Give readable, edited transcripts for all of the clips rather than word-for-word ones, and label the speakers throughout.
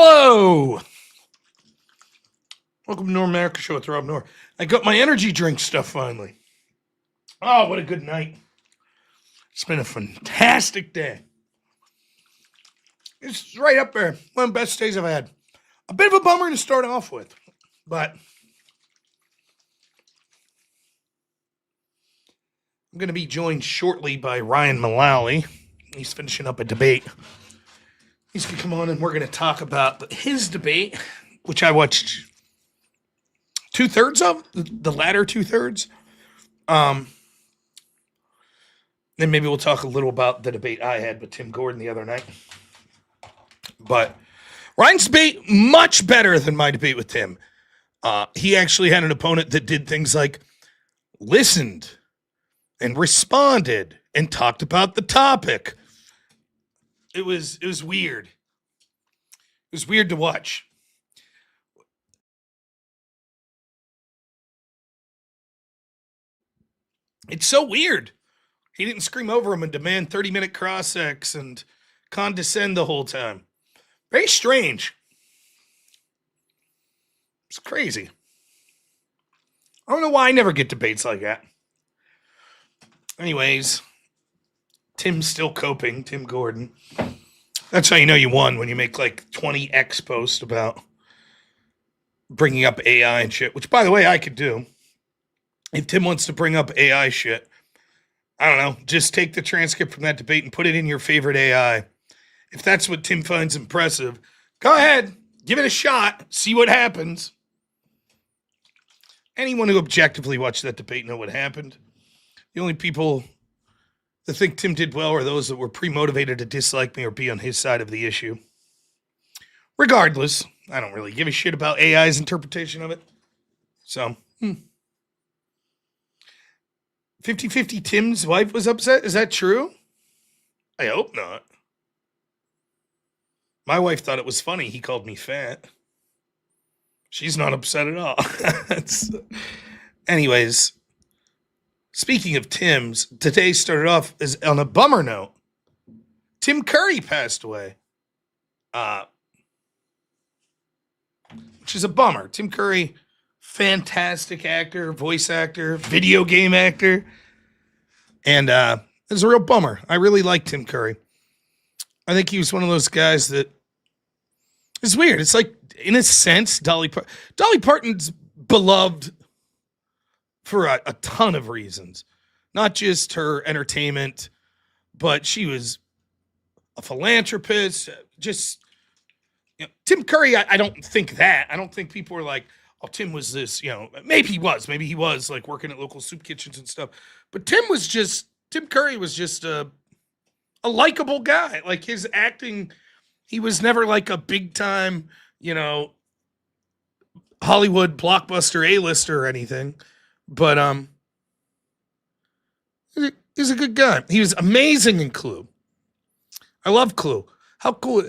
Speaker 1: Hello! Welcome to North America Show with robnoerr. I got my energy drink stuff finally. Oh, what a good night. It's been a fantastic day. It's right up there. One of the best days I've had. A bit of a bummer to start off with, but I'm going to be joined shortly by Ryan Mullally. He's finishing up a debate. He's going to come on and we're going to talk about his debate, which I watched two-thirds of, the latter two-thirds. Then maybe we'll talk a little about the debate I had with Tim Gordon the other night. But Ryan's debate, much better than my debate with Tim. He actually had an opponent that did things like listened and responded and talked about the topic. It was weird. It was weird to watch. It's so weird. He didn't scream over him and demand 30-minute cross-sex and condescend the whole time. Very strange. It's crazy. I don't know why I never get debates like that. Anyways, Tim's still coping, Tim Gordon. That's how you know you won, when you make like 20 X posts about bringing up AI and shit, which, by the way, I could do. If Tim wants to bring up AI shit, I don't know, just take the transcript from that debate and put it in your favorite AI. If that's what Tim finds impressive, go ahead, give it a shot, see what happens. Anyone who objectively watched that debate know what happened. The only people that think Tim did well are those that were pre-motivated to dislike me or be on his side of the issue. Regardless, I don't really give a shit about AI's interpretation of it. So, 50-50 Tim's wife was upset? Is that true? I hope not. My wife thought it was funny he called me fat. She's not upset at all. Anyways, speaking of Tim's, today started off as on a bummer note. Tim Curry passed away. Which is a bummer. Tim Curry, fantastic actor, voice actor, video game actor. And it's a real bummer. I really like Tim Curry. I think he was one of those guys that it's weird. It's like, in a sense, Dolly Parton's beloved for a ton of reasons. Not just her entertainment, but she was a philanthropist. Just, Tim Curry, I don't think that. I don't think people were like, oh, Tim was this, maybe he was. Maybe he was like working at local soup kitchens and stuff. But Tim Curry was just a likable guy. Like his acting, he was never like a big time, Hollywood blockbuster A-lister or anything. But he's a good guy. He was amazing in Clue. I love Clue. How cool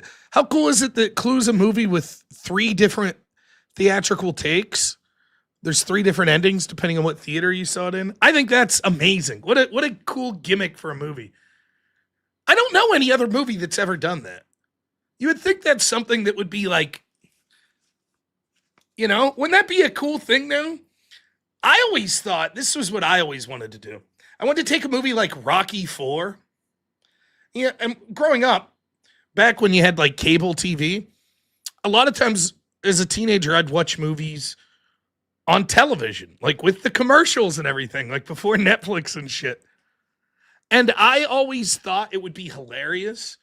Speaker 1: is it that Clue's a movie with 3 different theatrical takes? There's 3 different endings depending on what theater you saw it in. I think that's amazing. What a cool gimmick for a movie. I don't know any other movie that's ever done that. You would think that's something that would be like, wouldn't that be a cool thing though? I always thought this was what I always wanted to do. I wanted to take a movie like Rocky IV. Yeah, and growing up, back when you had like cable TV, a lot of times as a teenager, I'd watch movies on television, like with the commercials and everything, like before Netflix and shit. And I always thought it would be hilarious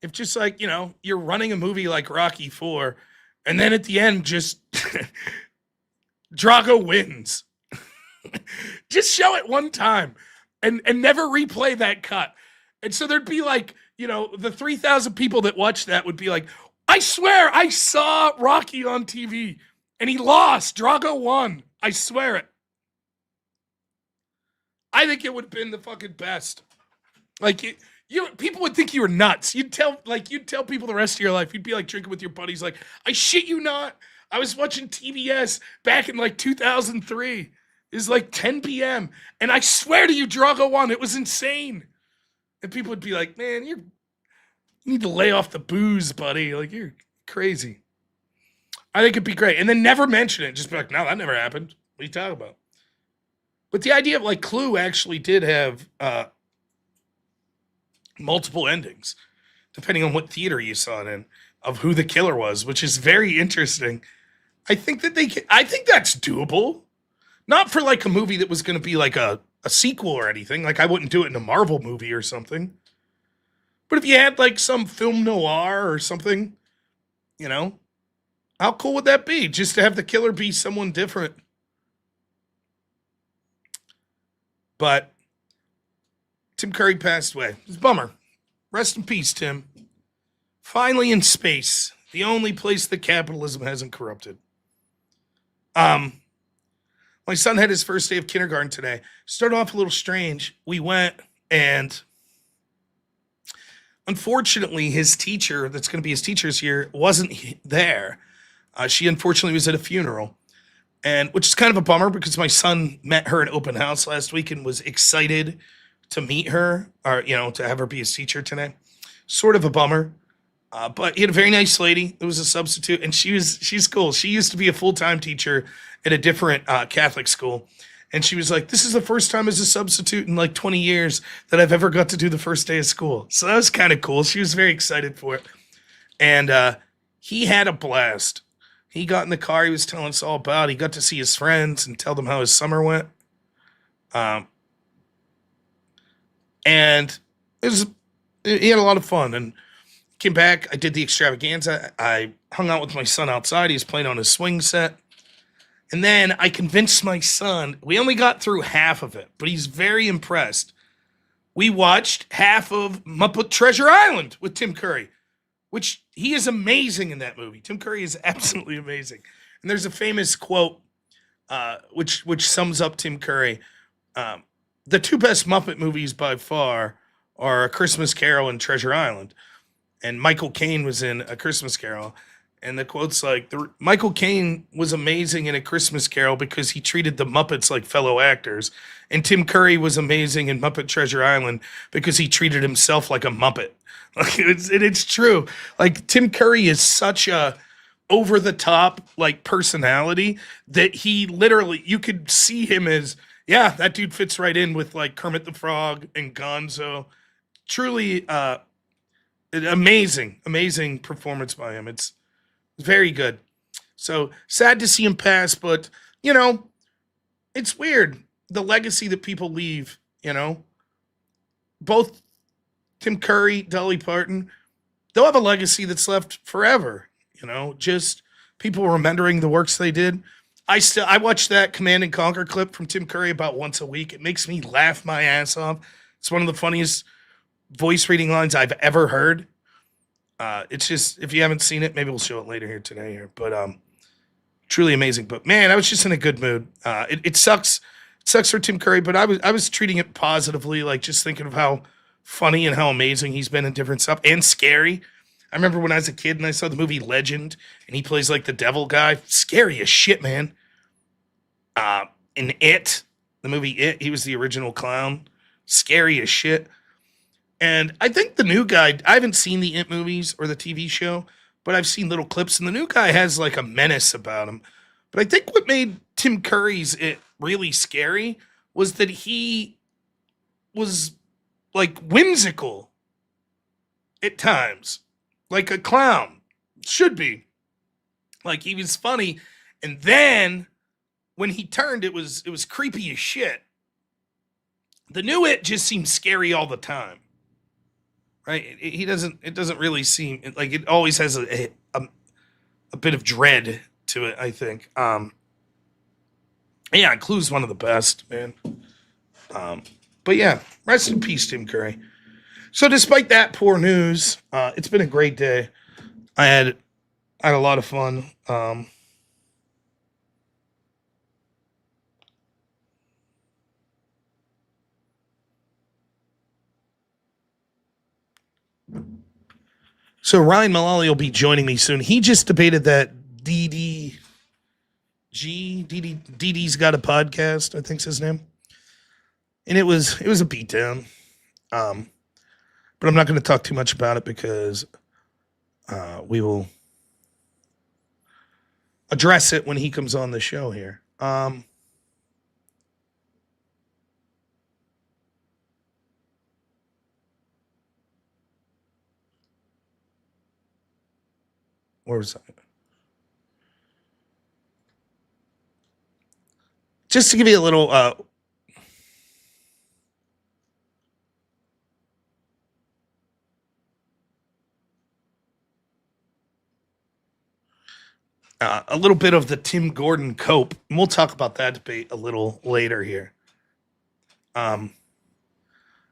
Speaker 1: if just like, you're running a movie like Rocky IV, and then at the end, just Drago wins. Just show it one time and never replay that cut. And so there'd be like, the 3,000 people that watched that would be like, I swear I saw Rocky on TV and he lost. Drago won. I swear it. I think it would have been the fucking best. Like, people would think you were nuts. You'd tell people the rest of your life. You'd be like drinking with your buddies, like, I shit you not. I was watching TBS back in like 2003. It was like 10 p.m. And I swear to you, Drago won. It was insane. And people would be like, man, you need to lay off the booze, buddy. Like, you're crazy. I think it'd be great. And then never mention it. Just be like, no, that never happened. What are you talking about? But the idea of like Clue actually did have multiple endings, depending on what theater you saw it in, of who the killer was, which is very interesting. I think that I think that's doable. Not for like a movie that was going to be like a sequel or anything. Like I wouldn't do it in a Marvel movie or something. But if you had like some film noir or something, you know, how cool would that be? Just to have the killer be someone different. But Tim Curry passed away. It's a bummer. Rest in peace, Tim. Finally in space. The only place that capitalism hasn't corrupted. My son had his first day of kindergarten today. Started off a little strange. We went and unfortunately his teacher, that's going to be his teacher this year, wasn't there. She unfortunately was at a funeral. And which is kind of a bummer because my son met her at open house last week and was excited to meet her or, you know, to have her be his teacher today. Sort of a bummer. But he had a very nice lady that was a substitute, and she's cool. She used to be a full-time teacher at a different Catholic school. And she was like, this is the first time as a substitute in like 20 years that I've ever got to do the first day of school. So that was kind of cool. She was very excited for it. And he had a blast. He got in the car. He was telling us all about it. He got to see his friends and tell them how his summer went. And he had a lot of fun. And came back. I did the extravaganza. I hung out with my son outside. He was playing on his swing set. And then I convinced my son. We only got through half of it, but he's very impressed. We watched half of Muppet Treasure Island with Tim Curry, which he is amazing in that movie. Tim Curry is absolutely amazing. And there's a famous quote which sums up Tim Curry. The two best Muppet movies by far are A Christmas Carol and Treasure Island. And Michael Caine was in A Christmas Carol. And the quote's like, Michael Caine was amazing in A Christmas Carol because he treated the Muppets like fellow actors. And Tim Curry was amazing in Muppet Treasure Island because he treated himself like a Muppet. Like it's true. Like Tim Curry is such a over the top like personality that he literally, you could see him as, yeah, that dude fits right in with like Kermit the Frog and Gonzo. Truly, amazing performance by him. It's very good. So sad to see him pass, but you know, it's weird. The legacy that people leave, you know, both Tim Curry, Dolly Parton, they'll have a legacy that's left forever, you know, just people remembering the works they did. I watch that Command and Conquer clip from Tim Curry about once a week. It makes me laugh my ass off. It's one of the funniest voice reading lines I've ever heard. It's just, if you haven't seen it, maybe we'll show it later here today here, but truly amazing. But man, I was just in a good mood. It sucks for Tim Curry, but I was treating it positively, like just thinking of how funny and how amazing he's been in different stuff and scary. I remember when I was a kid and I saw the movie Legend and he plays like the devil guy. Scary as shit, man. In It, the movie It, he was the original clown. Scary as shit. And I think the new guy, I haven't seen the It movies or the TV show, but I've seen little clips, and the new guy has like a menace about him. But I think what made Tim Curry's It really scary was that he was like whimsical at times, like a clown should be. Like he was funny, and then when he turned, it was creepy as shit. The new It just seems scary all the time. Right? It doesn't really seem like it always has a bit of dread to it, I think. Yeah, Clue's one of the best, man. But yeah, rest in peace, Tim Curry. So despite that poor news, it's been a great day. I had a lot of fun. So Ryan Mullally will be joining me soon. He just debated that DD's got a podcast, I think's his name. And it was a beatdown. But I'm not going to talk too much about it because we will address it when he comes on the show here. Where was I? Just to give you a little bit of the Tim Gordon cope, and we'll talk about that debate a little later here.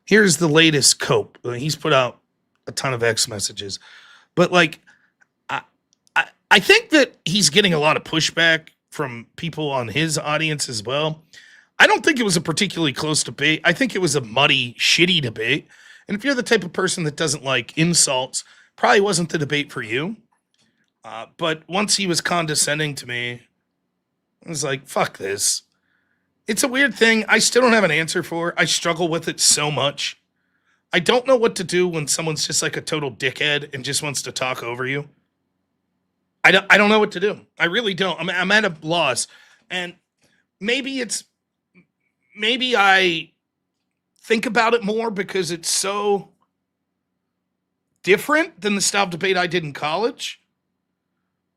Speaker 1: Here's the latest cope. He's put out a ton of X messages, but like, I think that he's getting a lot of pushback from people on his audience as well. I don't think it was a particularly close debate. I think it was a muddy, shitty debate. And if you're the type of person that doesn't like insults, probably wasn't the debate for you. But once he was condescending to me, I was like, fuck this. It's a weird thing I still don't have an answer for. I struggle with it so much. I don't know what to do when someone's just like a total dickhead and just wants to talk over you. I don't know what to do. I really don't. I'm at a loss. And maybe I think about it more because it's so different than the style of debate I did in college,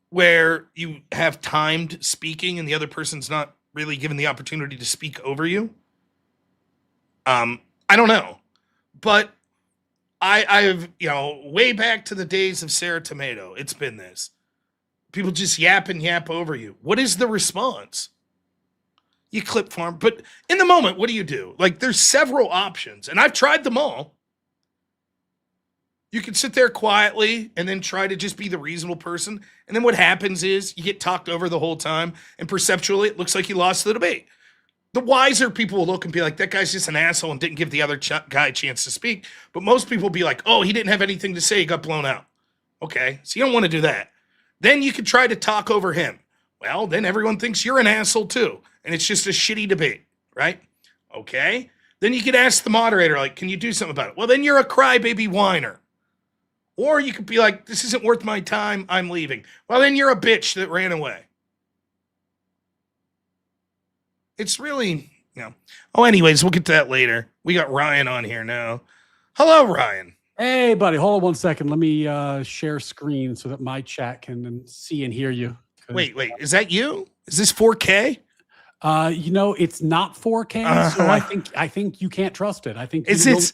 Speaker 1: where you have timed speaking and the other person's not really given the opportunity to speak over you. I don't know. But I've, way back to the days of Sarah Tomato, it's been this. People just yap over you. What is the response? You clip farm. But in the moment, what do? Like, there's several options, and I've tried them all. You can sit there quietly and then try to just be the reasonable person. And then what happens is you get talked over the whole time, and perceptually, it looks like you lost the debate. The wiser people will look and be like, that guy's just an asshole and didn't give the other guy a chance to speak. But most people will be like, oh, he didn't have anything to say. He got blown out. Okay, so you don't want to do that. Then you could try to talk over him. Well, then everyone thinks you're an asshole too. And it's just a shitty debate, right? Okay. Then you could ask the moderator, like, can you do something about it? Well, then you're a crybaby whiner. Or you could be like, this isn't worth my time. I'm leaving. Well, then you're a bitch that ran away. It's really, Oh, anyways, we'll get to that later. We got Ryan on here now. Hello, Ryan.
Speaker 2: Hey, buddy, hold on 1 second. Let me share screen so that my chat can see and hear you.
Speaker 1: Wait, is that you? Is this 4K?
Speaker 2: It's not 4K, so I think you can't trust it. I think
Speaker 1: is this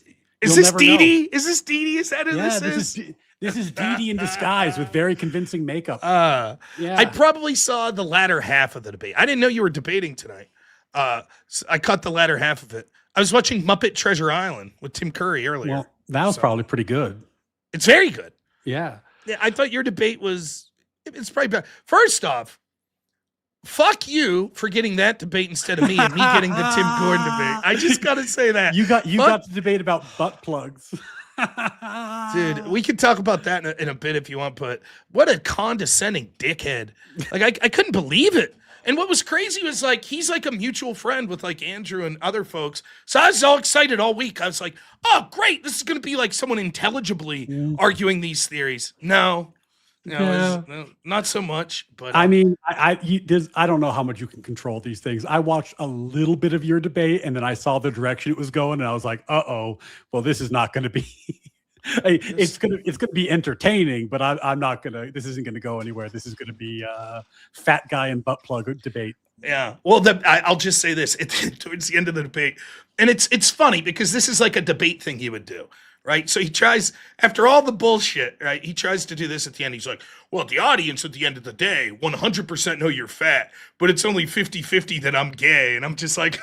Speaker 1: Dee Dee? Is this Dee Dee? Is that who this is?
Speaker 2: This is Dee Dee in disguise with very convincing makeup.
Speaker 1: I probably saw the latter half of the debate. I didn't know you were debating tonight. So I caught the latter half of it. I was watching Muppet Treasure Island with Tim Curry earlier.
Speaker 2: Well, that was probably pretty good.
Speaker 1: It's very good.
Speaker 2: Yeah.
Speaker 1: I thought your debate it's probably better. First off, fuck you for getting that debate instead of me and me getting the Tim Gordon debate. I just got to say that.
Speaker 2: You got the debate about butt plugs.
Speaker 1: Dude, we could talk about that in a bit if you want, but what a condescending dickhead. Like, I couldn't believe it. And what was crazy was, like, he's like a mutual friend with, like, Andrew and other folks. So I was all excited all week. I was like, oh, great. This is going to be like someone intelligibly arguing these theories. No, not so much. But
Speaker 2: I mean, I don't know how much you can control these things. I watched a little bit of your debate, and then I saw the direction it was going, and I was like, well, this is not going to be... It's gonna be entertaining, but I'm not gonna. This isn't gonna go anywhere. This is gonna be fat guy and butt plug debate.
Speaker 1: Yeah. Well, I'll just say this: towards the end of the debate, and it's funny because this is like a debate thing he would do, right? So he tries, after all the bullshit, right? He tries to do this at the end. He's like, well, the audience at the end of the day, 100% know you're fat, but it's only 50-50 that I'm gay, and I'm just like,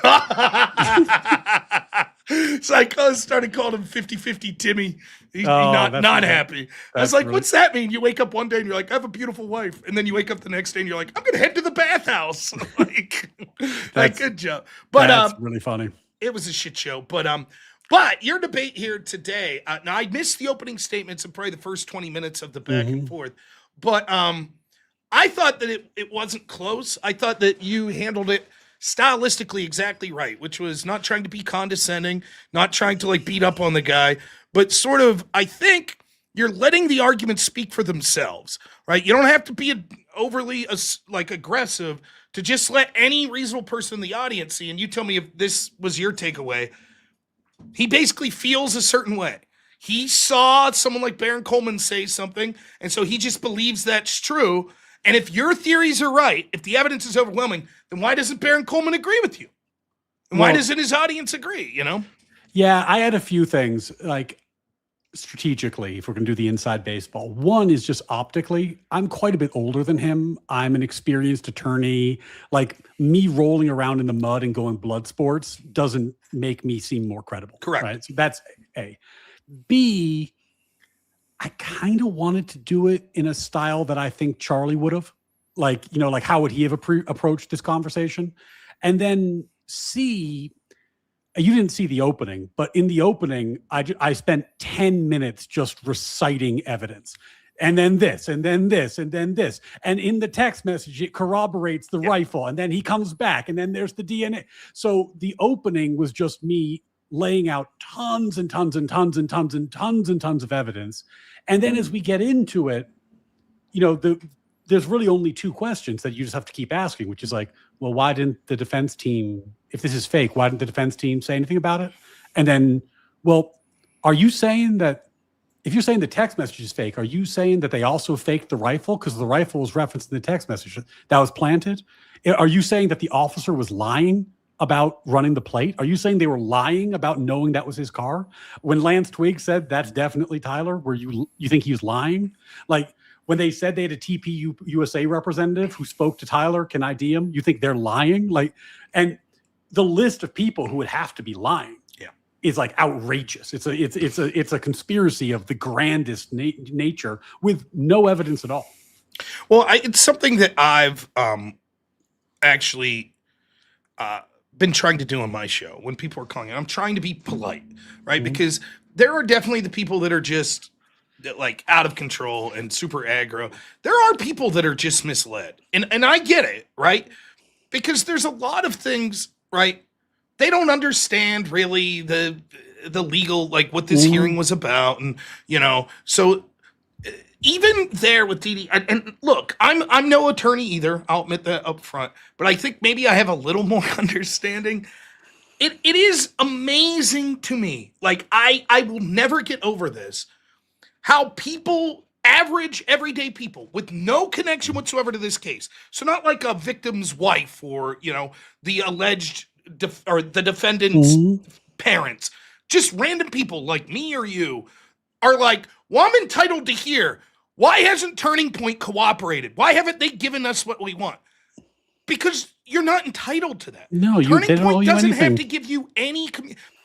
Speaker 1: so I started calling him 50-50 Timmy. He's not happy. I was like, what's that mean? You wake up one day and you're like, I have a beautiful wife. And then you wake up the next day and you're like, I'm going to head to the bathhouse. Like, good job. But
Speaker 2: that's really funny.
Speaker 1: It was a shit show. But your debate here today, now I missed the opening statements and probably the first 20 minutes of the back and forth. But I thought that it wasn't close. I thought that you handled it stylistically exactly right, which was not trying to be condescending, not trying to like beat up on the guy, but sort of, I think you're letting the arguments speak for themselves, right? You don't have to be overly aggressive to just let any reasonable person in the audience see. And you tell me if this was your takeaway. He basically feels a certain way. He saw someone like Baron Coleman say something, and so he just believes that's true. And if your theories are right, if the evidence is overwhelming, then why doesn't Baron Coleman agree with you? And why doesn't his audience agree, you know?
Speaker 2: Yeah, I had a few things, like strategically, if we're going to do the inside baseball. One is just optically. I'm quite a bit older than him. I'm an experienced attorney. Like, me rolling around in the mud and going blood sports doesn't make me seem more credible.
Speaker 1: Correct.
Speaker 2: Right? So that's A. B, I kind of wanted to do it in a style that I think Charlie would have. Like, you know, like how would he have approached this conversation? And then C, you didn't see the opening, but in the opening, I spent 10 minutes just reciting evidence. And then this, and then this, and then this. And in the text message, it corroborates the rifle. And then he comes back, and then there's the DNA. So the opening was just me laying out tons and tons and tons and tons and tons and tons of evidence. And then as we get into it, you know, there's really only two questions that you just have to keep asking, which is like, well, why didn't the defense team, if this is fake, why didn't the defense team say anything about it? And then, well, are you saying that, if you're saying the text message is fake, are you saying that they also faked the rifle? Because the rifle was referenced in the text message that was planted. Are you saying that the officer was lying about running the plate? Are you saying they were lying about knowing that was his car? When Lance Twigg said that's definitely Tyler, were you think he was lying? Like, when they said they had a TP USA representative who spoke to Tyler, can I ID him? You think they're lying? Like, and the list of people who would have to be lying is like outrageous. It's a conspiracy of the grandest nature with no evidence at all.
Speaker 1: Well, it's something that I've actually been trying to do on my show when people are calling in. I'm trying to be polite, right? Mm-hmm. Because there are definitely the people that are just like out of control and super aggro. There are people that are just misled. And I get it, right? Because there's a lot of things, right? They don't understand really the legal, like what this hearing was about. And, you know, so even there with Didi, and look, I'm no attorney either. I'll admit that up front, but I think maybe I have a little more understanding. It is amazing to me. Like, I will never get over this. How people, average, everyday people with no connection whatsoever to this case. So not like a victim's wife or, you know, the alleged or the defendant's parents. Just random people like me or you are like, well, I'm entitled to hear. Why hasn't Turning Point cooperated? Why haven't they given us what we want? Because you're not entitled to that.
Speaker 2: No,
Speaker 1: Turning Point doesn't have to give you any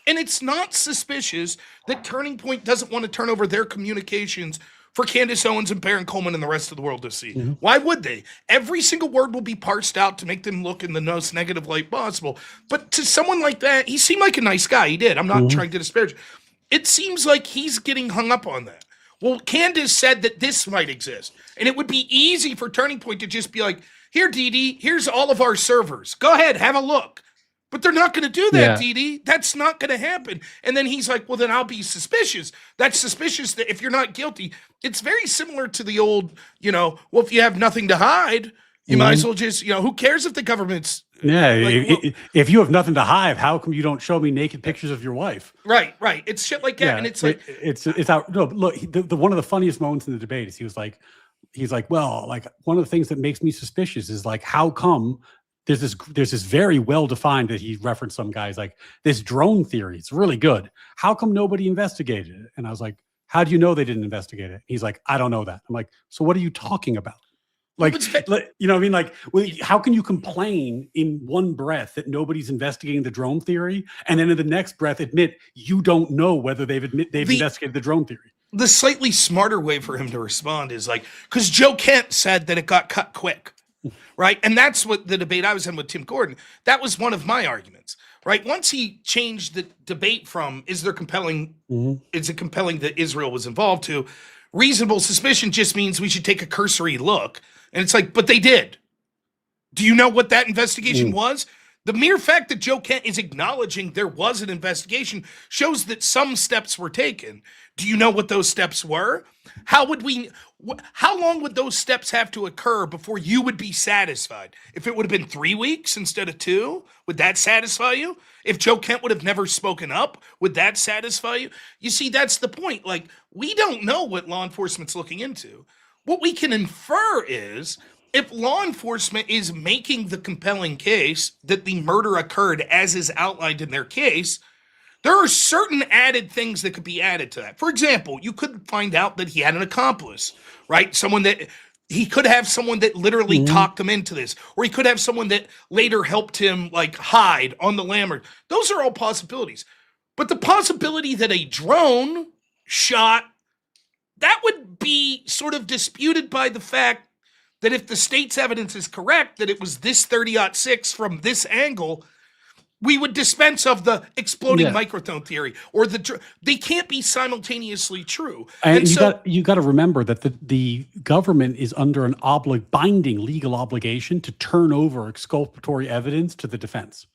Speaker 1: and it's not suspicious that Turning Point doesn't want to turn over their communications for Candace Owens and Baron Coleman and the rest of the world to see. Mm-hmm. Why would they? Every single word will be parsed out to make them look in the most negative light possible. But to someone like that, he seemed like a nice guy. He did. I'm not trying to disparage. It seems like he's getting hung up on that. Well, Candace said that this might exist. And it would be easy for Turning Point to just be like, here, Dee, here's all of our servers. Go ahead, have a look. But they're not going to do that, Dee. That's not going to happen. And then he's like, well, then I'll be suspicious. That's suspicious that if you're not guilty. It's very similar to the old, you know, well, if you have nothing to hide, you might as well just, you know, who cares if the government's.
Speaker 2: Yeah, like, if you have nothing to hide, how come you don't show me naked pictures of your wife?
Speaker 1: Right. It's shit like that. Yeah, and it's like.
Speaker 2: It's out. No, look, one of the funniest moments in the debate is he's like, well, like one of the things that makes me suspicious is like, how come there's this very well defined that he referenced some guys like this drone theory. It's really good. How come nobody investigated it? And I was like, how do you know they didn't investigate it? He's like, I don't know that. I'm like, so what are you talking about? Like, you know what I mean? Like, how can you complain in one breath that nobody's investigating the drone theory, and then in the next breath admit you don't know whether they've investigated the drone theory? The
Speaker 1: slightly smarter way for him to respond is like, because Joe Kent said that it got cut quick. Right. And that's what the debate I was in with Tim Gordon. That was one of my arguments. Right. Once he changed the debate from is it compelling that Israel was involved to reasonable suspicion just means we should take a cursory look. And it's like, but they did. Do you know what that investigation was? The mere fact that Joe Kent is acknowledging there was an investigation shows that some steps were taken. Do you know what those steps were? How would we? How long would those steps have to occur before you would be satisfied? If it would have been 3 weeks instead of 2, would that satisfy you? If Joe Kent would have never spoken up, would that satisfy you? You see, that's the point. Like, we don't know what law enforcement's looking into. What we can infer is if law enforcement is making the compelling case that the murder occurred as is outlined in their case, there are certain added things that could be added to that. For example, you could find out that he had an accomplice, right? He could have someone that literally talked him into this, or he could have someone that later helped him like hide on the lam. Those are all possibilities. But the possibility that a drone shot, that would be sort of disputed by the fact that if the state's evidence is correct, that it was this 30-06 from this angle, we would dispense of the exploding microphone theory, or they can't be simultaneously true.
Speaker 2: And you got to remember that the government is under an binding legal obligation to turn over exculpatory evidence to the defense.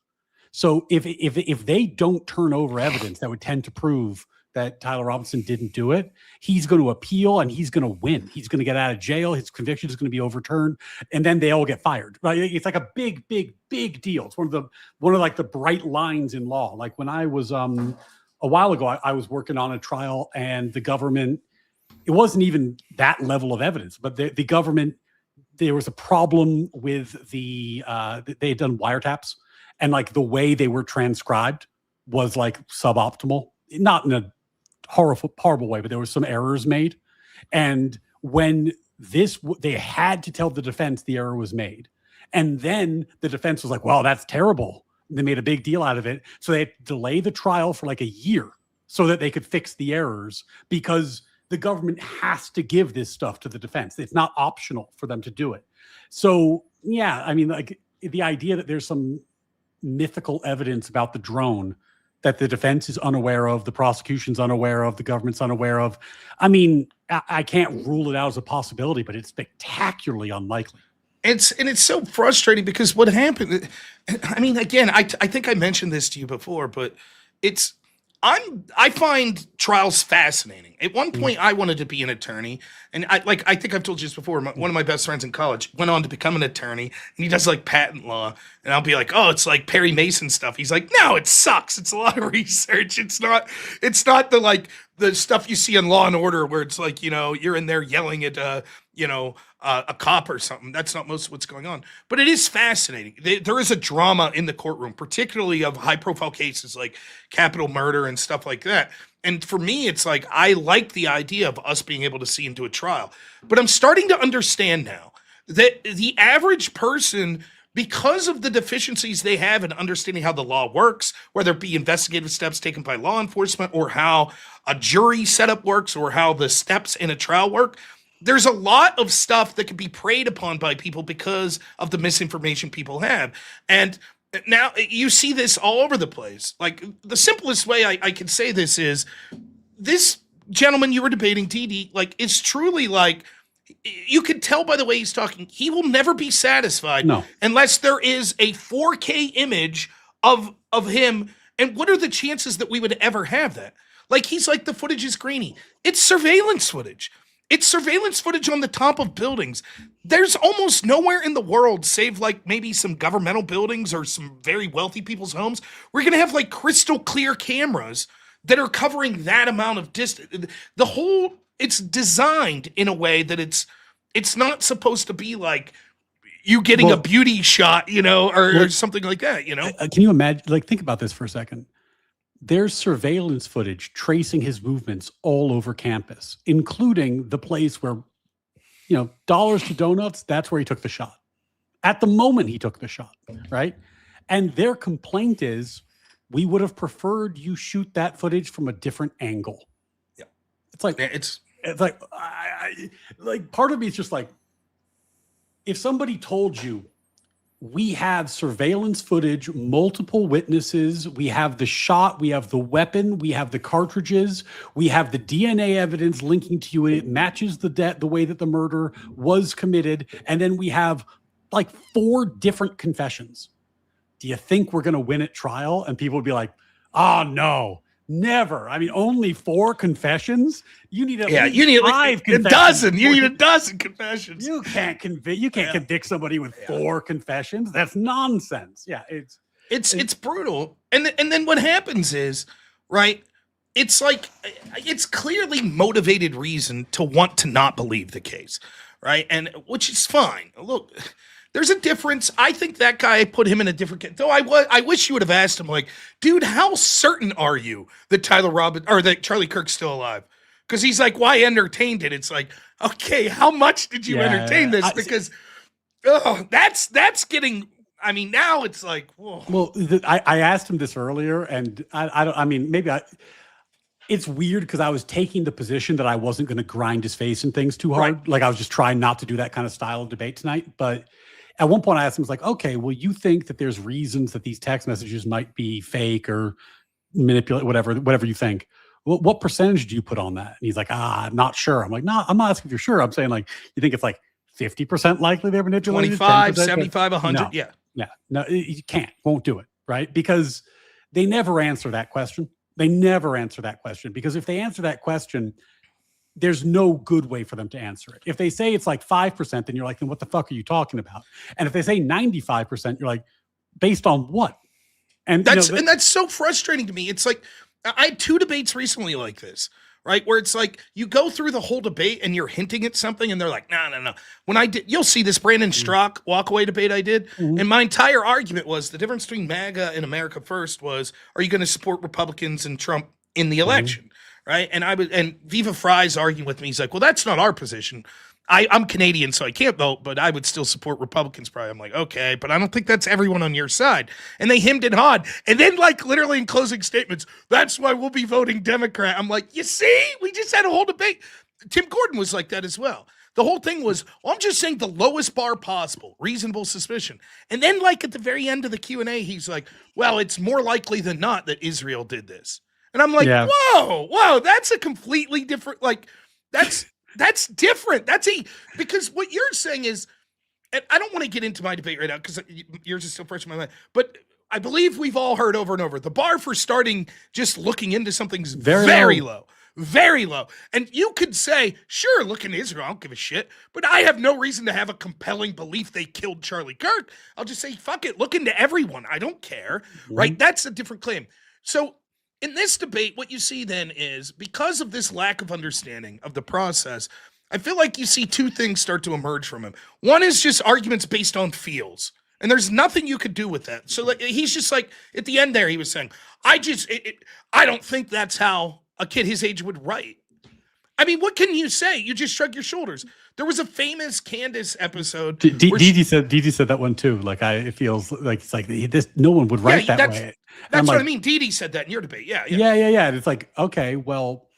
Speaker 2: So if they don't turn over evidence that would tend to prove that Tyler Robinson didn't do it, he's going to appeal and he's going to win. He's going to get out of jail. His conviction is going to be overturned, and then they all get fired. Right? It's like a big deal. It's one of like the bright lines in law. Like when I was a while ago, I was working on a trial, and the government, it wasn't even that level of evidence, but the government, there was a problem with they had done wiretaps, and like the way they were transcribed was like suboptimal, not in a horrible way, but there were some errors made. And when they had to tell the defense the error was made. And then the defense was like, well, that's terrible. They made a big deal out of it. So they had to delay the trial for like a year so that they could fix the errors, because the government has to give this stuff to the defense. It's not optional for them to do it. So yeah, I mean, like the idea that there's some mythical evidence about the drone that the defense is unaware of, the prosecution's unaware of, the government's unaware of. I mean, I can't rule it out as a possibility, but it's spectacularly unlikely.
Speaker 1: It's so frustrating because what happened, I mean, again, I think I mentioned this to you before, but I find trials fascinating. At one point, I wanted to be an attorney, and I think I've told you this before. One of my best friends in college went on to become an attorney, and he does like patent law. And I'll be like, oh, it's like Perry Mason stuff. He's like, no, it sucks. It's a lot of research. It's not the stuff you see in Law and Order where it's like, you're in there yelling at a cop or something. That's not most of what's going on. But it is fascinating. There is a drama in the courtroom, particularly of high-profile cases like capital murder and stuff like that. And for me, it's like I like the idea of us being able to see into a trial. But I'm starting to understand now that the average person, because of the deficiencies they have in understanding how the law works, whether it be investigative steps taken by law enforcement or how a jury setup works or how the steps in a trial work, there's a lot of stuff that can be preyed upon by people because of the misinformation people have. And now you see this all over the place. Like the simplest way I can say this is this gentleman you were debating, TD, like is truly like, you could tell by the way he's talking, he will never be satisfied unless there is a 4K image of him. And what are the chances that we would ever have that? Like, he's like, the footage is grainy. It's surveillance footage. It's surveillance footage on the top of buildings. There's almost nowhere in the world, save like maybe some governmental buildings or some very wealthy people's homes, we're going to have like crystal clear cameras that are covering that amount of distance. It's designed in a way that it's not supposed to be like you getting a beauty shot, or something like that,
Speaker 2: Can you imagine, like, think about this for a second. There's surveillance footage tracing his movements all over campus, including the place where, Dollars to Donuts, that's where he took the shot. At the moment he took the shot, right? And their complaint is, we would have preferred you shoot that footage from a different angle.
Speaker 1: Yeah.
Speaker 2: It's like, like part of me is just like, if somebody told you, we have surveillance footage, multiple witnesses, we have the shot, we have the weapon, we have the cartridges, we have the DNA evidence linking to you, and it matches the way that the murder was committed, and then we have like 4 different confessions. Do you think we're going to win at trial? And people would be like, oh, no, Never. I mean, only 4 confessions. You need
Speaker 1: you need
Speaker 2: 5
Speaker 1: a dozen. You need a dozen confessions.
Speaker 2: You can't convict somebody with 4 confessions. That's nonsense. Yeah,
Speaker 1: it's brutal. And then what happens is, right? It's like it's clearly motivated reason to want to not believe the case, right? And which is fine. Look, there's a difference. I think that guy put him in a different. Though I wish you would have asked him, like, dude, how certain are you that that Charlie Kirk's still alive? Because he's like, why entertained it? It's like, okay, how much did you entertain this? Because that's getting. I mean, now it's like, whoa.
Speaker 2: Well, I asked him this earlier, and I don't. I mean, maybe it's weird because I was taking the position that I wasn't going to grind his face and things too hard. Right. Like I was just trying not to do that kind of style of debate tonight. But at one point I asked him, I was like, okay, well, you think that there's reasons that these text messages might be fake or manipulate, whatever you think. Well, what percentage do you put on that? And he's like, I'm not sure. I'm like, no, I'm not asking if you're sure. I'm saying, like, you think it's like 50% likely they're manipulated?
Speaker 1: 25, 75, 100? No,
Speaker 2: yeah. No, you can't. Won't do it, right? Because they never answer that question. They never answer that question, because if they answer that question, there's no good way for them to answer it. If they say it's like 5%, then you're like, then what the fuck are you talking about? And if they say 95%, you're like, based on what? And
Speaker 1: that's so frustrating to me. It's like, I had 2 debates recently like this, right? Where it's like, you go through the whole debate and you're hinting at something and they're like, no. When I did, you'll see this Brandon Strzok walkaway debate I did. Mm-hmm. And my entire argument was the difference between MAGA and America First was, are you going to support Republicans and Trump in the election? Mm-hmm. Right. And Viva Frei's arguing with me. He's like, well, that's not our position. I'm Canadian, so I can't vote, but I would still support Republicans probably. I'm like, okay, but I don't think that's everyone on your side. And they hemmed and hawed. And then, like, literally in closing statements, that's why we'll be voting Democrat. I'm like, you see? We just had a whole debate. Tim Gordon was like that as well. The whole thing was, I'm just saying the lowest bar possible, reasonable suspicion. And then, like, at the very end of the Q&A, he's like, well, it's more likely than not that Israel did this. And I'm like, whoa, that's a completely different, like, that's different. Because what you're saying is, and I don't want to get into my debate right now because yours is still fresh in my mind, but I believe we've all heard over and over, the bar for starting just looking into something's very low. Very low. And you could say, sure, look into Israel, I don't give a shit, but I have no reason to have a compelling belief they killed Charlie Kirk. I'll just say, fuck it, look into everyone. I don't care, right? That's a different claim. So in this debate, what you see then is, because of this lack of understanding of the process, I feel like you see 2 things start to emerge from him. One is just arguments based on feels, and there's nothing you could do with that. So like, he's just like, at the end there, he was saying, I don't think that's how a kid his age would write. I mean, what can you say? You just shrug your shoulders. There was a famous Candace episode.
Speaker 2: Didi said that one too. Like, it feels like it's like this. No one would write that way.
Speaker 1: That's what I mean. Didi said that in your debate. Yeah.
Speaker 2: And it's like, okay, well,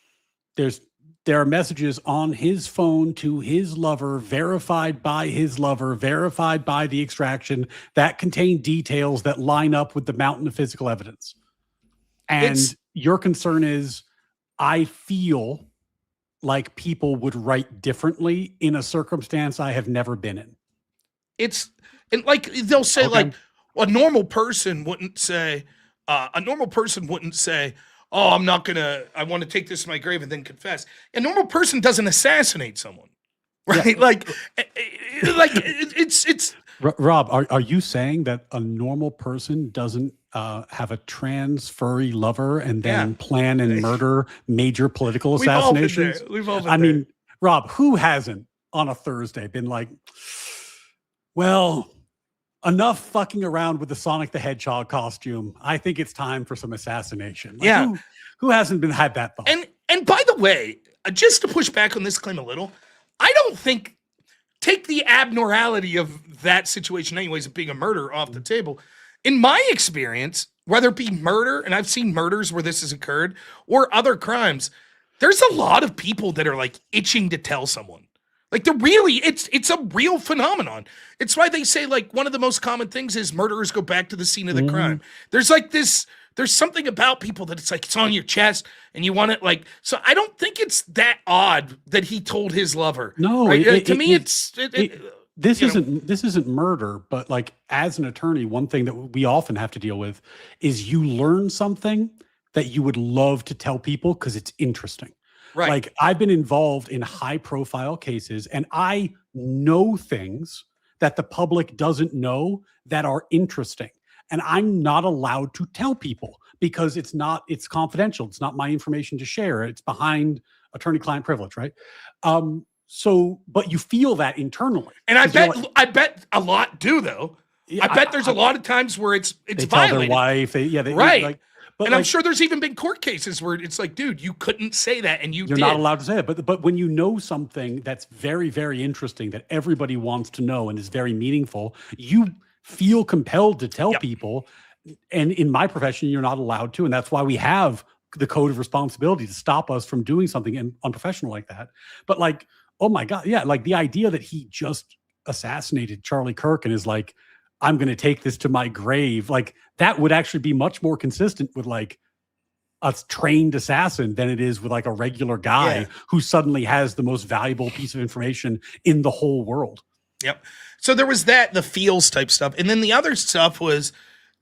Speaker 2: there are messages on his phone to his lover, verified by his lover, verified by the extraction, that contain details that line up with the mountain of physical evidence. And your concern is, I feel like people would write differently in a circumstance I have never been in.
Speaker 1: And like, they'll say, like, a normal person wouldn't say, oh, I want to take this to my grave and then confess. A normal person doesn't assassinate someone, right? Yeah. It's
Speaker 2: Rob, are you saying that a normal person doesn't have a trans furry lover and then plan and murder major political assassinations?
Speaker 1: We've all been there. I
Speaker 2: mean, Rob, who hasn't on a Thursday been like, well, enough fucking around with the Sonic the Hedgehog costume. I think it's time for some assassination. Like, who hasn't had that thought?
Speaker 1: And by the way, just to push back on this claim a little, I don't think, take the abnormality of that situation anyways of being a murder off the table. In my experience, whether it be murder, and I've seen murders where this has occurred, or other crimes, there's a lot of people that are like itching to tell someone. Like, it's a real phenomenon. It's why they say, like, one of the most common things is murderers go back to the scene of the crime. There's like this, there's something about people that it's like, it's on your chest and you want it, like, so I don't think it's that odd that he told his lover.
Speaker 2: No,
Speaker 1: right? To me,
Speaker 2: this isn't murder, but like, as an attorney, one thing that we often have to deal with is you learn something that you would love to tell people because it's interesting.
Speaker 1: Right.
Speaker 2: Like I've been involved in high profile cases and I know things that the public doesn't know that are interesting. And I'm not allowed to tell people because it's confidential. It's not my information to share. It's behind attorney-client privilege, right? But you feel that internally.
Speaker 1: And I bet a lot do though. Yeah, I bet there's a lot of times where it's
Speaker 2: they
Speaker 1: violated.
Speaker 2: Tell their wife,
Speaker 1: right. And I'm sure there's even been court cases where it's like, dude, you couldn't say that, and you're
Speaker 2: not allowed to say it. But when you know something that's very, very interesting that everybody wants to know and is very meaningful, you feel compelled to tell people. And in my profession, you're not allowed to, and that's why we have the code of responsibility to stop us from doing something unprofessional like that. But like, oh my God, yeah, like the idea that he just assassinated Charlie Kirk and is like, I'm going to take this to my grave. Like that would actually be much more consistent with like a trained assassin than it is with like a regular guy who suddenly has the most valuable piece of information in the whole world.
Speaker 1: Yep. So there was the feels type stuff. And then the other stuff was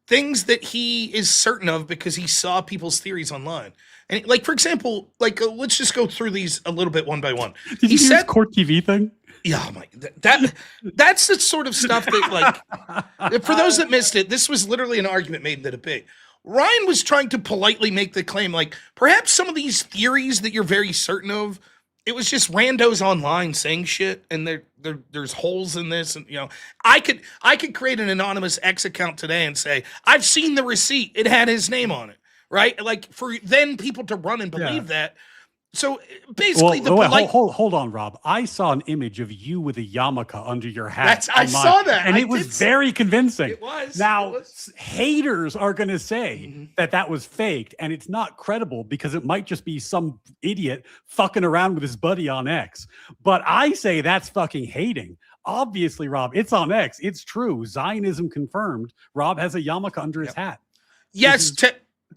Speaker 1: things that he is certain of because he saw people's theories online. And like, for example, like, let's just go through these a little bit one by one.
Speaker 2: Did you hear his court TV thing?
Speaker 1: Yeah, that's the sort of stuff that, like, for those that missed it, this was literally an argument made in the debate. Ryan was trying to politely make the claim, like, perhaps some of these theories that you're very certain of, it was just randos online saying shit, and there's holes in this, and I could create an anonymous X account today and say, I've seen the receipt, it had his name on it, right? Like for then people to run and believe that. So basically,
Speaker 2: hold on, Rob. I saw an image of you with a yarmulke under your hat.
Speaker 1: I saw that,
Speaker 2: and it was very convincing.
Speaker 1: It was.
Speaker 2: Now, haters are going to say that was faked, and it's not credible because it might just be some idiot fucking around with his buddy on X. But I say that's fucking hating. Obviously, Rob, it's on X. It's true. Zionism confirmed. Rob has a yarmulke under his hat.
Speaker 1: Yes.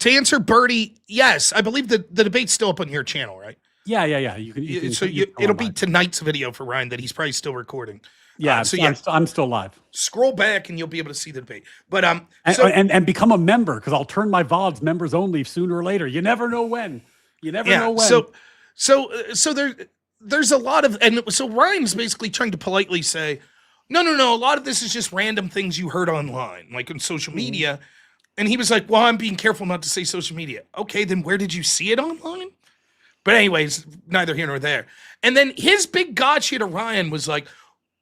Speaker 1: To answer Birdie, yes, I believe the debate's still up on your channel, right?
Speaker 2: Yeah. You can
Speaker 1: it'll be tonight's video for Ryan that he's probably still recording.
Speaker 2: Yeah, I'm still live.
Speaker 1: Scroll back and you'll be able to see the debate. But
Speaker 2: and become a member because I'll turn my VODs members only sooner or later. You never know when. Know when.
Speaker 1: So there's a lot of, and so Ryan's basically trying to politely say, no, a lot of this is just random things you heard online, like on social media. And he was like, well, I'm being careful not to say social media. Okay, then where did you see it online? But anyways, neither here nor there. And then his big gotcha to Ryan was like,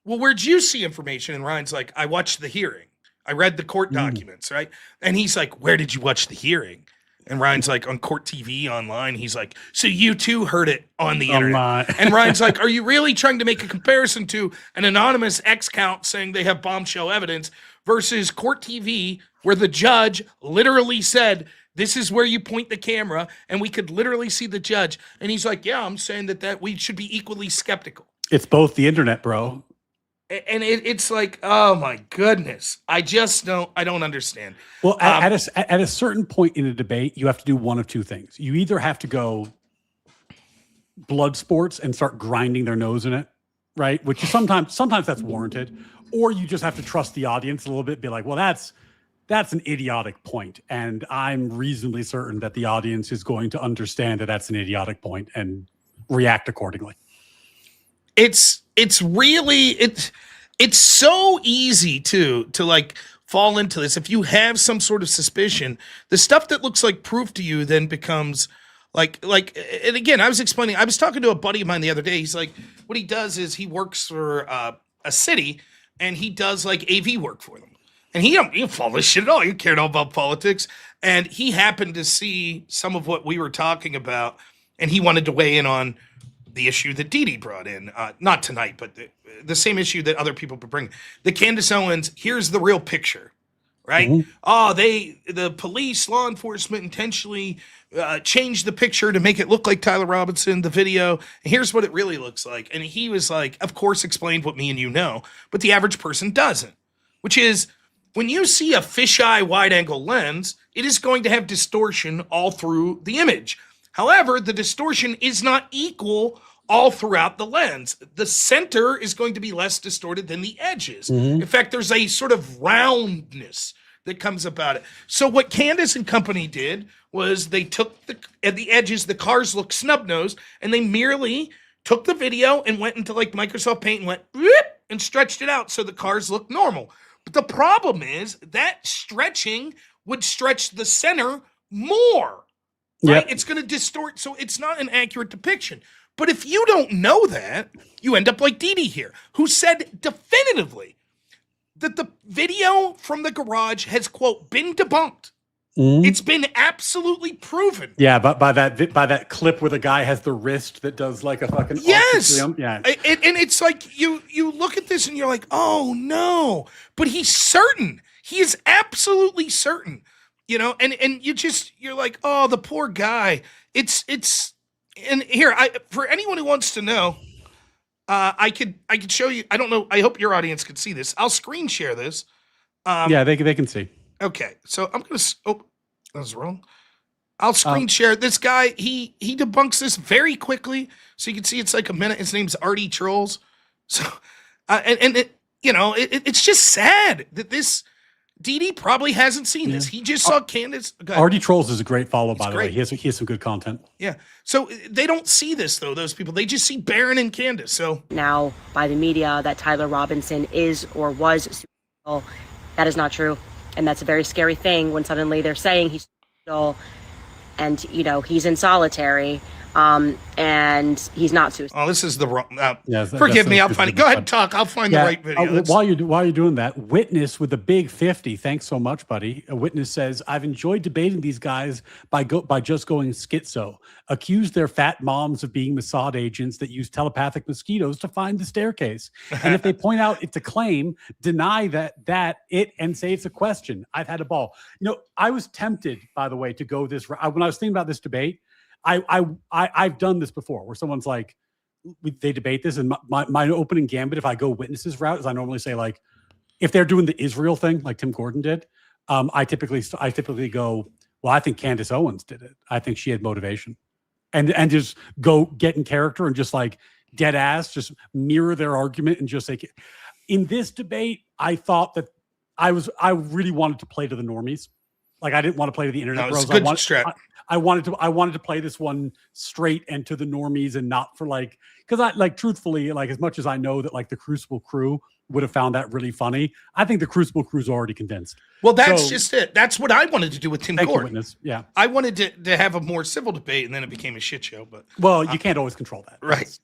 Speaker 1: well, where'd you see information? And Ryan's like, I watched the hearing. I read the court documents, right? And he's like, where did you watch the hearing? And Ryan's like, on court TV online. He's like, so you too heard it on the internet. And Ryan's like, are you really trying to make a comparison to an anonymous X count saying they have bombshell evidence versus court TV where the judge literally said, this is where you point the camera, and we could literally see the judge. And he's like, yeah, I'm saying that we should be equally skeptical.
Speaker 2: It's both the internet, bro.
Speaker 1: And it's like, oh my goodness. I don't understand.
Speaker 2: Well, at a certain point in a debate, you have to do one of two things. You either have to go blood sports and start grinding their nose in it, right? Which is sometimes that's warranted. Or you just have to trust the audience a little bit, be like, well, that's an idiotic point. And I'm reasonably certain that the audience is going to understand that that's an idiotic point and react accordingly.
Speaker 1: It's so easy to like fall into this. If you have some sort of suspicion, the stuff that looks like proof to you then becomes like, and again, I was talking to a buddy of mine the other day. He's like, what he does is he works for a city and he does like AV work for them. And he don't follow this shit at all. He cared all about politics. And he happened to see some of what we were talking about. And he wanted to weigh in on the issue that Dee Dee brought in. Not tonight, but the same issue that other people bring. The Candace Owens, here's the real picture, right? Mm-hmm. Oh, the police, law enforcement intentionally changed the picture to make it look like Tyler Robinson, the video. And here's what it really looks like. And he was like, of course, explained what me and you know, but the average person doesn't, which is, when you see a fisheye wide-angle lens, it is going to have distortion all through the image. However, the distortion is not equal all throughout the lens. The center is going to be less distorted than the edges. Mm-hmm. In fact, there's a sort of roundness that comes about it. So what Candace and company did was they took at the edges, the cars look snub-nosed, and they merely took the video and went into like Microsoft Paint and went whoop, and stretched it out so the cars look normal. But the problem is that stretching would stretch the center more. Right? Yep. It's going to distort, so it's not an accurate depiction. But if you don't know that, you end up like Dee Dee here, who said definitively that the video from the garage has, quote, been debunked. It's been absolutely proven.
Speaker 2: Yeah, but by that clip where the guy has the wrist that does like a fucking
Speaker 1: yes,
Speaker 2: yeah,
Speaker 1: and it's like you look at this and you're like, oh no, but he's certain. He is absolutely certain. You know, and you're like, oh, the poor guy. It's and here for anyone who wants to know. I could show you. I don't know. I hope your audience could see this. I'll screen share this.
Speaker 2: Yeah, they can see.
Speaker 1: Okay, so I'm gonna. Oh, that was wrong. I'll screen share this guy. He debunks this very quickly, so you can see it's like a minute. His name's Artie Trolls. So, and it, you know, it's just sad that this Dee Dee probably hasn't seen this. He just saw Candace.
Speaker 2: Artie Trolls is a great follow, by the way. He has some good content.
Speaker 1: Yeah. So they don't see this, though, those people. They just see Baron and Candace. So
Speaker 3: now by the media that Tyler Robinson is or was suicidal. That is not true. And that's a very scary thing when suddenly they're saying he's suicidal and, you know, he's in solitary. And he's not suicidal.
Speaker 1: Oh, this is the wrong. Forgive me, I'll find it. Go ahead and talk. I'll find the right video.
Speaker 2: While you're doing that, Witness with the big 50. Thanks so much, buddy. A Witness says, "I've enjoyed debating these guys by just going schizo. Accuse their fat moms of being Mossad agents that use telepathic mosquitoes to find the staircase. And if they point out it's a claim, deny that and say it's a question. I've had a ball. You know, I was tempted, by the way, to go this when I was thinking about this debate. I've done this before where someone's like, they debate this, and my opening gambit, if I go Witnesses route, is I normally say, like, if they're doing the Israel thing like Tim Gordon did, I typically go, well, I think Candace Owens did it. I think she had motivation, and just go get in character and just like dead ass, just mirror their argument and just like, in this debate, I thought that I really wanted to play to the normies. Like, I didn't want to play to the internet bros. I wanted to play this one straight and to the normies, and not for like, because I like, truthfully, like, as much as I know that like the Crucible crew would have found that really funny, I think the Crucible crew's already convinced.
Speaker 1: Well, that's just it. That's what I wanted to do with Tim Gordon.
Speaker 2: Yeah,
Speaker 1: I wanted to have a more civil debate, and then it became a shit show. But
Speaker 2: you can't always control that,
Speaker 1: right?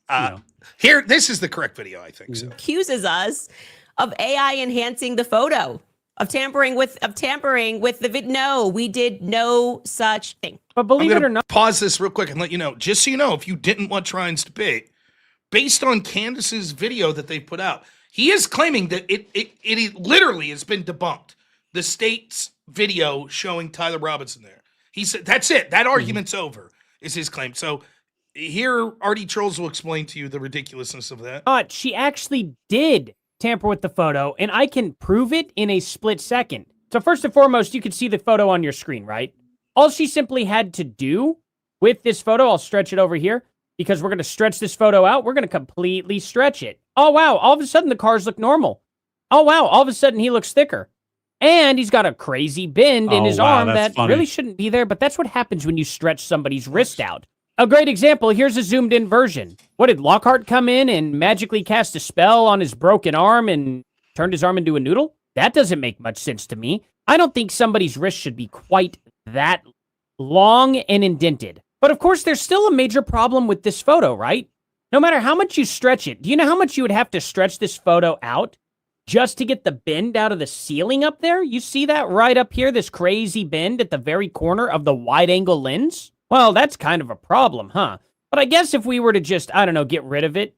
Speaker 1: Here, this is the correct video, I think. So
Speaker 4: accuses us of AI enhancing the photo. Of tampering with the video. No, we did no such thing.
Speaker 5: But believe it or not,
Speaker 1: pause this real quick and let you know, just so you know, if you didn't watch Ryan's debate, based on Candace's video that they put out, he is claiming that it literally has been debunked. The state's video showing Tyler Robinson there. He said, that's it. That argument's over, is his claim. So here, Artie Trolls will explain to you the ridiculousness of that.
Speaker 5: But she actually did tamper with the photo, and I can prove it in a split second. So first and foremost, you can see the photo on your screen, right? All she simply had to do with this photo, I'll stretch it over here, because we're going to stretch this photo out. We're going to completely stretch it. Oh, wow. All of a sudden, the cars look normal. Oh, wow. All of a sudden, he looks thicker. And he's got a crazy bend in his arm that really shouldn't be there, but that's what happens when you stretch somebody's wrist out. A great example, here's a zoomed-in version. What, did Lockhart come in and magically cast a spell on his broken arm and turned his arm into a noodle? That doesn't make much sense to me. I don't think somebody's wrist should be quite that long and indented. But of course, there's still a major problem with this photo, right? No matter how much you stretch it, do you know how much you would have to stretch this photo out just to get the bend out of the ceiling up there? You see that right up here, this crazy bend at the very corner of the wide-angle lens? Well, that's kind of a problem, huh? But I guess if we were to just, I don't know, get rid of it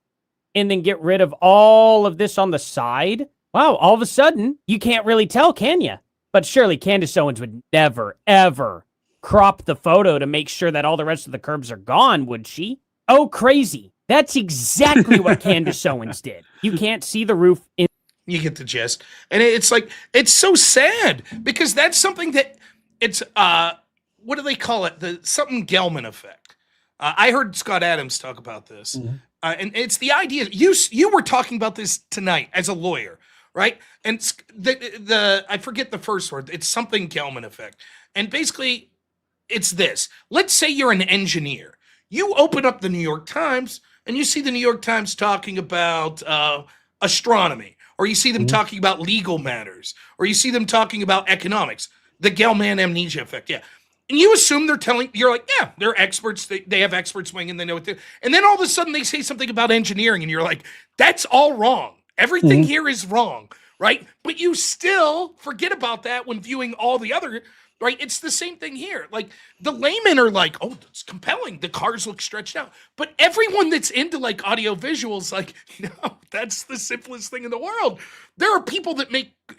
Speaker 5: and then get rid of all of this on the side, wow, all of a sudden, you can't really tell, can you? But surely Candace Owens would never, ever crop the photo to make sure that all the rest of the curbs are gone, would she? Oh, crazy. That's exactly what Candace Owens did. You can't see the roof in.
Speaker 1: You get the gist. And it's like, it's so sad because that's something that it's, what do they call it? The something Gelman effect. I heard Scott Adams talk about this. Mm-hmm. And it's the idea, you were talking about this tonight as a lawyer, right? And the I forget the first word. It's something Gelman effect. And basically, it's this. Let's say you're an engineer. You open up the New York Times and you see the New York Times talking about astronomy, or you see them talking about legal matters, or you see them talking about economics. The Gelman amnesia effect, yeah. And you assume you're like, yeah, they're experts. They have experts wing and they know what and then all of a sudden they say something about engineering and you're like, that's all wrong. Everything here is wrong, right? But you still forget about that when viewing all the other, right? It's the same thing here. Like the laymen are like, oh, it's compelling. The cars look stretched out. But everyone that's into like audio visuals, like, no, that's the simplest thing in the world. There are people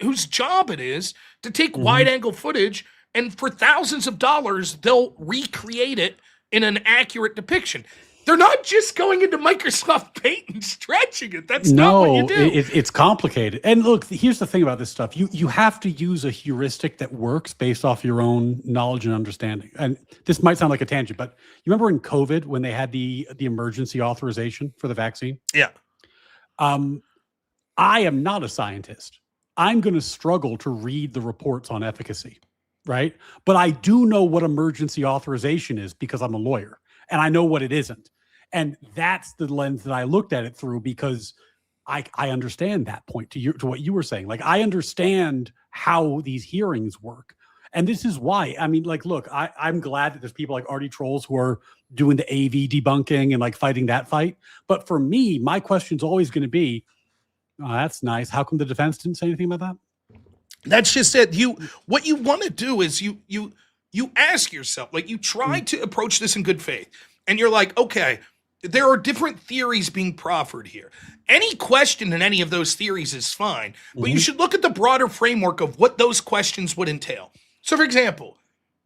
Speaker 1: whose job it is to take wide angle footage, and for thousands of dollars, they'll recreate it in an accurate depiction. They're not just going into Microsoft Paint and stretching it. That's not what you do.
Speaker 2: It's complicated. And look, here's the thing about this stuff. You have to use a heuristic that works based off your own knowledge and understanding. And this might sound like a tangent, but you remember in COVID when they had the emergency authorization for the vaccine?
Speaker 1: Yeah.
Speaker 2: I am not a scientist. I'm going to struggle to read the reports on efficacy, right? But I do know what emergency authorization is because I'm a lawyer. And I know what it isn't. And that's the lens that I looked at it through, because I understand that point to what you were saying. Like, I understand how these hearings work. And this is why, I mean, like, look, I'm glad that there's people like Artie Trolls who are doing the AV debunking and like fighting that fight. But for me, my question's always going to be, oh, that's nice. How come the defense didn't say anything about that?
Speaker 1: That's just it. What you want to do is you ask yourself, like, you try to approach this in good faith, and you're like, okay, there are different theories being proffered here. Any question in any of those theories is fine, but you should look at the broader framework of what those questions would entail. So, for example,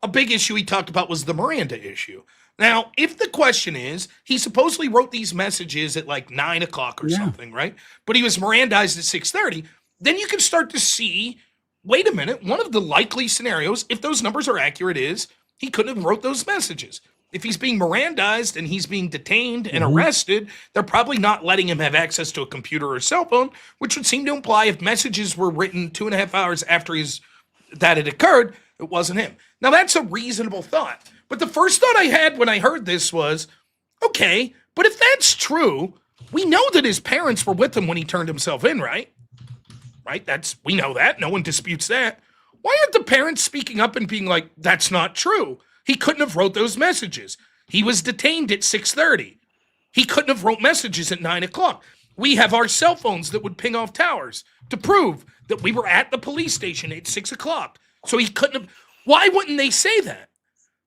Speaker 1: a big issue he talked about was the Miranda issue. Now, if the question is, he supposedly wrote these messages at like 9 o'clock or something, right? But he was Mirandized at 6:30, then you can start to see, wait a minute, one of the likely scenarios, if those numbers are accurate, is he couldn't have wrote those messages. If he's being Mirandized and he's being detained and arrested, they're probably not letting him have access to a computer or cell phone, which would seem to imply if messages were written 2.5 hours after that had occurred, it wasn't him. Now, that's a reasonable thought. But the first thought I had when I heard this was, okay, but if that's true, we know that his parents were with him when he turned himself in, right? Right? We know that. No one disputes that. Why aren't the parents speaking up and being like, that's not true? He couldn't have wrote those messages. He was detained at 6:30. He couldn't have wrote messages at 9 o'clock. We have our cell phones that would ping off towers to prove that we were at the police station at 6 o'clock. So he couldn't have. Why wouldn't they say that?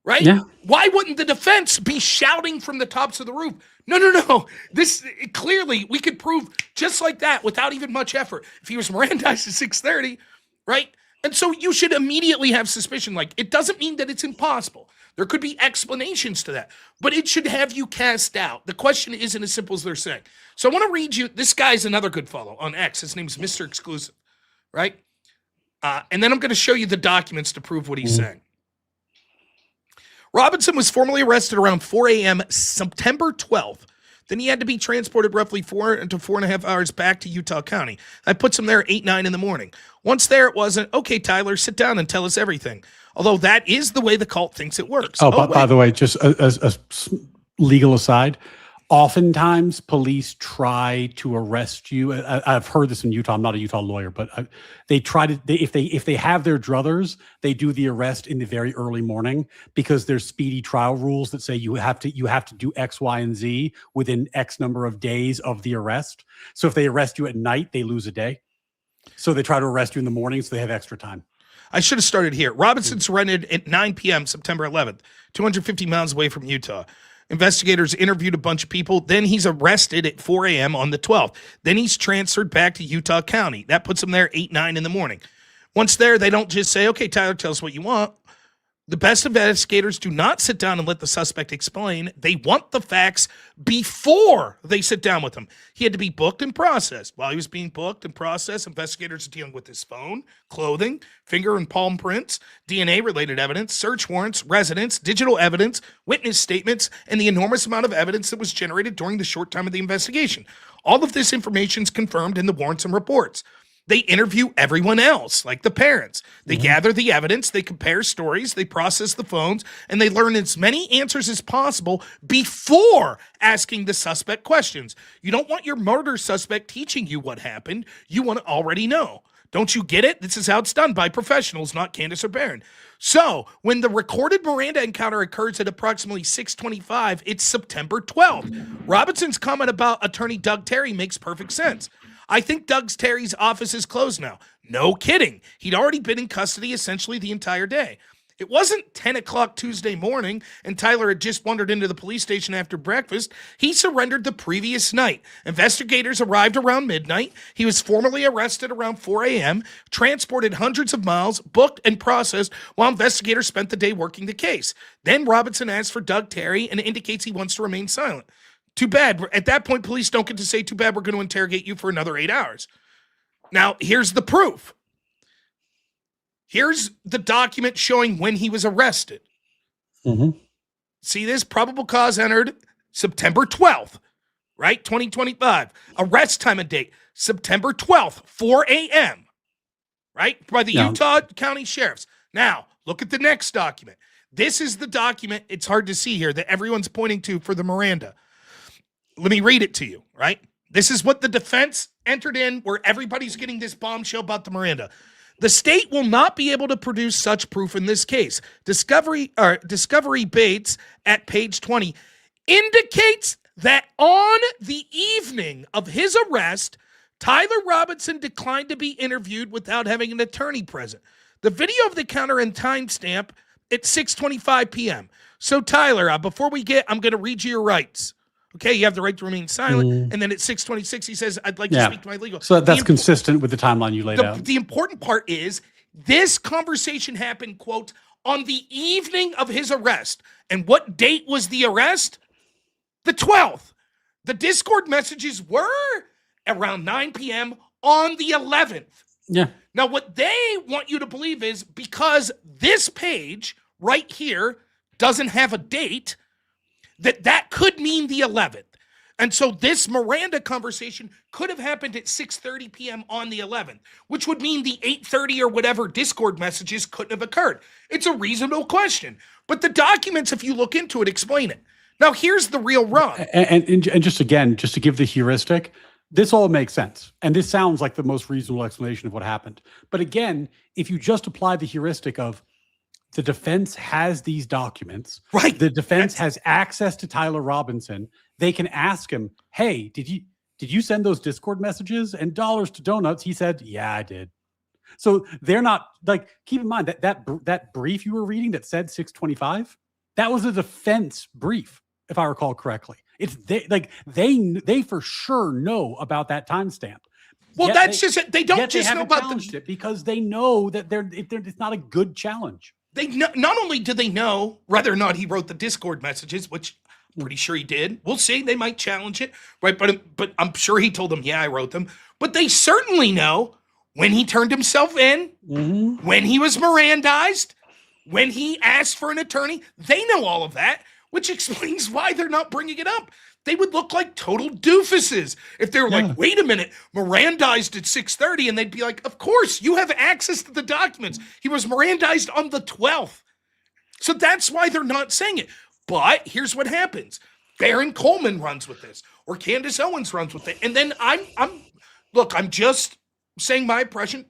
Speaker 1: Right? Yeah. Why wouldn't the defense be shouting from the tops of the roof? No. This clearly we could prove just like that without even much effort. If he was Mirandized at 6:30, right? And so you should immediately have suspicion. Like, it doesn't mean that it's impossible. There could be explanations to that, but it should have you cast doubt. The question isn't as simple as they're saying. So I want to read you. This guy's another good follow on X. His name's Mr. Exclusive, right? And then I'm going to show you the documents to prove what he's saying. Robinson was formally arrested around 4 a.m. September 12th. Then he had to be transported roughly 4 to 4.5 hours back to Utah County. I put him there at 8, 9 in the morning. Once there, it wasn't, okay, Tyler, sit down and tell us everything. Although that is the way the cult thinks it works.
Speaker 2: By the way, just a legal aside, oftentimes police try to arrest you. I've heard this in Utah. I'm not a Utah lawyer, but they try to. If they have their druthers, they do the arrest in the very early morning because there's speedy trial rules that say you have to do X, Y, and Z within X number of days of the arrest. So if they arrest you at night, they lose a day. So they try to arrest you in the morning so they have extra time.
Speaker 1: I should have started here. Robinson surrendered at 9 p.m. September 11th, 250 miles away from Utah. Investigators interviewed a bunch of people. Then he's arrested at 4 a.m. on the 12th. Then he's transferred back to Utah County. That puts him there 8, 9 in the morning. Once there, they don't just say, okay, Tyler, tell us what you want. The best investigators do not sit down and let the suspect explain. They want the facts before they sit down with him. He had to be booked and processed. While he was being booked and processed, investigators are dealing with his phone, clothing, finger and palm prints, DNA-related evidence, search warrants, residence, digital evidence, witness statements, and the enormous amount of evidence that was generated during the short time of the investigation. All of this information is confirmed in the warrants and reports. They interview everyone else, like the parents. They gather the evidence, they compare stories, they process the phones, and they learn as many answers as possible before asking the suspect questions. You don't want your murder suspect teaching you what happened. You want to already know. Don't you get it? This is how it's done by professionals, not Candace or Barron. So when the recorded Miranda encounter occurs at approximately 6:25, it's September 12th. Robinson's comment about attorney Doug Terry makes perfect sense. I think Doug Terry's office is closed now. No kidding. He'd already been in custody essentially the entire day. It wasn't 10 o'clock Tuesday morning and Tyler had just wandered into the police station after breakfast. He surrendered the previous night. Investigators arrived around midnight. He was formally arrested around 4 a.m., transported hundreds of miles, booked and processed while investigators spent the day working the case. Then Robinson asks for Doug Terry and indicates he wants to remain silent. Too bad. At that point, police don't get to say, too bad, we're going to interrogate you for another 8 hours. Now, here's the proof. Here's the document showing when he was arrested. See this? Probable cause entered September 12th, right? 2025. Arrest time and date, September 12th, 4 a.m., right? By the Utah County Sheriffs. Now, look at the next document. This is the document, it's hard to see here, that everyone's pointing to for the Miranda. Let me read it to you, right? This is what the defense entered in where everybody's getting this bombshell about the Miranda. The state will not be able to produce such proof in this case. Discovery Bates at page 20 indicates that on the evening of his arrest, Tyler Robinson declined to be interviewed without having an attorney present. The video of the counter and timestamp at 6:25 p.m. So Tyler, I'm going to read you your rights. Okay, you have the right to remain silent. And then at 6:26, he says, I'd like to speak to my legal.
Speaker 2: So that's consistent with the timeline you laid out.
Speaker 1: The important part is this conversation happened, quote, on the evening of his arrest. And what date was the arrest? The 12th. The Discord messages were around 9 p.m. on the 11th.
Speaker 2: Yeah.
Speaker 1: Now, what they want you to believe is because this page right here doesn't have a date, that could mean the 11th. And so this Miranda conversation could have happened at 6:30 p.m. on the 11th, which would mean the 8:30 or whatever Discord messages couldn't have occurred. It's a reasonable question. But the documents, if you look into it, explain it. Now, here's the real rub.
Speaker 2: And just to give the heuristic, this all makes sense. And this sounds like the most reasonable explanation of what happened. But again, if you just apply the heuristic of the defense has these documents,
Speaker 1: right?
Speaker 2: The defense has access to Tyler Robinson. They can ask him, hey, did you send those Discord messages and dollars to donuts? He said, yeah, I did. So they're not like, keep in mind that brief you were reading that said 6:25, that was a defense brief, if I recall correctly. It's they for sure know about that timestamp.
Speaker 1: Well, they don't just know about
Speaker 2: it because they know that it's not a good challenge.
Speaker 1: They not only do they know whether or not he wrote the Discord messages, which I'm pretty sure he did. We'll see. They might challenge it, right? But I'm sure he told them, yeah, I wrote them. But they certainly know when he turned himself in, when he was Mirandized, when he asked for an attorney. They know all of that, which explains why they're not bringing it up. They would look like total doofuses if they were like, wait a minute, Mirandized at 6:30. And they'd be like, of course, you have access to the documents. He was Mirandized on the 12th. So that's why they're not saying it. But here's what happens. Baron Coleman runs with this, or Candace Owens runs with it. And then I'm just saying my impression.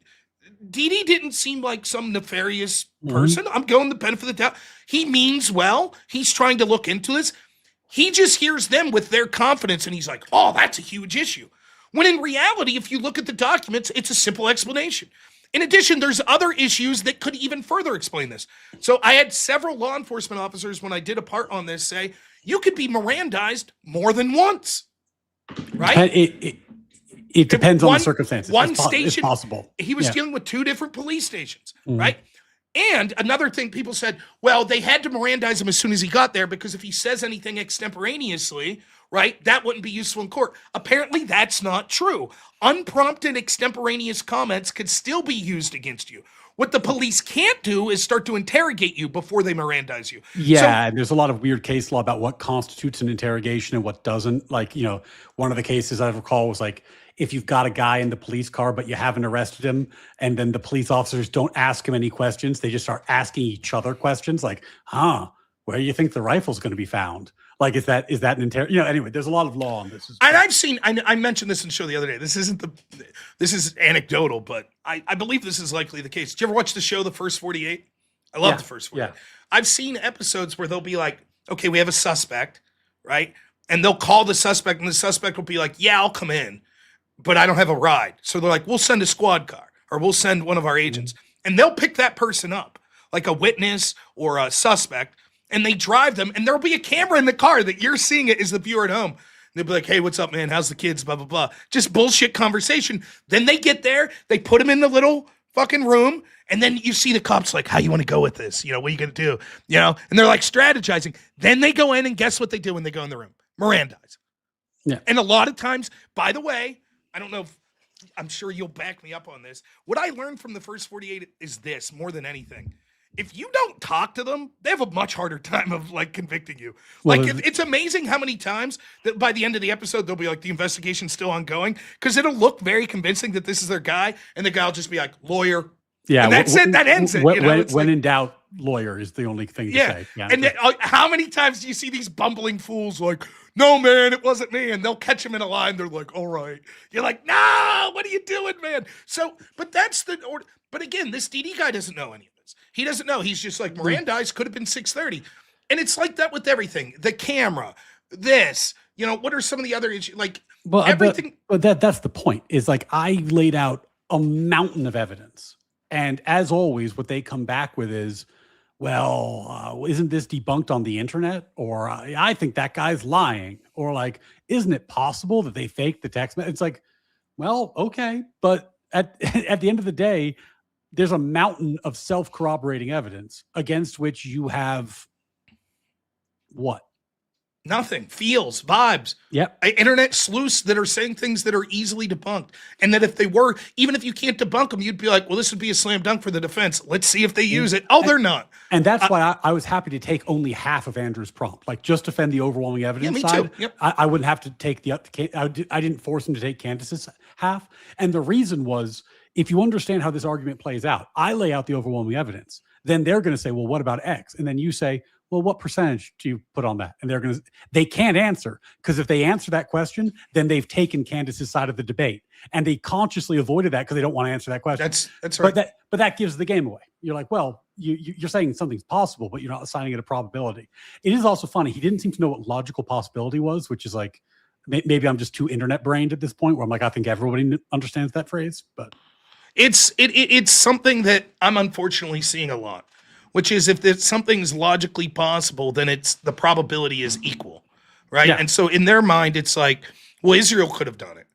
Speaker 1: Dee didn't seem like some nefarious person. I'm going the benefit of the doubt. He means well. He's trying to look into this. He just hears them with their confidence, and he's like, oh, that's a huge issue. When in reality, if you look at the documents, it's a simple explanation. In addition, there's other issues that could even further explain this. So I had several law enforcement officers, when I did a part on this, say, you could be Mirandized more than once, right?
Speaker 2: It depends on the circumstances.
Speaker 1: It's possible. He was dealing with 2 different police stations, right? And another thing, people said, well, they had to Mirandize him as soon as he got there because if he says anything extemporaneously, right, that wouldn't be useful in court. Apparently, that's not true. Unprompted extemporaneous comments could still be used against you. What the police can't do is start to interrogate you before they Mirandize you.
Speaker 2: Yeah, and there's a lot of weird case law about what constitutes an interrogation and what doesn't. Like, one of the cases I recall was like, if you've got a guy in the police car, but you haven't arrested him, and then the police officers don't ask him any questions, they just start asking each other questions like, where do you think the rifle's going to be found? Like, is that an anyway, there's a lot of law on this.
Speaker 1: And I've seen, I mentioned this in the show the other day. This is anecdotal, but I believe this is likely the case. Did you ever watch the show, The First 48? I love The First 48.
Speaker 2: Yeah.
Speaker 1: I've seen episodes where they'll be like, okay, we have a suspect, right? And they'll call the suspect, and the suspect will be like, yeah, I'll come in, but I don't have a ride. So they're like, we'll send a squad car, or we'll send one of our agents. And they'll pick that person up, like a witness or a suspect, and they drive them, and there'll be a camera in the car that you're seeing it as the viewer at home. And they'll be like, hey, what's up, man? How's the kids? Blah, blah, blah. Just bullshit conversation. Then they get there, they put him in the little fucking room, and then you see the cops like, how you want to go with this? What are you going to do? And they're like strategizing. Then they go in, and guess what they do when they go in the room? Mirandize.
Speaker 2: Yeah.
Speaker 1: And a lot of times, by the way, I don't know if, I'm sure you'll back me up on this. What I learned from The First 48 is this, more than anything. If you don't talk to them, they have a much harder time of like convicting you. Like, it's amazing how many times that by the end of the episode, they'll be like, the investigation's still ongoing, because it'll look very convincing that this is their guy, and the guy will just be like, lawyer.
Speaker 2: Yeah.
Speaker 1: And that's it. That ends it.
Speaker 2: When in doubt, lawyer is the only thing to say. Yeah.
Speaker 1: And then, how many times do you see these bumbling fools like, no, man, it wasn't me. And they'll catch him in a lie, and they're like, all right. You're like, no, what are you doing, man? So, but that's the order. But again, this DD guy doesn't know any of this. He doesn't know. He's just like, Mirandize could have been 6:30. And it's like that with everything. The camera, this, what are some of the other issues? Like, everything.
Speaker 2: But that's the point, is like, I laid out a mountain of evidence. And as always, what they come back with is, well, isn't this debunked on the internet? Or I think that guy's lying. Or like, isn't it possible that they faked the text? It's like, well, okay. But at the end of the day, there's a mountain of self-corroborating evidence against which you have what?
Speaker 1: Nothing. Feels, vibes.
Speaker 2: Yep.
Speaker 1: Internet sleuths that are saying things that are easily debunked. And that if they were, even if you can't debunk them, you'd be like, well, this would be a slam dunk for the defense. Let's see if they use it. Oh, they're not.
Speaker 2: And that's why I was happy to take only half of Andrew's prompt, like just defend the overwhelming evidence side.
Speaker 1: Too. Yep.
Speaker 2: I wouldn't have to take I didn't force him to take Candace's half. And the reason was, if you understand how this argument plays out, I lay out the overwhelming evidence. Then they're going to say, well, what about X? And then you say, well, what percentage do you put on that? And they can't answer, because if they answer that question, then they've taken Candace's side of the debate, and they consciously avoided that because they don't want to answer that question.
Speaker 1: That's right.
Speaker 2: But that gives the game away. You're like, well, you're saying something's possible, but you're not assigning it a probability. It is also funny. He didn't seem to know what logical possibility was, which is like, maybe I'm just too internet brained at this point, where I'm like, I think everybody understands that phrase, but.
Speaker 1: It's something that I'm unfortunately seeing a lot, which is if something's logically possible, then the probability is equal, right? Yeah. And so in their mind, it's like, well, Israel could have done it.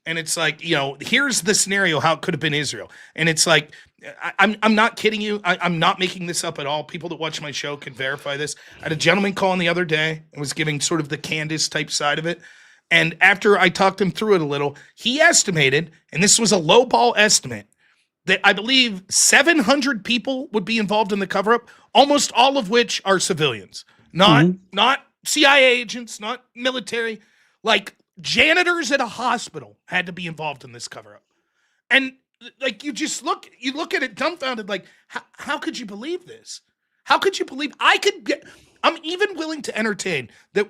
Speaker 1: And it's like, here's the scenario how it could have been Israel. And it's like, I'm not kidding you. I'm not making this up at all. People that watch my show can verify this. I had a gentleman call in the other day and was giving sort of the Candace type side of it. And after I talked him through it a little, he estimated, and this was a lowball estimate, that I believe 700 people would be involved in the cover-up, almost all of which are civilians, not CIA agents, not military, like janitors at a hospital had to be involved in this cover-up. And like, you look at it dumbfounded, like, how could you believe this? How could you believe I'm even willing to entertain that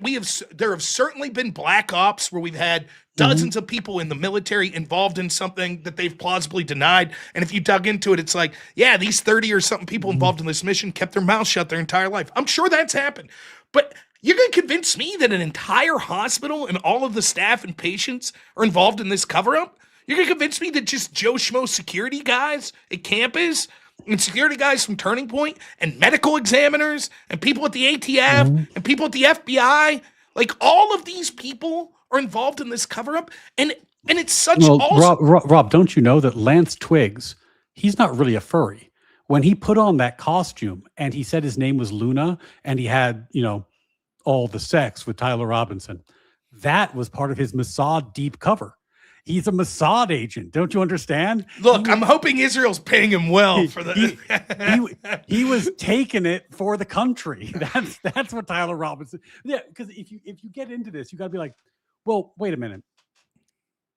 Speaker 1: there have certainly been black ops where we've had dozens of people in the military involved in something that they've plausibly denied. And if you dug into it, it's like, yeah, these 30 or something people involved in this mission kept their mouths shut their entire life. I'm sure that's happened. But you're going to convince me that an entire hospital and all of the staff and patients are involved in this cover-up? You're going to convince me that just Joe Schmo security guys at campus and security guys from Turning Point and medical examiners and people at the ATF and people at the FBI, like all of these people are involved in this cover-up, and it's such.
Speaker 2: Well, Rob, don't you know that Lance Twiggs, he's not really a furry. When he put on that costume and he said his name was Luna and he had, all the sex with Tyler Robinson, that was part of his Mossad deep cover. He's a Mossad agent. Don't you understand?
Speaker 1: Look, I'm hoping Israel's paying him well for the.
Speaker 2: He was taking it for the country. That's what Tyler Robinson. Yeah, because if you get into this, you got to be like, well, wait a minute.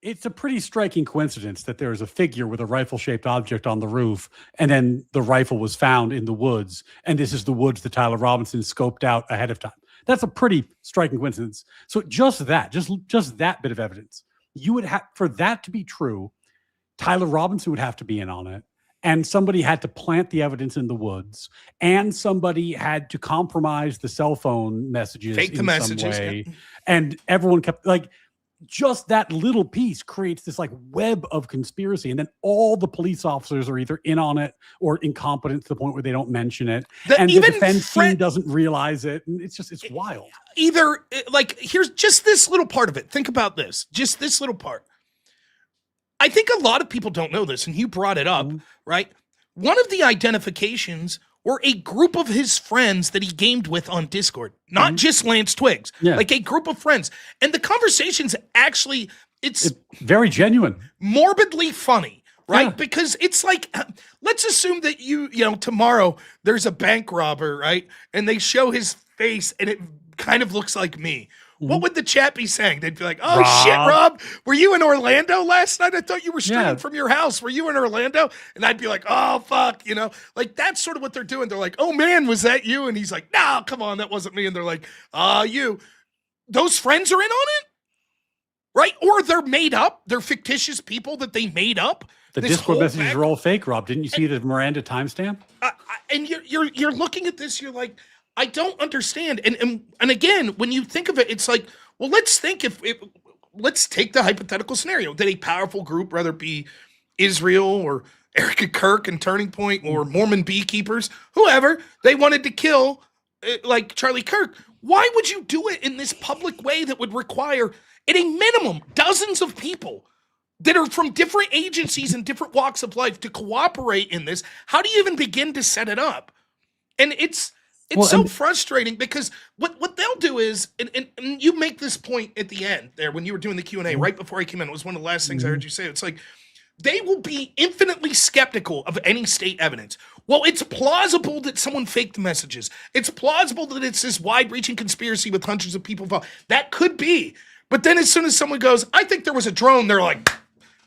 Speaker 2: It's a pretty striking coincidence that there's a figure with a rifle-shaped object on the roof, and then the rifle was found in the woods, and this is the woods that Tyler Robinson scoped out ahead of time. That's a pretty striking coincidence. So just that bit of evidence, you would have, for that to be true, Tyler Robinson would have to be in on it, and somebody had to plant the evidence in the woods, and somebody had to compromise the cell phone messages,
Speaker 1: fake the
Speaker 2: in
Speaker 1: messages,
Speaker 2: some way, and everyone kept like. Just that little piece creates this like web of conspiracy, and then all the police officers are either in on it or incompetent to the point where they don't mention it, and the defense team doesn't realize it, and it's wild.
Speaker 1: Either like here's just this little part of it. Think about this, just this little part. I think a lot of people don't know this, and you brought it up, right? One of the identifications were a group of his friends that he gamed with on Discord, not just Lance Twiggs, like a group of friends. And the conversation's actually, it's
Speaker 2: very genuine,
Speaker 1: morbidly funny, right? Because it's like, let's assume that you know, tomorrow there's a bank robber, right? And they show his face and it kind of looks like me. What would the chat be saying? They'd be like, oh, shit, Rob, were you in Orlando last night? I thought you were streaming from your house. Were you in Orlando? And I'd be like, oh, fuck, you know? Like, that's sort of what they're doing. They're like, oh, man, was that you? And he's like, no, come on, that wasn't me. And they're like, you. Those friends are in on it? Right? Or they're made up. They're fictitious people that they made up.
Speaker 2: The Discord messages are all fake, Rob. Didn't you see the Miranda timestamp?
Speaker 1: And you're looking at this, you're like, I don't understand. And again, when you think of it, it's like, well, let's think let's take the hypothetical scenario that a powerful group, whether it be Israel or Erica Kirk and Turning Point or Mormon beekeepers, whoever, they wanted to kill like Charlie Kirk. Why would you do it in this public way that would require, at a minimum, dozens of people that are from different agencies and different walks of life to cooperate in this? How do you even begin to set it up? And it's so frustrating because what they'll do is, and you make this point at the end there when you were doing the Q&A right before I came in, it was one of the last things I heard you say. It's like, they will be infinitely skeptical of any state evidence. Well, it's plausible that someone faked the messages. It's plausible that it's this wide-reaching conspiracy with hundreds of people involved. That could be. But then as soon as someone goes, I think there was a drone, they're like,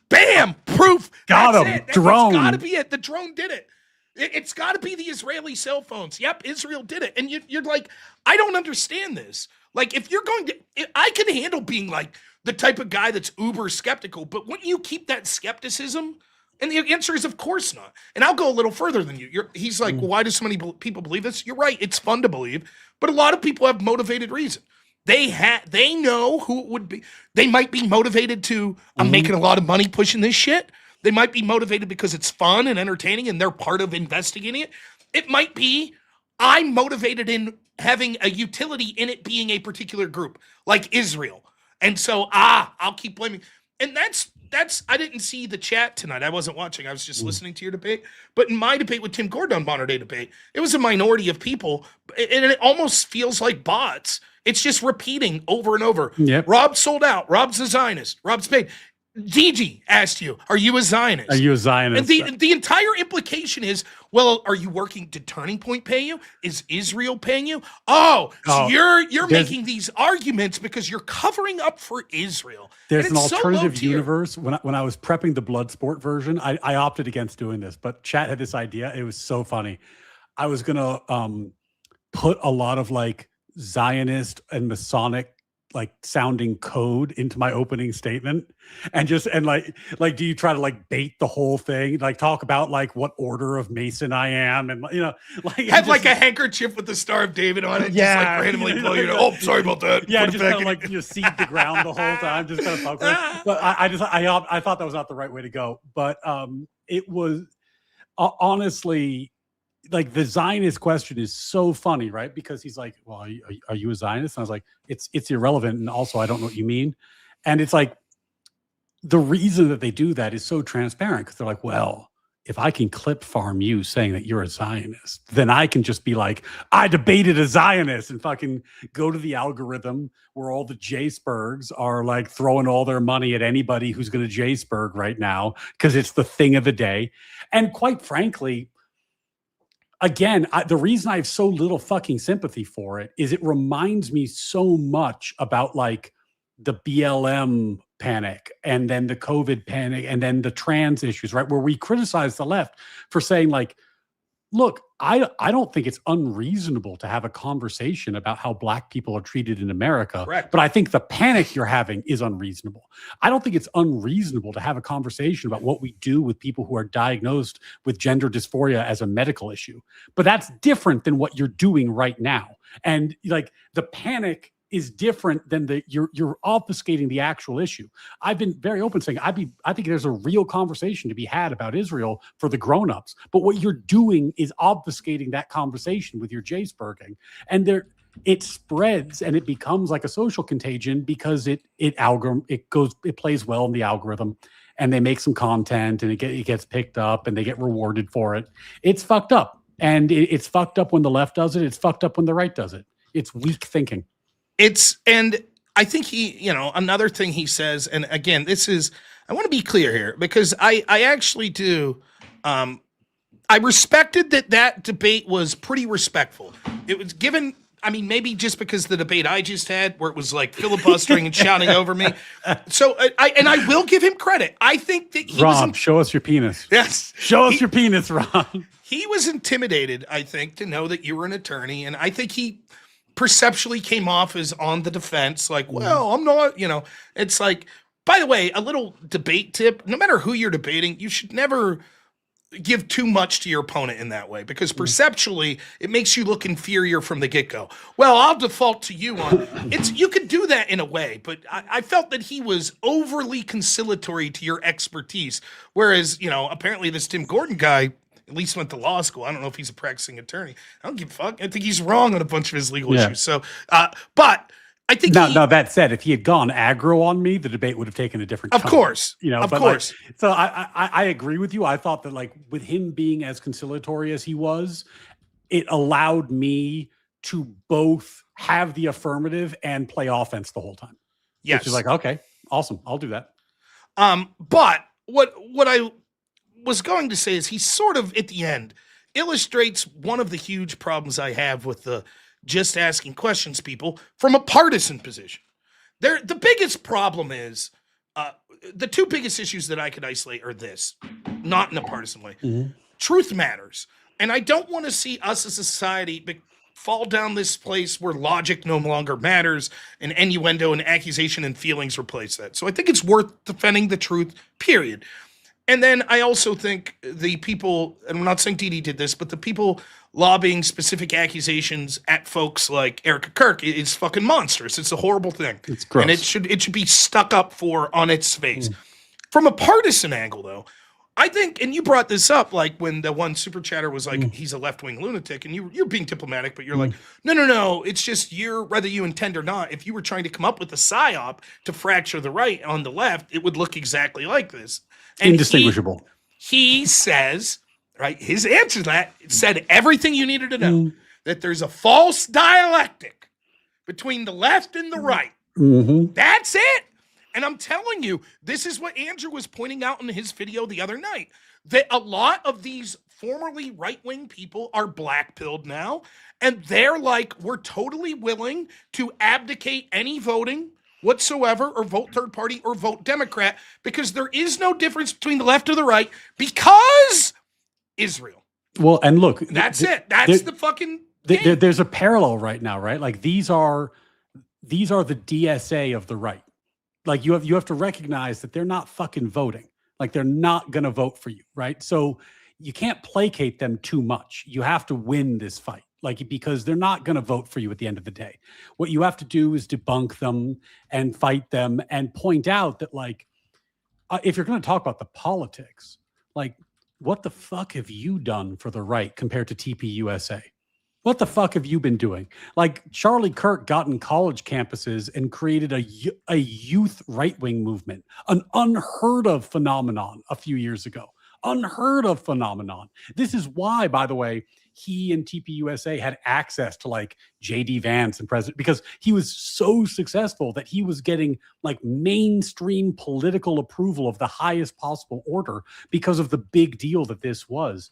Speaker 1: bam, proof.
Speaker 2: Got him, drone.
Speaker 1: That's got to be it. The drone did it. It's got to be the Israeli cell phones. Yep, Israel did it. And you're like, I don't understand this. Like, if you're going to, I can handle being like the type of guy that's uber skeptical, but wouldn't you keep that skepticism? And the answer is, of course not. And I'll go a little further than you. He's like, well, why do so many people believe this? You're right. It's fun to believe, but a lot of people have motivated reason. They know who it would be. They might be motivated to, I'm making a lot of money pushing this shit. They might be motivated because it's fun and entertaining and they're part of investigating it. It might be, I'm motivated in having a utility in it being a particular group, like Israel. And so, I'll keep blaming. And that's, I didn't see the chat tonight. I wasn't watching. I was just listening to your debate. But in my debate with Tim Gordon on Modern Day Debate, it was a minority of people. And it almost feels like bots. It's just repeating over and over.
Speaker 2: Yep.
Speaker 1: Rob sold out. Rob's a Zionist. Rob's paid. Gigi asked you, are you a Zionist?
Speaker 2: Are you a Zionist?
Speaker 1: And the entire implication is, well, are you working, did Turning Point pay you? Is Israel paying you? So you're making these arguments because you're covering up for Israel.
Speaker 2: There's an alternative universe. When I was prepping the Bloodsport version, I opted against doing this, but chat had this idea. It was so funny. I was going to put a lot of like Zionist and Masonic like sounding code into my opening statement and like do you try to like bait the whole thing, like talk about like what order of Mason I am, and you know, like
Speaker 1: have like a handkerchief with the Star of David on it, just like randomly blow you. Oh, sorry about that.
Speaker 2: Yeah, just kind of like seed the ground the whole time, just kind of fuck with it. But I thought that was not the right way to go. But it was honestly, like, the Zionist question is so funny, right? Because he's like, well, are you a Zionist? And I was like, it's irrelevant. And also, I don't know what you mean. And it's like, the reason that they do that is so transparent, because they're like, well, if I can clip farm you saying that you're a Zionist, then I can just be like, I debated a Zionist, and fucking go to the algorithm where all the J-Spurgs are like throwing all their money at anybody who's going to J-Spurg right now because it's the thing of the day. And quite frankly, again, the reason I have so little fucking sympathy for it is it reminds me so much about like the BLM panic and then the COVID panic and then the trans issues, right? Where we criticize the left for saying like, look, I don't think it's unreasonable to have a conversation about how Black people are treated in America.
Speaker 1: Correct.
Speaker 2: But I think the panic you're having is unreasonable. I don't think it's unreasonable to have a conversation about what we do with people who are diagnosed with gender dysphoria as a medical issue. But that's different than what you're doing right now. And like the panic is different than you're obfuscating the actual issue. I've been very open saying I think there's a real conversation to be had about Israel for the grown-ups. But what you're doing is obfuscating that conversation with your J-Spurging. And it spreads and it becomes like a social contagion because it plays well in the algorithm, and they make some content and it gets picked up and they get rewarded for it. It's fucked up. And it's fucked up when the left does it. It's fucked up when the right does it. It's weak thinking.
Speaker 1: And I think another thing he says, and again, I want to be clear here because I actually do, I respected that debate was pretty respectful. It was given, I mean, maybe just because the debate I just had where it was like filibustering and shouting over me. So I will give him credit. I think that
Speaker 2: Rob, show us your penis.
Speaker 1: Yes.
Speaker 2: Show us your penis, Rob. He
Speaker 1: was intimidated, I think, to know that you were an attorney. And I think he perceptually came off as on the defense, like, well, I'm not, it's like, by the way, a little debate tip, no matter who you're debating, you should never give too much to your opponent in that way, because perceptually it makes you look inferior from the get-go. Well, I'll default to you on you could do that in a way, but I felt that he was overly conciliatory to your expertise. Whereas, apparently this Tim Gordon guy at least went to law school. I don't know if he's a practicing attorney. I don't give a fuck. I think he's wrong on a bunch of his legal issues. So, but I think
Speaker 2: now that said, if he had gone aggro on me, the debate would have taken a different
Speaker 1: Of course.
Speaker 2: Of course. Like, so I agree with you. I thought that like with him being as conciliatory as he was, it allowed me to both have the affirmative and play offense the whole time.
Speaker 1: Yes.
Speaker 2: Which is like, okay, awesome. I'll do that.
Speaker 1: But what I was going to say is he sort of at the end illustrates one of the huge problems I have with the just asking questions people from a partisan position. The biggest problem is the two biggest issues that I could isolate are this, not in a partisan way. Mm-hmm. Truth matters. And I don't want to see us as a society fall down this place where logic no longer matters and innuendo and accusation and feelings replace that. So I think it's worth defending the truth, period. And then I also think the people, and I'm not saying Didi did this, but the people lobbying specific accusations at folks like Erica Kirk is fucking monstrous. It's a horrible thing.
Speaker 2: It's gross.
Speaker 1: And it should be stuck up for on its face. From a partisan angle, though, I think, and you brought this up, like when the one super chatter was like, he's a left-wing lunatic, and you're being diplomatic, but you're like, no, it's just whether you intend or not, if you were trying to come up with a psyop to fracture the right on the left, it would look exactly like this. And
Speaker 2: indistinguishable.
Speaker 1: He says, right, his answer to that said everything you needed to know, that there's a false dialectic between the left and the right.
Speaker 2: Mm-hmm.
Speaker 1: That's it. And I'm telling you, this is what Andrew was pointing out in his video the other night, that a lot of these formerly right-wing people are black-pilled now, and they're like, we're totally willing to abdicate any voting whatsoever, or vote third party, or vote Democrat, because there is no difference between the left or the right, because Israel.
Speaker 2: Well, and look,
Speaker 1: that's it. That's the fucking
Speaker 2: there's a parallel right now, right? Like these are the DSA of the right. Like you have to recognize that they're not fucking voting. Like they're not going to vote for you, right? So you can't placate them too much. You have to win this fight. Like, because they're not going to vote for you at the end of the day. What you have to do is debunk them and fight them and point out that, like, if you're going to talk about the politics, like, what the fuck have you done for the right compared to TPUSA? What the fuck have you been doing? Like, Charlie Kirk got in college campuses and created a youth right-wing movement, an unheard of phenomenon a few years ago. unheard of phenomenon. This is why, by the way, he and TPUSA had access to like JD Vance and President, because he was so successful that he was getting like mainstream political approval of the highest possible order because of the big deal that this was.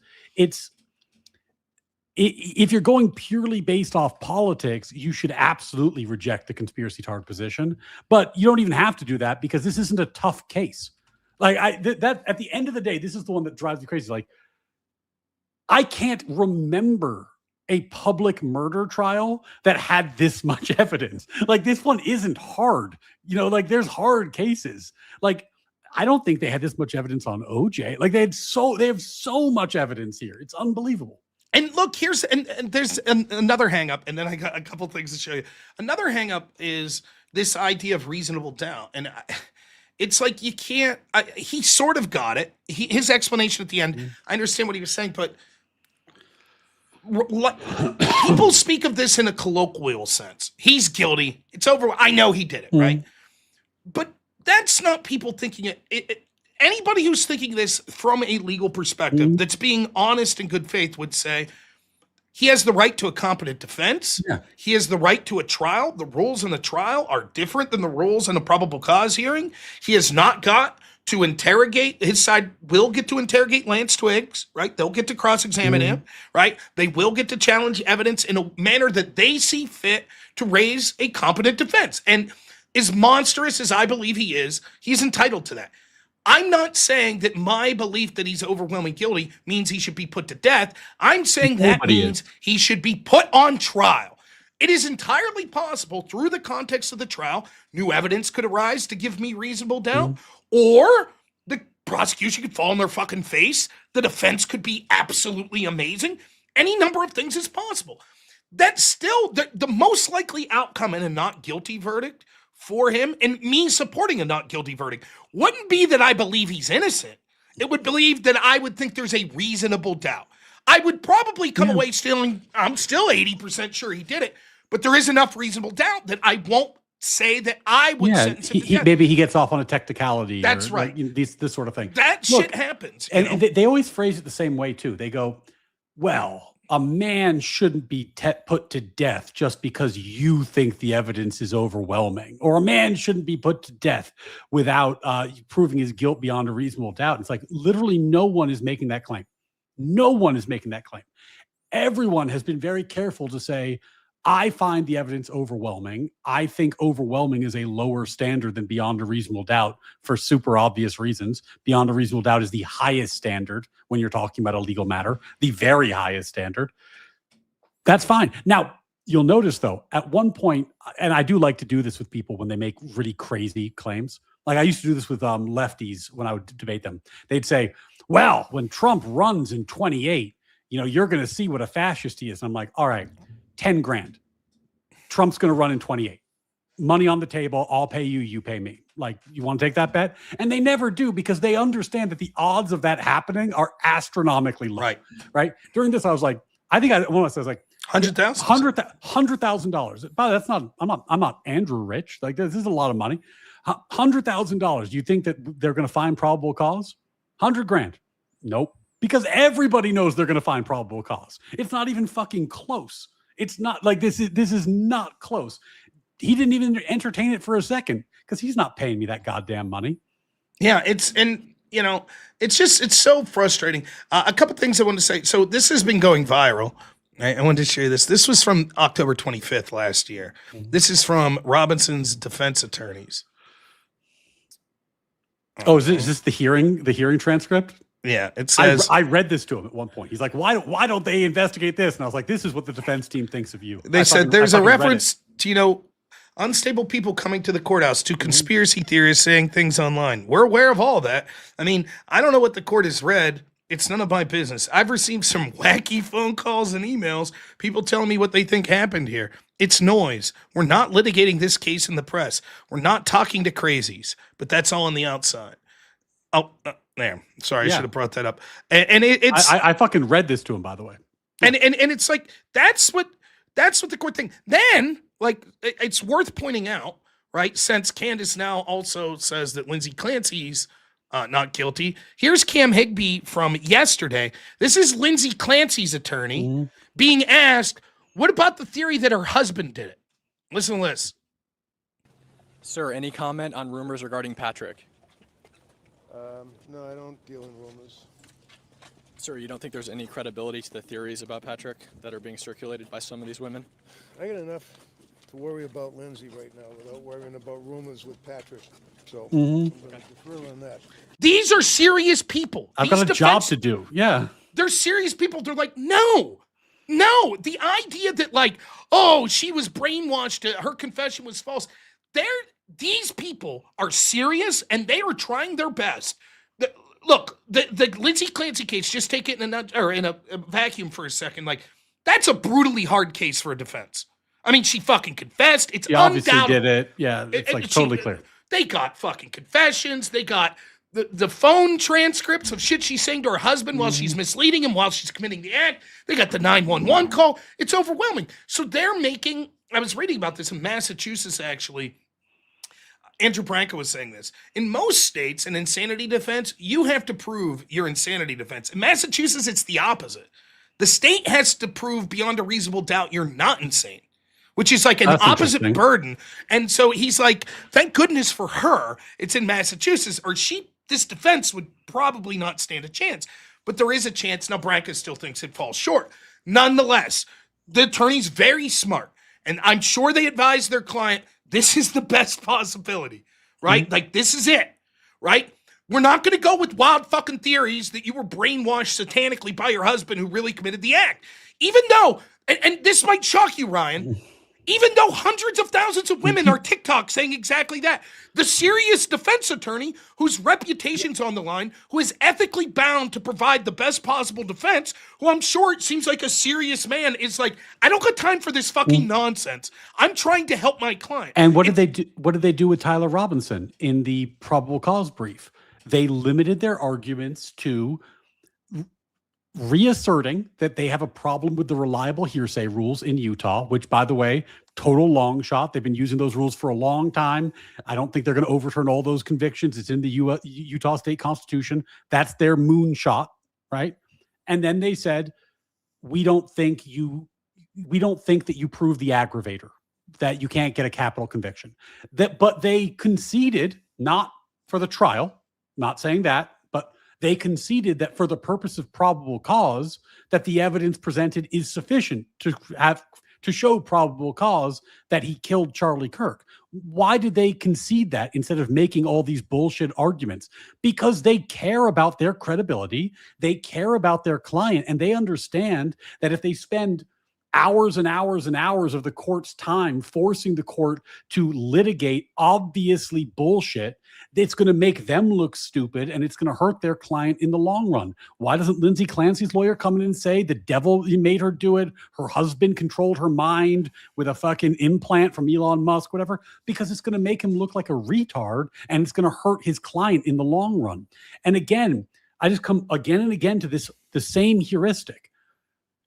Speaker 2: If you're going purely based off politics, you should absolutely reject the conspiracy target position. But you don't even have to do that because this isn't a tough case. Like that at the end of the day, this is the one that drives me crazy. Like, I can't remember a public murder trial that had this much evidence. Like, this one isn't hard. You know, like there's hard cases. Like, I don't think they had this much evidence on OJ. Like they have so much evidence here. It's unbelievable.
Speaker 1: And look, there's another hang up, and then I got a couple things to show you. Another hang up is this idea of reasonable doubt. And it's like you can't, he sort of got it. His explanation at the end, I understand what he was saying, but people speak of this in a colloquial sense. He's guilty. It's over. I know he did it, right? But that's not people thinking it. Anybody who's thinking this from a legal perspective that's being honest and good faith would say he has the right to a competent defense. Yeah. He has the right to a trial. The rules in a trial are different than the rules in a probable cause hearing. He has not got to interrogate. His side will get to interrogate Lance Twiggs, right? They'll get to cross-examine him, right? They will get to challenge evidence in a manner that they see fit to raise a competent defense. And as monstrous as I believe he is, he's entitled to that. I'm not saying that my belief that he's overwhelmingly guilty means he should be put to death. I'm saying that means he should be put on trial. It is entirely possible through the context of the trial, new evidence could arise to give me reasonable doubt, or the prosecution could fall on their fucking face. The defense could be absolutely amazing. Any number of things is possible. That's still the most likely outcome in a not guilty verdict for him, and me supporting a not guilty verdict wouldn't be that I believe he's innocent. It would believe that I would think there's a reasonable doubt. I would probably come away I'm still 80% sure he did it, but there is enough reasonable doubt that I won't say that I would sentence him to death.
Speaker 2: Maybe he gets off on a technicality.
Speaker 1: That's right.
Speaker 2: Like, this sort of thing.
Speaker 1: That shit happens.
Speaker 2: And they always phrase it the same way too. They go, well, a man shouldn't be put to death just because you think the evidence is overwhelming, or a man shouldn't be put to death without proving his guilt beyond a reasonable doubt. It's like literally no one is making that claim. No one is making that claim. Everyone has been very careful to say, I find the evidence overwhelming. I think overwhelming is a lower standard than beyond a reasonable doubt for super obvious reasons. Beyond a reasonable doubt is the highest standard when you're talking about a legal matter, the very highest standard. That's fine. Now, you'll notice though, at one point, and I do like to do this with people when they make really crazy claims. Like I used to do this with lefties when I would debate them. They'd say, well, when Trump runs in 28, you're going to see what a fascist he is. And I'm like, all right, 10 grand. Trump's going to run in 28. Money on the table. I'll pay you. You pay me. Like, you want to take that bet? And they never do because they understand that the odds of that happening are astronomically low. Right. During this, I was like, I think I was like,
Speaker 1: $100,000.
Speaker 2: $100,000. But that's not. I'm not Andrew Rich. Like this is a lot of money. $100,000. Do you think that they're going to find probable cause? 100 grand. Nope. Because everybody knows they're going to find probable cause. It's not even fucking close. It's not like this is not close. He didn't even entertain it for a second because he's not paying me that goddamn money.
Speaker 1: Yeah, it's so frustrating. A couple things I want to say. So this has been going viral. Right? I wanted to share this. This was from October 25th last year. This is from Robinson's defense attorneys.
Speaker 2: Oh, is this the hearing transcript?
Speaker 1: Yeah, it says.
Speaker 2: I read this to him at one point. He's like, "Why don't they investigate this?" And I was like, "This is what the defense team thinks of you."
Speaker 1: They said there's a reference to unstable people coming to the courthouse, to conspiracy theorists saying things online. We're aware of all that. I mean, I don't know what the court has read. It's none of my business. I've received some wacky phone calls and emails, people telling me what they think happened here. It's noise. We're not litigating this case in the press. We're not talking to crazies, but that's all on the outside. Oh, there. Sorry, I should have brought that up. And it's
Speaker 2: I fucking read this to him, by the way.
Speaker 1: And it's like that's what the court thinks. Then, like, it's worth pointing out, right? Since Candace now also says that Lindsey Clancy's not guilty. Here's Cam Higbee from yesterday. This is Lindsey Clancy's attorney being asked, what about the theory that her husband did it? Listen to this.
Speaker 6: Sir, any comment on rumors regarding Patrick?
Speaker 7: No, I don't deal in rumors.
Speaker 6: Sir, you don't think there's any credibility to the theories about Patrick that are being circulated by some of these women?
Speaker 7: I got enough to worry about Lindsey right now without worrying about rumors with Patrick. So I'm going to defer on that.
Speaker 1: These are serious people.
Speaker 2: I've got a job to do. Yeah.
Speaker 1: They're serious people. They're like, no. The idea that like, oh, she was brainwashed, her confession was false. These people are serious and they are trying their best. Look, the Lindsey Clancy case, just take it in a vacuum for a second. Like, that's a brutally hard case for a defense. I mean, she fucking confessed. It's
Speaker 2: obviously
Speaker 1: undoubtedly
Speaker 2: did it. Yeah, it's like totally clear.
Speaker 1: They got fucking confessions. They got the phone transcripts of shit she's saying to her husband while she's misleading him, while she's committing the act. They got the 911 call. It's overwhelming. So they're making, I was reading about this in Massachusetts, actually. Andrew Branco was saying this. In most states, an insanity defense, you have to prove your insanity defense. In Massachusetts, it's the opposite. The state has to prove beyond a reasonable doubt you're not insane, which is like an opposite burden. And so he's like, thank goodness for her, it's in Massachusetts, or this defense would probably not stand a chance. But there is a chance. Now, Branco still thinks it falls short. Nonetheless, the attorney's very smart. And I'm sure they advise their client, this is the best possibility, right? Like, this is it, right? We're not going to go with wild fucking theories that you were brainwashed satanically by your husband who really committed the act. Even though, and this might shock you, Ryan, even though hundreds of thousands of women are TikTok saying exactly that, the serious defense attorney whose reputation's on the line, who is ethically bound to provide the best possible defense, who I'm sure it seems like a serious man, is like, I don't got time for this fucking nonsense. I'm trying to help my client.
Speaker 2: And what did they do? What did they do with Tyler Robinson in the probable cause brief? They limited their arguments to reasserting that they have a problem with the reliable hearsay rules in Utah, which, by the way, total long shot. They've been using those rules for a long time. I don't think they're going to overturn all those convictions. It's in the Utah state constitution. That's their moonshot, right? And then they said, we don't think that you prove the aggravator, that you can't get a capital conviction. But they conceded, not for the trial, not saying that, but they conceded that for the purpose of probable cause, that the evidence presented is sufficient to show probable cause that he killed Charlie Kirk. Why did they concede that instead of making all these bullshit arguments? Because they care about their credibility, they care about their client, and they understand that if they spend hours and hours and hours of the court's time forcing the court to litigate obviously bullshit, it's going to make them look stupid and it's going to hurt their client in the long run. Why doesn't Lindsey Clancy's lawyer come in and say the devil made her do it? Her husband controlled her mind with a fucking implant from Elon Musk, whatever, because it's going to make him look like a retard and it's going to hurt his client in the long run. And again, I just come again and again to the same heuristic.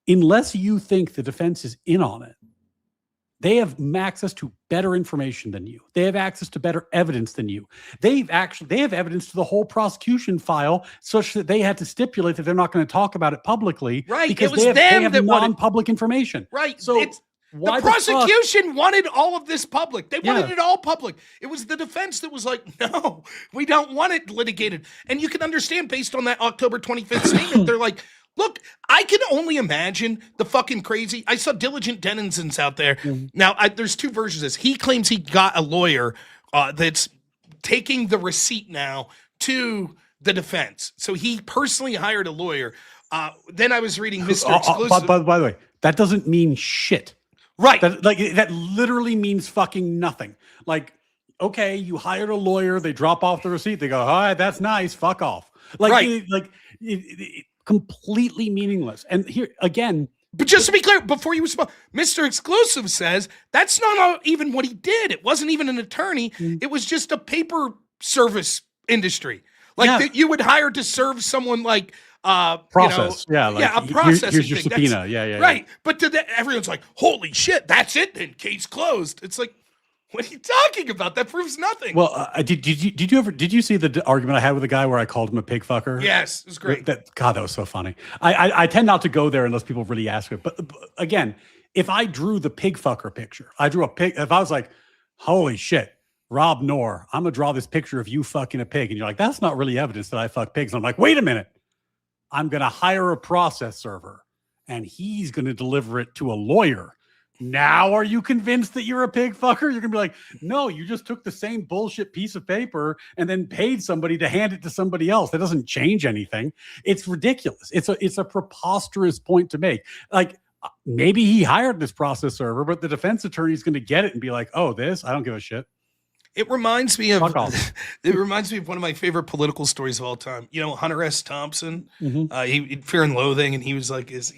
Speaker 2: Unless you think the defense is in on it, they have access to better information than you. They have access to better evidence than you. They have evidence to the whole prosecution file, such that they had to stipulate that they're not going to talk about it publicly,
Speaker 1: right?
Speaker 2: Because
Speaker 1: it was
Speaker 2: they have
Speaker 1: that
Speaker 2: non-public information,
Speaker 1: right?
Speaker 2: So
Speaker 1: the prosecution wanted all of this public. They wanted it all public. It was the defense that was like, no, we don't want it litigated. And you can understand based on that October 25th statement, they're like, look, I can only imagine the fucking crazy. I saw Diligent Denizens out there. Now, there's two versions of this. He claims he got a lawyer that's taking the receipt now to the defense. So he personally hired a lawyer. Then I was reading Mr. Exclusive.
Speaker 2: By the way, that doesn't mean shit.
Speaker 1: Right.
Speaker 2: That literally means fucking nothing. Like, okay, you hired a lawyer. They drop off the receipt. They go, all right, that's nice. Fuck off. Completely meaningless. And here again,
Speaker 1: but just to be clear, before you respond, Mr. Exclusive says that's not even what he did. It wasn't even an attorney. It was just a paper service industry, that you would hire to serve someone like
Speaker 2: process.
Speaker 1: A process.
Speaker 2: Here's your subpoena.
Speaker 1: Right. But everyone's like, holy shit, that's it then. Case closed. It's like, What are you talking about? That proves nothing.
Speaker 2: Well, did you see the argument I had with the guy where I called him a pig fucker?
Speaker 1: Yes, it was great.
Speaker 2: God, that was so funny. I tend not to go there unless people really ask it. But again, if I drew the pig fucker picture, I drew a pig. If I was like, holy shit, robnoerr, I'm gonna draw this picture of you fucking a pig, and you're like, that's not really evidence that I fuck pigs. And I'm like, wait a minute, I'm gonna hire a process server, and he's gonna deliver it to a lawyer. Now, are you convinced that you're a pig fucker? You're gonna be like, no, you just took the same bullshit piece of paper and then paid somebody to hand it to somebody else. That doesn't change anything. It's ridiculous. It's a preposterous point to make. Like, maybe he hired this process server, but the defense attorney is going to get it and be like, oh, I don't give a shit.
Speaker 1: It reminds me of
Speaker 2: Fuck off.
Speaker 1: it reminds me of one of my favorite political stories of all time. You know, Hunter S. Thompson, he Fear and Loathing, and he was like his,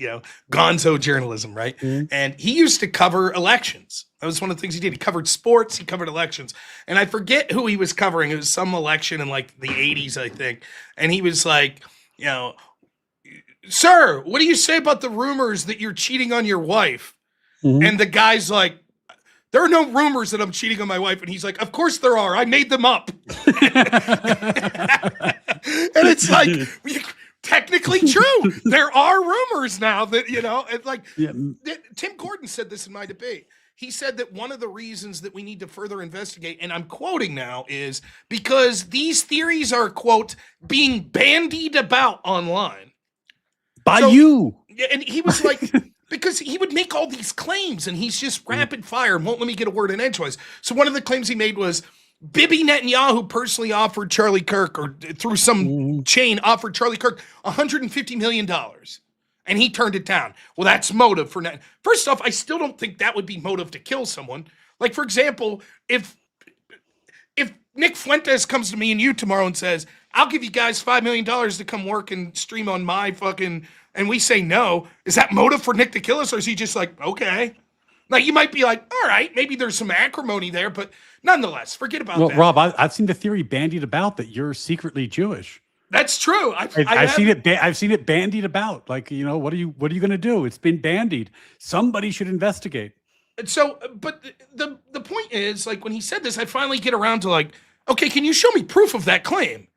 Speaker 1: gonzo journalism, right? And he used to cover elections. That was one of the things he did. He covered sports, he covered elections. And I forget who he was covering. It was some election in like the 80s, I think. And he was like, sir, what do you say about the rumors that you're cheating on your wife? And the guy's like, there are no rumors that I'm cheating on my wife. And he's like, of course there are. I made them up. And it's like, technically true. There are rumors now that, it's like, Tim Gordon said this in my debate. He said that one of the reasons that we need to further investigate, and I'm quoting now, is because these theories are, quote, being bandied about online.
Speaker 2: By you.
Speaker 1: And he was like... Because he would make all these claims and he's just rapid fire and won't let me get a word in edgewise. So one of the claims he made was Bibi Netanyahu personally offered Charlie Kirk, or through some chain offered Charlie Kirk $150 million. And he turned it down. Well, that's motive for Net. First off, I still don't think that would be motive to kill someone. Like, for example, if Nick Fuentes comes to me and you tomorrow and says, I'll give you guys $5 million to come work and stream on my fucking... And we say no, is that motive for Nick to kill us? Or is he just like, okay. Like, you might be like, all right, maybe there's some acrimony there, but nonetheless, forget about that.
Speaker 2: Rob, I've seen the theory bandied about that you're secretly Jewish.
Speaker 1: That's true. I've
Speaker 2: seen it. I've seen it bandied about. Like, what are you going to do? It's been bandied. Somebody should investigate.
Speaker 1: And so, but the point is, like, when he said this, I finally get around to like, okay, can you show me proof of that claim?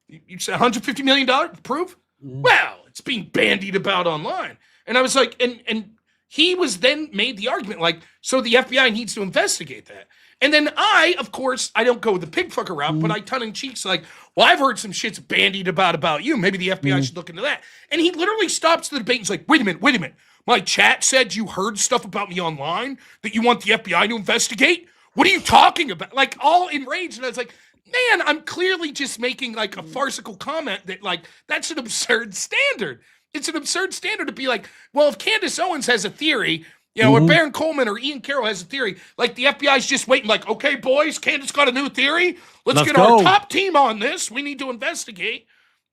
Speaker 1: You said $150 million proof? Well, it's being bandied about online. And I was like, and he was then made the argument like, so the FBI needs to investigate that. And then I, of course, I don't go the pig fucker route, but I tongue in cheeks like, well, I've heard some shit's bandied about you. Maybe the FBI should look into that. And he literally stops the debate and is like, wait a minute. My chat said you heard stuff about me online that you want the FBI to investigate? What are you talking about? Like, all enraged. And I was like, man, I'm clearly just making like a farcical comment that like, that's an absurd standard. It's an absurd standard to be like, well, if Candace Owens has a theory, or Baron Coleman or Ian Carroll has a theory, like the FBI's just waiting like, okay, boys, Candace got a new theory. Let's get
Speaker 2: go.
Speaker 1: Our top team on this. We need to investigate,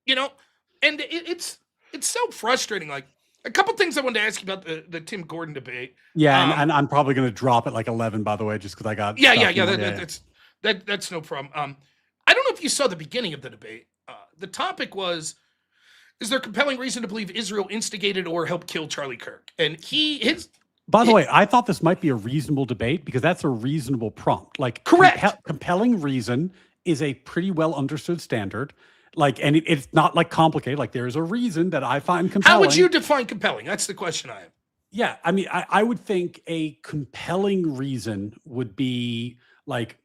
Speaker 1: and it's so frustrating. Like, a couple things I wanted to ask you about the Tim Gordon debate.
Speaker 2: Yeah, and I'm probably going to drop at like 11, by the way, just because I got...
Speaker 1: That's no problem. I don't know if you saw the beginning of the debate. The topic was, is there compelling reason to believe Israel instigated or helped kill Charlie Kirk? And
Speaker 2: By the way, I thought this might be a reasonable debate because that's a reasonable prompt. Like,
Speaker 1: correct.
Speaker 2: Compelling reason is a pretty well understood standard. Like, and it's not like complicated. Like, there's a reason that I find compelling.
Speaker 1: How would you define compelling? That's the question I have.
Speaker 2: Yeah, I mean, I would think a compelling reason would be like,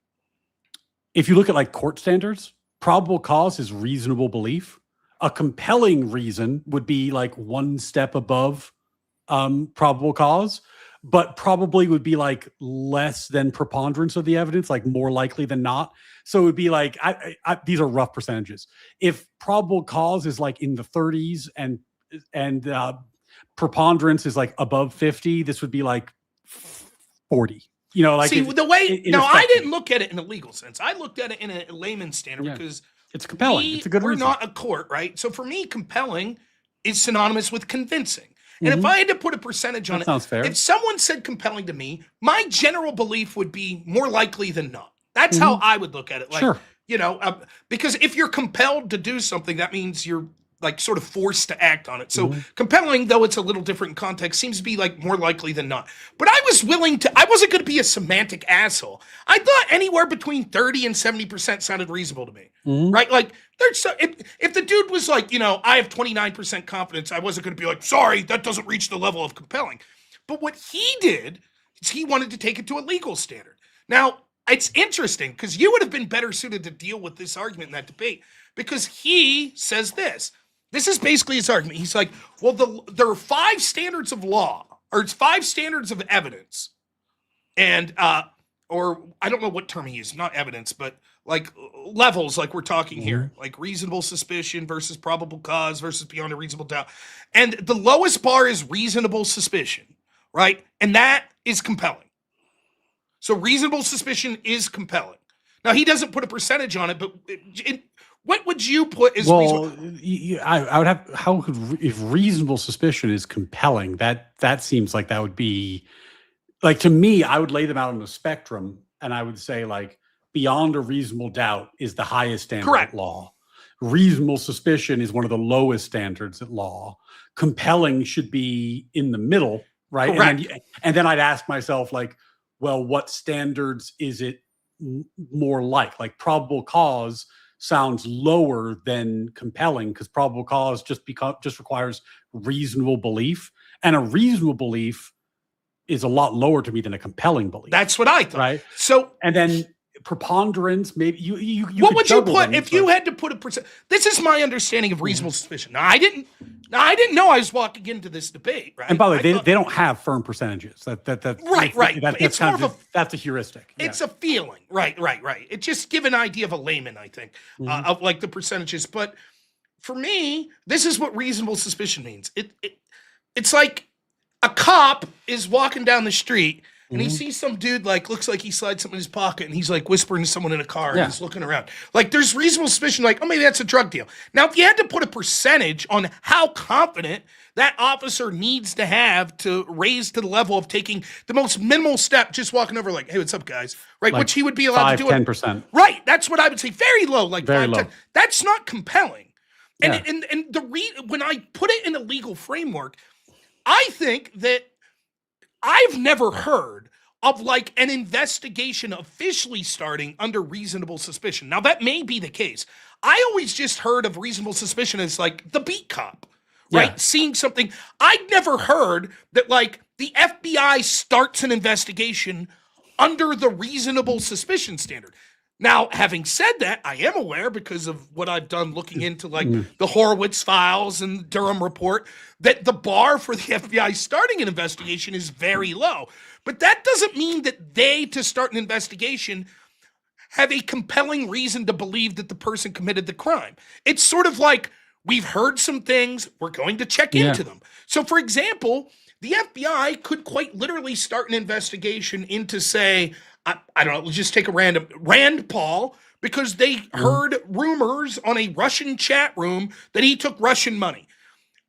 Speaker 2: if you look at like court standards, probable cause is reasonable belief. A compelling reason would be like one step above probable cause, but probably would be like less than preponderance of the evidence, like more likely than not. So it would be like, these are rough percentages. If probable cause is like in the 30s and preponderance is like above 50, this would be like 40. Like,
Speaker 1: see, the way, I didn't look at it in a legal sense. I looked at it in a layman's standard because
Speaker 2: it's compelling. It's a good reason.
Speaker 1: We're not a court, right? So for me, compelling is synonymous with convincing. And if I had to put a percentage on it,
Speaker 2: sounds fair.
Speaker 1: If someone said compelling to me, my general belief would be more likely than not. That's how I would look at it. Like,
Speaker 2: sure.
Speaker 1: Because if you're compelled to do something, that means you're like sort of forced to act on it. So compelling, though it's a little different in context, seems to be like more likely than not. But I wasn't going to be a semantic asshole. I thought anywhere between 30 and 70% sounded reasonable to me, right? Like if the dude was like, I have 29% confidence, I wasn't going to be like, sorry, that doesn't reach the level of compelling. But what he did is he wanted to take it to a legal standard. Now, it's interesting because you would have been better suited to deal with this argument in that debate, because he says this. This is basically his argument. He's like, well, there are 5 standards of law, or it's 5 standards of evidence. And, or I don't know what term he used, not evidence, but like levels, like we're talking here, like reasonable suspicion versus probable cause versus beyond a reasonable doubt. And the lowest bar is reasonable suspicion, right? And that is compelling. So reasonable suspicion is compelling. Now, he doesn't put a percentage on it, but what would you put as reasonable?
Speaker 2: I would have, if reasonable suspicion is compelling, that seems like that would be, like, to me, I would lay them out on the spectrum, and I would say, like, beyond a reasonable doubt is the highest standard at law. Reasonable suspicion is one of the lowest standards at law. Compelling should be in the middle, right?
Speaker 1: Correct.
Speaker 2: And then I'd ask myself, like, well, what standards is it more like? Like, probable cause sounds lower than compelling, because probable cause just requires reasonable belief, and a reasonable belief is a lot lower to me than a compelling belief.
Speaker 1: That's what I thought.
Speaker 2: Right.
Speaker 1: So,
Speaker 2: and then preponderance, maybe you
Speaker 1: what would you put if you had to put a percent? This is my understanding of reasonable suspicion. Now, I didn't know I was walking into this debate, right?
Speaker 2: And by the way, they don't have firm percentages. That's
Speaker 1: right.
Speaker 2: That's kind of that's a heuristic.
Speaker 1: It's a feeling, right. It just give an idea of a layman, I think, of like the percentages. But for me, this is what reasonable suspicion means. It's like a cop is walking down the street and he sees some dude, like, looks like he slides something in his pocket, and he's like whispering to someone in a car, and he's looking around. Like, there's reasonable suspicion, like, oh, maybe that's a drug deal. Now, if you had to put a percentage on how confident that officer needs to have to raise to the level of taking the most minimal step, just walking over, like, hey, what's up, guys? Right, like, which he would be allowed to do.
Speaker 2: 10%.
Speaker 1: Right, that's what I would say. Very low, like
Speaker 2: very
Speaker 1: 5,
Speaker 2: low.
Speaker 1: 10. That's not compelling. And when I put it in a legal framework, I think that I've never heard of like an investigation officially starting under reasonable suspicion. Now, that may be the case. I always just heard of reasonable suspicion as like the beat cop, right? Yeah. Seeing something. I'd never heard that like the FBI starts an investigation under the reasonable suspicion standard. Now, having said that, I am aware, because of what I've done looking into like the Horowitz files and Durham report, that the bar for the FBI starting an investigation is very low. But that doesn't mean that they, to start an investigation, have a compelling reason to believe that the person committed the crime. It's sort of like, we've heard some things, we're going to check into them. So, for example, the FBI could quite literally start an investigation into, say, I don't know, let's just take a random Rand Paul, because they heard rumors on a Russian chat room that he took Russian money.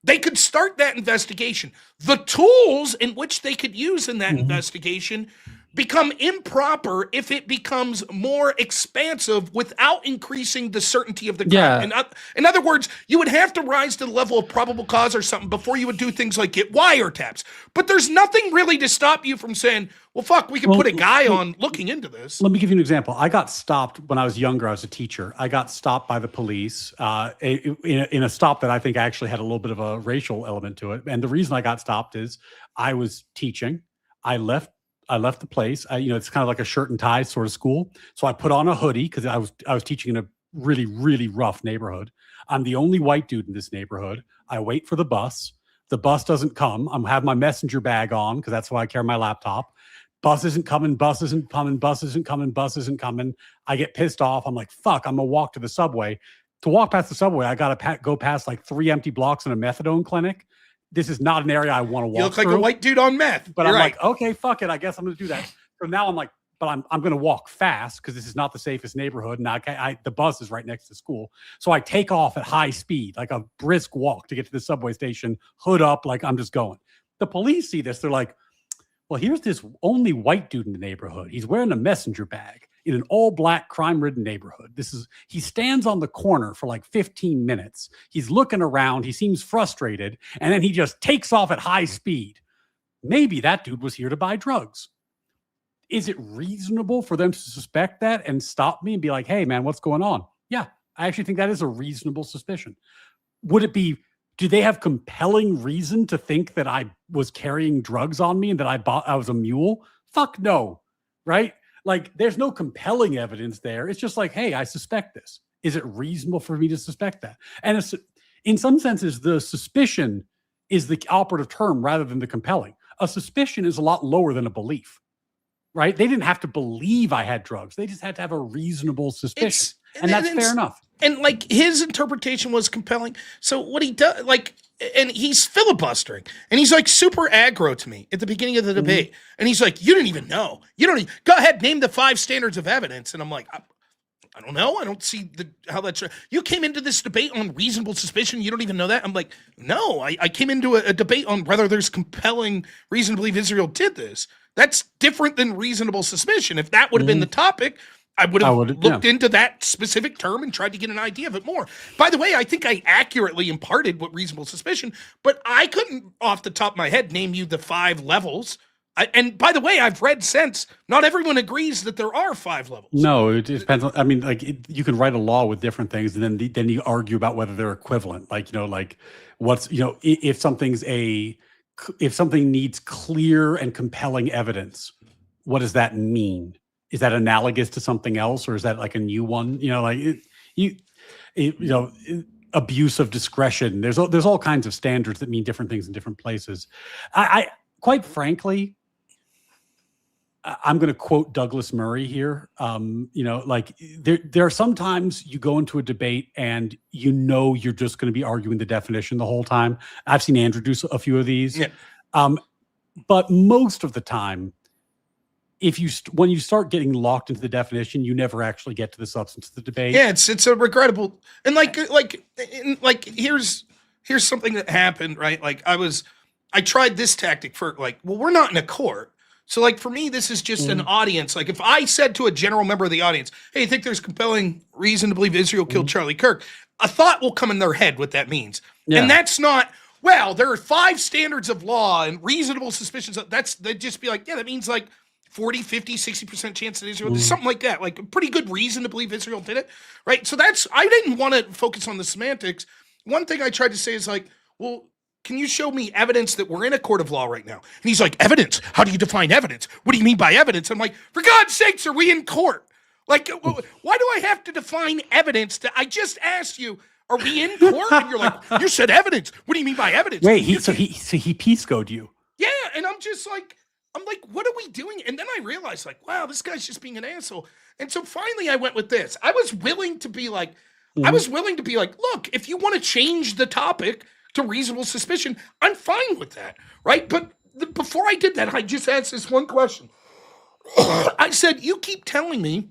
Speaker 1: They could start that investigation. The tools in which they could use in that investigation become improper if it becomes more expansive without increasing the certainty of the crime. Yeah. In other words, you would have to rise to the level of probable cause or something before you would do things like get wiretaps. But there's nothing really to stop you from saying, well, fuck, we can put a guy on looking into this.
Speaker 2: Let me give you an example. I got stopped when I was younger. I was a teacher. I got stopped by the police in a stop that I think actually had a little bit of a racial element to it. And the reason I got stopped is I was teaching. I left the place. It's kind of like a shirt and tie sort of school. So I put on a hoodie because I was teaching in a really, really rough neighborhood. I'm the only white dude in this neighborhood. I wait for the bus. The bus doesn't come. I have my messenger bag on because that's why I carry my laptop. Bus isn't coming. Bus isn't coming. Bus isn't coming. Bus isn't coming. I get pissed off. I'm like, fuck, I'm going to walk to the subway. To walk past the subway, I got to go past like 3 empty blocks in a methadone clinic. This is not an area I want to walk through.
Speaker 1: You look like a white dude on meth.
Speaker 2: But I'm like, okay, fuck it. I guess I'm going to do that. So now I'm like, but I'm going to walk fast because this is not the safest neighborhood. And the bus is right next to school. So I take off at high speed, like a brisk walk to get to the subway station, hood up, like I'm just going. The police see this. They're like, well, here's this only white dude in the neighborhood. He's wearing a messenger bag. in an all-black crime-ridden neighborhood. He stands on the corner for like 15 minutes. He's looking around. He seems frustrated. And then he just takes off at high speed. Maybe that dude was here to buy drugs. Is it reasonable for them to suspect that and stop me and be like, hey, man, what's going on? Yeah, I actually think that is a reasonable suspicion. Do they have compelling reason to think that I was carrying drugs on me and that I was a mule? Fuck no, right? Like, there's no compelling evidence there. It's just like, hey, I suspect this. Is it reasonable for me to suspect that? And in some senses, the suspicion is the operative term rather than the compelling. A suspicion is a lot lower than a belief, right? They didn't have to believe I had drugs. They just had to have a reasonable suspicion. And that's fair enough.
Speaker 1: And like his interpretation was compelling. So what he does, like, and he's filibustering, and he's like super aggro to me at the beginning of the debate. And he's like, you didn't even know. Go ahead, name the 5 standards of evidence. And I'm like, I don't know. I don't see how that's. You came into this debate on reasonable suspicion. You don't even know that. I'm like, no, I came into a debate on whether there's compelling reason to believe Israel did this. That's different than reasonable suspicion. If that would have been the topic, I would have looked into that specific term and tried to get an idea of it more. By the way, I think I accurately imparted what reasonable suspicion, but I couldn't, off the top of my head, name you the 5 levels. And by the way, I've read since, not everyone agrees that there are 5 levels.
Speaker 2: No, it depends on, I mean, like, you can write a law with different things, and then you argue about whether they're equivalent. Like, like what's, if something needs clear and compelling evidence, what does that mean? Is that analogous to something else, or is that like a new one? Abuse of discretion. There's all kinds of standards that mean different things in different places. I quite frankly, I'm going to quote Douglas Murray here. There are sometimes you go into a debate and you're just going to be arguing the definition the whole time. I've seen Andrew do a few of these. Yeah. But most of the time, when you start getting locked into the definition, you never actually get to the substance of the debate.
Speaker 1: Yeah, it's a regrettable, and here's something that happened, right? Like I tried this tactic for we're not in a court. So like for me, this is just an audience. Like if I said to a general member of the audience, hey, I think there's compelling reason to believe Israel killed Charlie Kirk, a thought will come in their head what that means. Yeah. And that's not, well, there are 5 standards of law and reasonable suspicions. They'd just be like, yeah, that means like 40, 50, 60% chance that Israel, something like that, like a pretty good reason to believe Israel did it, right? So I didn't want to focus on the semantics. One thing I tried to say is like, well, can you show me evidence that we're in a court of law right now? And he's like, evidence? How do you define evidence? What do you mean by evidence? I'm like, for God's sakes, are we in court? Like, why do I have to define evidence? I just asked you, are we in court? And you're like, you said evidence. What do you mean by evidence?
Speaker 2: Wait, he Pisco'd you.
Speaker 1: Yeah, and I'm like, what are we doing? And then I realized, like, wow, this guy's just being an asshole. And so finally I went with this. I was willing to be like, look, if you want to change the topic to reasonable suspicion, I'm fine with that, right? But before I did that, I just asked this one question. I said, you keep telling me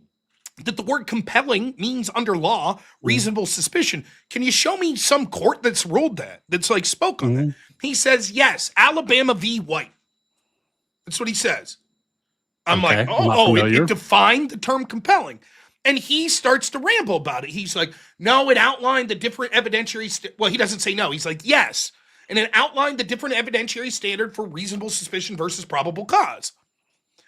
Speaker 1: that the word compelling means under law, reasonable suspicion. Can you show me some court that's ruled that's like spoke on that? He says, yes, Alabama v. White. That's what he says. I'm like, it defined the term compelling. And he starts to ramble about it. He's like, no, it outlined the different evidentiary. Well, he doesn't say no. He's like, yes. And it outlined the different evidentiary standard for reasonable suspicion versus probable cause.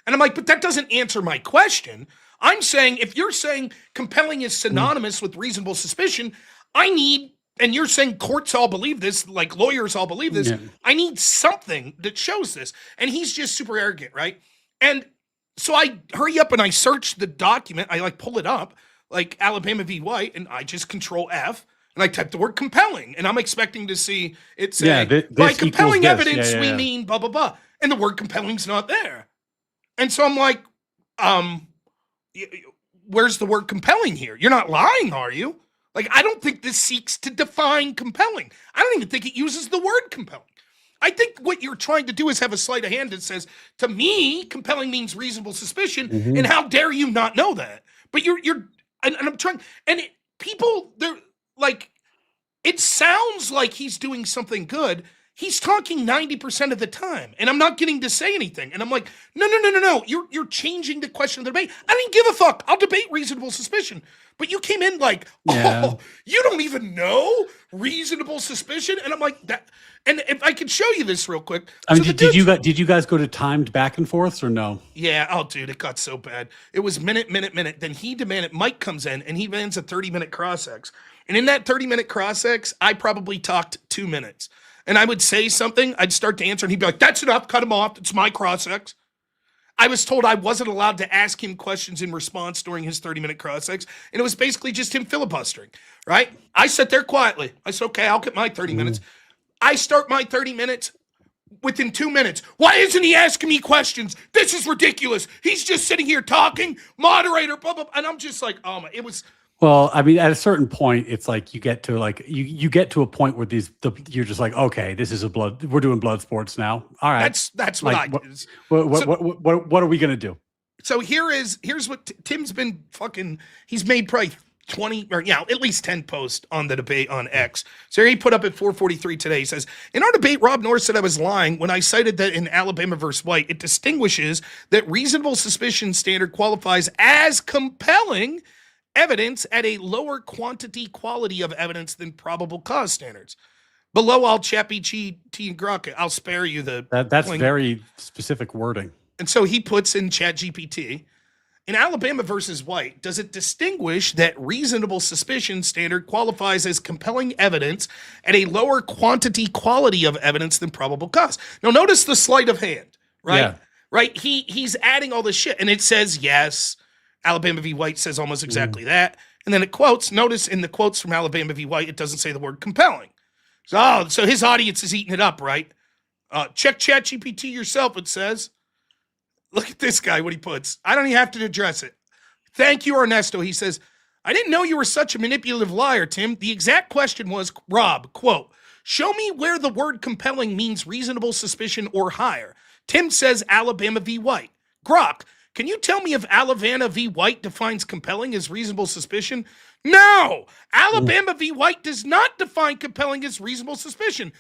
Speaker 1: And I'm like, but that doesn't answer my question. I'm saying, if you're saying compelling is synonymous with reasonable suspicion, and you're saying courts all believe this, like lawyers all believe this, I need something that shows this. And he's just super arrogant, right? And so I hurry up and I search the document. I pull it up, like Alabama v. White, and I just Control F, and I type the word compelling. And I'm expecting to see it say, by compelling evidence, we mean blah, blah, blah. And the word compelling's not there. And so I'm like, where's the word compelling here? You're not lying, are you? Like, I don't think this seeks to define compelling. I don't even think it uses the word compelling. I think what you're trying to do is have a sleight of hand that says, to me, compelling means reasonable suspicion, and how dare you not know that? But and I'm trying, and they're like, it sounds like he's doing something good. he's talking 90% of the time, and I'm not getting to say anything. And I'm like, no. You're changing the question of the debate. I didn't give a fuck. I'll debate reasonable suspicion. But you came in like, oh, you don't even know reasonable suspicion? And I'm like, that. And if I could show you this real quick.
Speaker 2: I mean, did you guys go to timed back and forths or no?
Speaker 1: Yeah. Oh, dude, it got so bad. It was minute. Then he demanded, Mike comes in and he demands a 30-minute cross-ex. And in that 30-minute cross-ex, I probably talked 2 minutes. And I would say something, I'd start to answer, and he'd be like, that's enough, cut him off, it's my cross-ex. I was told I wasn't allowed to ask him questions in response during his 30-minute cross-ex, and it was basically just him filibustering, right? I sat there quietly. I said, okay, I'll get my 30 minutes. I start my 30 minutes within 2 minutes. Why isn't he asking me questions? This is ridiculous. He's just sitting here talking, moderator, blah, blah, blah. And I'm just like, oh my, it was...
Speaker 2: Well, I mean, at a certain point, it's like you get to like you get to a point where you're just like, okay, this is we're doing blood sports now. All right,
Speaker 1: that's what
Speaker 2: like,
Speaker 1: I did.
Speaker 2: What are we gonna do?
Speaker 1: So here's what Tim's been fucking. He's made probably 20 or at least 10 posts on the debate on X. So he put up at 4:43 today. He says, in our debate, Robnoerr said I was lying when I cited that in Alabama versus White, it distinguishes that reasonable suspicion standard qualifies as compelling evidence at a lower quality of evidence than probable cause standards. Below, I'll chappy T and Grok. I'll spare you
Speaker 2: that's very specific wording.
Speaker 1: And so he puts in ChatGPT, in Alabama versus White, does it distinguish that reasonable suspicion standard qualifies as compelling evidence at a lower quality of evidence than probable cause? Now, notice the sleight of hand, right?
Speaker 2: Yeah.
Speaker 1: Right? He's adding all this shit, and it says yes. Alabama v. White says almost exactly that. And then it quotes, notice in the quotes from Alabama v. White, it doesn't say the word compelling. So his audience is eating it up, right? Check ChatGPT yourself, it says. Look at this guy, what he puts. I don't even have to address it. Thank you, Ernesto. He says, I didn't know you were such a manipulative liar, Tim. The exact question was, Rob, quote, show me where the word compelling means reasonable suspicion or higher. Tim says Alabama v. White. Grok, can you tell me if Alabama v. White defines compelling as reasonable suspicion? No! Alabama v. White does not define compelling as reasonable suspicion.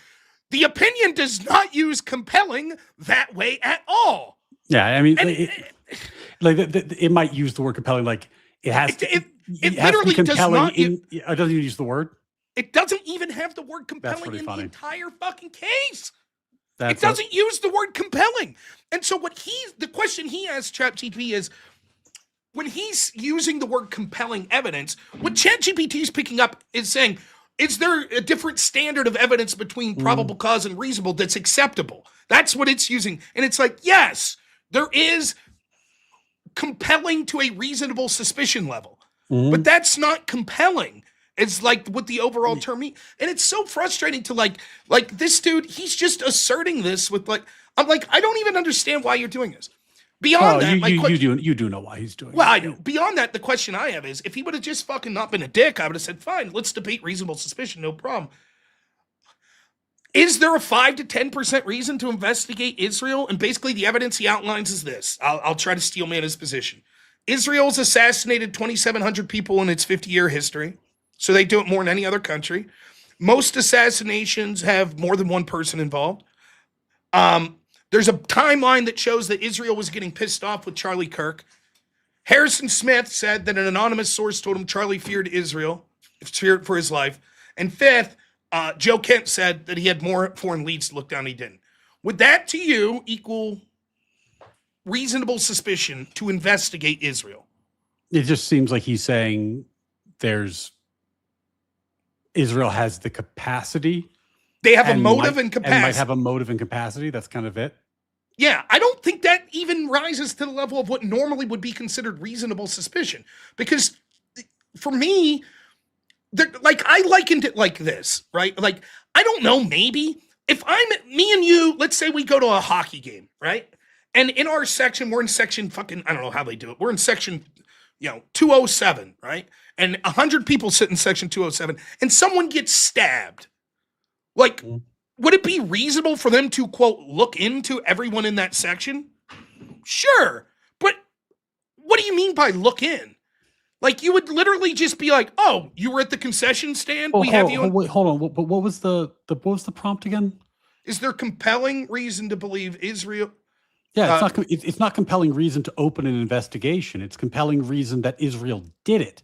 Speaker 1: The opinion does not use compelling that way at all.
Speaker 2: Yeah, I mean, it might use the word compelling, like it has to. It
Speaker 1: literally does not.
Speaker 2: It doesn't even use the word.
Speaker 1: It doesn't even have the word compelling in
Speaker 2: funny.
Speaker 1: the entire fucking case. It doesn't use the word compelling. And so the question he asks ChatGPT is, when he's using the word compelling evidence, what ChatGPT is picking up is saying, is there a different standard of evidence between probable cause and reasonable that's acceptable? That's what it's using. And it's like, yes, there is compelling to a reasonable suspicion level, but that's not compelling. It's like what the overall term means. And it's so frustrating to like this dude, he's just asserting this with I'm like, I don't even understand why you're doing this. Beyond that,
Speaker 2: you do know why he's doing it.
Speaker 1: Well, I know. Beyond that, the question I have is, if he would have just fucking not been a dick, I would have said, fine, let's debate reasonable suspicion, no problem. Is there a 5 to 10% reason to investigate Israel? And basically the evidence he outlines is this. I'll try to steel man his position. Israel's assassinated 2,700 people in its 50-year history. So they do it more than any other country. Most assassinations have more than one person involved. There's a timeline that shows that Israel was getting pissed off with Charlie Kirk. Harrison Smith said that an anonymous source told him Charlie feared Israel, feared for his life. And fifth, Joe Kent said that he had more foreign leads to look down, he didn't. Would that to you equal reasonable suspicion to investigate Israel?
Speaker 2: It just seems like he's saying Israel has the capacity.
Speaker 1: They have a motive and capacity.
Speaker 2: And might have a motive and capacity. That's kind of it.
Speaker 1: Yeah, I don't think that even rises to the level of what normally would be considered reasonable suspicion. Because for me, I likened it like this, right? Like, I don't know, maybe if me and you, let's say we go to a hockey game, right? And in our section, we're in section fucking, I don't know how they do it. We're in section, 207, right? And 100 people sit in section 207 and someone gets stabbed. Like, would it be reasonable for them to, quote, look into everyone in that section? Sure. But what do you mean by look in? Like, you would literally just be like, oh, you were at the concession stand?
Speaker 2: Hold on. But what was the prompt again?
Speaker 1: Is there compelling reason to believe Israel?
Speaker 2: Yeah, it's not compelling reason to open an investigation. It's compelling reason that Israel did it.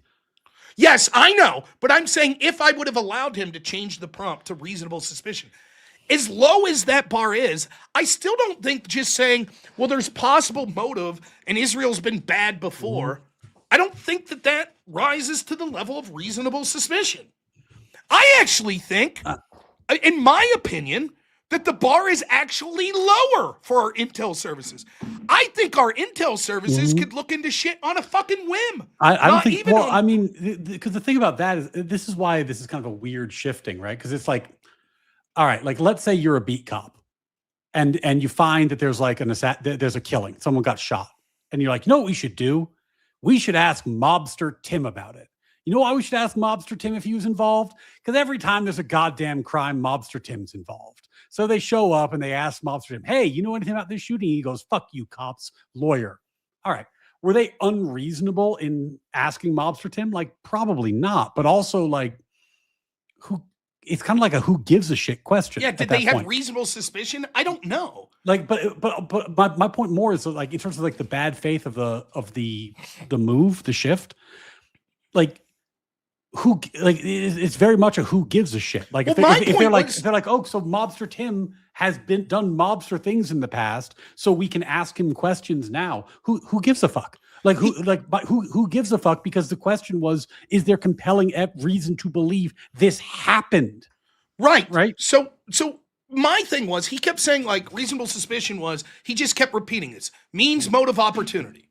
Speaker 1: Yes, I know, but I'm saying if I would have allowed him to change the prompt to reasonable suspicion, as low as that bar is, I still don't think just saying, well, there's possible motive and Israel's been bad before, I don't think that rises to the level of reasonable suspicion. I actually think, in my opinion, that the bar is actually lower for our intel services. I think our intel services could look into shit on a fucking whim.
Speaker 2: I don't think, well, I mean, because the thing about that is, this is why this is kind of a weird shifting, right? Because it's like, all right, like let's say you're a beat cop and you find that there's like there's a killing, someone got shot. And you're like, you know what we should do? We should ask mobster Tim about it. You know why we should ask mobster Tim if he was involved? Because every time there's a goddamn crime, mobster Tim's involved. So they show up and they ask mobster Tim, hey, you know anything about this shooting? He goes, fuck you, cops, lawyer. All right. Were they unreasonable in asking mobster Tim? Like, probably not. But also, like, it's kind of like a who gives a shit question.
Speaker 1: Yeah, did they have reasonable suspicion? I don't know.
Speaker 2: Like, but my point more is like in terms of like the bad faith of the move, the shift, like it's very much a who gives a shit. Like if they're like, oh, so mobster Tim has done mobster things in the past, so we can ask him questions now. Who gives a fuck? Like who gives a fuck? Because the question was, is there compelling reason to believe this happened?
Speaker 1: Right. So my thing was, he kept saying like reasonable suspicion was, he just kept repeating this means motive opportunity.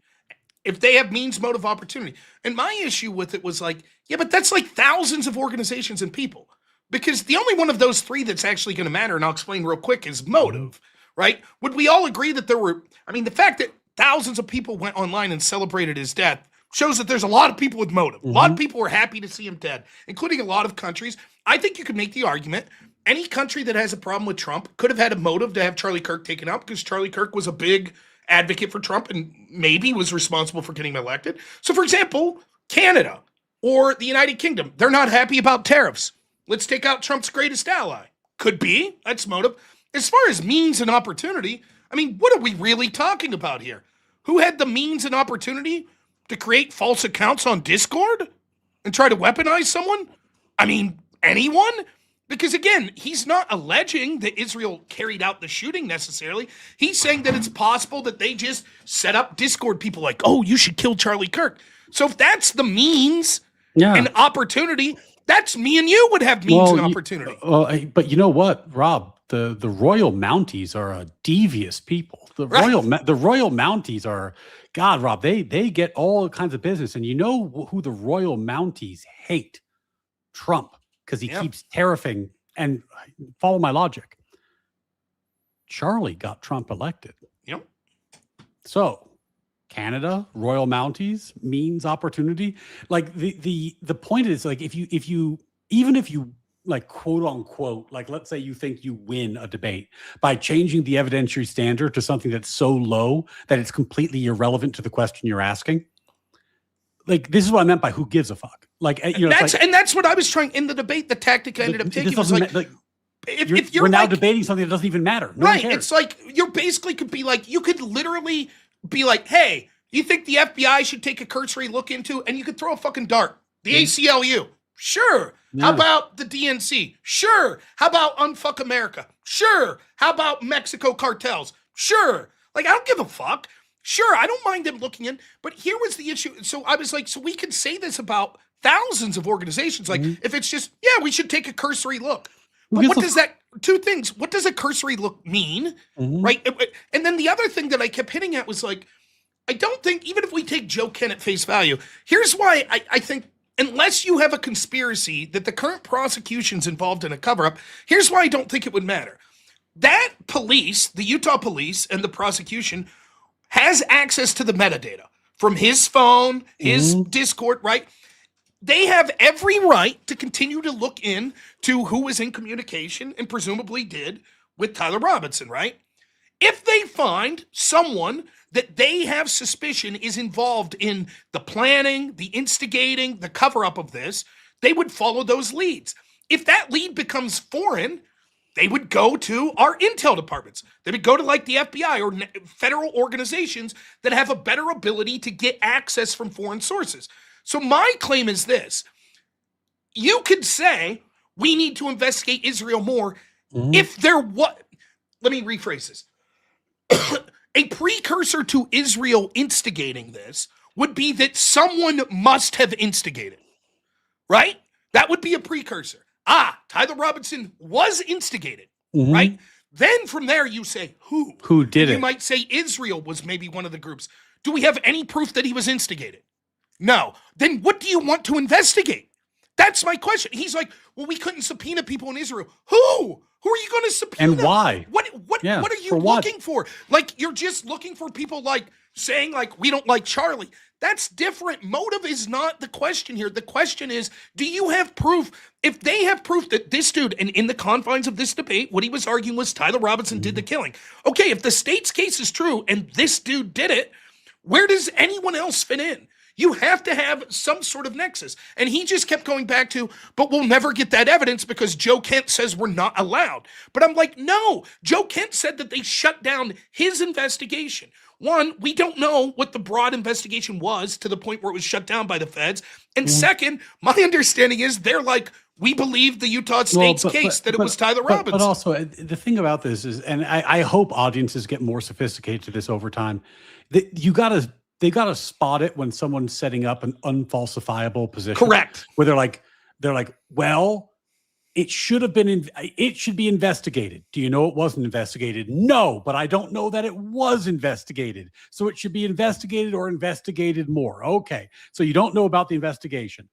Speaker 1: If they have means motive opportunity. And my issue with it was like, yeah, but that's like thousands of organizations and people. Because the only one of those three that's actually going to matter, and I'll explain real quick, is motive, right? Would we all agree that the fact that thousands of people went online and celebrated his death shows that there's a lot of people with motive. A lot of people were happy to see him dead, including a lot of countries. I think you could make the argument any country that has a problem with Trump could have had a motive to have Charlie Kirk taken out, because Charlie Kirk was a big advocate for Trump and maybe was responsible for getting him elected. So, for example, Canada or the United Kingdom, they're not happy about tariffs. Let's take out Trump's greatest ally. Could be. That's motive. As far as means and opportunity, I mean, what are we really talking about here? Who had the means and opportunity to create false accounts on Discord and try to weaponize someone? I mean, anyone? Because again, he's not alleging that Israel carried out the shooting necessarily. He's saying that it's possible that they just set up Discord people like, oh, you should kill Charlie Kirk. So if that's the means and opportunity, that's me and you would have means and opportunity.
Speaker 2: But you know what, Rob? The Royal Mounties are a devious people. The Royal Mounties are, God, Rob, they get all kinds of business. And you know who the Royal Mounties hate? Trump. Because he keeps tariffing, and follow my logic. Charlie got Trump elected.
Speaker 1: Yep.
Speaker 2: So Canada, Royal Mounties means opportunity. Like the point is, like if you like quote unquote, like let's say you think you win a debate by changing the evidentiary standard to something that's so low that it's completely irrelevant to the question you're asking. Like, this is what I meant by who gives a fuck. Like, you know,
Speaker 1: that's what I was trying in the debate. The tactic I ended up taking was like, if you're
Speaker 2: now
Speaker 1: like,
Speaker 2: debating something that doesn't even matter. No
Speaker 1: right. It's like, you basically could be like, you could literally be like, hey, you think the FBI should take a cursory look into, and you could throw a fucking dart. The ACLU. Sure. Yeah. How about the DNC? Sure. How about Unfuck America? Sure. How about Mexico cartels? Sure. Like, I don't give a fuck. Sure, I don't mind them looking in, but here was the issue. So I was like, so we could say this about thousands of organizations. Like, if it's just, yeah, we should take a cursory look. But what does that, two things, what does a cursory look mean, right? And then the other thing that I kept hitting at was like, I don't think, even if we take Joe Ken at face value, here's why I think, unless you have a conspiracy that the current prosecution's involved in a cover-up, here's why I don't think it would matter. That police, the Utah police and the prosecution, has access to the metadata from his phone, his Discord, right? They have every right to continue to look in to who was in communication and presumably did with Tyler Robinson, right? If they find someone that they have suspicion is involved in the planning, the instigating, the cover-up of this, they would follow those leads. If that lead becomes foreign, they would go to our intel departments. They would go to like the FBI or federal organizations that have a better ability to get access from foreign sources. So my claim is this. You could say we need to investigate Israel more if there was, let me rephrase this. A precursor to Israel instigating this would be that someone must have instigated, right? That would be a precursor. Tyler Robinson was instigated, right? Then from there you say, who?
Speaker 2: Who did it?
Speaker 1: You might say Israel was maybe one of the groups. Do we have any proof that he was instigated? No. Then what do you want to investigate? That's my question. He's like, well, we couldn't subpoena people in Israel. Who? Who are you going to subpoena?
Speaker 2: And why?
Speaker 1: What
Speaker 2: Yeah,
Speaker 1: are you
Speaker 2: for what?
Speaker 1: looking for? Like, you're just looking for people like saying like, we don't like Charlie. That's different. Motive is not the question here. The question is, do you have proof? If they have proof that this dude, and in the confines of this debate, what he was arguing was Tyler Robinson did the killing. Okay, if the state's case is true and this dude did it, where does anyone else fit in? You have to have some sort of nexus. And he just kept going back to, but we'll never get that evidence because Joe Kent says we're not allowed. But I'm like, no, Joe Kent said that they shut down his investigation. One, we don't know what the broad investigation was to the point where it was shut down by the feds. And second, my understanding is they're like, we believe the Utah State's case that it was Tyler Robinson.
Speaker 2: But also, the thing about this is, and I hope audiences get more sophisticated to this over time, that they gotta spot it when someone's setting up an unfalsifiable position.
Speaker 1: Correct.
Speaker 2: Where they're like, well, it should be investigated. Do you know it wasn't investigated? No, but I don't know that it was investigated. So it should be investigated or investigated more. Okay. So you don't know about the investigation.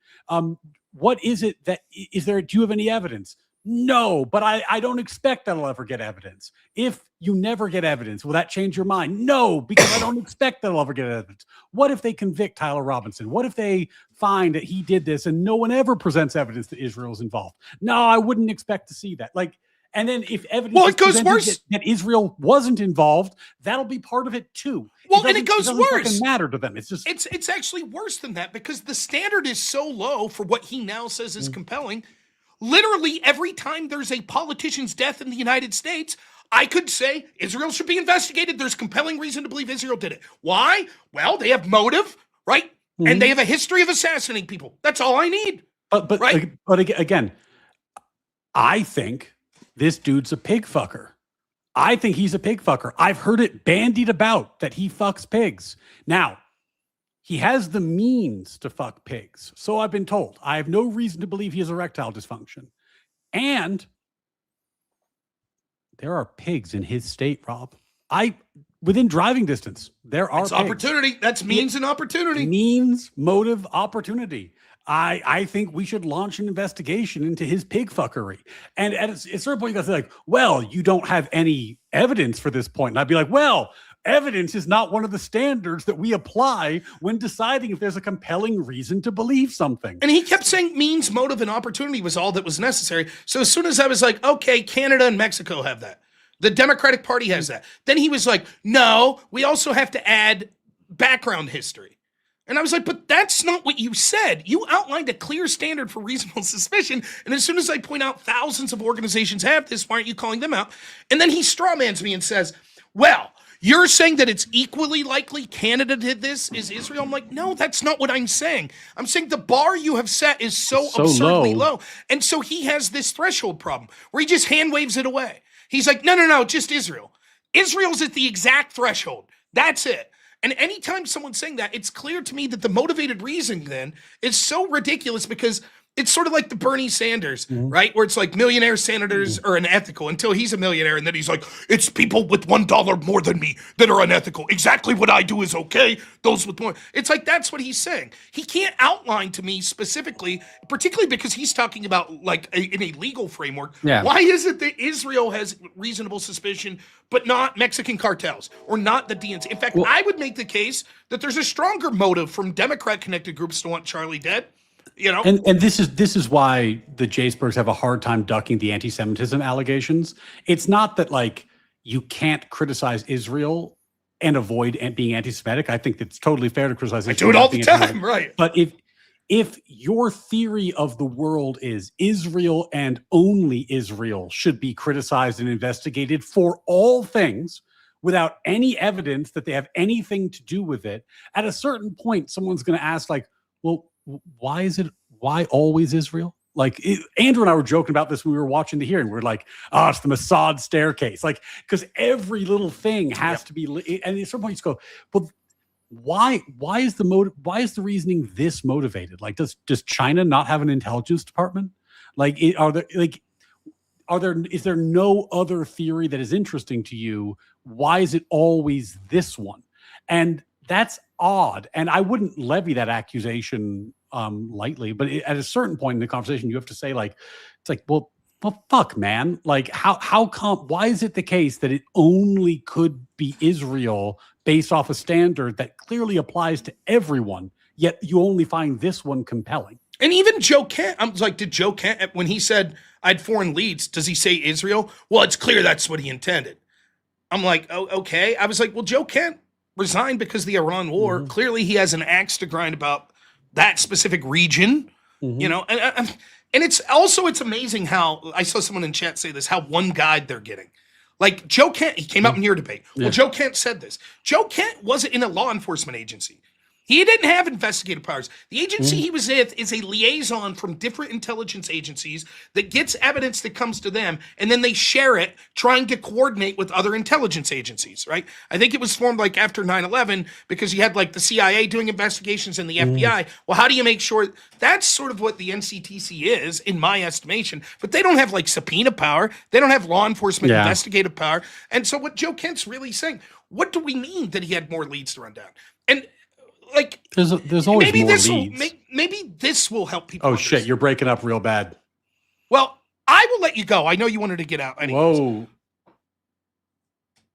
Speaker 2: What is it that do you have any evidence? No, but I don't expect that I'll ever get evidence. If you never get evidence, will that change your mind? No, because I don't expect that I'll ever get evidence. What if they convict Tyler Robinson? What if they find that he did this and no one ever presents evidence that Israel's involved? No, I wouldn't expect to see that. And then if evidence
Speaker 1: it goes worse.
Speaker 2: that Israel wasn't involved, that'll be part of it too.
Speaker 1: Well, and it goes worse.
Speaker 2: It doesn't matter to them. It's just
Speaker 1: it's actually worse than that because the standard is so low for what he now says is compelling. Literally every time there's a politician's death in the United States, I could say Israel should be investigated. There's compelling reason to believe Israel did it. Why? Well, they have motive, right? And they have a history of assassinating people. That's all I need.
Speaker 2: But
Speaker 1: right?
Speaker 2: But again, I think this dude's a pig fucker. I think he's a pig fucker. I've heard it bandied about that he fucks pigs. Now, he has the means to fuck pigs. So I've been told. I have no reason to believe he has erectile dysfunction. And there are pigs in his state, Rob. Within driving distance, there are
Speaker 1: pigs.
Speaker 2: Opportunity.
Speaker 1: That's means and opportunity.
Speaker 2: Means, motive, opportunity. I think we should launch an investigation into his pig fuckery. And at a certain point, you got to say like, well, you don't have any evidence for this point. And I'd be like, well, evidence is not one of the standards that we apply when deciding if there's a compelling reason to believe something.
Speaker 1: And he kept saying means, motive, and opportunity was all that was necessary. So as soon as I was like, okay, Canada and Mexico have that. The Democratic Party has that. Then he was like, no, we also have to add background history. And I was like, but that's not what you said. You outlined a clear standard for reasonable suspicion. And as soon as I point out thousands of organizations have this, why aren't you calling them out? And then he strawmans me and says, well, you're saying that it's equally likely Canada did this is Israel. I'm like, no, that's not what I'm saying. I'm saying the bar you have set is so absurdly low. And so he has this threshold problem where he just hand waves it away. He's like, no, just Israel. Israel's at the exact threshold. That's it. And anytime someone's saying that, it's clear to me that the motivated reason then is so ridiculous because it's sort of like the Bernie Sanders, right? Where it's like millionaire senators are unethical until he's a millionaire. And then he's like, it's people with $1 more than me that are unethical. Exactly what I do is okay. Those with more. It's like, that's what he's saying. He can't outline to me specifically, particularly because he's talking about like in a legal framework.
Speaker 2: Yeah.
Speaker 1: Why is it that Israel has reasonable suspicion, but not Mexican cartels or not the DNC? In fact, I would make the case that there's a stronger motive from Democrat connected groups to want Charlie dead. You know,
Speaker 2: and this is why the Jacebergs have a hard time ducking the anti-Semitism allegations. It's not that like you can't criticize Israel and avoid being anti-Semitic. I think it's totally fair to criticize Israel.
Speaker 1: I do it all the time, right?
Speaker 2: But if your theory of the world is Israel and only Israel should be criticized and investigated for all things without any evidence that they have anything to do with it, at a certain point, someone's going to ask, like, well, why always Israel? Like, Andrew and I were joking about this when we were watching the hearing. We're like, oh, it's the Mossad staircase. Like, because every little thing has to be, and at a certain point you just go, well, why is the reasoning this motivated? Like, does China not have an intelligence department? Like, is there no other theory that is interesting to you? Why is it always this one? And that's odd. And I wouldn't levy that accusation lightly, but at a certain point in the conversation, you have to say, like, it's like, well, fuck, man. Like, why is it the case that it only could be Israel based off a standard that clearly applies to everyone, yet you only find this one compelling?
Speaker 1: And even Joe Kent, I'm like, did Joe Kent, when he said I had foreign leads, does he say Israel? Well, it's clear that's what he intended. I'm like, oh, okay. I was like, well, Joe Kent resigned because of the Iran war. Mm-hmm. Clearly he has an axe to grind about that specific region, you know, and it's amazing how I saw someone in chat say this, how one guide they're getting. Like Joe Kent, he came out in your debate. Yeah. Well, Joe Kent said this. Joe Kent wasn't in a law enforcement agency. He didn't have investigative powers. The agency he was with is a liaison from different intelligence agencies that gets evidence that comes to them, and then they share it, trying to coordinate with other intelligence agencies, right? I think it was formed like after 9/11 because you had like the CIA doing investigations and the FBI. Well, how do you make sure? That's sort of what the NCTC is, in my estimation, but they don't have like subpoena power. They don't have law enforcement investigative power. And so what Joe Kent's really saying, what do we mean that he had more leads to run down? And like,
Speaker 2: there's always
Speaker 1: maybe
Speaker 2: more
Speaker 1: this
Speaker 2: leads.
Speaker 1: Maybe this will help people.
Speaker 2: Oh shit, you're breaking up real bad.
Speaker 1: Well, I will let you go. I know you wanted to get out. Anyways.
Speaker 2: Whoa.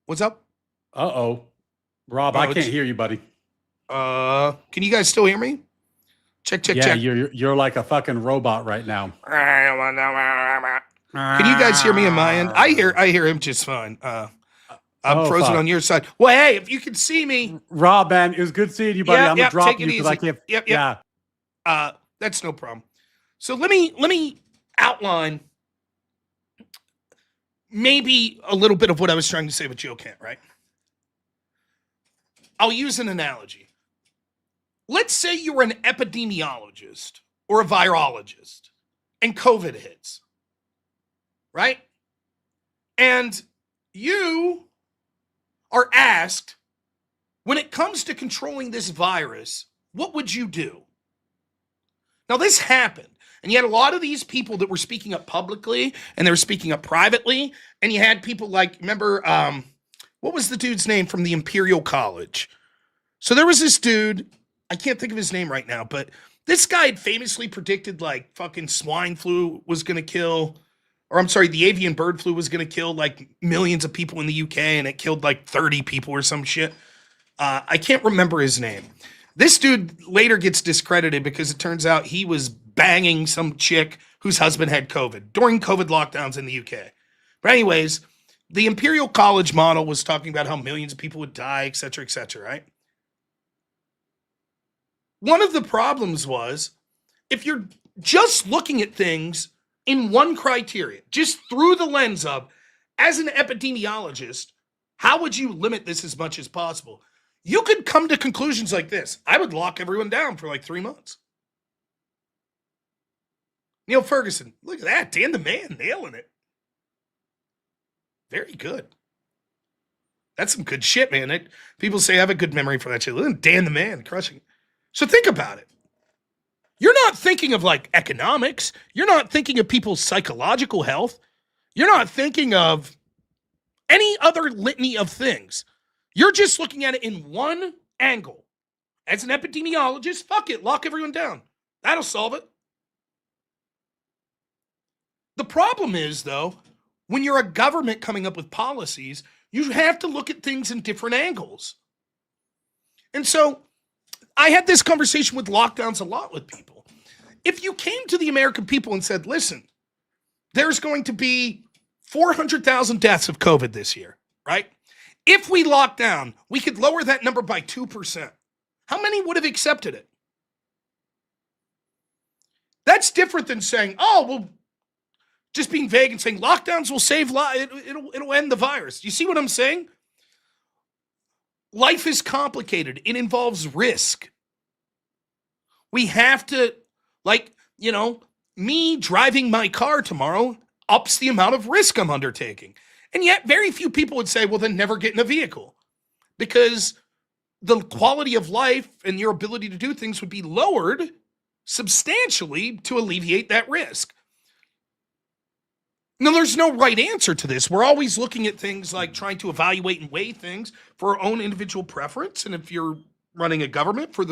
Speaker 1: What's up?
Speaker 2: Uh-oh. Rob, I can't hear you, buddy.
Speaker 1: Can you guys still hear me? Check.
Speaker 2: Yeah, you're like a fucking robot right now.
Speaker 1: Can you guys hear me on my end? I hear him just fine. I'm frozen on your side. Well, hey, if you can see me.
Speaker 2: Rob, man, it was good seeing you, buddy. I'm going to drop you because I can't.
Speaker 1: Yep. Yeah. That's no problem. So let me outline maybe a little bit of what I was trying to say with Joe Kent, right? I'll use an analogy. Let's say you were an epidemiologist or a virologist and COVID hits, right? And you are asked, when it comes to controlling this virus, what would you do? Now, this happened, and you had a lot of these people that were speaking up publicly, and they were speaking up privately, and you had people like, remember, what was the dude's name from the Imperial College? So there was this dude, I can't think of his name right now, but this guy had famously predicted, like, fucking swine flu was going to kill, or I'm sorry, the avian bird flu was going to kill like millions of people in the UK, and it killed like 30 people or some shit. I can't remember his name. This dude later gets discredited because it turns out he was banging some chick whose husband had COVID during COVID lockdowns in the UK. But anyways, the Imperial College model was talking about how millions of people would die, et cetera, right? One of the problems was, if you're just looking at things in one criteria, just through the lens of, as an epidemiologist, how would you limit this as much as possible? You could come to conclusions like this. I would lock everyone down for like 3 months. Neil Ferguson, look at that. Dan the Man nailing it. Very good. That's some good shit, man. People say I have a good memory for that shit. Look at Dan the Man crushing it. So think about it. You're not thinking of like economics. You're not thinking of people's psychological health. You're not thinking of any other litany of things. You're just looking at it in one angle. As an epidemiologist, fuck it, lock everyone down. That'll solve it. The problem is, though, when you're a government coming up with policies, you have to look at things in different angles. And so I had this conversation with lockdowns a lot with people. If you came to the American people and said, listen, there's going to be 400,000 deaths of COVID this year, right? If we lock down, we could lower that number by 2%. How many would have accepted it? That's different than saying, oh, well, just being vague and saying lockdowns will save lives. It'll end the virus. You see what I'm saying? Life is complicated. It involves risk. We have to, me driving my car tomorrow ups the amount of risk I'm undertaking. And yet very few people would say, well, then never get in a vehicle, because the quality of life and your ability to do things would be lowered substantially to alleviate that risk. No, there's no right answer to this. We're always looking at things like trying to evaluate and weigh things for our own individual preference. And if you're running a government, for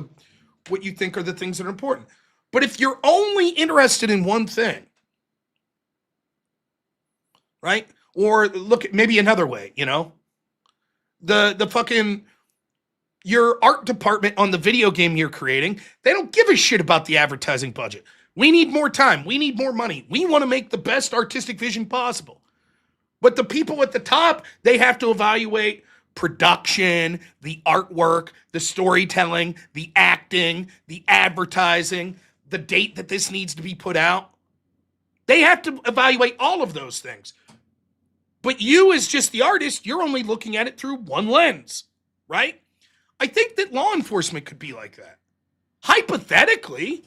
Speaker 1: what you think are the things that are important. But if you're only interested in one thing, right? Or look at maybe another way, the fucking, your art department on the video game you're creating, they don't give a shit about the advertising budget. We need more time. We need more money. We want to make the best artistic vision possible. But the people at the top, they have to evaluate production, the artwork, the storytelling, the acting, the advertising, the date that this needs to be put out. They have to evaluate all of those things. But you, as just the artist, you're only looking at it through one lens, right? I think that law enforcement could be like that. Hypothetically,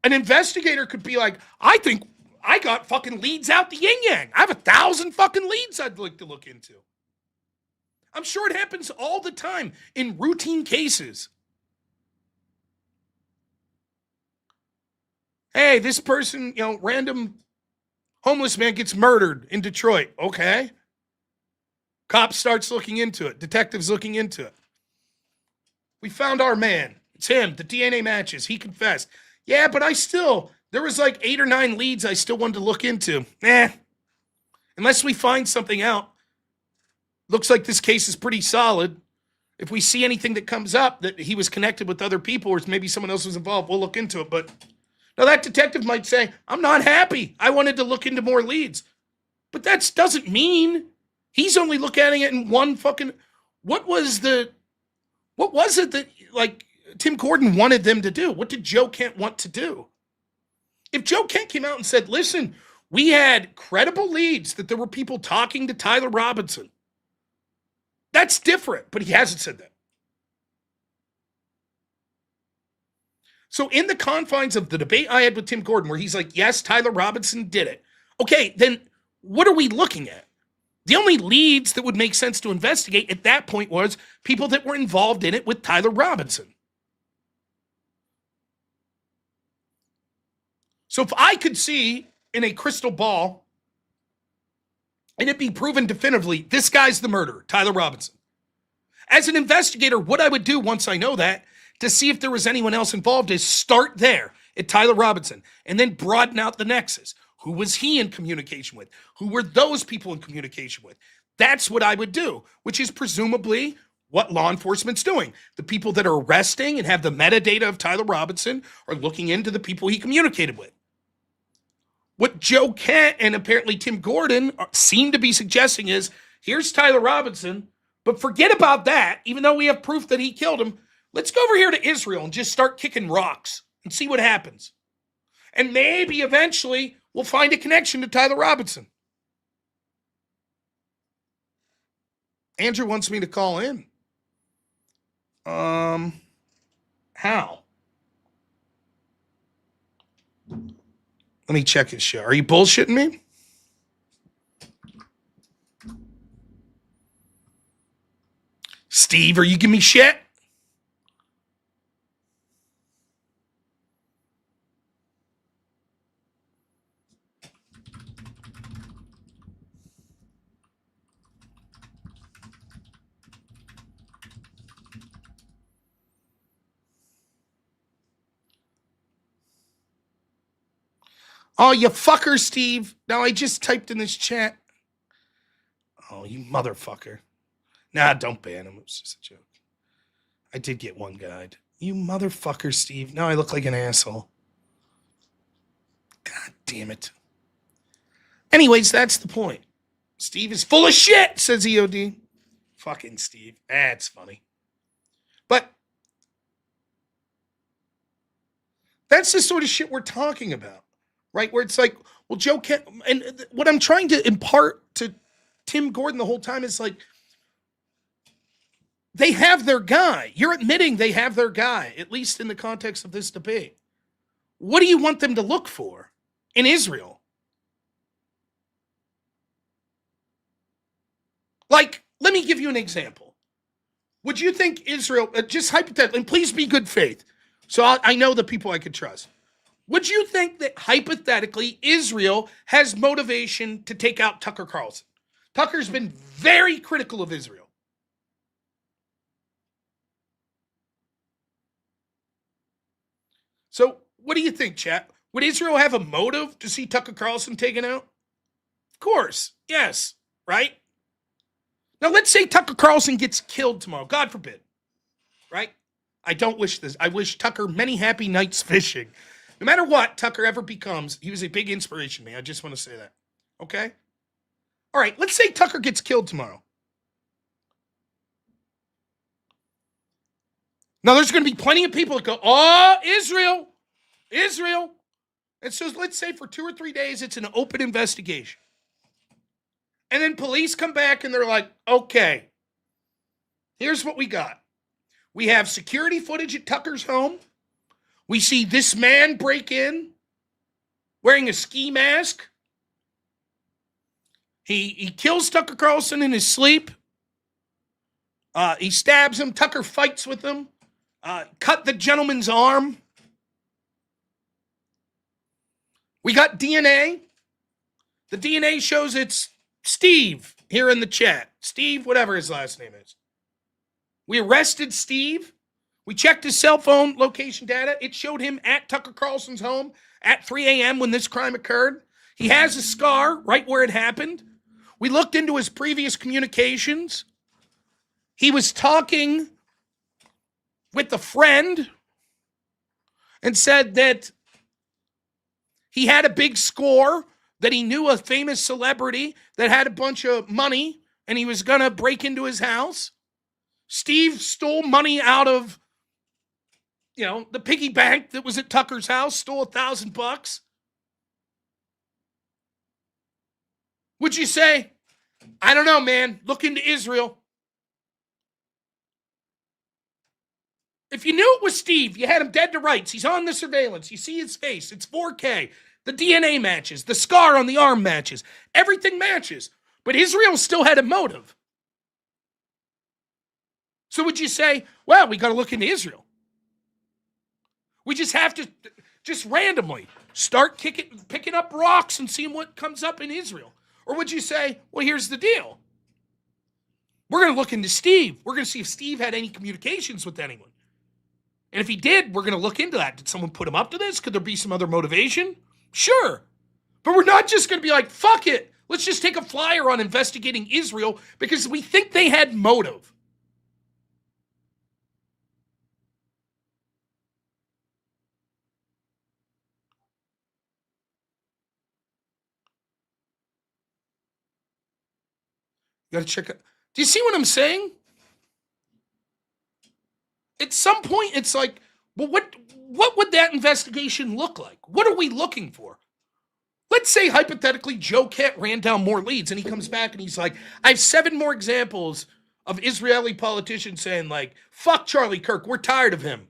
Speaker 1: an investigator could be like, I think I got fucking leads out the yin-yang. I have 1,000 fucking leads I'd like to look into. I'm sure it happens all the time in routine cases. Hey, this person, random homeless man gets murdered in Detroit. Okay. Cop starts looking into it. Detectives looking into it. We found our man. It's him. The DNA matches. He confessed. Yeah, but there was like 8 or 9 leads I still wanted to look into. Unless we find something out. Looks like this case is pretty solid. If we see anything that comes up that he was connected with other people or maybe someone else was involved, we'll look into it. But now that detective might say, I'm not happy. I wanted to look into more leads. But that doesn't mean he's only looking at it in one fucking... What was it that, Tim Gordon wanted them to do? What did Joe Kent want to do? If Joe Kent came out and said, listen, we had credible leads that there were people talking to Tyler Robinson, that's different, but he hasn't said that. So in the confines of the debate I had with Tim Gordon, where he's like, yes, Tyler Robinson did it. Okay, then what are we looking at? The only leads that would make sense to investigate at that point was people that were involved in it with Tyler Robinson. So if I could see in a crystal ball and it be proven definitively, this guy's the murderer, Tyler Robinson. As an investigator, what I would do once I know that, to see if there was anyone else involved, is start there at Tyler Robinson and then broaden out the nexus. Who was he in communication with? Who were those people in communication with? That's what I would do, which is presumably what law enforcement's doing. The people that are arresting and have the metadata of Tyler Robinson are looking into the people he communicated with. What Joe Kent and apparently Tim Gordon seem to be suggesting is, here's Tyler Robinson, but forget about that. Even though we have proof that he killed him, let's go over here to Israel and just start kicking rocks and see what happens. And maybe eventually we'll find a connection to Tyler Robinson. Andrew wants me to call in. How? Let me check his show. Are you bullshitting me? Steve, are you giving me shit? Oh, you fucker, Steve. Now I just typed in this chat. Oh, you motherfucker. Nah, don't ban him. It was just a joke. I did get one guide. You motherfucker, Steve. Now I look like an asshole. God damn it. Anyways, that's the point. Steve is full of shit, says EOD. Fucking Steve. That's funny. But that's the sort of shit we're talking about. right? Where it's like, well, Joe can't, and what I'm trying to impart to Tim Gordon the whole time is like, they have their guy. You're admitting they have their guy, at least in the context of this debate. What do you want them to look for in Israel? Like, let me give you an example. Would you think Israel, just hypothetically, and please be good faith, so I know the people I could trust. Would you think that hypothetically Israel has motivation to take out Tucker Carlson? Tucker's been very critical of Israel. So what do you think, chat? Would Israel have a motive to see Tucker Carlson taken out? Of course, yes, right? Now let's say Tucker Carlson gets killed tomorrow, God forbid, right? I don't wish this. I wish Tucker many happy nights fishing. No matter what Tucker ever becomes, he was a big inspiration to me. I just want to say that. Okay? All right, let's say Tucker gets killed tomorrow. Now, there's going to be plenty of people that go, oh, Israel. And so let's say for 2 or 3 days, it's an open investigation. And then police come back and they're like, okay, here's what we got. We have security footage at Tucker's home. We see this man break in wearing a ski mask. He kills Tucker Carlson in his sleep. He stabs him. Tucker fights with him. Cut the gentleman's arm. We got DNA. The DNA shows it's Steve here in the chat. Steve, whatever his last name is. We arrested Steve. We checked his cell phone location data. It showed him at Tucker Carlson's home at 3 a.m. when this crime occurred. He has a scar right where it happened. We looked into his previous communications. He was talking with a friend and said that he had a big score, that he knew a famous celebrity that had a bunch of money and he was going to break into his house. Steve stole money out of, the piggy bank that was at Tucker's house, stole $1,000. Would you say, I don't know, man, look into Israel? If you knew it was Steve, you had him dead to rights. He's on the surveillance. You see his face. It's 4K. The DNA matches. The scar on the arm matches. Everything matches. But Israel still had a motive. So would you say, well, we got to look into Israel? We just have to just randomly start picking up rocks and seeing what comes up in Israel? Or would you say, well, here's the deal. We're going to look into Steve. We're going to see if Steve had any communications with anyone. And if he did, we're going to look into that. Did someone put him up to this? Could there be some other motivation? Sure. But we're not just going to be like, fuck it. Let's just take a flyer on investigating Israel because we think they had motive. You got to check it. Do you see what I'm saying? At some point, it's like, well, what would that investigation look like? What are we looking for? Let's say, hypothetically, Joe Kett ran down more leads, and he comes back and he's like, I have 7 more examples of Israeli politicians saying, like, fuck Charlie Kirk, we're tired of him.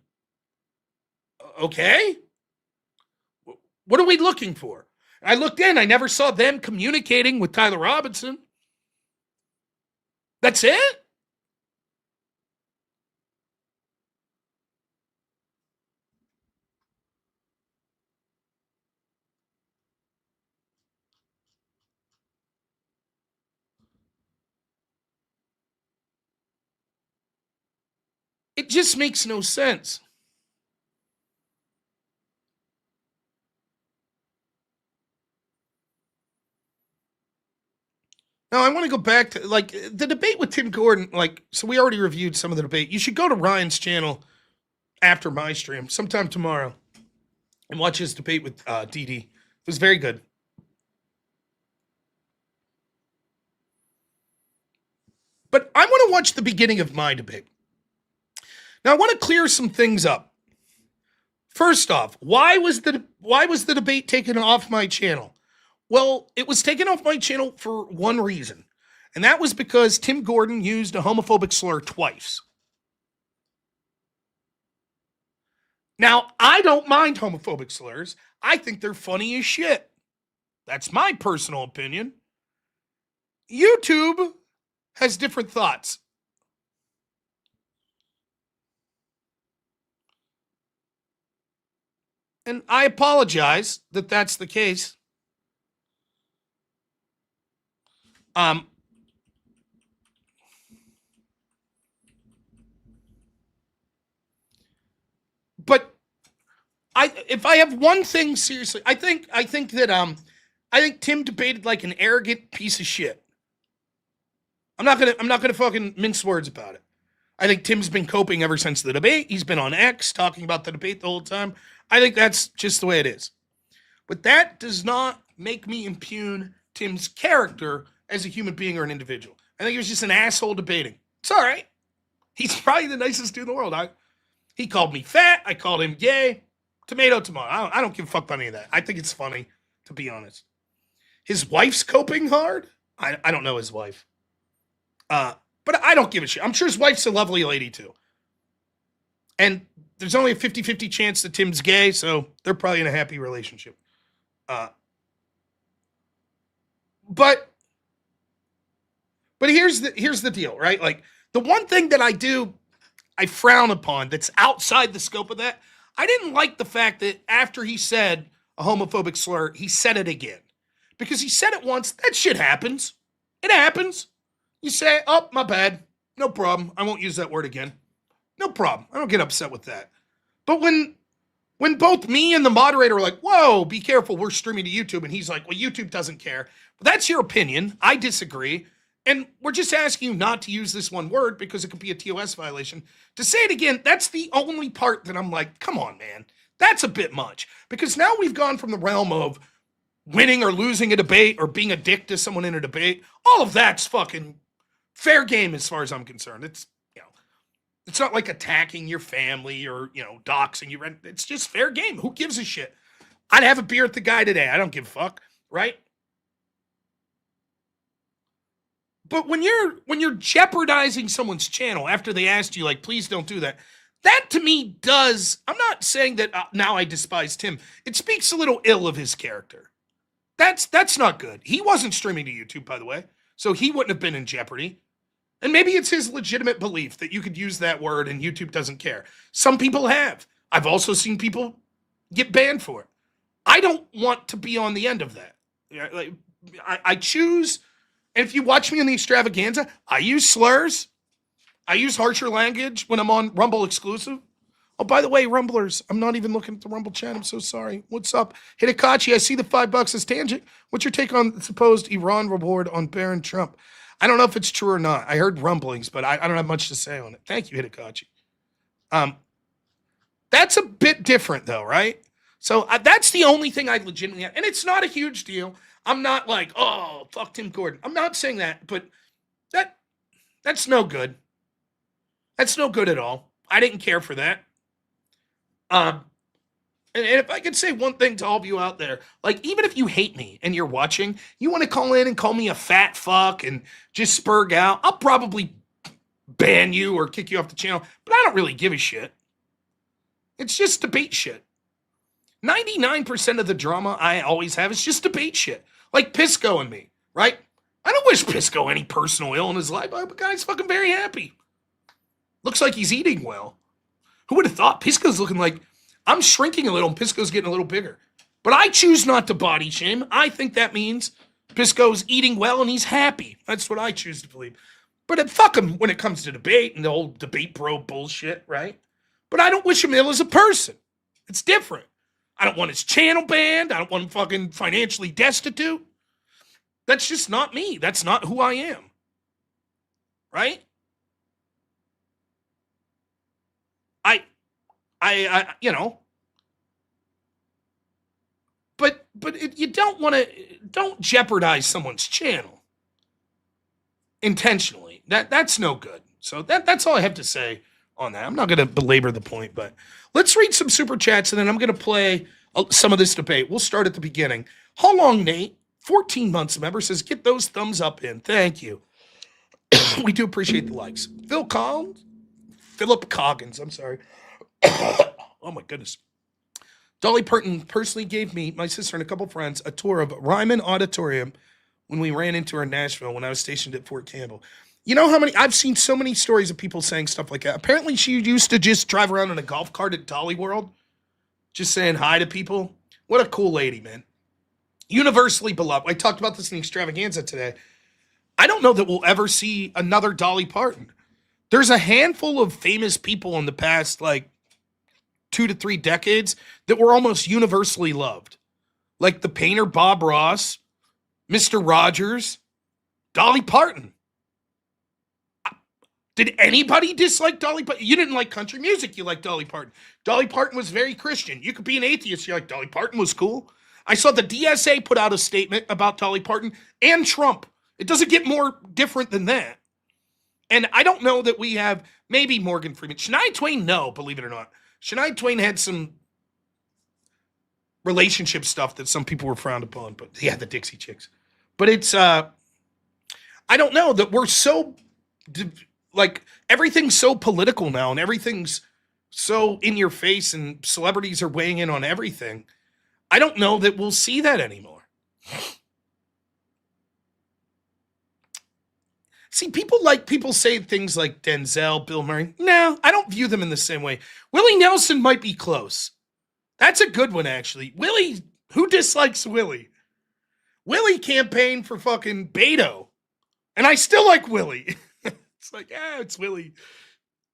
Speaker 1: Okay? What are we looking for? I looked in, I never saw them communicating with Tyler Robinson. That's it? It just makes no sense. Now, I want to go back to, like, the debate with Tim Gordon. Like, so we already reviewed some of the debate. You should go to Ryan's channel after my stream, sometime tomorrow, and watch his debate with DD. It was very good. But I want to watch the beginning of my debate. Now, I want to clear some things up. First off, why was the debate taken off my channel? Well, it was taken off my channel for one reason, and that was because Tim Gordon used a homophobic slur twice. Now, I don't mind homophobic slurs. I think they're funny as shit. That's my personal opinion. YouTube has different thoughts. And I apologize that that's the case. But if I have one thing seriously, I think Tim debated like an arrogant piece of shit. I'm not gonna fucking mince words about it. I think Tim's been coping ever since the debate. He's been on X talking about the debate the whole time. I think that's just the way it is. But that does not make me impugn Tim's character as a human being or an individual. I think he was just an asshole debating. It's all right. He's probably the nicest dude in the world. He called me fat. I called him gay. Tomato. I don't give a fuck about any of that. I think it's funny, to be honest. His wife's coping hard. I don't know his wife. But I don't give a shit. I'm sure his wife's a lovely lady, too. And there's only a 50-50 chance that Tim's gay, so they're probably in a happy relationship. But here's the deal, right? Like, the one thing that I frown upon that's outside the scope of that, I didn't like the fact that after he said a homophobic slur, he said it again. Because he said it once, that shit happens. It happens. You say, oh, my bad. No problem. I won't use that word again. No problem. I don't get upset with that. But when both me and the moderator were like, whoa, be careful, we're streaming to YouTube, and he's like, well, YouTube doesn't care. Well, that's your opinion. I disagree. And we're just asking you not to use this one word because it could be a TOS violation. To say it again, that's the only part that I'm like, come on, man. That's a bit much. Because now we've gone from the realm of winning or losing a debate or being a dick to someone in a debate. All of that's fucking fair game as far as I'm concerned. It's, it's not like attacking your family or, doxing you. It's just fair game. Who gives a shit? I'd have a beer with the guy today. I don't give a fuck, right? But when you're jeopardizing someone's channel after they asked you, like, please don't do that, that to me does, I'm not saying that now I despise Tim. It speaks a little ill of his character. That's not good. He wasn't streaming to YouTube, by the way, so he wouldn't have been in jeopardy. And maybe it's his legitimate belief that you could use that word and YouTube doesn't care. Some people have. I've also seen people get banned for it. I don't want to be on the end of that. Like, I choose, and if you watch me on the extravaganza, I use slurs. I use harsher language when I'm on Rumble exclusive. Oh, by the way, Rumblers, I'm not even looking at the Rumble chat. I'm so sorry. What's up? Hidekachi, I see the $5 as tangent. What's your take on the supposed Iran reward on Barron Trump? I don't know if it's true or not. I heard rumblings, but I don't have much to say on it. Thank you, Hidekachi. That's a bit different, though, right? So that's the only thing I legitimately have. And it's not a huge deal. I'm not like, oh, fuck Tim Gordon. I'm not saying that, but that's no good. That's no good at all. I didn't care for that. And if I could say one thing to all of you out there, like, even if you hate me and you're watching, you want to call in and call me a fat fuck and just spurg out, I'll probably ban you or kick you off the channel, but I don't really give a shit. It's just debate shit. 99% of the drama I always have is just debate shit. Like Pisco and me, right? I don't wish Pisco any personal ill in his life. The guy's fucking very happy. Looks like he's eating well. Who would have thought? Pisco's looking like, I'm shrinking a little and Pisco's getting a little bigger. But I choose not to body shame. I think that means Pisco's eating well and he's happy. That's what I choose to believe. But fuck him when it comes to debate and the whole debate bro bullshit, right? But I don't wish him ill as a person. It's different. I don't want his channel banned. I don't want him fucking financially destitute. That's just not me. That's not who I am. Right? You don't jeopardize someone's channel intentionally. That's no good. So that's all I have to say on that. I'm not going to belabor the point, but let's read some super chats, and then I'm going to play some of this debate. We'll start at the beginning. How long, Nate? 14 months, a member says, get those thumbs up in. Thank you. We do appreciate the likes. Philip Coggins, I'm sorry. Oh, my goodness. Dolly Parton personally gave me, my sister, and a couple friends a tour of Ryman Auditorium when we ran into her in Nashville when I was stationed at Fort Campbell. You know how many, I've seen so many stories of people saying stuff like that. Apparently she used to just drive around in a golf cart at Dolly World, just saying hi to people. What a cool lady, man. Universally beloved. I talked about this in the extravaganza today. I don't know that we'll ever see another Dolly Parton. There's a handful of famous people in the past, like, 2 to 3 decades that were almost universally loved. Like the painter Bob Ross, Mr. Rogers, Dolly Parton. Did anybody dislike Dolly Parton? You didn't like country music, you liked Dolly Parton. Dolly Parton was very Christian. You could be an atheist, you're like, Dolly Parton was cool. I saw the DSA put out a statement about Dolly Parton and Trump. It doesn't get more different than that. And I don't know that we have, maybe Morgan Freeman. Shania Twain, no, believe it or not. Shania Twain had some relationship stuff that some people were frowned upon, but yeah, the Dixie Chicks. But it's, I don't know, that we're so, like, everything's so political now and everything's so in your face and celebrities are weighing in on everything. I don't know that we'll see that anymore. See, people say things like Denzel, Bill Murray. No, I don't view them in the same way. Willie Nelson might be close. That's a good one, actually. Willie, who dislikes Willie? Willie campaigned for fucking Beto. And I still like Willie. It's like, it's Willie.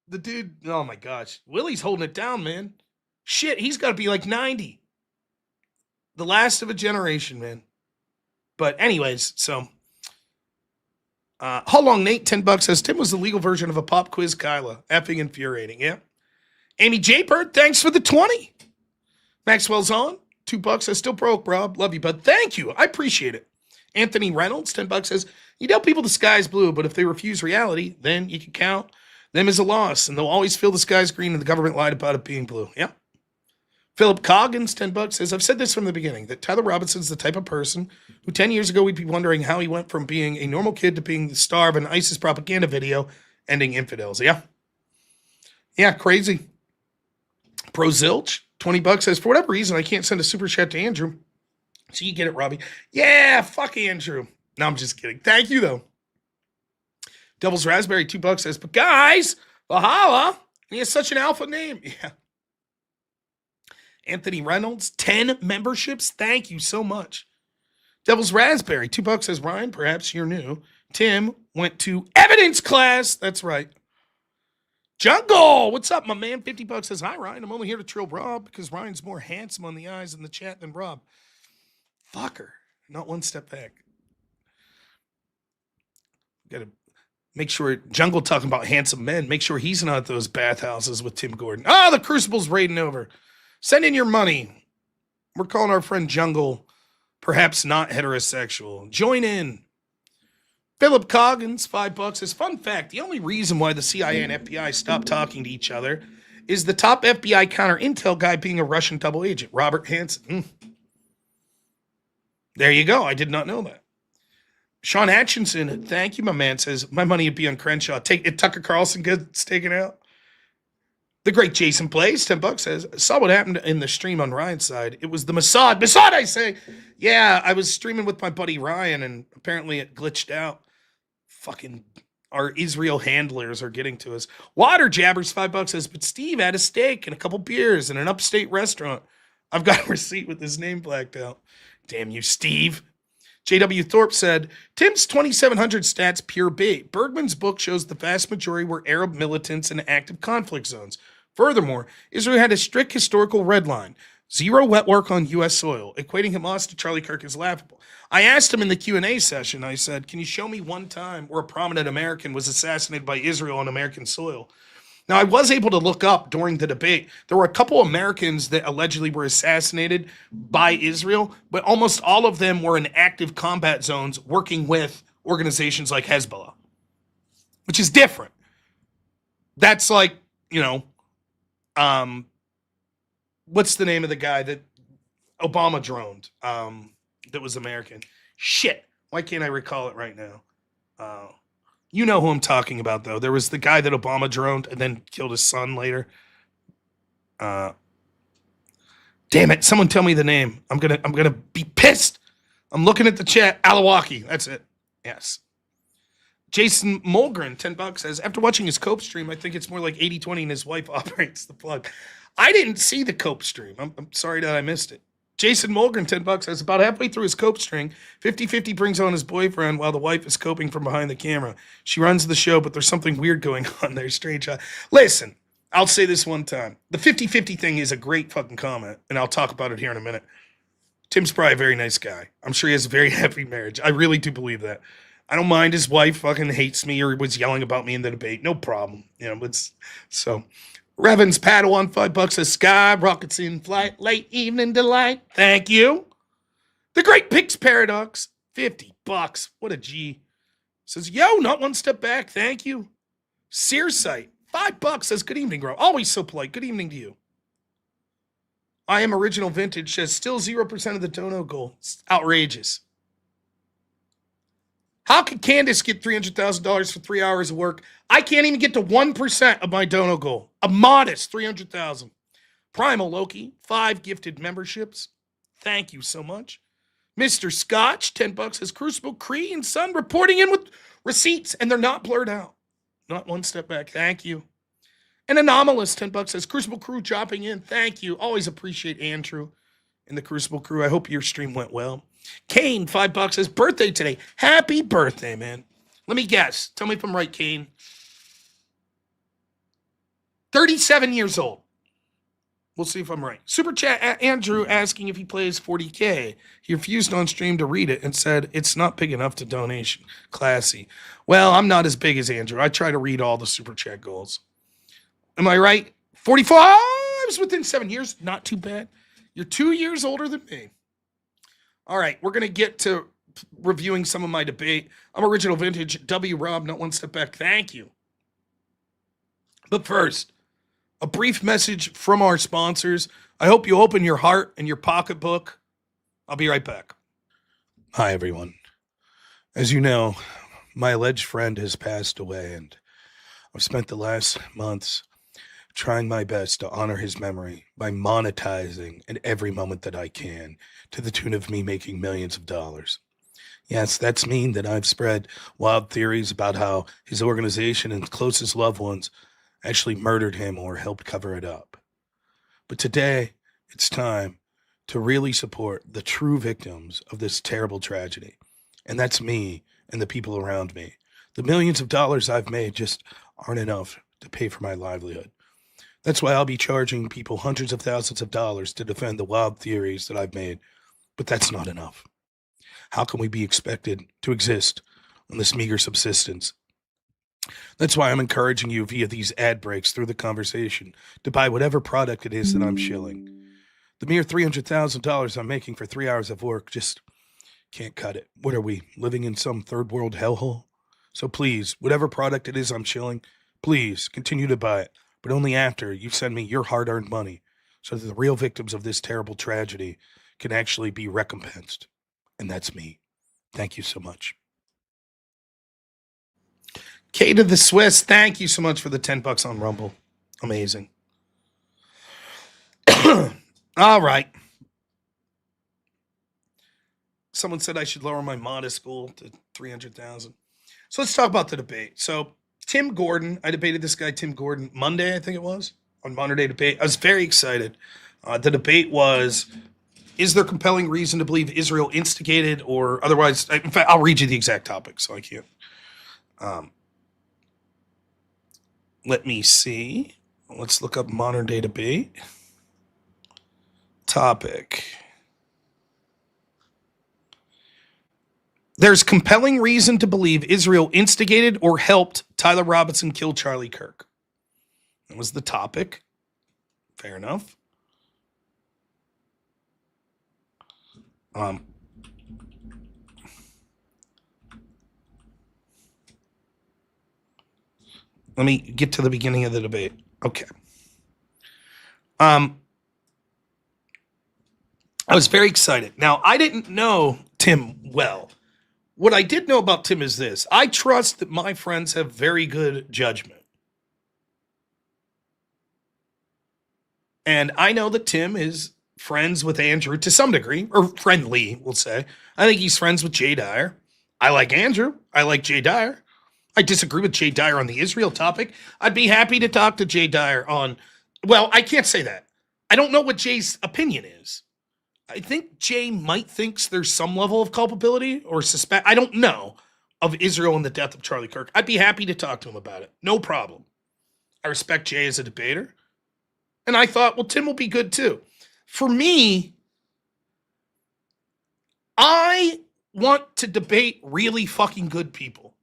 Speaker 1: The dude, oh my gosh. Willie's holding it down, man. Shit, he's got to be like 90. The last of a generation, man. But anyways, so... how long, Nate? $10 says Tim was the legal version of a pop quiz Kyla. Effing infuriating, yeah. Amy J. Bird, thanks for the 20. Maxwell's on. $2 says still broke, Rob. Love you, bud. Thank you. I appreciate it. Anthony Reynolds, $10 says, you tell people the sky's blue, but if they refuse reality, then you can count them as a loss, and they'll always feel the sky's green and the government lied about it being blue. Yeah. Philip Coggins, $10 says, I've said this from the beginning, that Tyler Robinson's the type of person who 10 years ago we'd be wondering how he went from being a normal kid to being the star of an ISIS propaganda video ending infidels. Yeah. Yeah, crazy. Pro Zilch, $20 says, for whatever reason, I can't send a super chat to Andrew. So you get it, Robbie. Yeah, fuck Andrew. No, I'm just kidding. Thank you, though. Devil's Raspberry, $2 says, but guys, Valhalla, he has such an alpha name. Yeah. Anthony Reynolds, 10 memberships. Thank you so much. Devil's Raspberry, $2 says, Ryan, perhaps you're new. Tim went to evidence class. That's right. Jungle, what's up, my man? $50 says, hi, Ryan. I'm only here to trill Rob because Ryan's more handsome on the eyes in the chat than Rob. Fucker. Not one step back. Got to make sure, Jungle talking about handsome men, make sure he's not at those bathhouses with Tim Gordon. The Crucible's raiding over. Send in your money. We're calling our friend Jungle perhaps not heterosexual. Join in. Philip Coggins, $5 says, fun fact, the only reason why the CIA and FBI stopped talking to each other is the top FBI counter-intel guy being a Russian double agent, Robert Hansen. There you go. I did not know that. Sean Atchinson, thank you, my man, says, my money would be on Crenshaw. Tucker Carlson gets taken out. The great Jason Plays, $10 says, saw what happened in the stream on Ryan's side. It was the Mossad. Mossad, I say. Yeah, I was streaming with my buddy Ryan, and apparently it glitched out. Fucking our Israel handlers are getting to us. Water Jabbers, $5 says, but Steve had a steak and a couple beers in an upstate restaurant. I've got a receipt with his name blacked out. Damn you, Steve. J.W. Thorpe said, Tim's 2700 stats pure bait. Bergman's book shows the vast majority were Arab militants in active conflict zones. Furthermore, Israel had a strict historical red line. Zero wet work on U.S. soil. Equating Hamas to Charlie Kirk is laughable. I asked him in the Q&A session, I said, can you show me one time where a prominent American was assassinated by Israel on American soil? Now, I was able to look up during the debate. There were a couple Americans that allegedly were assassinated by Israel, but almost all of them were in active combat zones working with organizations like Hezbollah, which is different. That's like you know, what's the name of the guy that Obama droned? That was American. Shit. Why can't I recall it right now? You know who I'm talking about, though. There was the guy that Obama droned and then killed his son later. Damn it! Someone tell me the name. I'm gonna be pissed. I'm looking at the chat. Alawaki. That's it. Yes. Jason Mulgren, $10 says, after watching his Cope stream, I think it's more like 80-20 and his wife operates the plug. I didn't see the Cope stream. I'm sorry that I missed it. Jason Mulgren, $10 says, about halfway through his Cope string, 50-50 brings on his boyfriend while the wife is coping from behind the camera. She runs the show, but there's something weird going on there. Strange. Listen, I'll say this one time. The 50-50 thing is a great fucking comment, and I'll talk about it here in a minute. Tim's probably a very nice guy. I'm sure he has a very happy marriage. I really do believe that. I don't mind his wife fucking hates me or was yelling about me in the debate. No problem. You know, it's so... Revan's Padawan, $5 says, Sky, rockets in flight, late evening delight. Thank you. The Great Pix Paradox, $50. What a G. Says, yo, not one step back. Thank you. Searsight, $5 says, good evening, bro. Always so polite. Good evening to you. I am original vintage says, still 0% of the dono goal. It's outrageous. How could Candace get $300,000 for 3 hours of work? I can't even get to 1% of my dono goal. A modest $300,000. Primal Loki, 5 gifted memberships. Thank you so much. Mr. Scotch, $10 says Crucible Cree and Son reporting in with receipts, and they're not blurred out. Not one step back. Thank you. An Anomalous, $10 says Crucible Crew dropping in. Thank you. Always appreciate Andrew and the Crucible Crew. I hope your stream went well. Kane, $5 says birthday today. Happy birthday, man. Let me guess. Tell me if I'm right, Kane. 37 years old. We'll see if I'm right. Super chat Andrew asking if he plays 40K. He refused on stream to read it and said it's not big enough to donation. Classy. Well, I'm not as big as Andrew. I try to read all the super chat goals. Am I right? 45s within 7 years. Not too bad. You're 2 years older than me. All right, we're going to get to reviewing some of my debate. I'm original vintage. W. Rob, not one step back. Thank you. But first, a brief message from our sponsors. I hope you open your heart and your pocketbook. I'll be right back. Hi, everyone. As you know, my alleged friend has passed away, and I've spent the last months trying my best to honor his memory by monetizing at every moment that I can, to the tune of me making millions of dollars. Yes, that's mean that I've spread wild theories about how his organization and closest loved ones actually murdered him or helped cover it up. But today, it's time to really support the true victims of this terrible tragedy. And that's me and the people around me. The millions of dollars I've made just aren't enough to pay for my livelihood. That's why I'll be charging people hundreds of thousands of dollars to defend the wild theories that I've made. But that's not enough. How can we be expected to exist on this meager subsistence? That's why I'm encouraging you via these ad breaks through the conversation to buy whatever product it is that I'm shilling. The mere $300,000 I'm making for 3 hours of work just can't cut it. What are we, living in some third world hellhole? So please, whatever product it is I'm shilling, please continue to buy it, but only after you send me your hard-earned money so that the real victims of this terrible tragedy can actually be recompensed. And that's me. Thank you so much. K to the Swiss, thank you so much for the $10 on Rumble. Amazing. All right. Someone said I should lower my modest goal to 300,000. So let's talk about the debate. So Tim Gordon, I debated this guy, Tim Gordon, Monday, I think it was, on Modern Day Debate. I was very excited. The debate was, is there compelling reason to believe Israel instigated or otherwise? In fact, I'll read you the exact topic, so I can't. Let me see. Let's look up Modern Day Debate. Topic. There's compelling reason to believe Israel instigated or helped Tyler Robinson kill Charlie Kirk. That was the topic. Fair enough. Let me get to the beginning of the debate. Okay. I was very excited. Now, I didn't know Tim well. What I did know about Tim is this. I trust that my friends have very good judgment. And I know that Tim is friends with Andrew to some degree, or friendly, we'll say. I think he's friends with Jay Dyer. I like Andrew. I like Jay Dyer. I disagree with Jay Dyer on the Israel topic. I'd be happy to talk to Jay Dyer on, well, I can't say that. I don't know what Jay's opinion is. I think Jay might thinks there's some level of culpability or suspect, I don't know, of Israel and the death of Charlie Kirk. I'd be happy to talk to him about it. No problem. I respect Jay as a debater. And I thought, well, Tim will be good too. For me, I want to debate really fucking good people.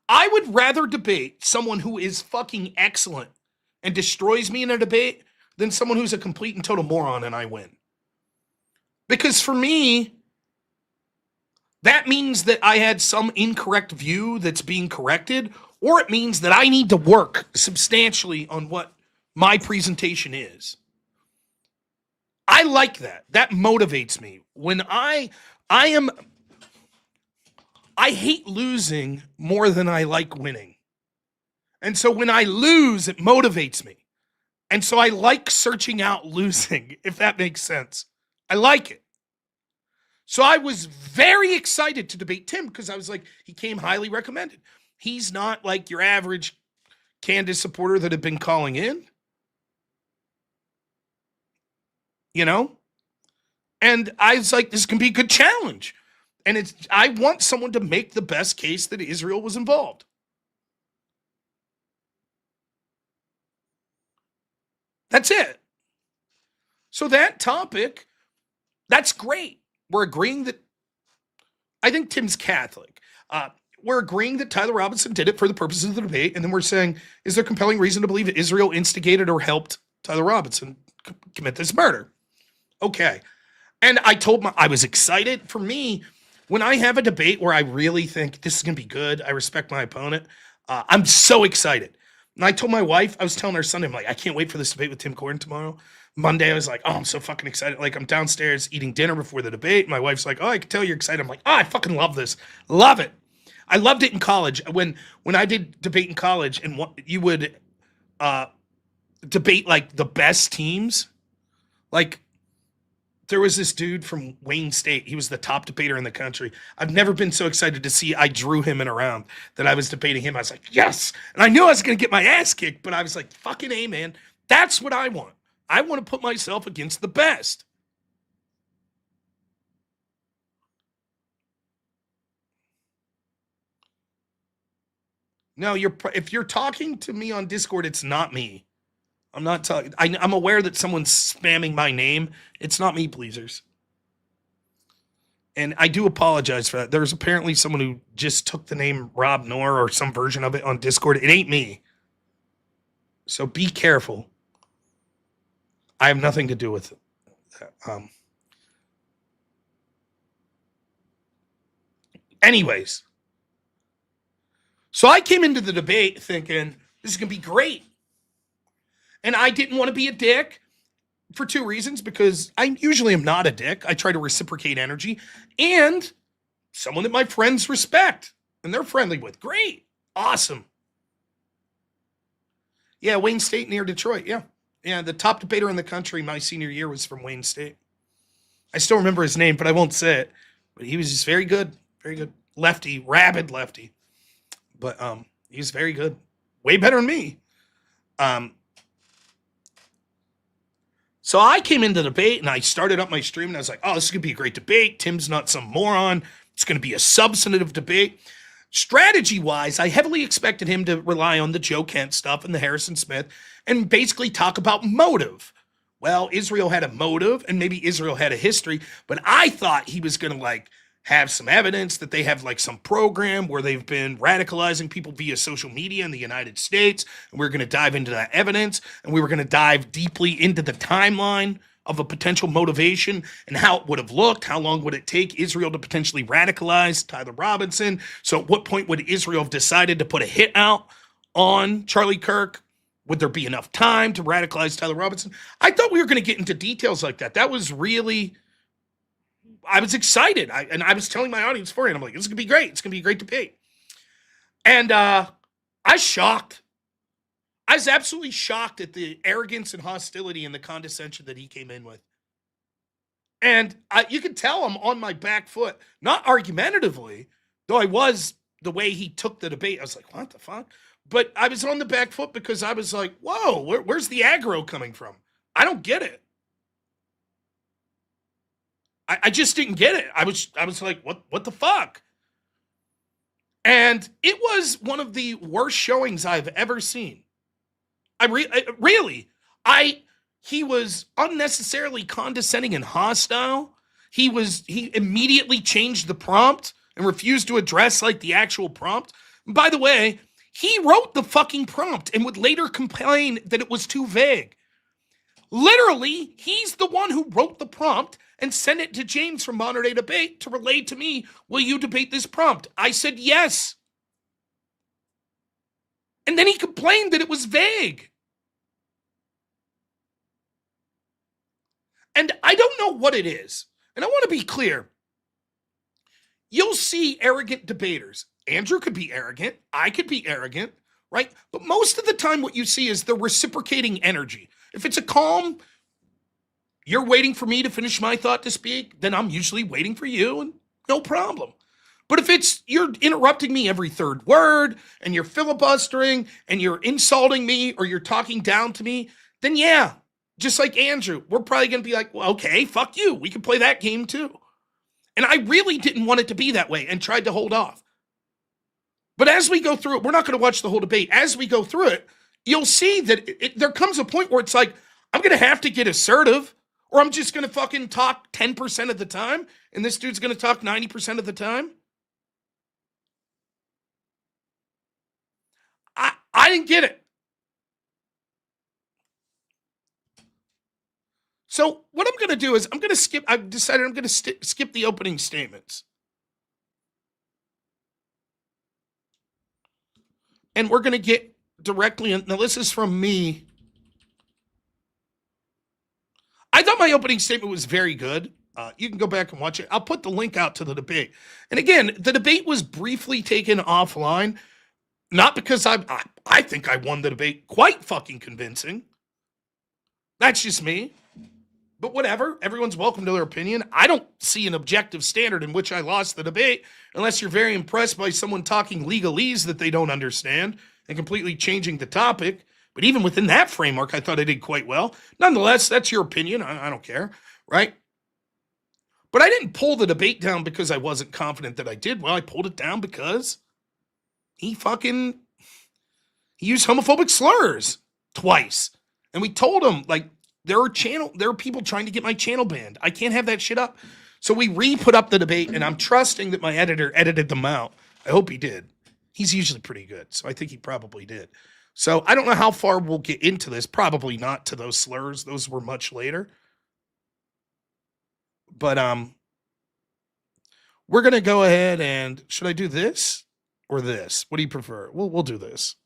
Speaker 1: I would rather debate someone who is fucking excellent and destroys me in a debate than someone who's a complete and total moron and I win. Because for me, that means that I had some incorrect view that's being corrected, or it means that I need to work substantially on what my presentation is. I like that. That motivates me. When I hate losing more than I like winning. And so when I lose, it motivates me. And so I like searching out losing, if that makes sense. I like it. So I was very excited to debate Tim because I was like, he came highly recommended. He's not like your average Candace supporter that had been calling in. You know? And I was like, this can be a good challenge. And I want someone to make the best case that Israel was involved. That's it. So that topic, that's great. We're agreeing that, I think Tim's Catholic. We're agreeing that Tyler Robinson did it for the purposes of the debate. And then we're saying, is there compelling reason to believe that Israel instigated or helped Tyler Robinson commit this murder? Okay. And I was excited. For me, when I have a debate where I really think this is going to be good, I respect my opponent, I'm so excited. And I told my wife, I was telling her Sunday, I'm like, I can't wait for this debate with Tim Gordon tomorrow. Monday, I was like, oh, I'm so fucking excited. Like, I'm downstairs eating dinner before the debate. My wife's like, oh, I can tell you're excited. I'm like, oh, I fucking love this. Love it. I loved it in college. When I did debate in college and you would debate, like, the best teams. Like, there was this dude from Wayne State. He was the top debater in the country. I've never been so excited to see I drew him in a round that I was debating him. I was like, yes. And I knew I was going to get my ass kicked, but I was like, fucking A, man. That's what I want. I want to put myself against the best. No, if you're talking to me on Discord, it's not me. I'm not talking. I'm aware that someone's spamming my name. It's not me, pleasers. And I do apologize for that. There's apparently someone who just took the name robnoerr or some version of it on Discord. It ain't me. So be careful. I have nothing to do with it. Anyways. So I came into the debate thinking, this is going to be great. And I didn't want to be a dick for two reasons, because I usually am not a dick. I try to reciprocate energy, and someone that my friends respect and they're friendly with. Great. Awesome. Yeah, Wayne State near Detroit. Yeah. Yeah, the top debater in the country my senior year was from Wayne State. I still remember his name, but I won't say it. But he was just very good. Very good. Lefty, rabid lefty. But he was very good. Way better than me. So I came into the debate and I started up my stream and I was like, oh, this is going to be a great debate. Tim's not some moron. It's going to be a substantive debate. Strategy-wise, I heavily expected him to rely on the Joe Kent stuff and the Harrison Smith and basically talk about motive. Well, Israel had a motive and maybe Israel had a history, but I thought he was going to like have some evidence that they have like some program where they've been radicalizing people via social media in the United States. And we're going to dive into that evidence. And we were going to dive deeply into the timeline of a potential motivation and how it would have looked. How long would it take Israel to potentially radicalize Tyler Robinson? So at what point would Israel have decided to put a hit out on Charlie Kirk? Would there be enough time to radicalize Tyler Robinson? I thought we were going to get into details like that. That was really, I was excited. And I was telling my audience beforehand, I'm like, this is going to be great. It's going to be a great debate. And I was shocked. I was absolutely shocked at the arrogance and hostility and the condescension that he came in with. And you could tell I'm on my back foot, not argumentatively, though I was the way he took the debate. I was like, what the fuck? But I was on the back foot because I was like, whoa, where's the aggro coming from? I don't get it. I just didn't get it. I was like, what the fuck? And it was one of the worst showings I've ever seen. He was unnecessarily condescending and hostile. He immediately changed the prompt and refused to address like the actual prompt. And by the way, he wrote the fucking prompt and would later complain that it was too vague. Literally, he's the one who wrote the prompt and sent it to James from Modern Day Debate to relay to me, will you debate this prompt? I said yes. And then he complained that it was vague. And I don't know what it is. And I want to be clear. You'll see arrogant debaters. Andrew could be arrogant. I could be arrogant, right? But most of the time what you see is the reciprocating energy. If it's a calm, you're waiting for me to finish my thought to speak, then I'm usually waiting for you and no problem. But if it's you're interrupting me every third word and you're filibustering and you're insulting me or you're talking down to me, then yeah, just like Andrew, we're probably going to be like, well, okay, fuck you. We can play that game too. And I really didn't want it to be that way and tried to hold off. But as we go through it, we're not going to watch the whole debate. As we go through it, you'll see that there comes a point where it's like, I'm going to have to get assertive or I'm just going to fucking talk 10% of the time and this dude's going to talk 90% of the time. I didn't get it. So what I'm going to do is I've decided I'm going to skip the opening statements. And we're going to get directly in. Now, this is from me. I thought my opening statement was very good. You can go back and watch it. I'll put the link out to the debate. And again, the debate was briefly taken offline. Not because I think I won the debate quite fucking convincing. That's just me. But whatever. Everyone's welcome to their opinion. I don't see an objective standard in which I lost the debate unless you're very impressed by someone talking legalese that they don't understand and completely changing the topic. But even within that framework, I thought I did quite well. Nonetheless, that's your opinion. I don't care, right? But I didn't pull the debate down because I wasn't confident that I did well. I pulled it down because he used homophobic slurs twice. And we told him, like, there are people trying to get my channel banned. I can't have that shit up. So we re-put up the debate, and I'm trusting that my editor edited them out. I hope he did. He's usually pretty good, so I think he probably did. So I don't know how far we'll get into this. Probably not to those slurs. Those were much later. But we're going to go ahead and... Should I do this or this? What do you prefer? We'll do this.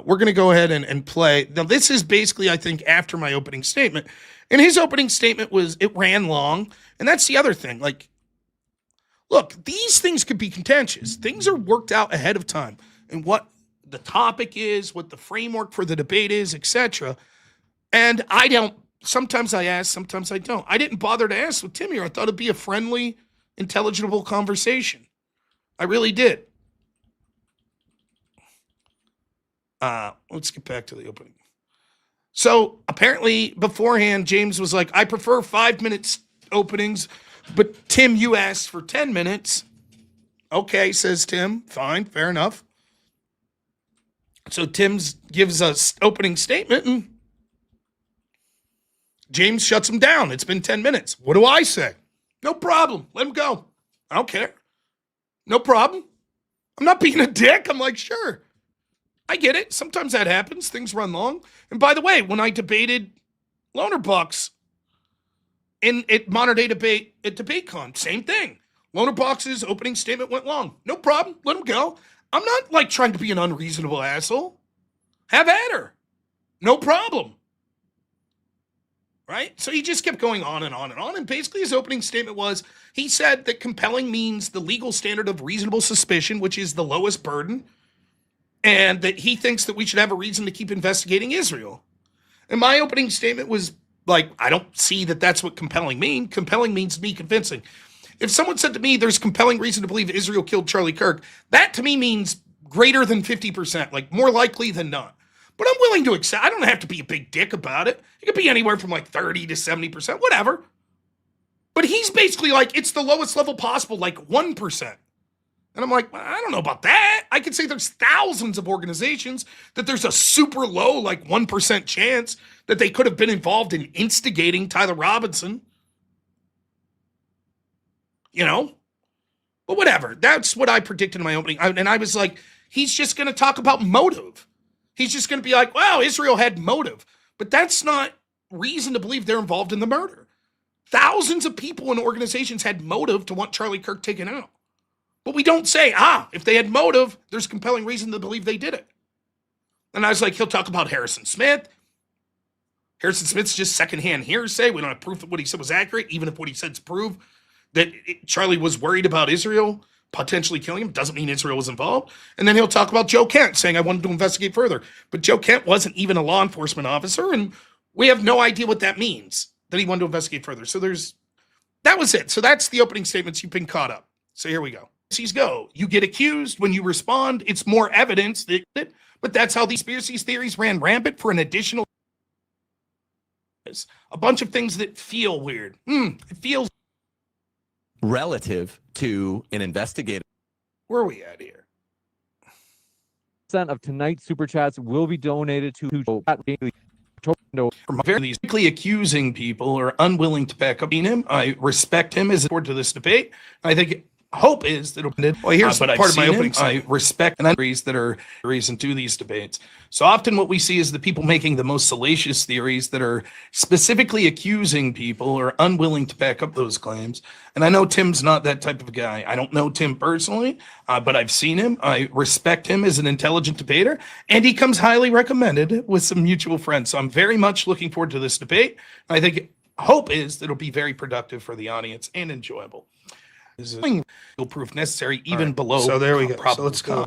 Speaker 1: We're going to go ahead and play. Now, this is basically, I think, after my opening statement. And his opening statement it ran long. And that's the other thing. Like, look, these things could be contentious. Things are worked out ahead of time. And what the topic is, what the framework for the debate is, etc. And sometimes I ask, sometimes I don't. I didn't bother to ask with Tim here. I thought it'd be a friendly, intelligible conversation. I really did. Let's get back to the opening. So apparently beforehand, James was like, I prefer 5 minutes openings, but Tim, you asked for 10 minutes. Okay, says Tim. Fine, fair enough. So Tim gives us opening statement and James shuts him down. It's been 10 minutes. What do I say? No problem. Let him go. I don't care. No problem. I'm not being a dick. I'm like, sure. I get it. Sometimes that happens. Things run long. And by the way, when I debated Loner Bucks at Modern Day Debate at DebateCon, same thing. Loner Bucks' opening statement went long. No problem. Let him go. I'm not like trying to be an unreasonable asshole. Have at her. No problem. Right? So he just kept going on and on and on. And basically his opening statement was, he said that compelling means the legal standard of reasonable suspicion, which is the lowest burden, and that he thinks that we should have a reason to keep investigating Israel. And my opening statement was like, I don't see that that's what compelling means. Compelling means me convincing. If someone said to me, there's compelling reason to believe Israel killed Charlie Kirk, that to me means greater than 50%, like more likely than not. But I'm willing to accept. I don't have to be a big dick about it. It could be anywhere from like 30 to 70%, whatever. But he's basically like, it's the lowest level possible, like 1%. And I'm like, well, I don't know about that. I could say there's thousands of organizations that there's a super low, like 1% chance that they could have been involved in instigating Tyler Robinson. You know? But whatever. That's what I predicted in my opening. And I was like, he's just going to talk about motive. He's just going to be like, wow, Israel had motive. But that's not reason to believe they're involved in the murder. Thousands of people and organizations had motive to want Charlie Kirk taken out. But we don't say, if they had motive, there's compelling reason to believe they did it. And I was like, he'll talk about Harrison Smith. Harrison Smith's just secondhand hearsay. We don't have proof that what he said was accurate, even if what he said's proof that Charlie was worried about Israel potentially killing him. Doesn't mean Israel was involved. And then he'll talk about Joe Kent, saying, I wanted to investigate further. But Joe Kent wasn't even a law enforcement officer, and we have no idea what that means, that he wanted to investigate further. So that was it. So that's the opening statements. You've been caught up. So here we go. Go. You get accused. When you respond, it's more evidence but that's how these conspiracy theories ran rampant for an additional a bunch of things that feel weird. It feels
Speaker 8: relative to an investigative.
Speaker 1: Where are we at here?
Speaker 9: Of tonight's super chats will be donated to
Speaker 1: From very quickly accusing people or unwilling to back up him. I respect him as forward to this debate. I think hope is that here's part of my opening. I respect and theories that are reason to these debates. So often what we see is the people making the most salacious theories that are specifically accusing people or unwilling to back up those claims. And I know Tim's not that type of guy. I don't know Tim personally, but I've seen him. I respect him as an intelligent debater, and he comes highly recommended with some mutual friends. So I'm very much looking forward to this debate. I think hope is that it'll be very productive for the audience and enjoyable. Is proof necessary even below. So there we go. So let's go.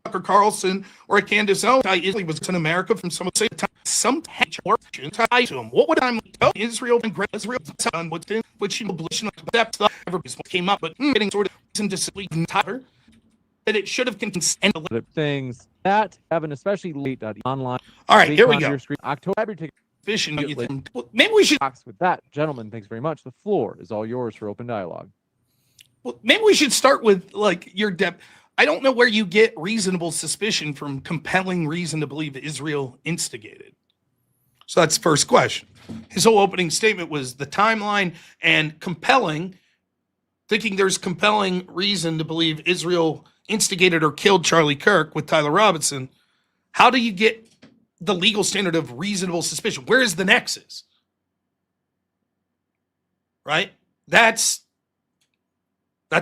Speaker 1: Tucker Carlson or a Candace Owens was in America from some say some tied to him. What would I tell Israel and Israel done which that ever came up, but getting sort of into sleeping Tyler that it should have continued
Speaker 9: things that have an especially late online.
Speaker 1: All right, here we go.
Speaker 9: October.
Speaker 1: Maybe we should
Speaker 9: with that, gentlemen. Thanks very much. The floor is all yours for open dialogue.
Speaker 1: Well, maybe we should start with like your depth. I don't know where you get reasonable suspicion from compelling reason to believe Israel instigated. So that's the first question. His whole opening statement was the timeline and compelling, thinking there's compelling reason to believe Israel instigated or killed Charlie Kirk with Tyler Robinson. How do you get the legal standard of reasonable suspicion? Where is the nexus? Right? That's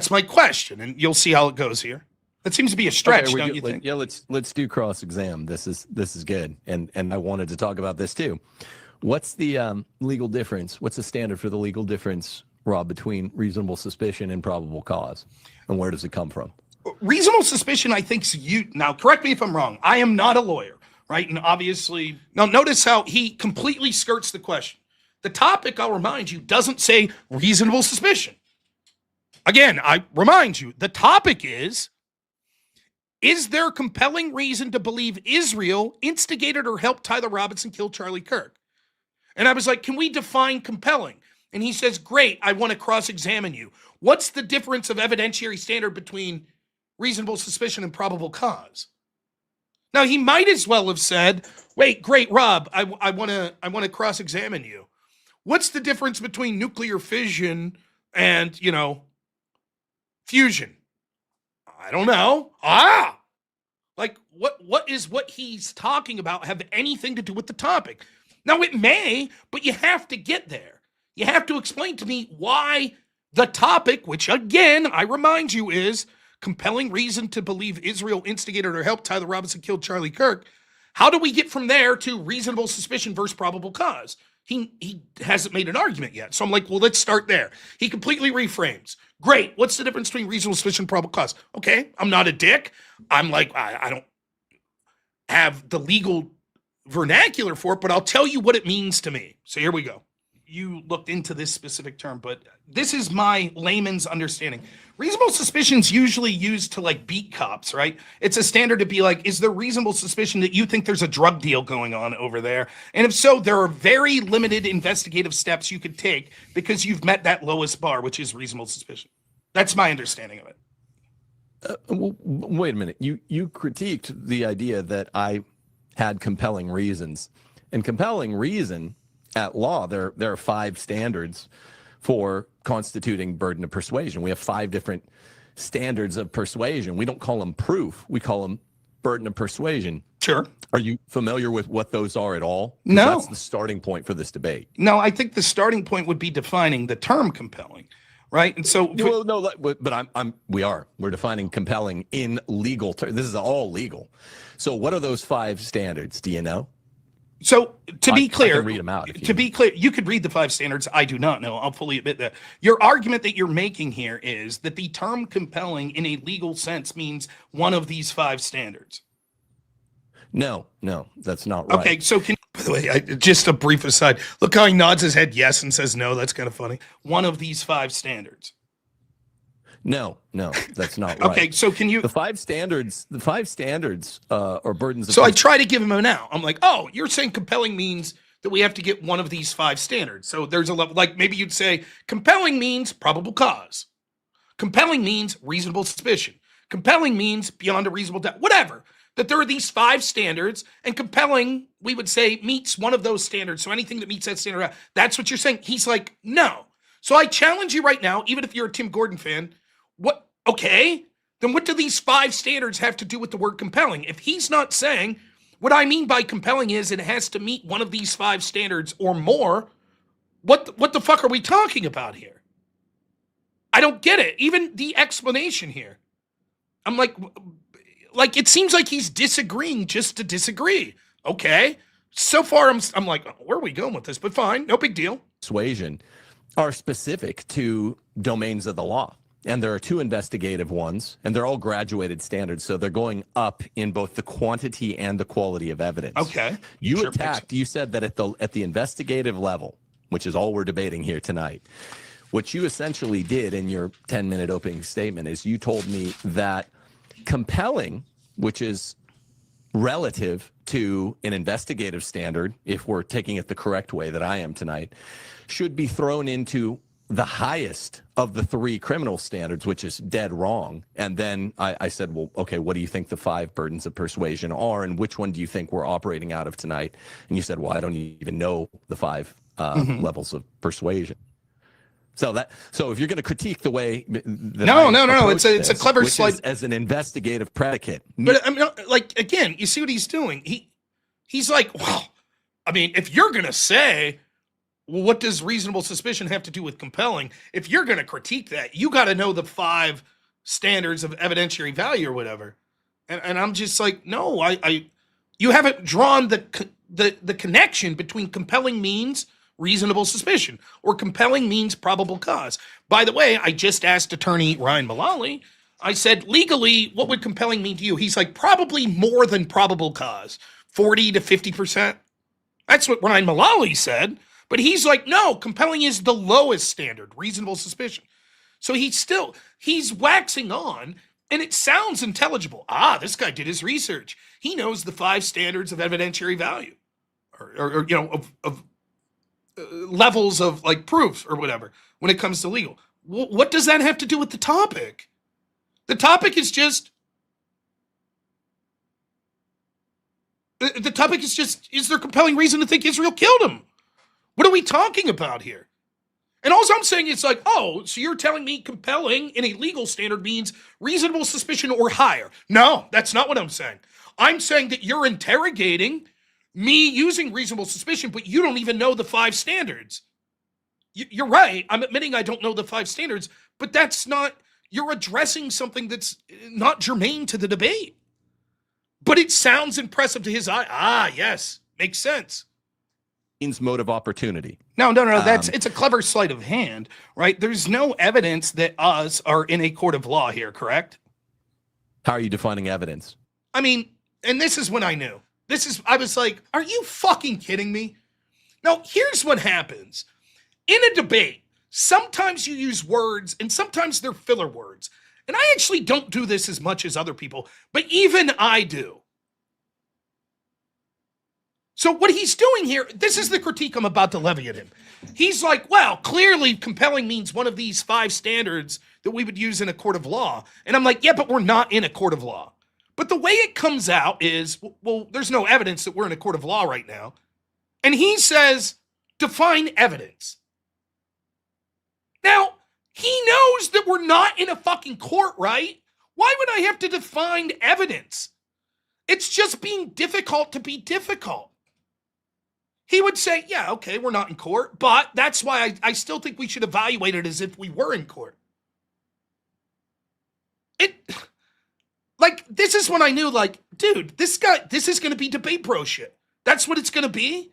Speaker 1: my question, and you'll see how it goes here. That seems to be a stretch, don't you think?
Speaker 8: Yeah, let's do cross-exam. This is good, and I wanted to talk about this too. What's the legal difference? What's the standard for the legal difference, Rob, between reasonable suspicion and probable cause, and where does it come from?
Speaker 1: Reasonable suspicion, I think, now correct me if I'm wrong. I am not a lawyer. Right. And obviously, now notice how he completely skirts the question. The topic, I'll remind you, doesn't say reasonable suspicion. Again, I remind you, the topic is there compelling reason to believe Israel instigated or helped Tyler Robinson kill Charlie Kirk? And I was like, can we define compelling? And he says, great, I want to cross-examine you. What's the difference of evidentiary standard between reasonable suspicion and probable cause? Now, he might as well have said, wait, great, Rob, I want to cross-examine you. What's the difference between nuclear fission and, fusion? I don't know. Like, what is what he's talking about have anything to do with the topic? Now, it may, but you have to get there. You have to explain to me why the topic, which, again, I remind you, is compelling reason to believe Israel instigated or helped Tyler Robinson kill Charlie Kirk. How do we get from there to reasonable suspicion versus probable cause? He hasn't made an argument yet. So I'm like, well, let's start there. He completely reframes. Great. What's the difference between reasonable suspicion and probable cause? Okay, I'm not a dick. I'm like, I don't have the legal vernacular for it, but I'll tell you what it means to me. So here we go. You looked into this specific term, but this is my layman's understanding. Reasonable suspicion is usually used to like beat cops, right? It's a standard to be like, is there reasonable suspicion that you think there's a drug deal going on over there? And if so, there are very limited investigative steps you could take because you've met that lowest bar, which is reasonable suspicion. That's my understanding of it.
Speaker 8: Wait a minute. You critiqued the idea that I had compelling reasons. And compelling reason at law, there are 5 standards for constituting burden of persuasion. We have 5 different standards of persuasion. We don't call them proof. We call them burden of persuasion.
Speaker 1: Sure.
Speaker 8: Are you familiar with what those are at all? 'Cause
Speaker 1: No.
Speaker 8: That's the starting point for this debate.
Speaker 1: No, I think the starting point would be defining the term compelling, right? And so,
Speaker 8: Well, no, but we're defining compelling in legal terms. This is all legal. So what are those 5 standards? Do you know?
Speaker 1: So to be
Speaker 8: I
Speaker 1: clear,
Speaker 8: can read them out if you
Speaker 1: to be clear, you could read the 5 standards. I do not know. I'll fully admit that. Your argument that you're making here is that the term compelling in a legal sense means one of these 5 standards.
Speaker 8: No, that's not right.
Speaker 1: Okay, so by the way, just a brief aside, look how he nods his head yes and says no. That's kind of funny. One of these 5 standards.
Speaker 8: No, that's not right.
Speaker 1: Okay, so can you?
Speaker 8: The 5 standards or burdens.
Speaker 1: So I try to give him an out. I'm like, oh, you're saying compelling means that we have to get one of these 5 standards. So there's a level, like maybe you'd say compelling means probable cause. Compelling means reasonable suspicion. Compelling means beyond a reasonable doubt. Whatever. That there are these 5 standards, and compelling, we would say, meets one of those standards. So anything that meets that standard, that's what you're saying. He's like, no. So I challenge you right now, even if you're a Tim Gordon fan. What? Okay, then what do these 5 standards have to do with the word compelling? If he's not saying what I mean by compelling is it has to meet one of these 5 standards or more, what the fuck are we talking about here? I don't get it. Even the explanation here. I'm like it seems like he's disagreeing just to disagree. Okay, so far I'm like, where are we going with this? But fine, no big deal.
Speaker 8: Persuasion are specific to domains of the law. And there are 2 investigative ones, and they're all graduated standards. So they're going up in both the quantity and the quality of evidence.
Speaker 1: Okay.
Speaker 8: You said that at the investigative level, which is all we're debating here tonight, what you essentially did in your 10-minute opening statement is you told me that compelling, which is relative to an investigative standard, if we're taking it the correct way that I am tonight, should be thrown into the highest of the 3 criminal standards, which is dead wrong. And then I said, well, okay, what do you think the 5 burdens of persuasion are, and which one do you think we're operating out of tonight? And you said, well, I don't even know the 5 levels of persuasion. So if you're going to critique the way that
Speaker 1: no, it's a clever slide
Speaker 8: as an investigative predicate.
Speaker 1: But I mean, like again, you see what he's doing. He's like, well, I mean, if you're going to say, well, what does reasonable suspicion have to do with compelling? If you're going to critique that, you got to know the 5 standards of evidentiary value or whatever. And I'm just like, no, you haven't drawn the connection between compelling means reasonable suspicion or compelling means probable cause. By the way, I just asked attorney Ryan Mullally. I said, legally, what would compelling mean to you? He's like, probably more than probable cause, 40 to 50%. That's what Ryan Mullally said. But he's like, no, compelling is the lowest standard, reasonable suspicion. So he's waxing on, and it sounds intelligible. This guy did his research. He knows the 5 standards of evidentiary value, or of levels of like proofs or whatever when it comes to legal. What does that have to do with the topic? The topic is just, is there compelling reason to think Israel killed him? What are we talking about here? And all I'm saying is like, so you're telling me compelling in a legal standard means reasonable suspicion or higher. No, that's not what I'm saying. I'm saying that you're interrogating me using reasonable suspicion, but you don't even know the 5 standards. You're right. I'm admitting I don't know the 5 standards, but that's not, you're addressing something that's not germane to the debate. But it sounds impressive to his eye. Ah, yes, makes sense.
Speaker 8: Means mode of opportunity.
Speaker 1: No, it's a clever sleight of hand, right? There's no evidence that us are in a court of law here, correct?
Speaker 8: How are you defining evidence?
Speaker 1: I mean, and this is when I knew. I was like, are you fucking kidding me? Now, here's what happens. In a debate, sometimes you use words and sometimes they're filler words. And I actually don't do this as much as other people, but even I do. So what he's doing here, this is the critique I'm about to levy at him. He's like, well, clearly compelling means one of these 5 standards that we would use in a court of law. And I'm like, yeah, but we're not in a court of law. But the way it comes out is, well, there's no evidence that we're in a court of law right now. And he says, define evidence. Now, he knows that we're not in a fucking court, right? Why would I have to define evidence? It's just being difficult to be difficult. He would say, yeah, okay, we're not in court, but that's why I still think we should evaluate it as if we were in court. This is when I knew, dude, this is going to be debate bro shit. That's what it's going to be?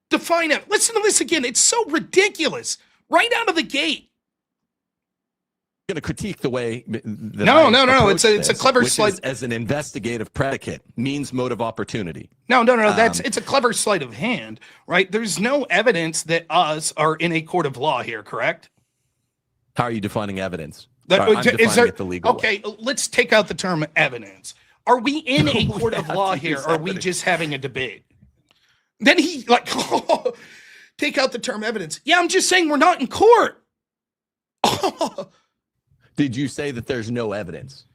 Speaker 1: Define it. Listen to this again. It's so ridiculous. Right out of the gate.
Speaker 8: Going to critique the way that
Speaker 1: no. It's a clever sleight
Speaker 8: as an investigative predicate means mode of opportunity.
Speaker 1: No. It's a clever sleight of hand, right? There's no evidence that us are in a court of law here, correct?
Speaker 8: How are you defining evidence?
Speaker 1: I'm
Speaker 8: defining it the legal way.
Speaker 1: Let's take out the term evidence. Are we in a court of law here? Or are we just having a debate? Then he take out the term evidence. Yeah, I'm just saying we're not in court.
Speaker 8: Did you say that there's no evidence?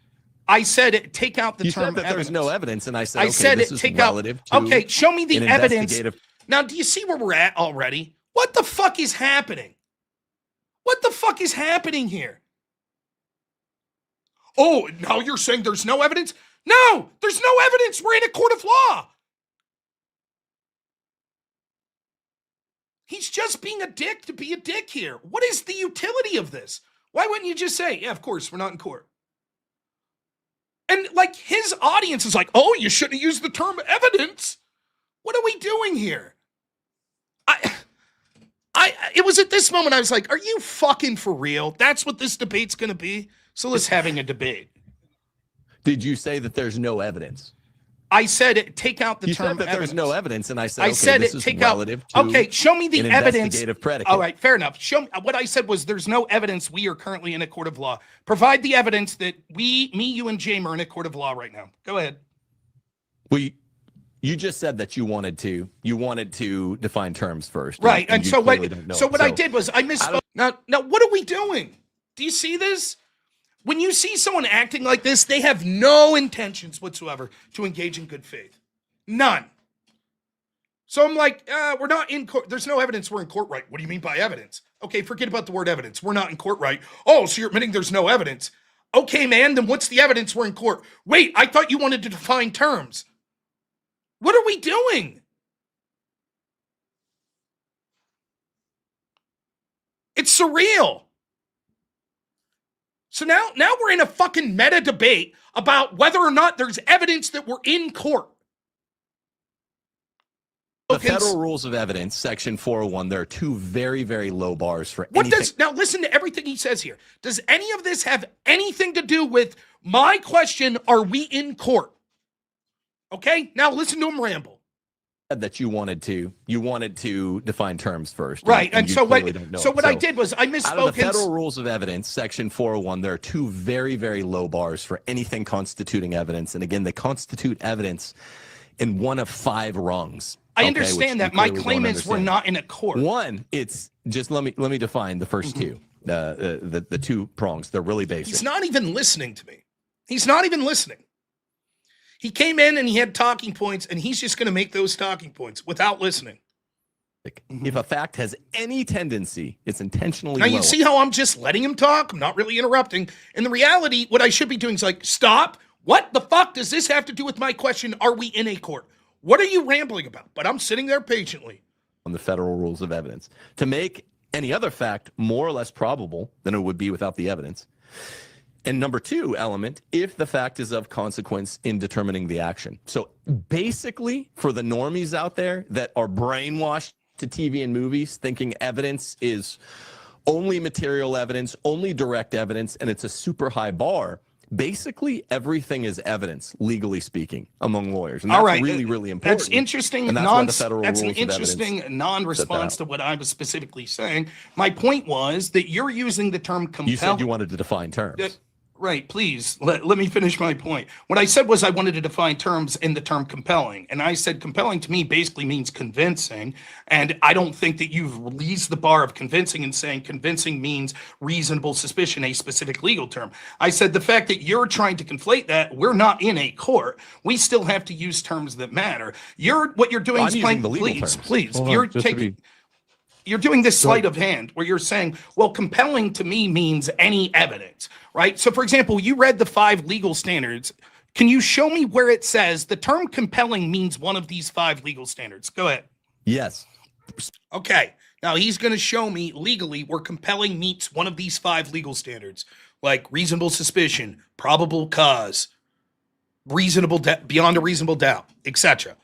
Speaker 1: I said take out the
Speaker 8: you
Speaker 1: term
Speaker 8: said that
Speaker 1: evidence.
Speaker 8: There's no evidence, and I said, this is relative to
Speaker 1: okay, show me the evidence.
Speaker 8: Investigative...
Speaker 1: Now, do you see where we're at already? What the fuck is happening? What the fuck is happening here? Oh, now you're saying there's no evidence? No, there's no evidence. We're in a court of law. He's just being a dick to be a dick here. What is the utility of this? Why wouldn't you just say, yeah, of course, we're not in court? And his audience is like, oh, you shouldn't use the term evidence. What are we doing here? It was at this moment I was like, are you fucking for real? That's what this debate's going to be? So let's having a debate.
Speaker 8: Did you say that there's no evidence?
Speaker 1: I said take out the term
Speaker 8: said that
Speaker 1: evidence.
Speaker 8: There's no evidence, and I said, this is relative to
Speaker 1: okay, show me the evidence.
Speaker 8: Investigative predicate.
Speaker 1: All right, fair enough. Show me what I said was there's no evidence we are currently in a court of law. Provide the evidence that me, you, and James are in a court of law right now. Go ahead.
Speaker 8: You just said that you wanted to define terms first.
Speaker 1: Right, and so what I did was I misspoke. Now, what are we doing? Do you see this? When you see someone acting like this, they have no intentions whatsoever to engage in good faith. None. So I'm like, we're not in court. There's no evidence we're in court right. What do you mean by evidence? Okay, forget about the word evidence. We're not in court right. Oh, so you're admitting there's no evidence. Okay, man, then what's the evidence we're in court? Wait, I thought you wanted to define terms. What are we doing? It's surreal. So now we're in a fucking meta debate about whether or not there's evidence that we're in court.
Speaker 8: The Federal Rules of Evidence, Section 401, there are 2 very, very low bars for anything.
Speaker 1: Now listen to everything he says here. Does any of this have anything to do with my question, are we in court? Okay, now listen to him ramble.
Speaker 8: That you wanted to define terms first.
Speaker 1: Right, and so what I did was I misspoke.
Speaker 8: Out of the Federal Rules of Evidence, Section 401, there are 2 very, very low bars for anything constituting evidence. And again, they constitute evidence in one of 5 rungs.
Speaker 1: I understand that. My claim is we're not in a court.
Speaker 8: One, it's just let me define the first 2. The 2 prongs. They're really basic.
Speaker 1: He's not even listening to me. He's not even listening. He came in and he had talking points, and he's just going to make those talking points without listening.
Speaker 8: If a fact has any tendency, it's intentionally
Speaker 1: Now, you see how I'm just letting him talk? I'm not really interrupting. And the reality, what I should be doing is stop. What the fuck does this have to do with my question? Are we in a court? What are you rambling about? But I'm sitting there patiently.
Speaker 8: On the Federal Rules of Evidence. To make any other fact more or less probable than it would be without the evidence, And number two element, if the fact is of consequence in determining the action. So basically, for the normies out there that are brainwashed to TV and movies, thinking evidence is only material evidence, only direct evidence, and it's a super high bar, basically everything is evidence, legally speaking, among lawyers. And that's really, really important.
Speaker 1: That's interesting.
Speaker 8: And that's why the federal
Speaker 1: that's an
Speaker 8: rules of
Speaker 1: interesting non-response to what I was specifically saying. My point was that you're using the term compel.
Speaker 8: You said you wanted to define terms.
Speaker 1: Right, please, let me finish my point. What I said was I wanted to define terms in the term compelling. And I said compelling to me basically means convincing. And I don't think that you've released the bar of convincing and saying convincing means reasonable suspicion, a specific legal term. I said the fact that you're trying to conflate that, we're not in a court. We still have to use terms that matter. What you're doing is playing, please, you're doing this sleight of hand where you're saying, well, compelling to me means any evidence, right? So, for example, you read the 5 legal standards. Can you show me where it says the term compelling means one of these 5 legal standards? Go ahead.
Speaker 8: Yes.
Speaker 1: Okay. Now, he's going to show me legally where compelling meets one of these 5 legal standards, like reasonable suspicion, probable cause, beyond a reasonable doubt, etc.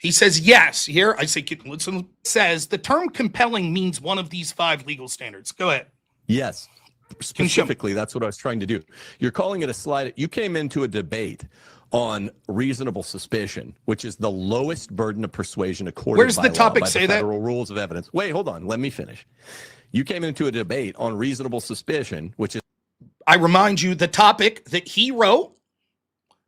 Speaker 1: He says, yes. Here, I say, listen, says the term compelling means one of these 5 legal standards. Go ahead.
Speaker 8: Yes. Specifically, that's what I was trying to do. You're calling it a slide. You came into a debate on reasonable suspicion, which is the lowest burden of persuasion accorded
Speaker 1: Where's
Speaker 8: by
Speaker 1: the
Speaker 8: law,
Speaker 1: topic
Speaker 8: by
Speaker 1: say
Speaker 8: the
Speaker 1: that?
Speaker 8: federal rules of evidence. Wait, hold on. Let me finish. You came into a debate on reasonable suspicion, which is...
Speaker 1: I remind you, the topic that he wrote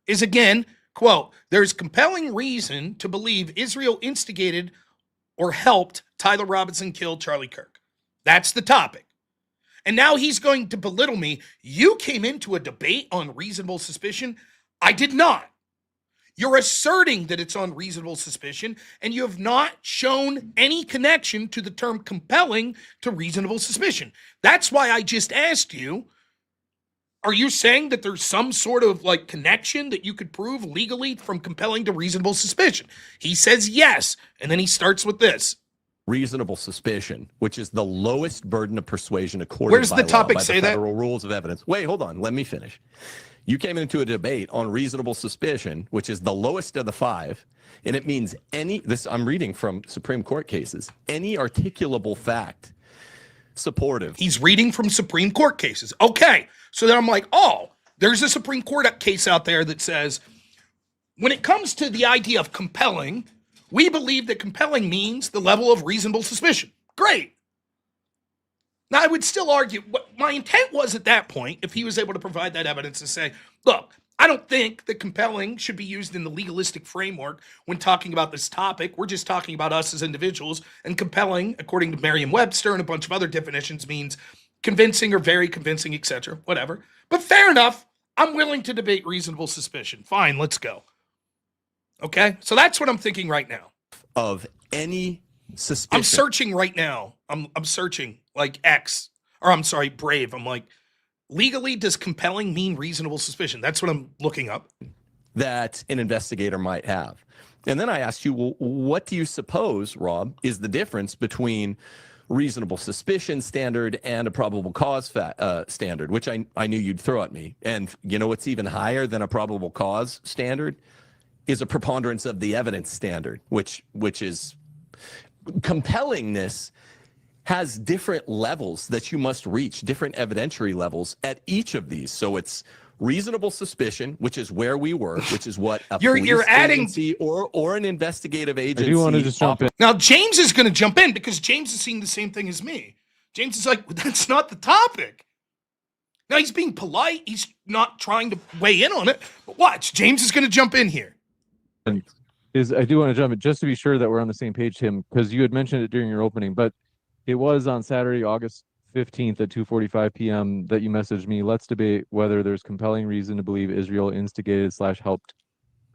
Speaker 1: is, again, quote, there's compelling reason to believe Israel instigated or helped Tyler Robinson kill Charlie Kirk. That's the topic. And now he's going to belittle me. You came into a debate on reasonable suspicion. I did not. You're asserting that it's on reasonable suspicion, and you have not shown any connection to the term compelling to reasonable suspicion. That's why I just asked you, are you saying that there's some sort of like connection that you could prove legally from compelling to reasonable suspicion? He says yes, and then he starts with this.
Speaker 8: Reasonable suspicion, which is the lowest burden of persuasion accorded
Speaker 1: Where's
Speaker 8: by
Speaker 1: the
Speaker 8: law,
Speaker 1: topic
Speaker 8: by
Speaker 1: say
Speaker 8: the
Speaker 1: that?
Speaker 8: federal rules of evidence. Wait, hold on. Let me finish. You came into a debate on reasonable suspicion, which is the lowest of the 5, and it means I'm reading from Supreme Court cases, any articulable fact supportive.
Speaker 1: He's reading from Supreme Court cases. Okay, so then I'm like, oh, there's a Supreme Court case out there that says, when it comes to the idea of compelling, we believe that compelling means the level of reasonable suspicion. Great. Now, I would still argue what my intent was at that point, if he was able to provide that evidence to say, look, I don't think that compelling should be used in the legalistic framework when talking about this topic. We're just talking about us as individuals. And compelling, according to Merriam-Webster and a bunch of other definitions, means convincing or very convincing, etc., whatever. But fair enough. I'm willing to debate reasonable suspicion. Fine, let's go. Okay? So that's what I'm thinking right now.
Speaker 8: Of any suspicion.
Speaker 1: I'm searching right now. I'm searching like Brave. I'm like, legally, does compelling mean reasonable suspicion? That's what I'm looking up.
Speaker 8: That an investigator might have. And then I asked you, well, what do you suppose, Rob, is the difference between reasonable suspicion standard and a probable cause standard, which I knew you'd throw at me. And you know what's even higher than a probable cause standard is a preponderance of the evidence standard, which is compellingness has different levels that you must reach, different evidentiary levels at each of these. So it's reasonable suspicion, which is where we were, which is what a
Speaker 1: you're adding
Speaker 8: agency or an investigative agency.
Speaker 9: I do want to just jump in.
Speaker 1: Now, James is going to jump in because James is seeing the same thing as me. James is like, that's not the topic. Now, he's being polite. He's not trying to weigh in on it. But watch, James is going to jump in here.
Speaker 9: I do want to jump in just to be sure that we're on the same page, Tim, because you had mentioned it during your opening, but it was on Saturday, August 15th at 2:45 p.m. that you messaged me. Let's debate whether there's compelling reason to believe Israel instigated / helped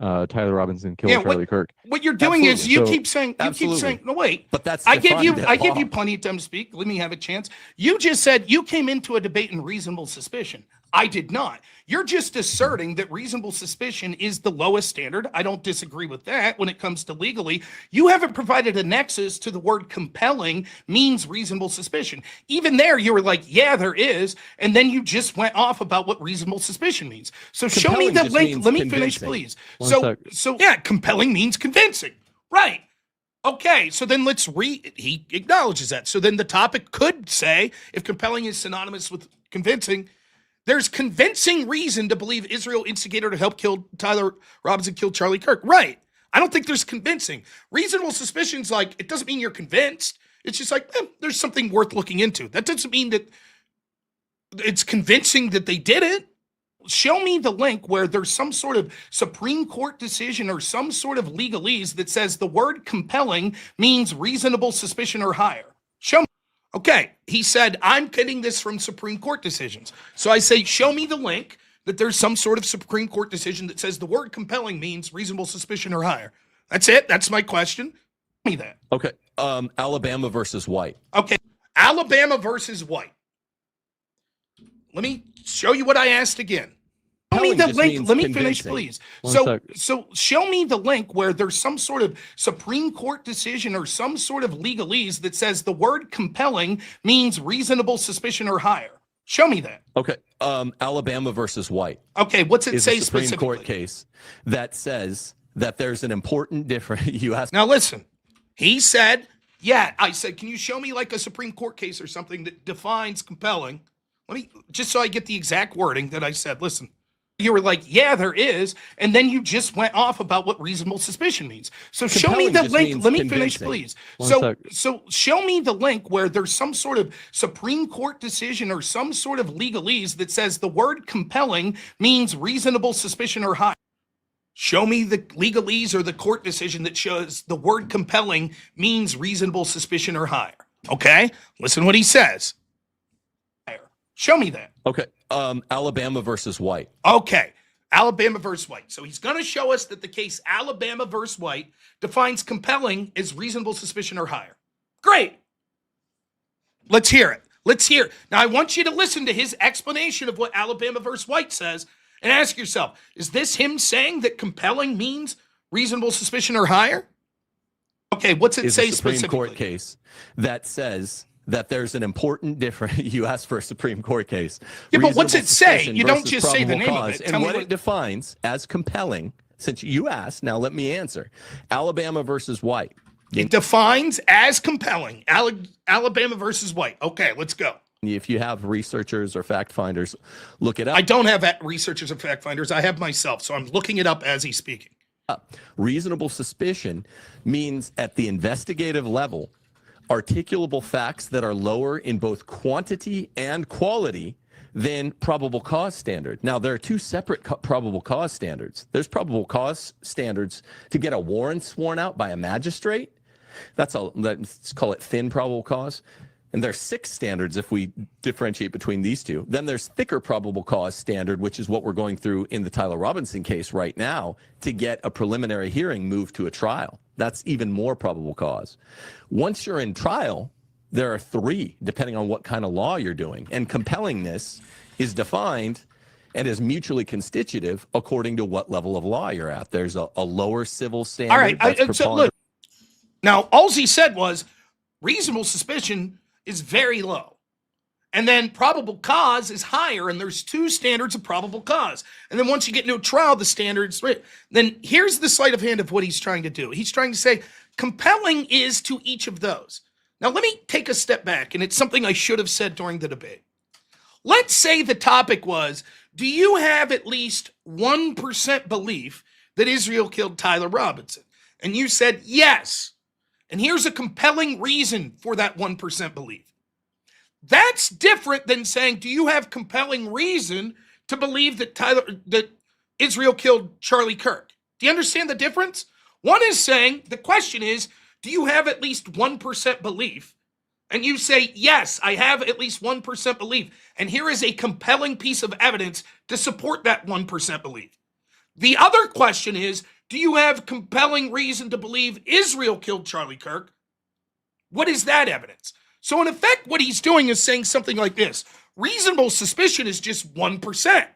Speaker 9: Tyler Robinson kill Charlie Kirk.
Speaker 1: What you're doing is you keep saying, no, wait.
Speaker 8: But that's
Speaker 1: I give you plenty of time to speak. Let me have a chance. You just said you came into a debate in reasonable suspicion. I did not. You're just asserting that reasonable suspicion is the lowest standard. I don't disagree with that when it comes to legally. You haven't provided a nexus to the word compelling means reasonable suspicion. Even there, you were like, yeah, there is. And then you just went off about what reasonable suspicion means. So show me
Speaker 8: Compelling
Speaker 1: the
Speaker 8: just
Speaker 1: link.
Speaker 8: means
Speaker 1: Let me finish,
Speaker 8: convincing.
Speaker 1: please.
Speaker 9: One
Speaker 1: So
Speaker 9: sec.
Speaker 1: yeah, compelling means convincing. Right. Okay, so then let's he acknowledges that. So then the topic could say, if compelling is synonymous with convincing, there's convincing reason to believe Israel instigated to help kill Tyler Robinson, killed Charlie Kirk. Right. I don't think there's convincing. Reasonable suspicion's like, it doesn't mean you're convinced. It's just like, there's something worth looking into. That doesn't mean that it's convincing that they did it. Show me the link where there's some sort of Supreme Court decision or some sort of legalese that says the word compelling means reasonable suspicion or higher. Show me. Okay, he said, I'm getting this from Supreme Court decisions. So I say, show me the link that there's some sort of Supreme Court decision that says the word compelling means reasonable suspicion or higher. That's it. That's my question. Show me that.
Speaker 8: Okay. Alabama versus White.
Speaker 1: Okay, Alabama versus White. Let me show you what I asked again. Show me
Speaker 8: Compelling
Speaker 1: the
Speaker 8: just
Speaker 1: link.
Speaker 8: means
Speaker 1: Let me finish,
Speaker 8: convincing.
Speaker 1: please.
Speaker 9: One
Speaker 1: So,
Speaker 9: sec.
Speaker 1: so show me the link where there's some sort of Supreme Court decision or some sort of legalese that says the word compelling means reasonable suspicion or higher. Show me that.
Speaker 8: Okay. Alabama versus White
Speaker 1: Okay, what's it
Speaker 8: is
Speaker 1: say
Speaker 8: a Supreme
Speaker 1: specifically?
Speaker 8: Court case that says that there's an important difference. You asked.
Speaker 1: Now listen, he said, yeah, I said, can you show me like a Supreme Court case or something that defines compelling? Let me, just so I get the exact wording that I said, listen. You were like, yeah, there is. And then you just went off about what reasonable suspicion means. So show me
Speaker 8: Compelling
Speaker 1: the
Speaker 8: just
Speaker 1: link.
Speaker 8: means
Speaker 1: Let me finish,
Speaker 8: convincing.
Speaker 1: please.
Speaker 9: One
Speaker 1: So,
Speaker 9: sec.
Speaker 1: so show me the link where there's some sort of Supreme Court decision or some sort of legalese that says the word compelling means reasonable suspicion or higher. Show me the legalese or the court decision that shows the word compelling means reasonable suspicion or higher. Okay? Listen what he says. Show me that.
Speaker 8: Okay. Alabama versus White.
Speaker 1: Okay. Alabama versus White. So he's going to show us that the case Alabama versus White defines compelling as reasonable suspicion or higher. Great. Let's hear it. Let's hear it. Now, I want you to listen to his explanation of what Alabama versus White says and ask yourself, is this him saying that compelling means reasonable suspicion or higher? Okay, what's it
Speaker 8: Is
Speaker 1: say
Speaker 8: a Supreme
Speaker 1: specifically?
Speaker 8: Court case that says that there's an important difference. You asked for a Supreme Court case.
Speaker 1: Yeah, but what's
Speaker 8: Reasonable
Speaker 1: it say?
Speaker 8: suspicion
Speaker 1: You don't
Speaker 8: versus
Speaker 1: just say the
Speaker 8: probable
Speaker 1: name of
Speaker 8: cause.
Speaker 1: it.
Speaker 8: And
Speaker 1: Tell me
Speaker 8: what
Speaker 1: what
Speaker 8: it defines as compelling, since you asked, now let me answer. Alabama versus White.
Speaker 1: It defines as compelling. Alabama versus White. Okay, let's go.
Speaker 8: If you have researchers or fact finders, look it up.
Speaker 1: I don't have researchers or fact finders. I have myself, so I'm looking it up as he's speaking.
Speaker 8: Reasonable suspicion means at the investigative level, articulable facts that are lower in both quantity and quality than probable cause standard. Now, there are two separate probable cause standards. There's probable cause standards to get a warrant sworn out by a magistrate. Let's call it thin probable cause. And there's 6 standards if we differentiate between these two. Then there's thicker probable cause standard, which is what we're going through in the Tyler Robinson case right now to get a preliminary hearing moved to a trial. That's even more probable cause. Once you're in trial, there are 3, depending on what kind of law you're doing. And compellingness is defined and is mutually constitutive according to what level of law you're at. There's a lower civil standard.
Speaker 1: All right.
Speaker 8: that's
Speaker 1: So look, now, all he said was reasonable suspicion is very low. And then probable cause is higher, and there's 2 standards of probable cause. And then once you get into a trial, the standards, right? Then here's the sleight of hand of what he's trying to do. He's trying to say compelling is to each of those. Now, let me take a step back, and it's something I should have said during the debate. Let's say the topic was, do you have at least 1% belief that Israel killed Tyler Robinson? And you said yes. And here's a compelling reason for that 1% belief. That's different than saying, do you have compelling reason to believe that Israel killed Charlie Kirk? Do you understand the difference? One is saying, the question is, do you have at least 1% belief? And you say, yes, I have at least 1% belief. And here is a compelling piece of evidence to support that 1% belief. The other question is, do you have compelling reason to believe Israel killed Charlie Kirk? What is that evidence? So in effect, what he's doing is saying something like this. Reasonable suspicion is just 1%.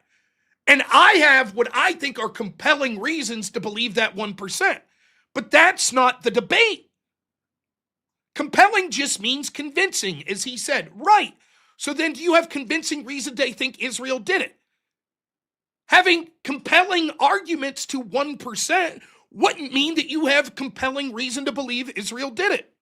Speaker 1: And I have what I think are compelling reasons to believe that 1%. But that's not the debate. Compelling just means convincing, as he said. Right. So then do you have convincing reason to think Israel did it? Having compelling arguments to 1% wouldn't mean that you have compelling reason to believe Israel did it.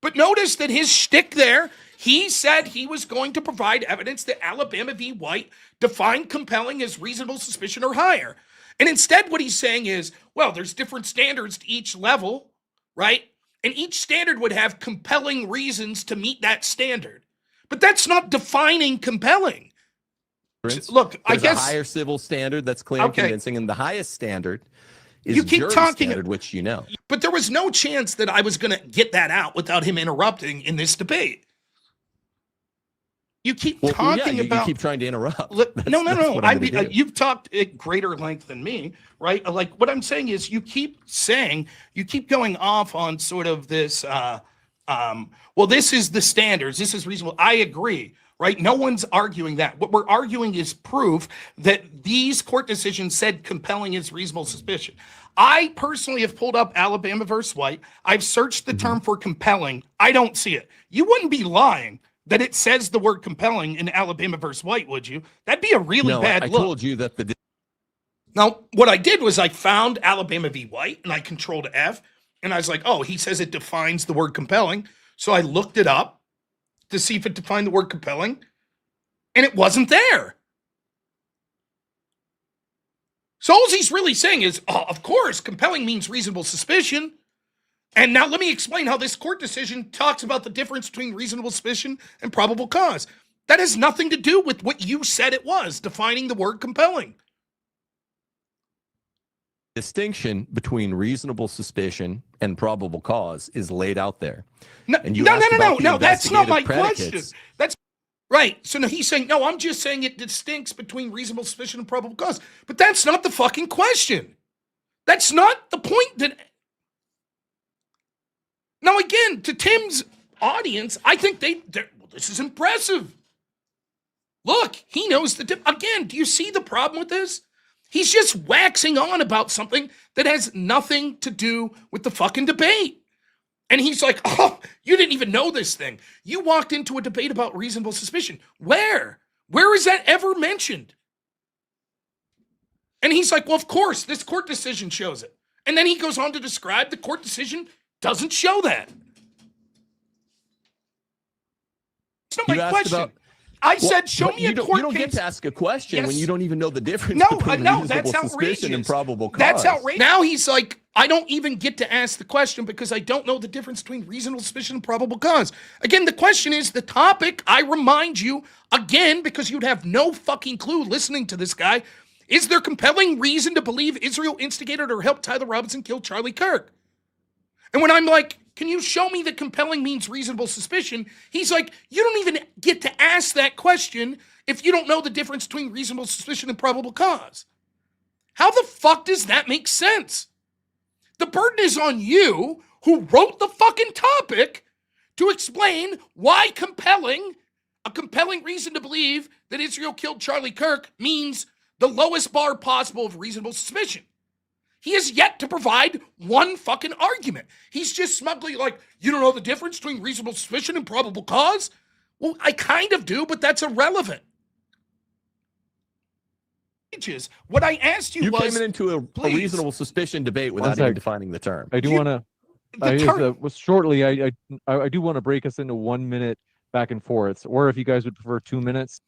Speaker 1: But notice that his shtick there, he said he was going to provide evidence that Alabama v. White defined compelling as reasonable suspicion or higher. And instead what he's saying is, well, there's different standards to each level, right? And each standard would have compelling reasons to meet that standard. But that's not defining compelling. Look, I guess
Speaker 8: a higher civil standard that's clear and convincing, and the highest standard is
Speaker 1: you keep
Speaker 8: jury
Speaker 1: talking,
Speaker 8: standard, which you know.
Speaker 1: But there was no chance that I was going to get that out without him interrupting in this debate. You keep talking about.
Speaker 8: You keep trying to interrupt.
Speaker 1: No. You've talked at greater length than me, right? Like what I'm saying is, you keep going off on sort of this. Well, this is the standards. This is reasonable. I agree, right? No one's arguing that. What we're arguing is proof that these court decisions said compelling is reasonable suspicion. I personally have pulled up Alabama versus White. I've searched the term for compelling. I don't see it. You wouldn't be lying that it says the word compelling in Alabama versus White, would you? That'd be a really bad look.
Speaker 8: I told you that the...
Speaker 1: Now, what I did was I found Alabama v. White, and I controlled F, and I was like, oh, he says it defines the word compelling. So I looked it up to see if it defined the word compelling, and it wasn't there. So all he's really saying is, oh, of course, compelling means reasonable suspicion. And now let me explain how this court decision talks about the difference between reasonable suspicion and probable cause. That has nothing to do with what you said it was, defining the word compelling.
Speaker 8: Distinction between reasonable suspicion and probable cause is laid out there.
Speaker 1: No, that's not my question. That's right. So now he's saying, no, I'm just saying it distincts between reasonable suspicion and probable cause. But that's not the fucking question. That's not the point that... Now, again, to Tim's audience, I think well, this is impressive. Look, he knows again, do you see the problem with this? He's just waxing on about something that has nothing to do with the fucking debate. And he's like, oh, you didn't even know this thing. You walked into a debate about reasonable suspicion. Where? Where is that ever mentioned? And he's like, well, of course, this court decision shows it. And then he goes on to describe the court decision doesn't show that. It's not my question. I said, show me a court case.
Speaker 8: You don't get to ask a question when you don't even know the difference between
Speaker 1: that's
Speaker 8: reasonable suspicion and probable cause.
Speaker 1: That's outrageous. Now he's like, I don't even get to ask the question because I don't know the difference between reasonable suspicion and probable cause. Again, the question is the topic. I remind you again, because you'd have no fucking clue listening to this guy. Is there compelling reason to believe Israel instigated or helped Tyler Robinson kill Charlie Kirk? And when I'm like, can you show me that compelling means reasonable suspicion? He's like, you don't even get to ask that question if you don't know the difference between reasonable suspicion and probable cause. How the fuck does that make sense? The burden is on you, who wrote the fucking topic, to explain why a compelling reason to believe that Israel killed Charlie Kirk means the lowest bar possible of reasonable suspicion. He has yet to provide one fucking argument. He's just smugly like, you don't know the difference between reasonable suspicion and probable cause? Well, I kind of do, but that's irrelevant. What I asked you was...
Speaker 8: You came into a reasonable suspicion debate without even defining the term.
Speaker 9: I do want to... I do want to break us into 1 minute back and forth, or if you guys would prefer 2 minutes.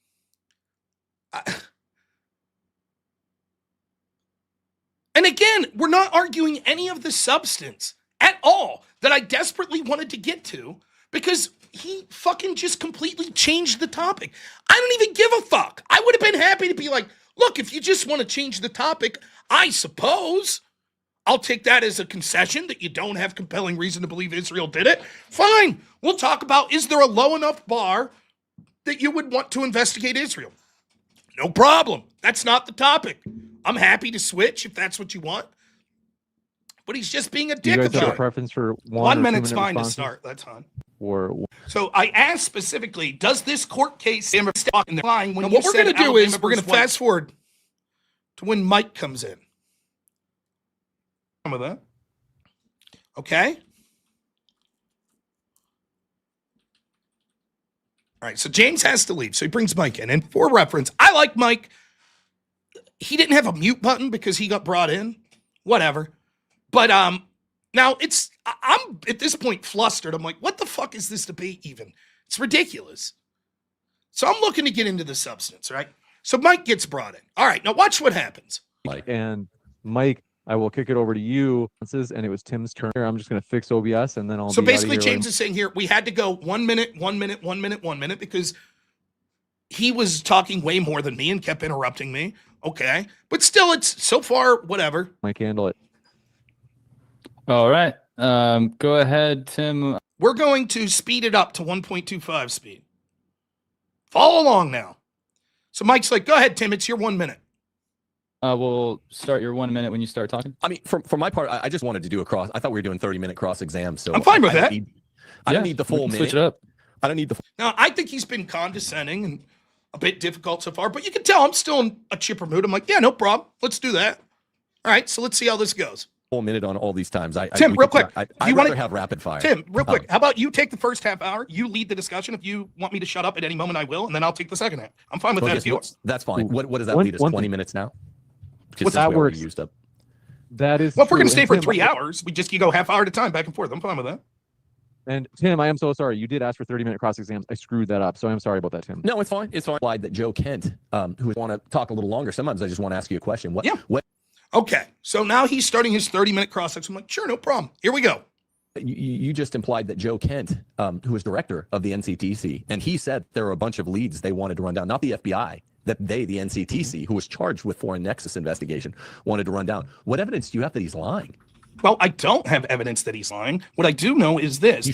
Speaker 1: And again, we're not arguing any of the substance at all that I desperately wanted to get to because he fucking just completely changed the topic. I don't even give a fuck. I would have been happy to be like, look, if you just want to change the topic, I suppose I'll take that as a concession that you don't have compelling reason to believe Israel did it. Fine. We'll talk about, is there a low enough bar that you would want to investigate Israel? No problem. That's not the topic. I'm happy to switch if that's what you want. But he's just being a dick about it.
Speaker 9: Preference for
Speaker 1: 1 minute's fine to start. That's fine.
Speaker 9: or
Speaker 1: So I asked specifically, does this court case in the line when
Speaker 10: what we're
Speaker 1: going to
Speaker 10: do is
Speaker 1: we're going to fast forward to when Mike comes in. Some of that. Okay. All right, so James has to leave, so he brings Mike in. And for reference, I like Mike. He didn't have a mute button because he got brought in. Whatever. But now I'm at this point flustered. I'm like, what the fuck is this debate even? It's ridiculous. So I'm looking to get into the substance, right? So Mike gets brought in. All right, now watch what happens.
Speaker 9: Mike, I will kick it over to you. And it was Tim's turn. I'm just going to fix OBS and then I'll.
Speaker 1: So basically, James is saying here we had to go 1 minute, 1 minute, 1 minute, 1 minute because he was talking way more than me and kept interrupting me. Okay, but still, it's so far whatever.
Speaker 9: Mike, handle it.
Speaker 11: All right. Go ahead, Tim.
Speaker 1: We're going to speed it up to 1.25 speed. Follow along now. So Mike's like, go ahead, Tim. It's your 1 minute.
Speaker 11: We'll start your 1 minute when you start talking.
Speaker 8: I mean, for my part, I just wanted to do a cross. I thought we were doing 30-minute cross exams. So
Speaker 1: I'm fine with that.
Speaker 8: I don't need the full minute.
Speaker 11: Switch it up.
Speaker 8: I don't need the.
Speaker 1: Now, I think he's been condescending and a bit difficult so far, but you can tell I'm still in a chipper mood. I'm like, yeah, no problem. Let's do that. All right, so let's see how this goes.
Speaker 8: Full minute on all these times.
Speaker 1: Tim, real quick.
Speaker 8: I'd
Speaker 1: you
Speaker 8: rather
Speaker 1: wanna
Speaker 8: have rapid fire.
Speaker 1: Tim, real quick. How about you take the first half hour? You lead the discussion. If you want me to shut up at any moment, I will, and then I'll take the second half. I'm fine with that. If you
Speaker 8: that's fine. What does that lead us? 20 minutes now?
Speaker 9: What's that word
Speaker 8: used up?
Speaker 9: That is.
Speaker 1: Well, if we're going to
Speaker 9: true.
Speaker 1: stay for
Speaker 9: And Tim,
Speaker 1: 3 hours, you go half hour at a time, back and forth. I'm fine with that.
Speaker 9: And Tim, I am so sorry. You did ask for 30-minute cross exams. I screwed that up, so I'm sorry about that, Tim.
Speaker 8: No, it's fine. It's fine. That Joe Kent, who want to talk a little longer. Sometimes I just want to ask you a question. What?
Speaker 1: Okay, so now he's starting his 30-minute cross section. I'm like, sure, no problem. Here we go.
Speaker 8: You just implied that Joe Kent, who is director of the NCTC, and he said there are a bunch of leads they wanted to run down, not the FBI, that they, the NCTC, who was charged with foreign nexus investigation, wanted to run down. What evidence do you have that he's lying?
Speaker 1: Well, I don't have evidence that he's lying. What I do know is this: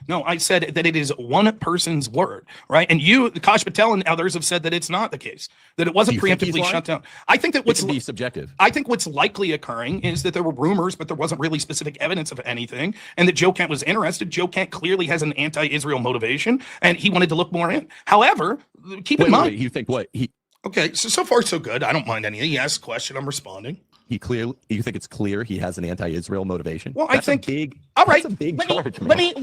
Speaker 1: I said that it is one person's word, right? And you, Kash Patel, and others have said that it's not the case, that it wasn't preemptively shut down. I think that what's
Speaker 8: subjective.
Speaker 1: I think what's likely occurring is that there were rumors, but there wasn't really specific evidence of anything, and that Joe Kent was interested. Joe Kent clearly has an anti-Israel motivation, and he wanted to look more in. However, keep in mind,
Speaker 8: you think what he?
Speaker 1: Okay, so far so good. I don't mind anything. He asked a question. I'm responding.
Speaker 8: You think it's clear he has an anti-Israel motivation?
Speaker 1: Well,
Speaker 8: that's
Speaker 1: I think
Speaker 8: big.
Speaker 1: All right,
Speaker 8: that's a big charge,
Speaker 1: let me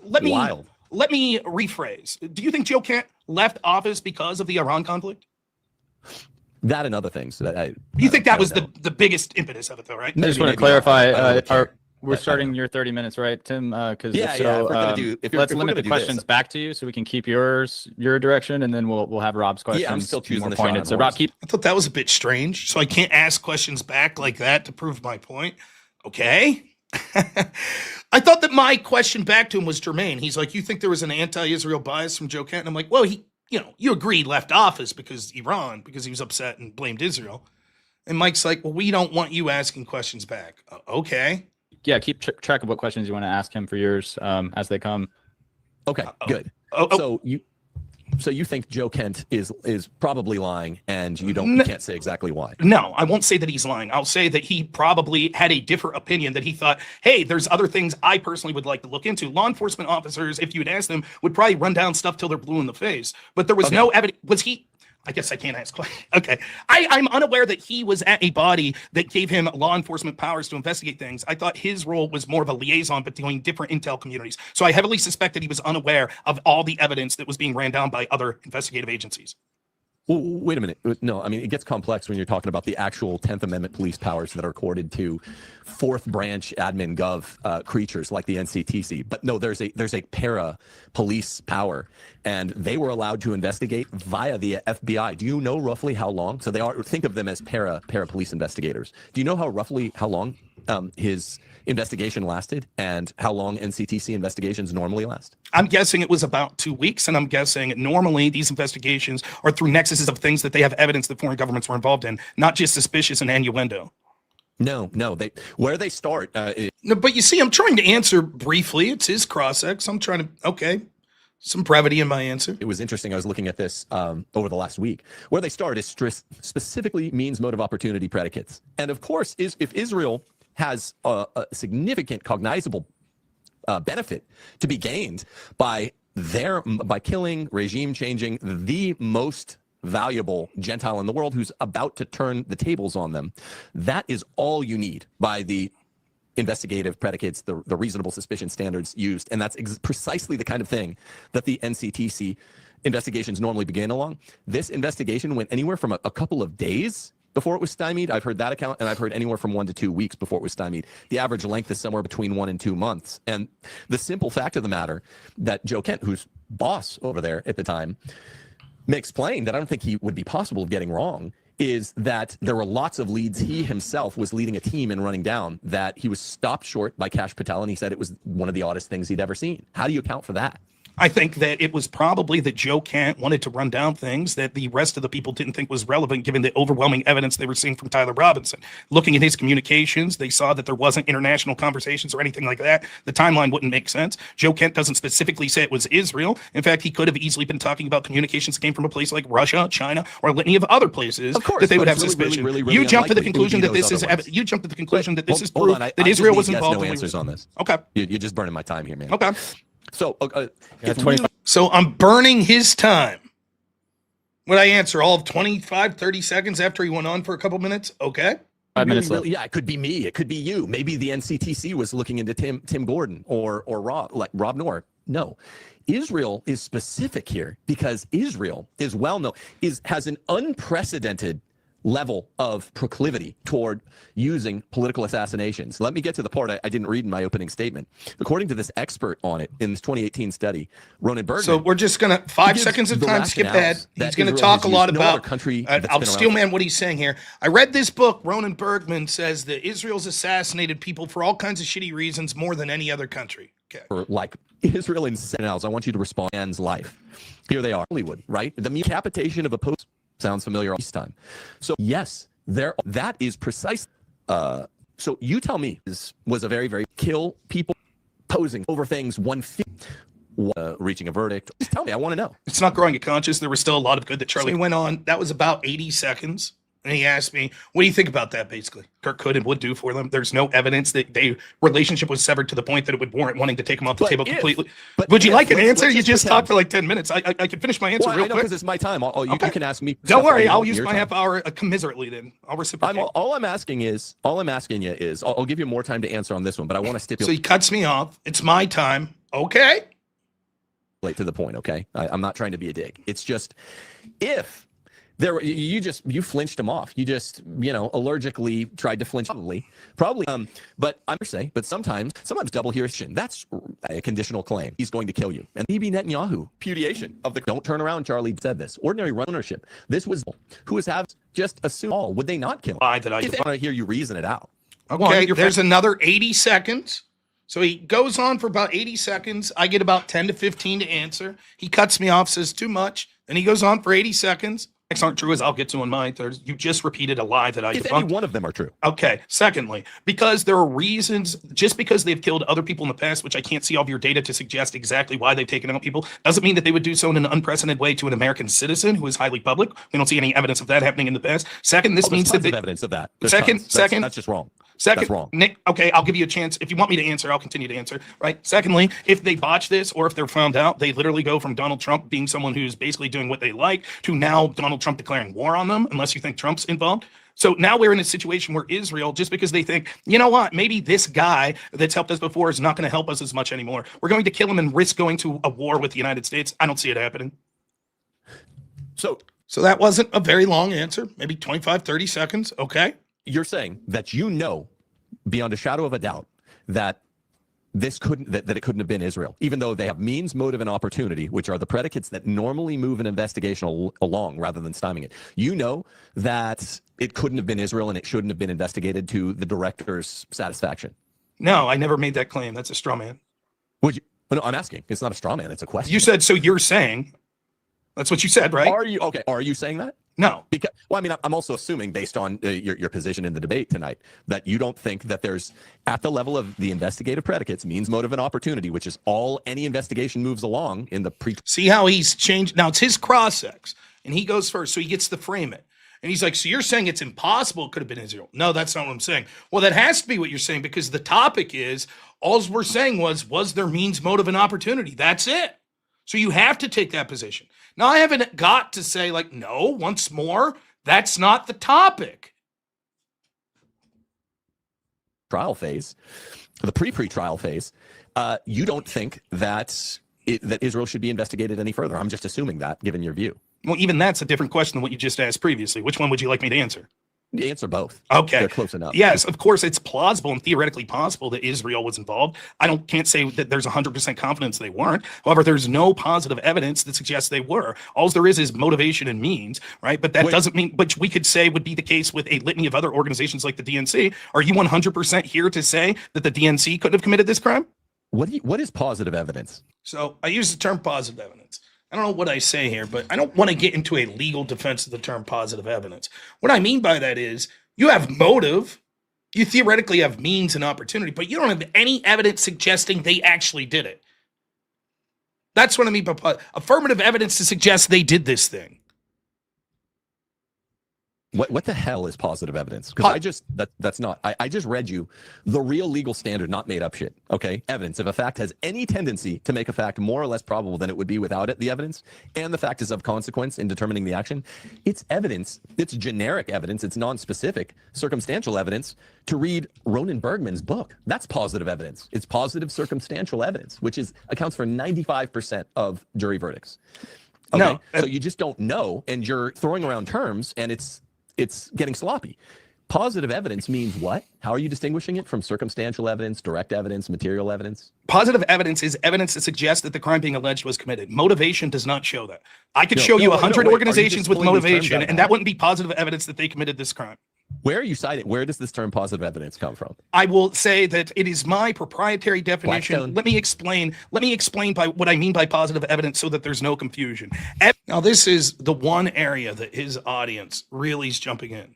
Speaker 8: Wild.
Speaker 1: let me rephrase. Do you think Joe Kent left office because of the Iran conflict?
Speaker 8: That and other things.
Speaker 1: You think that was the biggest impetus of it, though, right?
Speaker 11: I just want to clarify. We're starting your 30 minutes, right, Tim? Because let's limit the questions back to you so we can keep your direction, and then we'll have Rob's questions.
Speaker 8: Yeah, I'm still choosing the
Speaker 11: pointed. So Rob,
Speaker 1: I thought that was a bit strange. So I can't ask questions back like that to prove my point. Okay. I thought that my question back to him was germane. He's like, you think there was an anti-Israel bias from Joe Kent? And I'm like, well, you agreed left office because Iran, because he was upset and blamed Israel. And Mike's like, well, we don't want you asking questions back. Okay.
Speaker 11: Yeah, keep track of what questions you want to ask him for yours as they come.
Speaker 8: Okay, good. So you think Joe Kent is probably lying, and you can't say exactly why?
Speaker 1: No, I won't say that he's lying. I'll say that he probably had a different opinion, that he thought, hey, there's other things I personally would like to look into. Law enforcement officers, if you'd ask them, would probably run down stuff till they're blue in the face. But there was no evidence. Was he? I guess I can't ask questions. Okay. I'm unaware that he was at a body that gave him law enforcement powers to investigate things. I thought his role was more of a liaison between different intel communities. So I heavily suspect that he was unaware of all the evidence that was being ran down by other investigative agencies.
Speaker 8: Well, wait a minute. No, I mean, it gets complex when you're talking about the actual 10th Amendment police powers that are accorded to fourth branch admin gov creatures like the NCTC. But no, there's a para police power, and they were allowed to investigate via the FBI. Do you know roughly how long? So think of them as para police investigators. Do you know how long his investigation lasted and how long NCTC investigations normally last?
Speaker 1: I'm guessing it was about 2 weeks, and I'm guessing normally these investigations are through nexuses of things that they have evidence that foreign governments were involved in, not just suspicious and innuendo.
Speaker 8: No, where they start.
Speaker 1: No, but you see, I'm trying to answer briefly. It's his cross-ex. I'm trying to, some brevity in my answer.
Speaker 8: It was interesting. I was looking at this over the last week. Where they start is specifically means, motive, opportunity predicates. And of course, if Israel has a significant cognizable benefit to be gained by killing, regime changing the most valuable Gentile in the world who's about to turn the tables on them. That is all you need by the investigative predicates, the reasonable suspicion standards used. And that's precisely the kind of thing that the NCTC investigations normally begin along. This investigation went anywhere from a couple of days before it was stymied. I've heard that account, and I've heard anywhere from 1 to 2 weeks before it was stymied. The average length is somewhere between 1 and 2 months. And the simple fact of the matter that Joe Kent, who's boss over there at the time, may explain that I don't think he would be possible of getting wrong, is that there were lots of leads he himself was leading a team and running down that he was stopped short by Kash Patel, and he said it was one of the oddest things he'd ever seen. How do you account for that?
Speaker 1: I think that it was probably that Joe Kent wanted to run down things that the rest of the people didn't think was relevant, given the overwhelming evidence they were seeing from Tyler Robinson. Looking at his communications, they saw that there wasn't international conversations or anything like that. The timeline wouldn't make sense. Joe Kent doesn't specifically say it was Israel. In fact, he could have easily been talking about communications that came from a place like Russia, China, or a litany of other places that they would have suspicion. You jump to the conclusion that this is you jump to the conclusion that this is proof that Israel was involved.
Speaker 8: No answers on this.
Speaker 1: Okay,
Speaker 8: you're just burning my time here, man.
Speaker 1: Okay.
Speaker 8: So
Speaker 1: I'm burning his time. Would I answer all of 25, 30 seconds after he went on for a couple minutes? Okay.
Speaker 11: 5 minutes left.
Speaker 8: Yeah, it could be me. It could be you. Maybe the NCTC was looking into Tim Gordon or robnoerr. No. Israel is specific here because Israel is well known, has an unprecedented level of proclivity toward using political assassinations. Let me get to the part I didn't read in my opening statement. According to this expert on it in this 2018 study, Ronan Bergman.
Speaker 1: So we're just going to 5 seconds of time, skip ahead. He's going to talk a lot about I'll steelman what he's saying here. I read this book. Ronan Bergman says that Israel's assassinated people for all kinds of shitty reasons more than any other country. Okay.
Speaker 8: Like Israel in sentinels. I want you to respond. Man's life. Here they are. Hollywood, right? The decapitation of a post. Sounds familiar this time. So yes, that is precise. So you tell me this was a very, very kill people posing over things, reaching a verdict. Just tell me, I want to know.
Speaker 1: It's not growing a conscience. There was still a lot of good that Charlie went on. That was about 80 seconds. And he asked me, what do you think about that, basically? Kirk could and would do for them. There's no evidence that their relationship was severed to the point that it would warrant wanting to take them off the table completely. Would you like an answer? You just talked for like 10 minutes. I can finish my answer real quick.
Speaker 8: Because it's my time. You can ask me.
Speaker 1: Don't worry. I'll use my half hour commiserately then. I'll reciprocate.
Speaker 8: All I'm asking you is, I'll give you more time to answer on this one, but I want to stipulate.
Speaker 1: So he cuts me off. It's my time. Okay.
Speaker 8: To the point, okay? I'm not trying to be a dick. It's just, if you flinched him off. You just, allergically tried to flinch. Probably. But sometimes double hearsay. That's a conditional claim. He's going to kill you. And Bibi Netanyahu, repudiation of the. Don't turn around. Charlie said this. Ordinary ownership. This was who was just assume all. Would they not kill? I want to hear you reason it out.
Speaker 1: Okay. There's another 80 seconds. So he goes on for about 80 seconds. I get about 10 to 15 to answer. He cuts me off, says too much. Then he goes on for 80 seconds. Facts aren't true, as I'll get to in mine. You just repeated a lie that I debunked.
Speaker 8: If any one of them are true.
Speaker 1: Okay. Secondly, because there are reasons, just because they've killed other people in the past, which I can't see all of your data to suggest exactly why they've taken out people, doesn't mean that they would do so in an unprecedented way to an American citizen who is highly public. We don't see any evidence of that happening in the past. Second, this means that
Speaker 8: evidence of that.
Speaker 1: Second,
Speaker 8: that's just wrong.
Speaker 1: Second,
Speaker 8: that's wrong.
Speaker 1: Nick, okay, I'll give you a chance. If you want me to answer, I'll continue to answer, right? Secondly, if they botch this or if they're found out, they literally go from Donald Trump being someone who's basically doing what they like to now Donald Trump declaring war on them, unless you think Trump's involved. So now we're in a situation where Israel, just because they think, you know what, maybe this guy that's helped us before is not going to help us as much anymore. We're going to kill him and risk going to a war with the United States. I don't see it happening. So that wasn't a very long answer, maybe 25, 30 seconds. Okay.
Speaker 8: You're saying that beyond a shadow of a doubt that it couldn't have been Israel, even though they have means, motive, and opportunity, which are the predicates that normally move an investigation along rather than stymieing it. You know that it couldn't have been Israel and it shouldn't have been investigated to the director's satisfaction.
Speaker 1: No, I never made that claim. That's a straw man.
Speaker 8: Would you? No, I'm asking. It's not a straw man. It's a question.
Speaker 1: You said, so you're saying, that's what you said, right?
Speaker 8: Are you saying that?
Speaker 1: No.
Speaker 8: Because, I'm also assuming, based on your position in the debate tonight, that you don't think that there's, at the level of the investigative predicates, means, motive, and opportunity, which is all any investigation moves along in the
Speaker 1: See how he's changed? Now, it's his cross-ex, and he goes first, so he gets to frame it. And he's like, so you're saying it's impossible it could have been Israel? No, that's not what I'm saying. Well, that has to be what you're saying, because the topic is, all we're saying was there means, motive, and opportunity? That's it. So you have to take that position. Now, I haven't got to say, like, no, once more, that's not the topic.
Speaker 8: Trial phase, the pre-trial phase, you don't think that that Israel should be investigated any further. I'm just assuming that, given your view.
Speaker 1: Well, even that's a different question than what you just asked previously. Which one would you like me to answer?
Speaker 8: Answer both.
Speaker 1: Okay.
Speaker 8: They're close enough.
Speaker 1: Yes, of course, it's plausible and theoretically possible that Israel was involved. Can't say that there's 100% confidence they weren't. However, there's no positive evidence that suggests they were. All there is motivation and means, right? But that doesn't mean, which we could say would be the case with a litany of other organizations like the DNC. Are you 100% here to say that the DNC couldn't have committed this crime?
Speaker 8: What is positive evidence?
Speaker 1: So I use the term positive evidence. I don't know what I say here, but I don't want to get into a legal defense of the term positive evidence. What I mean by that is, you have motive, you theoretically have means and opportunity, but you don't have any evidence suggesting they actually did it. That's what I mean by affirmative evidence to suggest they did this thing.
Speaker 8: What the hell is positive evidence? Because that's not. I just read you the real legal standard, not made up shit. Okay, evidence. If a fact has any tendency to make a fact more or less probable than it would be without it, the evidence, and the fact is of consequence in determining the action, it's evidence. It's generic evidence. It's non-specific, circumstantial evidence. To read Ronan Bergman's book, that's positive evidence. It's positive circumstantial evidence, which accounts for 95% of jury verdicts. Okay?
Speaker 1: No,
Speaker 8: so you just don't know, and you're throwing around terms, and it's getting sloppy. Positive evidence means what? How are you distinguishing it from circumstantial evidence, direct evidence, material evidence?
Speaker 1: Positive evidence is evidence that suggests that the crime being alleged was committed. Motivation does not show that. I could show you 100 organizations with motivation, and that wouldn't be positive evidence that they committed this crime.
Speaker 8: Where are you citing? Where does this term positive evidence come from?
Speaker 1: I will say that it is my proprietary definition.
Speaker 8: Blackstone.
Speaker 1: Let me explain by what I mean by positive evidence so that there's no confusion. Now, this is the one area that his audience really is jumping in.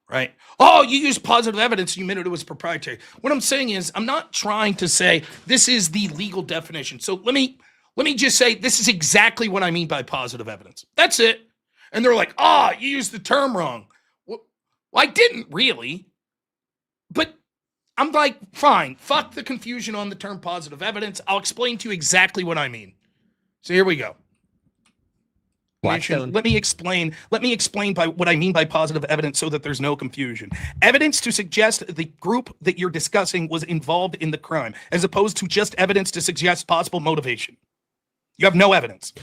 Speaker 1: Right? Oh, you use positive evidence, you meant it was proprietary. What I'm saying is, I'm not trying to say this is the legal definition. So let me just say this is exactly what I mean by positive evidence. That's it. And they're like, you used the term wrong. Well, I didn't really. But I'm like, fine, fuck the confusion on the term positive evidence. I'll explain to you exactly what I mean. So here we go.
Speaker 8: Blackstone.
Speaker 1: Let me explain by what I mean by positive evidence so that there's no confusion. Evidence to suggest the group that you're discussing was involved in the crime, as opposed to just evidence to suggest possible motivation. You have no evidence.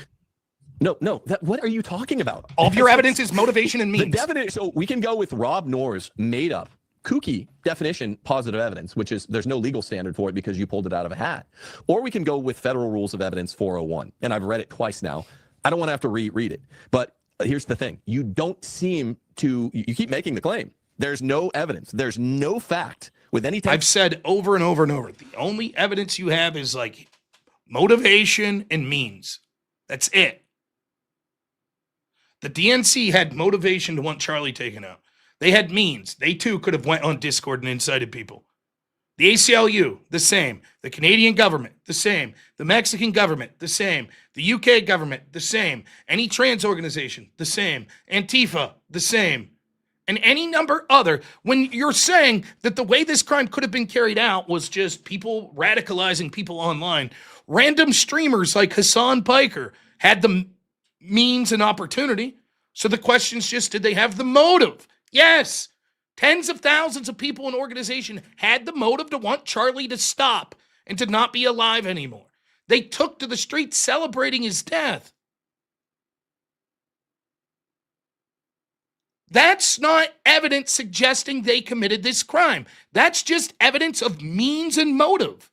Speaker 8: No. What are you talking about?
Speaker 1: All of your evidence is motivation and means.
Speaker 8: So we can go with Rob Noerr's made up, kooky definition, positive evidence, which is there's no legal standard for it because you pulled it out of a hat. Or we can go with Federal Rules of Evidence 401. And I've read it twice now. I don't want to have to reread it. But here's the thing. You don't seem to, you keep making the claim. There's no evidence. There's no fact with any type.
Speaker 1: I've said over and over and over, the only evidence you have is like motivation and means. That's it. The DNC had motivation to want Charlie taken out. They had means. They too could have went on Discord and incited people. The ACLU, the same. The Canadian government, the same. The Mexican government, the same. The UK government, the same. Any trans organization, the same. Antifa, the same. And any number other. When you're saying that the way this crime could have been carried out was just people radicalizing people online, random streamers like Hassan Piker had the means and opportunity. So the question's just, did they have the motive? Yes. Tens of thousands of people in organization had the motive to want Charlie to stop and to not be alive anymore. They took to the streets celebrating his death. That's not evidence suggesting they committed this crime. That's just evidence of means and motive.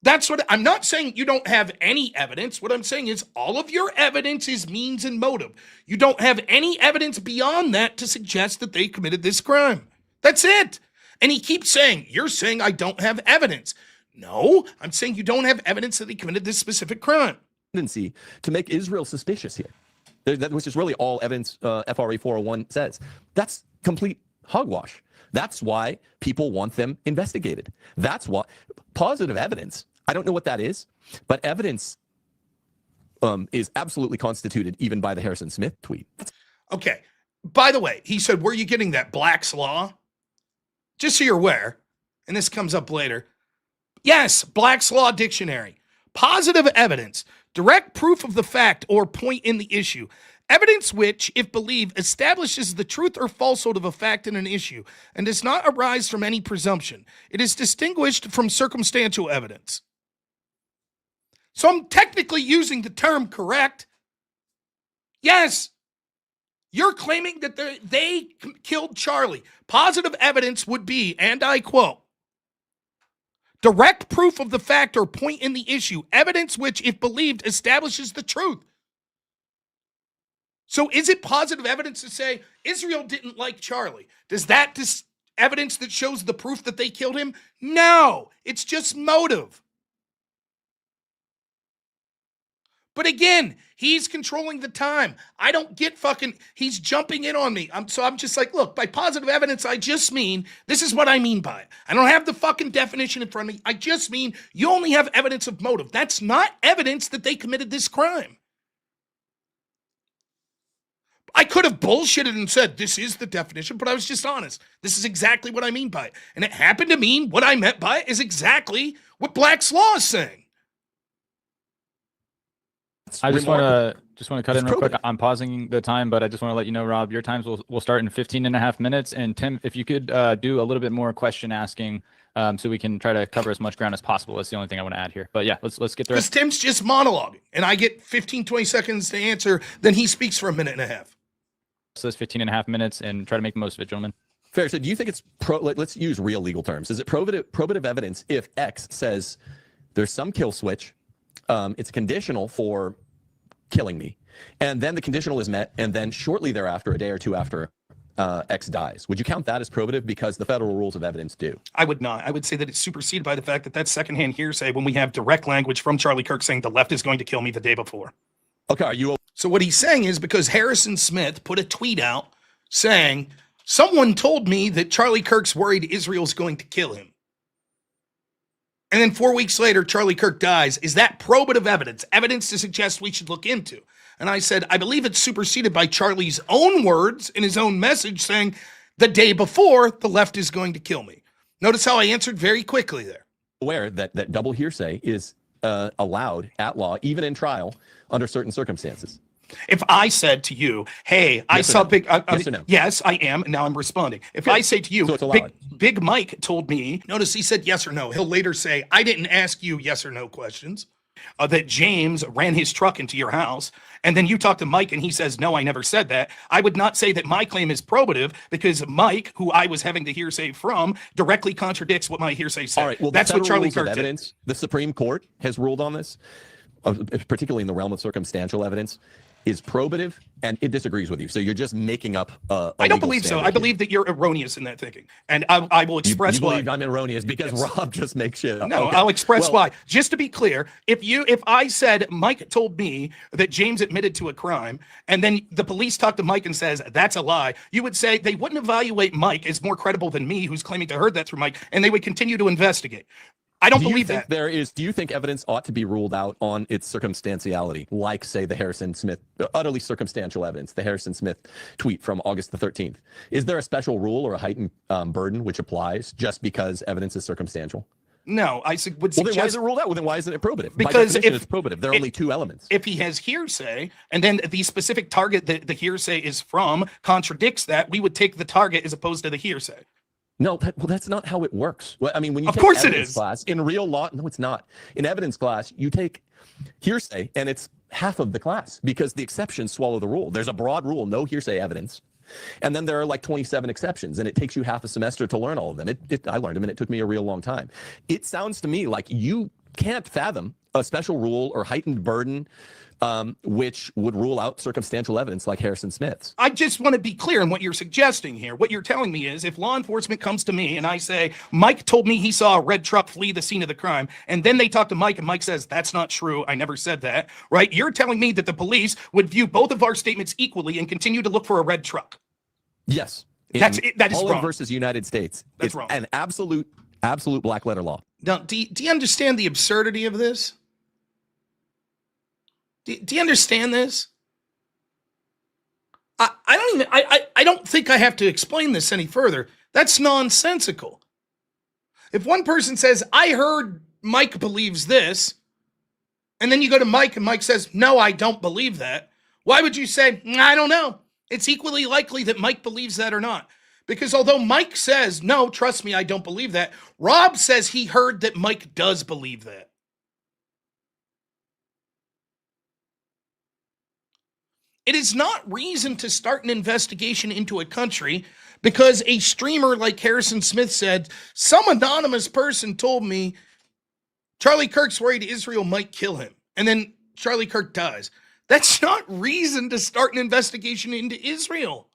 Speaker 1: That's what I'm not saying you don't have any evidence. What I'm saying is all of your evidence is means and motive. You don't have any evidence beyond that to suggest that they committed this crime. That's it. And he keeps saying, you're saying I don't have evidence. No, I'm saying you don't have evidence that they committed this specific crime.
Speaker 8: Tendency to make Israel suspicious here, which is really all evidence FRA 401 says. That's complete hogwash. That's why people want them investigated. That's why positive evidence. I don't know what that is, but evidence is absolutely constituted even by the Harrison Smith tweet.
Speaker 1: Okay. By the way, he said, where are you getting that Black's Law? Just so you're aware, and this comes up later. Yes, Black's Law Dictionary. Positive evidence, direct proof of the fact or point in the issue. Evidence which, if believed, establishes the truth or falsehood of a fact in an issue and does not arise from any presumption. It is distinguished from circumstantial evidence. So I'm technically using the term correct. Yes, you're claiming that they killed Charlie. Positive evidence would be, and I quote, direct proof of the fact or point in the issue, evidence which, if believed, establishes the truth. So is it positive evidence to say Israel didn't like Charlie? Does that evidence that shows the proof that they killed him? No, it's just motive. But again, he's controlling the time. I don't get he's jumping in on me. I'm just like, look, by positive evidence, I just mean, this is what I mean by it. I don't have the fucking definition in front of me. I just mean you only have evidence of motive. That's not evidence that they committed this crime. I could have bullshitted and said, this is the definition, but I was just honest. This is exactly what I mean by it. And it happened to mean what I meant by it is exactly what Black's Law is saying.
Speaker 11: I just want to cut in real quick. I'm pausing the time, but I just want to let you know, Rob, your times will start in 15.5 minutes. And Tim, if you could do a little bit more question asking, so we can try to cover as much ground as possible. That's the only thing I want to add here. But yeah, let's get there.
Speaker 1: Because Tim's just monologuing, and I get 15, 20 seconds to answer. Then he speaks for a minute and a half.
Speaker 11: So that's 15.5 minutes, and try to make the most of it, gentlemen.
Speaker 8: Fair. So do you think it's let's use real legal terms. Is it probative evidence if X says there's some kill switch, it's conditional for killing me, and then the conditional is met, and then shortly thereafter, a day or two after, X dies? Would you count that as probative? Because the federal rules of evidence do.
Speaker 1: I would not. I would say that it's superseded by the fact that that's secondhand hearsay when we have direct language from Charlie Kirk saying the left is going to kill me the day before.
Speaker 8: Okay, are you?
Speaker 1: So what he's saying is because Harrison Smith put a tweet out saying, someone told me that Charlie Kirk's worried Israel's going to kill him. And then 4 weeks later, Charlie Kirk dies. Is that probative evidence? Evidence to suggest we should look into? And I said, I believe it's superseded by Charlie's own words in his own message saying, the day before, the left is going to kill me. Notice how I answered very quickly there.
Speaker 8: Aware that double hearsay is allowed at law, even in trial, under certain circumstances.
Speaker 1: If I said to you, hey,
Speaker 8: yes
Speaker 1: I saw
Speaker 8: no?
Speaker 1: Big...
Speaker 8: yes or no?
Speaker 1: Yes, I am, and now I'm responding. If
Speaker 8: Good.
Speaker 1: I say to you,
Speaker 8: So
Speaker 1: Big Mike told me, notice he said yes or no. He'll later say, I didn't ask you yes or no questions. That James ran his truck into your house, and then you talk to Mike and he says, no, I never said that. I would not say that my claim is probative because Mike, who I was having the hearsay from, directly contradicts what my hearsay said.
Speaker 8: All right, well,
Speaker 1: that's what Charlie Kirk
Speaker 8: did. The Supreme Court has ruled on this, particularly in the realm of circumstantial evidence, is probative, and it disagrees with you. So you're just making up
Speaker 1: I don't believe so. I believe that you're erroneous in that thinking. And I will express
Speaker 8: you believe I'm erroneous because Rob just makes shit up.
Speaker 1: No,
Speaker 8: Okay.
Speaker 1: I'll express why. Just to be clear, if I said Mike told me that James admitted to a crime, and then the police talk to Mike and says that's a lie, you would say they wouldn't evaluate Mike as more credible than me, who's claiming to heard that through Mike, and they would continue to investigate. I don't believe that.
Speaker 8: Do you think evidence ought to be ruled out on its circumstantiality, like, say, the Harrison Smith, utterly circumstantial evidence, the Harrison Smith tweet from August the 13th? Is there a special rule or a heightened burden which applies just because evidence is circumstantial?
Speaker 1: No, I would suggest...
Speaker 8: Well, then why is it ruled out? Well, then why isn't it probative?
Speaker 1: Because
Speaker 8: if it's probative, there are only two elements.
Speaker 1: If he has hearsay, and then the specific target that the hearsay is from contradicts that, we would take the target as opposed to the hearsay.
Speaker 8: No, that's not how it works. Well, I mean, when you take evidence class in real law, no, it's not. In evidence class, you take hearsay, and it's half of the class because the exceptions swallow the rule. There's a broad rule, no hearsay evidence. And then there are like 27 exceptions, and it takes you half a semester to learn all of them. I learned them, and it took me a real long time. It sounds to me like you can't fathom a special rule or heightened burden which would rule out circumstantial evidence like Harrison Smith's.
Speaker 1: I just want to be clear in what you're suggesting here. What you're telling me is if law enforcement comes to me and I say, Mike told me he saw a red truck flee the scene of the crime, and then they talk to Mike and Mike says, that's not true, I never said that, right? You're telling me that the police would view both of our statements equally and continue to look for a red truck.
Speaker 8: Yes.
Speaker 1: That is
Speaker 8: Holland
Speaker 1: wrong.
Speaker 8: versus United States.
Speaker 1: That's wrong.
Speaker 8: An absolute black letter law.
Speaker 1: Now, do you understand the absurdity of this? Do you understand this? I don't think I have to explain this any further. That's nonsensical. If one person says, I heard Mike believes this, and then you go to Mike and Mike says, no, I don't believe that, why would you say, I don't know? It's equally likely that Mike believes that or not. Because although Mike says, no, trust me, I don't believe that, Rob says he heard that Mike does believe that. It is not reason to start an investigation into a country because a streamer like Harrison Smith said, some anonymous person told me Charlie Kirk's worried Israel might kill him. And then Charlie Kirk dies. That's not reason to start an investigation into Israel.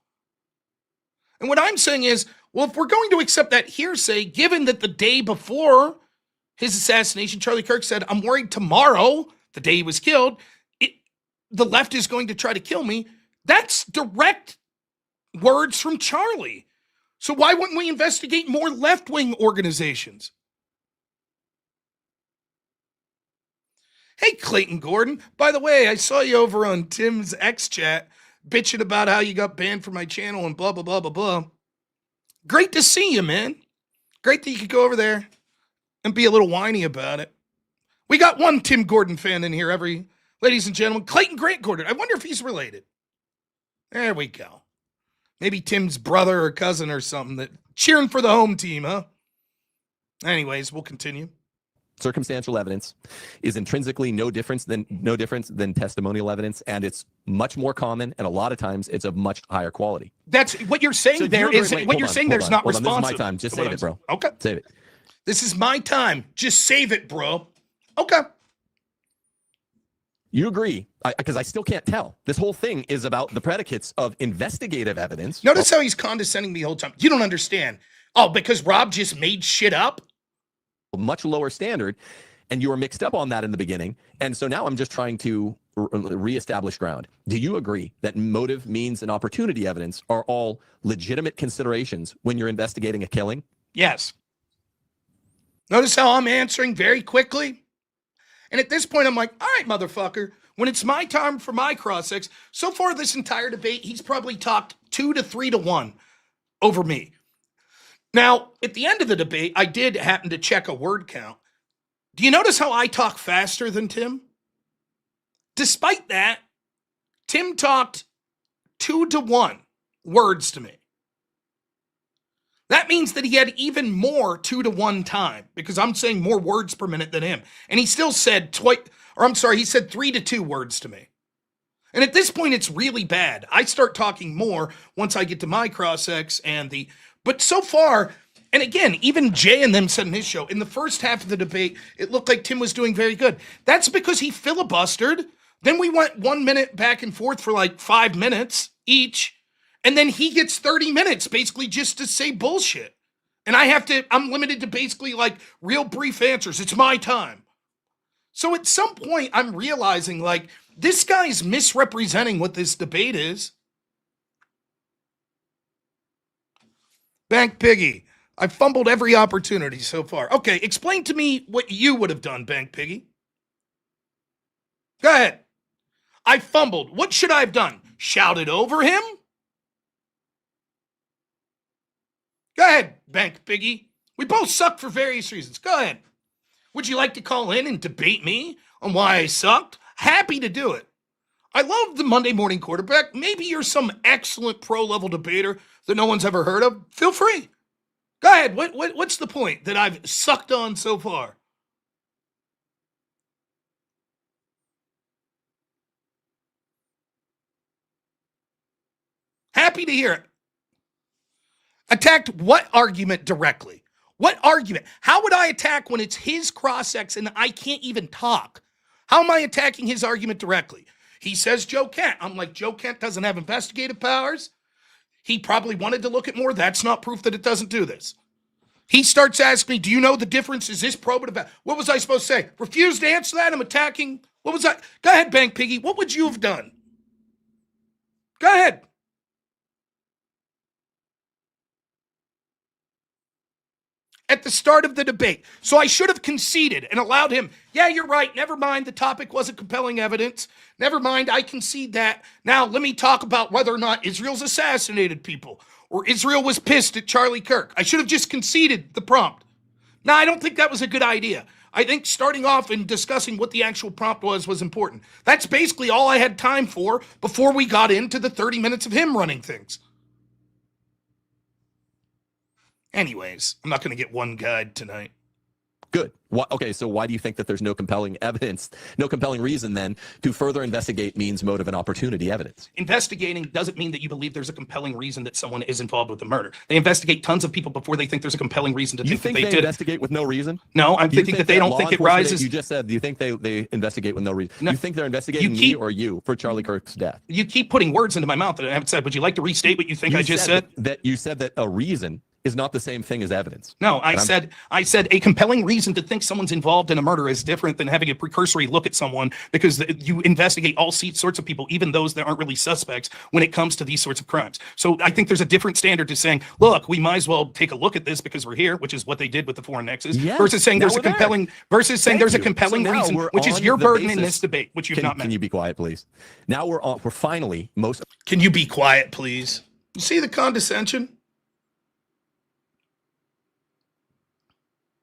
Speaker 1: And what I'm saying is, well, if we're going to accept that hearsay, given that the day before his assassination, Charlie Kirk said, I'm worried tomorrow, the day he was killed, the left is going to try to kill me. That's direct words from Charlie. So why wouldn't we investigate more left-wing organizations? Hey, Clayton Gordon. By the way, I saw you over on Tim's X chat bitching about how you got banned from my channel and blah, blah, blah, blah, blah. Great to see you, man. Great that you could go over there and be a little whiny about it. We got one Tim Gordon fan in here ladies and gentlemen, Clayton Grant Gordon. I wonder if he's related. There we go. Maybe Tim's brother or cousin or something that cheering for the home team, huh? Anyways, we'll continue.
Speaker 8: Circumstantial evidence is intrinsically no different than testimonial evidence, and it's much more common, and a lot of times it's of much higher quality.
Speaker 1: That's what you're saying.
Speaker 8: So
Speaker 1: There's not responsive.
Speaker 8: This is my time. Just save it, bro.
Speaker 1: Okay.
Speaker 8: Save it.
Speaker 1: This is my time. Just save it, bro. Okay.
Speaker 8: You agree, because I still can't tell. This whole thing is about the predicates of investigative evidence.
Speaker 1: Notice how he's condescending the whole time. You don't understand. Oh, because Rob just made shit up?
Speaker 8: Much lower standard, and you were mixed up on that in the beginning. And so now I'm just trying to reestablish ground. Do you agree that motive, means, and opportunity evidence are all legitimate considerations when you're investigating a killing?
Speaker 1: Yes. Notice how I'm answering very quickly? And at this point, I'm like, all right, motherfucker, when it's my time for my cross-ex, so far this entire debate, he's probably talked 2 to 3 to 1 over me. Now, at the end of the debate, I did happen to check a word count. Do you notice how I talk faster than Tim? Despite that, Tim talked 2 to 1 words to me. That means that he had even more 2 to 1 time because I'm saying more words per minute than him. And he still said he said 3 to 2 words to me. And at this point, it's really bad. I start talking more once I get to my cross-ex but so far, and again, even Jay and them said in his show, in the first half of the debate, it looked like Tim was doing very good. That's because he filibustered. Then we went 1 minute back and forth for like 5 minutes each. And then he gets 30 minutes basically just to say bullshit. And I'm limited to basically like real brief answers. It's my time. So at some point I'm realizing like this guy's misrepresenting what this debate is. Bank Piggy, I fumbled every opportunity so far. Okay, explain to me what you would have done, Bank Piggy. Go ahead. I fumbled. What should I have done? Shouted over him? Go ahead, Bank Piggy. We both suck for various reasons. Go ahead. Would you like to call in and debate me on why I sucked? Happy to do it. I love the Monday morning quarterback. Maybe you're some excellent pro-level debater that no one's ever heard of. Feel free. Go ahead. What's the point that I've sucked on so far? Happy to hear it. Attacked what argument directly? What argument? How would I attack when it's his cross-ex and I can't even talk? How am I attacking his argument directly? He says Joe Kent. I'm like, Joe Kent doesn't have investigative powers. He probably wanted to look at more. That's not proof that it doesn't do this. He starts asking me, do you know the difference? Is this probative? What was I supposed to say? Refuse to answer that? I'm attacking. What was that? Go ahead, Bank Piggy. What would you have done? Go ahead. at the start of the debate. So I should have conceded and allowed him, yeah, you're right. Never mind. The topic wasn't compelling evidence. Never mind. I concede that. Now let me talk about whether or not Israel's assassinated people or Israel was pissed at Charlie Kirk. I should have just conceded the prompt. Now, I don't think that was a good idea. I think starting off and discussing what the actual prompt was important. That's basically all I had time for before we got into the 30 minutes of him running things. Anyways, I'm not going to get one guide tonight.
Speaker 8: Good. Okay, so why do you think that there's no compelling evidence, no compelling reason then to further investigate means, motive, and opportunity evidence?
Speaker 1: Investigating doesn't mean that you believe there's a compelling reason that someone is involved with the murder. They investigate tons of people before they think there's a compelling reason to think that they did.
Speaker 8: Investigate with no reason?
Speaker 1: No, I'm thinking that they don't think it rises.
Speaker 8: You just said, do you think they investigate with no reason?
Speaker 1: No,
Speaker 8: you think they're investigating me or you for Charlie Kirk's death?
Speaker 1: You keep putting words into my mouth that I haven't said. Would you like to restate what you think I just said?
Speaker 8: You said that a reason is not the same thing as evidence.
Speaker 1: No, I said a compelling reason to think someone's involved in a murder is different than having a precursory look at someone, because you investigate all sorts of people, even those that aren't really suspects, when it comes to these sorts of crimes. So I think there's a different standard to saying, look, we might as well take a look at this because we're here, which is what they did with the foreign nexus, versus saying there's a compelling reason, which is your burden in this debate, which you've not met.
Speaker 8: Can you be quiet, please? Now we're finally
Speaker 1: Can you be quiet, please? You see the condescension?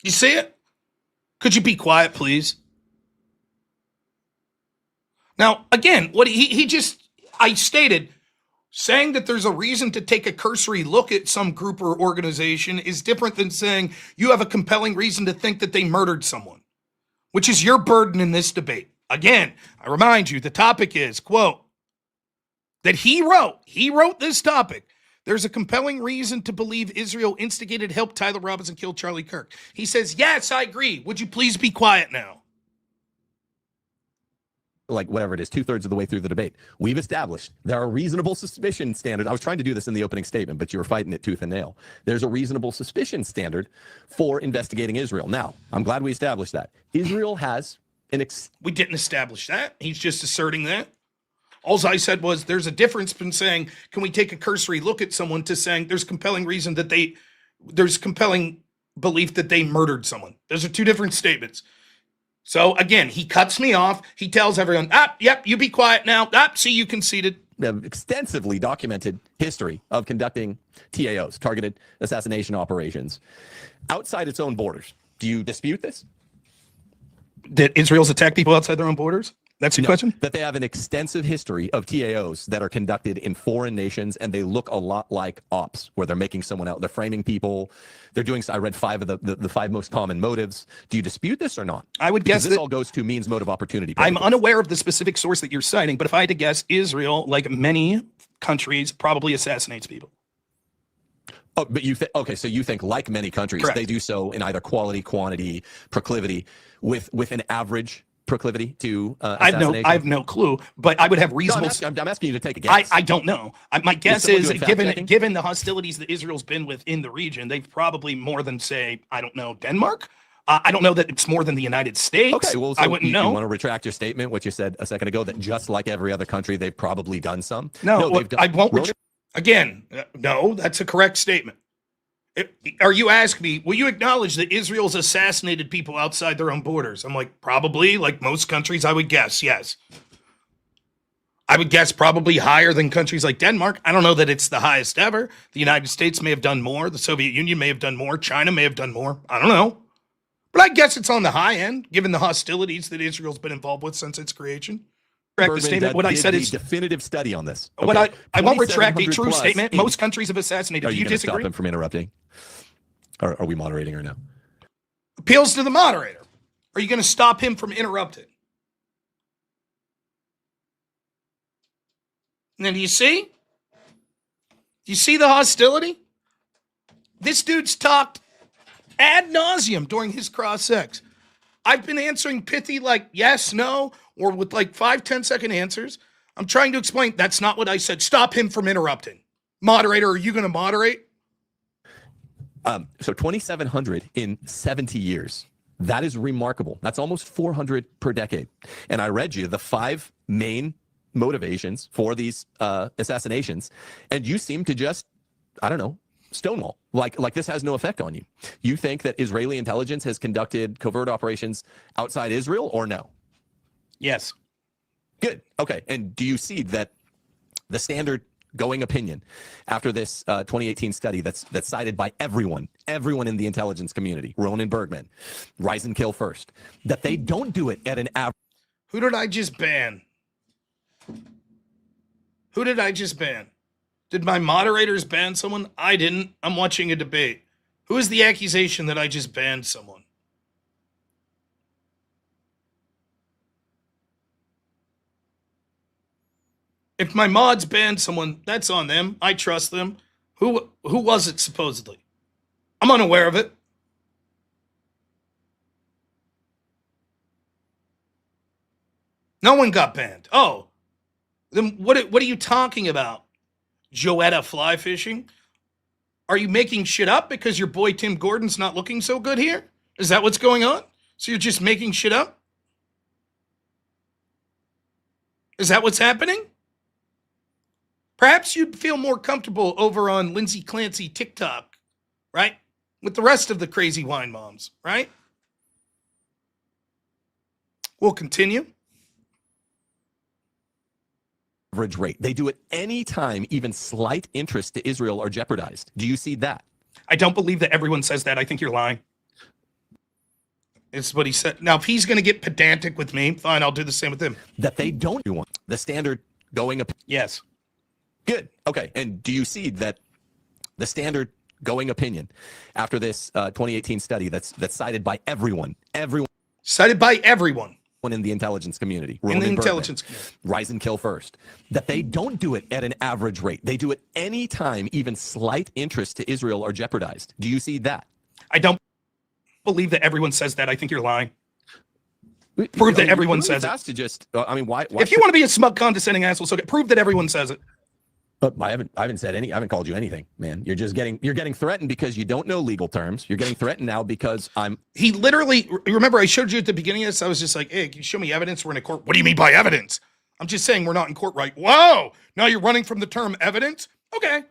Speaker 1: You see it? Could you be quiet, please? Now, again, what I stated, saying that there's a reason to take a cursory look at some group or organization is different than saying you have a compelling reason to think that they murdered someone, which is your burden in this debate. Again, I remind you, the topic is, quote, that he wrote this topic. There's a compelling reason to believe Israel instigated, helped Tyler Robinson kill Charlie Kirk. He says, yes, I agree. Would you please be quiet now?
Speaker 8: Like whatever it is, 2/3 of the way through the debate. We've established there are reasonable suspicion standard. I was trying to do this in the opening statement, but you were fighting it tooth and nail. There's a reasonable suspicion standard for investigating Israel. Now, I'm glad we established that. Israel has
Speaker 1: we didn't establish that. He's just asserting that. All I said was there's a difference between saying, can we take a cursory look at someone, to saying there's compelling reason that there's compelling belief that they murdered someone. Those are two different statements. So again, he cuts me off. He tells everyone, yep, you be quiet now. See, you conceded.
Speaker 8: Extensively documented history of conducting TAOs, targeted assassination operations, outside its own borders. Do you dispute this?
Speaker 1: That Israel's attacked people outside their own borders? That's your question?
Speaker 8: That they have an extensive history of TAOs that are conducted in foreign nations, and they look a lot like ops, where they're making someone out. They're framing people. They're doing, I read 5 of the 5 most common motives. Do you dispute this or not?
Speaker 1: I would guess
Speaker 8: this all goes to means, motive, opportunity.
Speaker 1: I'm unaware of the specific source that you're citing, but if I had to guess, Israel, like many countries, probably assassinates people.
Speaker 8: Oh, but okay, so you think, like many countries,
Speaker 1: Correct.
Speaker 8: They do so in either quality, quantity, proclivity, with an average proclivity to assassination?
Speaker 1: I have no clue, but I would have reasonable.
Speaker 8: No, I'm asking you to take a guess.
Speaker 1: I don't know. My guess is, given the hostilities that Israel's been within the region, they've probably more than, say, I don't know, Denmark. I don't know that it's more than the United States.
Speaker 8: Okay, well, so
Speaker 1: I wouldn't know.
Speaker 8: You want to retract your statement, what you said a second ago, that just like every other country, they've probably done some?
Speaker 1: No, I won't. Again, no, that's a correct statement. Are you asking me, will you acknowledge that Israel's assassinated people outside their own borders? I'm like, probably, like most countries, I would guess, yes. I would guess probably higher than countries like Denmark. I don't know that it's the highest ever. The United States may have done more. The Soviet Union may have done more. China may have done more. I don't know. But I guess it's on the high end, given the hostilities that Israel's been involved with since its creation. Correct the statement. What I said is
Speaker 8: definitive study on this.
Speaker 1: Okay. What I won't retract a true statement. Most countries have assassinated.
Speaker 8: Are you
Speaker 1: disagree?
Speaker 8: Stop him from interrupting? Or are we moderating or no?
Speaker 1: Appeals to the moderator. Are you going to stop him from interrupting? And then do you see? Do you see the hostility? This dude's talked ad nauseum during his cross-sex. I've been answering pithy like yes, no, or with like 5-10 second answers. I'm trying to explain that's not what I said. Stop him from interrupting. Moderator, are you going to moderate?
Speaker 8: So 2,700 in 70 years. That is remarkable. That's almost 400 per decade. And I read you the 5 main motivations for these assassinations, and you seem to just, I don't know, Stonewall. Like this has no effect on you. You think that Israeli intelligence has conducted covert operations outside Israel or no?
Speaker 1: Yes.
Speaker 8: Good. Okay. And do you see that the standard going opinion after this 2018 study that's cited by everyone in the intelligence community, Ronan Bergman, Rise and Kill First, that they don't do it at an average?
Speaker 1: Who did I just ban? Who did I just ban? Did my moderators ban someone? I didn't. I'm watching a debate. Who is the accusation that I just banned someone? If my mods banned someone, that's on them. I trust them. Who was it supposedly? I'm unaware of it. No one got banned. Oh, then what are you talking about? Joetta fly fishing? Are you making shit up because your boy Tim Gordon's not looking so good here? Is that what's going on? So you're just making shit up? Is that what's happening? Perhaps you'd feel more comfortable over on Lindsey Clancy TikTok, right? With the rest of the crazy wine moms, right? We'll continue.
Speaker 8: Average rate. They do it anytime even slight interest to Israel are jeopardized. Do you see that?
Speaker 1: I don't believe that everyone says that. I think you're lying. It's what he said. Now, if he's going to get pedantic with me, fine, I'll do the same with him.
Speaker 8: That they don't do one. The standard going up.
Speaker 1: Yes.
Speaker 8: Good. Okay. And do you see that the standard going opinion after this 2018 study that's cited by everyone?
Speaker 1: Cited by everyone.
Speaker 8: In the intelligence community.
Speaker 1: In the intelligence community.
Speaker 8: Rise and Kill First. That they don't do it at an average rate. They do it anytime even slight interest to Israel are jeopardized. Do you see that?
Speaker 1: I don't believe that everyone says that. I think you're lying. Prove that everyone says it.
Speaker 8: To just, I mean, why?
Speaker 1: If you want to be a smug, condescending asshole, so prove that everyone says it.
Speaker 8: But I haven't said any. I haven't called you anything, man. You're getting threatened because you don't know legal terms. You're getting threatened now because I'm.
Speaker 1: He literally. Remember, I showed you at the beginning of this. I was just like, "Hey, can you show me evidence? We're in a court." What do you mean by evidence? I'm just saying we're not in court, right? Whoa! Now you're running from the term evidence. Okay.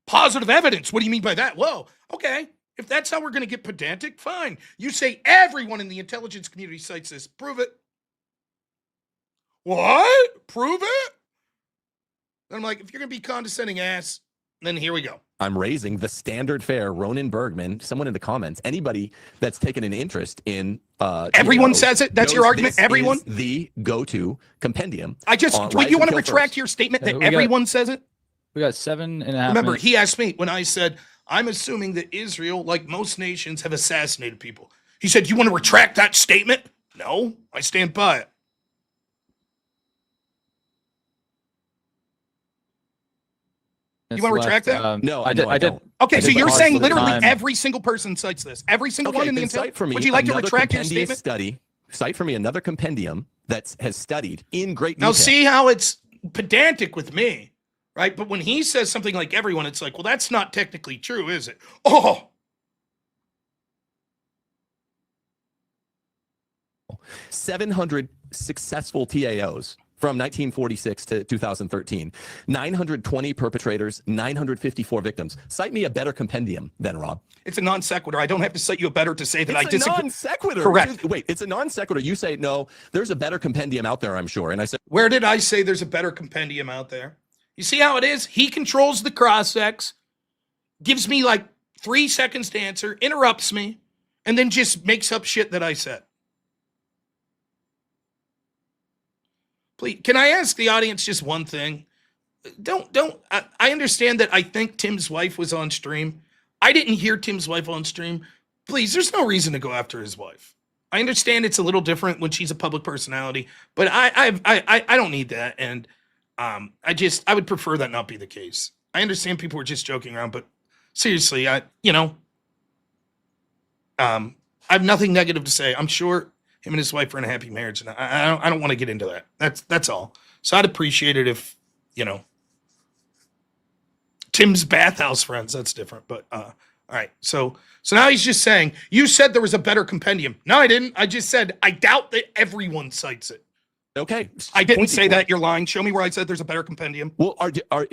Speaker 1: Positive evidence. What do you mean by that? Whoa. Okay. If that's how we're going to get pedantic, fine. You say everyone in the intelligence community cites this. Prove it. What? Prove it? And I'm like, if you're going to be condescending ass, then here we go.
Speaker 8: I'm raising the standard fare. Ronan Bergman, someone in the comments, anybody that's taken an interest in.
Speaker 1: Everyone says it. That's your argument. Everyone.
Speaker 8: Is the go-to compendium.
Speaker 1: Wait, you want to retract your statement that everyone says it?
Speaker 11: We got 7.5
Speaker 1: Remember,
Speaker 11: minutes.
Speaker 1: he asked me when I said, I'm assuming that Israel, like most nations, have assassinated people. He said, you want to retract that statement? No, I stand by it. You want to retract that?
Speaker 8: No,
Speaker 11: I did.
Speaker 1: Okay, so you're saying literally
Speaker 11: time.
Speaker 1: every single person cites this. Every single one in the
Speaker 8: cite for me.
Speaker 1: Would you like to
Speaker 8: another
Speaker 1: retract your
Speaker 8: compendium
Speaker 1: statement?
Speaker 8: Cite for me another compendium that has studied in great detail.
Speaker 1: Now see how it's pedantic with me, right? But when he says something like everyone, it's like, well, that's not technically true, is it? Oh!
Speaker 8: 700 successful TAOs from 1946 to 2013, 920 perpetrators, 954 victims. Cite me a better compendium then, Rob.
Speaker 1: It's a non sequitur. I don't have to cite you a better to say that I disagree.
Speaker 8: It's a non sequitur.
Speaker 1: Correct.
Speaker 8: Wait, it's a non sequitur. You say, no, there's a better compendium out there, I'm sure. And I said,
Speaker 1: where did I say there's a better compendium out there? You see how it is? He controls the cross-sex, gives me like 3 seconds to answer, interrupts me, and then just makes up shit that I said. Please, can I ask the audience just one thing? I understand that I think Tim's wife was on stream. I didn't hear Tim's wife on stream. Please, there's no reason to go after his wife. I understand it's a little different when she's a public personality, but I don't need that. And I would prefer that not be the case. I understand people were just joking around, but seriously, I have nothing negative to say. I'm sure him and his wife are in a happy marriage, and I don't want to get into that. That's all. So I'd appreciate it if, Tim's bathhouse friends, that's different. But all right. So now he's just saying, you said there was a better compendium. No, I didn't. I just said I doubt that everyone cites it.
Speaker 8: Okay.
Speaker 1: I didn't
Speaker 8: Point
Speaker 1: say
Speaker 8: before.
Speaker 1: that. You're lying. Show me where I said there's a better compendium.
Speaker 8: Well,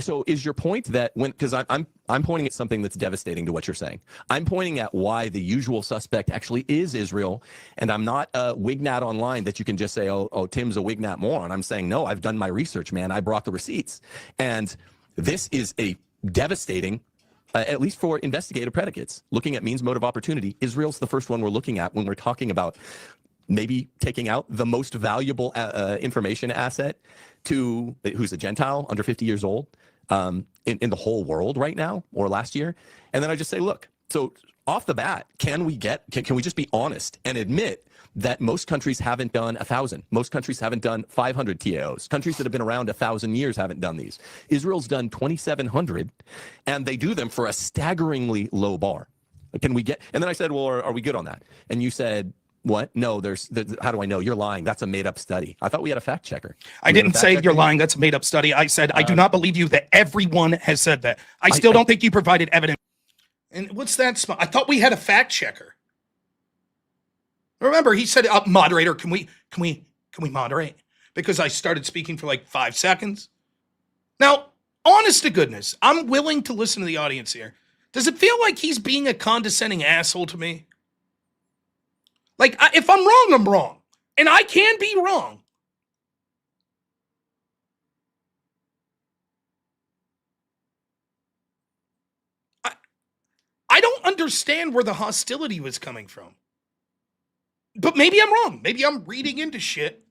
Speaker 8: so is your point that because I'm pointing at something that's devastating to what you're saying. I'm pointing at why the usual suspect actually is Israel, and I'm not a wignat online that you can just say, oh, Tim's a wignat moron. I'm saying no. I've done my research, man. I brought the receipts, and this is a devastating. At least for investigative predicates, looking at means, motive, opportunity, Israel's the first one we're looking at when we're talking about maybe taking out the most valuable information asset to who's a Gentile under 50 years old in the whole world right now or last year. And then I just say, look, so off the bat, can we just be honest and admit that most countries haven't done 1,000? Most countries haven't done 500 TAOs. Countries that have been around 1,000 years haven't done these. Israel's done 2,700, and they do them for a staggeringly low bar. Can we get? And then I said, well, are we good on that? And you said, what? No, how do I know? You're lying. That's a made-up study. I thought we had a fact checker.
Speaker 1: I didn't say you're lying. That's a made-up study. I said I do not believe you that everyone has said that. I still don't think you provided evidence. And what's that? I thought we had a fact checker. Remember, he said, moderator, can we moderate? Because I started speaking for like 5 seconds. Now, honest to goodness, I'm willing to listen to the audience here. Does it feel like he's being a condescending asshole to me? Like, if I'm wrong, I'm wrong. And I can be wrong. I don't understand where the hostility was coming from. But maybe I'm wrong. Maybe I'm reading into shit.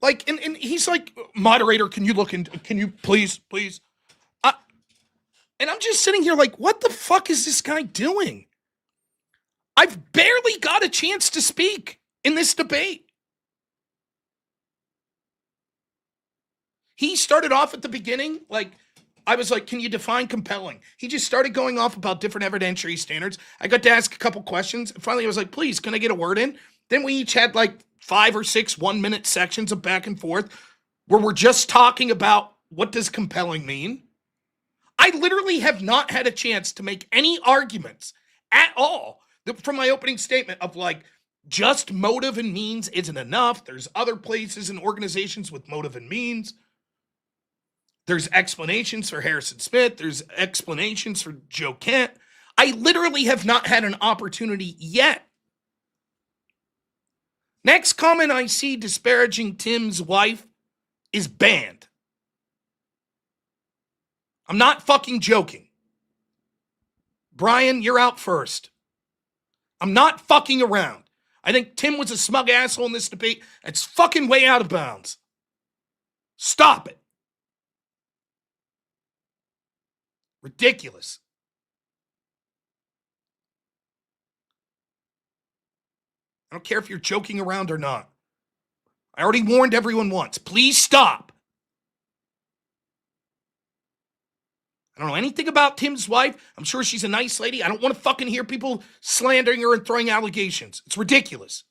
Speaker 1: Like, and he's like, moderator, can you look into, can you please? And I'm just sitting here like, what the fuck is this guy doing? I've barely got a chance to speak in this debate. He started off at the beginning, like, I was like, can you define compelling? He just started going off about different evidentiary standards. I got to ask a couple questions. And finally, I was like, please, can I get a word in? Then we each had like 5 or 6 1-minute sections of back and forth where we're just talking about what does compelling mean. I literally have not had a chance to make any arguments at all from my opening statement of like, just motive and means isn't enough. There's other places and organizations with motive and means. There's explanations for Harrison Smith. There's explanations for Joe Kent. I literally have not had an opportunity yet. Next comment I see disparaging Tim's wife is banned. I'm not fucking joking. Brian, you're out first. I'm not fucking around. I think Tim was a smug asshole in this debate. It's fucking way out of bounds. Stop it. Ridiculous. I don't care if you're joking around or not. I already warned everyone once. Please stop. I don't know anything about Tim's wife. I'm sure she's a nice lady. I don't want to fucking hear people slandering her and throwing allegations. It's ridiculous.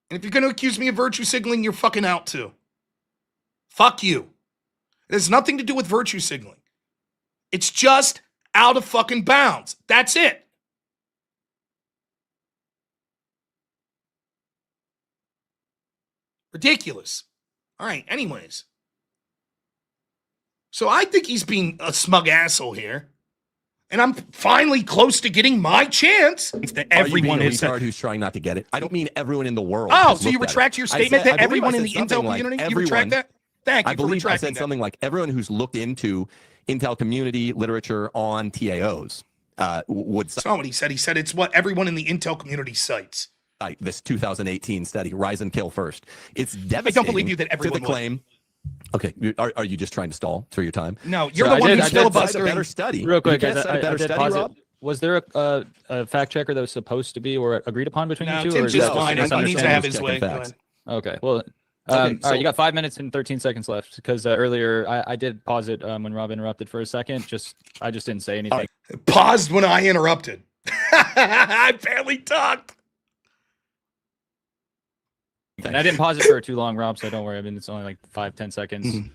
Speaker 1: And if you're going to accuse me of virtue signaling, you're fucking out too. Fuck you. It has nothing to do with virtue signaling. It's just out of fucking bounds. That's it. Ridiculous. All right, anyways. So I think he's being a smug asshole here. And I'm finally close to getting my chance. That everyone is
Speaker 8: who's trying not to get it. I don't mean everyone in the world.
Speaker 1: Oh, so you retract your statement that everyone in the intel community? You retract that? Thank you.
Speaker 8: I believe I said something like everyone who's looked into intel community literature on TAOs would.
Speaker 1: That's not what he said. He said it's what everyone in the intel community cites.
Speaker 8: This 2018 study, Rise and Kill First. It's devastating. I
Speaker 1: don't believe you that everyone
Speaker 8: to the claim. Okay, are you just trying to stall through your time?
Speaker 1: No, you're the one who's filibustering.
Speaker 8: A better study.
Speaker 11: Real quick,
Speaker 8: I did pause it.
Speaker 11: Was there a fact checker that was supposed to be or agreed upon between you two?
Speaker 1: Tim's just fine. He needs to have his way.
Speaker 11: Okay, well, all right, you got 5 minutes and 13 seconds left because earlier I did pause it when Rob interrupted for a second. I just didn't say anything.
Speaker 1: Paused when I interrupted. I barely talked.
Speaker 11: And I didn't pause it for too long, Rob, so don't worry. I mean, it's only like 5-10 seconds.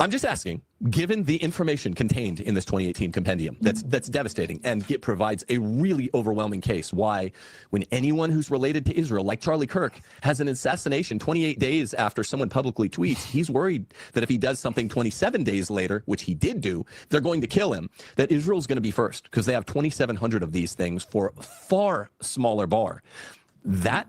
Speaker 8: I'm just asking, given the information contained in this 2018 compendium, that's devastating, and it provides a really overwhelming case why, when anyone who's related to Israel, like Charlie Kirk, has an assassination 28 days after someone publicly tweets, he's worried that if he does something 27 days later, which he did do, they're going to kill him, that Israel's going to be first, because they have 2,700 of these things for a far smaller bar. That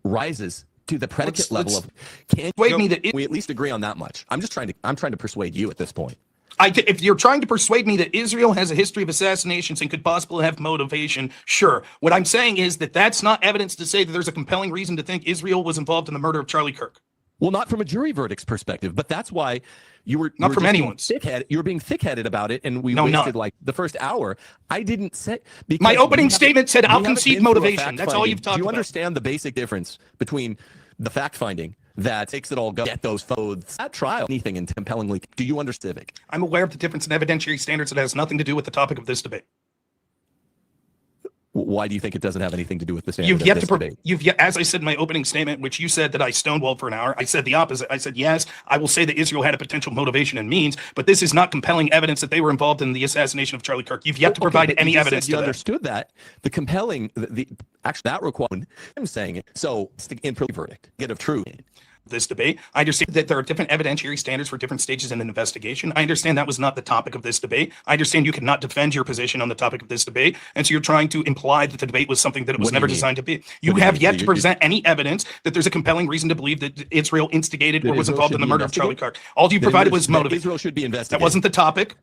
Speaker 8: rises to the predicate level of, can't
Speaker 1: persuade me that
Speaker 8: we at least agree on that much? I'm trying to persuade you at this point.
Speaker 1: If you're trying to persuade me that Israel has a history of assassinations and could possibly have motivation, sure. What I'm saying is that that's not evidence to say that there's a compelling reason to think Israel was involved in the murder of Charlie Kirk.
Speaker 8: Well, not from a jury verdict's perspective, but that's why you were
Speaker 1: not from anyone's.
Speaker 8: You were being thick-headed about it, and we wasted like the first hour. I didn't say.
Speaker 1: My opening statement said I'll concede motivation. That's all you've talked about.
Speaker 8: Do you understand the basic difference between the fact finding that makes it all go, get those photos at trial, anything and compellingly? Do you understand civic?
Speaker 1: I'm aware of the difference in evidentiary standards that has nothing to do with the topic of this debate.
Speaker 8: Why do you think it doesn't have anything to do with the standard of this debate?
Speaker 1: As I said in my opening statement, which you said that I stonewalled for an hour, I said the opposite. I said, yes, I will say that Israel had a potential motivation and means, but this is not compelling evidence that they were involved in the assassination of Charlie Kirk. You've yet to provide any evidence to that.
Speaker 8: You understood that. The compelling, actually that required, I'm saying it. So it's the verdict, get of truth.
Speaker 1: This debate. I understand that there are different evidentiary standards for different stages in an investigation. I understand that was not the topic of this debate. I understand you cannot defend your position on the topic of this debate. And so you're trying to imply that the debate was something that it was never designed to be. You have yet to present any evidence that there's a compelling reason to believe that Israel instigated or was involved in the murder of Charlie Kirk. All you provided was motive.
Speaker 8: Israel should be investigated.
Speaker 1: That wasn't the topic.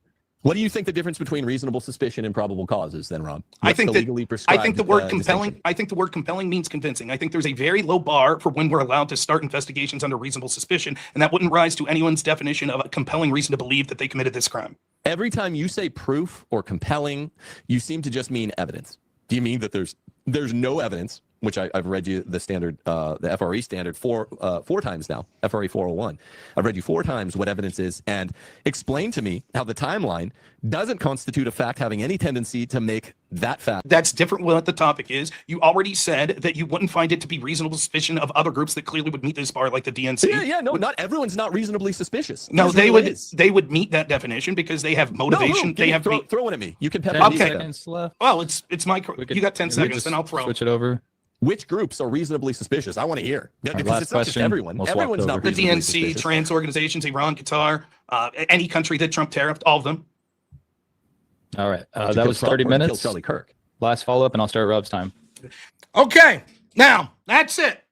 Speaker 8: What do you think the difference between reasonable suspicion and probable cause is then, Rob?
Speaker 1: I think the word compelling. I think the word compelling means convincing. I think there's a very low bar for when we're allowed to start investigations under reasonable suspicion, and that wouldn't rise to anyone's definition of a compelling reason to believe that they committed this crime.
Speaker 8: Every time you say proof or compelling, you seem to just mean evidence. Do you mean that there's no evidence? Which I've read you the standard, the FRE standard four times now, FRE 401. I've read you 4 times what evidence is, and explain to me how the timeline doesn't constitute a fact having any tendency to make that fact.
Speaker 1: That's different what the topic is. You already said that you wouldn't find it to be reasonable suspicion of other groups that clearly would meet this bar, like the DNC.
Speaker 8: No, not everyone's not reasonably suspicious.
Speaker 1: No, they would meet that definition because they have motivation. They have
Speaker 8: throw one at me. You can pepper.
Speaker 11: 10 seconds left.
Speaker 1: Well, it's my. You got 10 seconds, then I'll throw.
Speaker 11: Switch it over.
Speaker 8: Which groups are reasonably suspicious? I want to hear. Because it's not just everyone. Everyone's not
Speaker 1: the
Speaker 8: reasonably
Speaker 1: DNC,
Speaker 8: suspicious.
Speaker 1: trans organizations, Iran, Qatar, any country that Trump tariffed, all of them.
Speaker 11: All right. That was 30 minutes.
Speaker 8: Charlie Kirk.
Speaker 11: Last follow-up, and I'll start Rob's time.
Speaker 1: Okay. Now, that's it.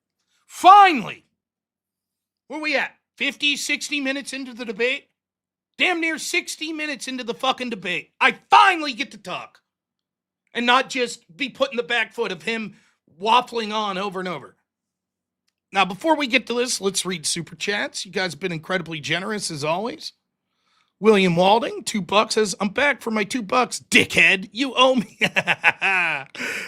Speaker 1: Finally. Where we at? 50, 60 minutes into the debate? Damn near 60 minutes into the fucking debate. I finally get to talk. And not just be put in the back foot of him waffling on over and over. Now, before we get to this, let's read super chats. You guys have been incredibly generous as always. William Walding, $2 says, I'm back for my $2, dickhead. You owe me.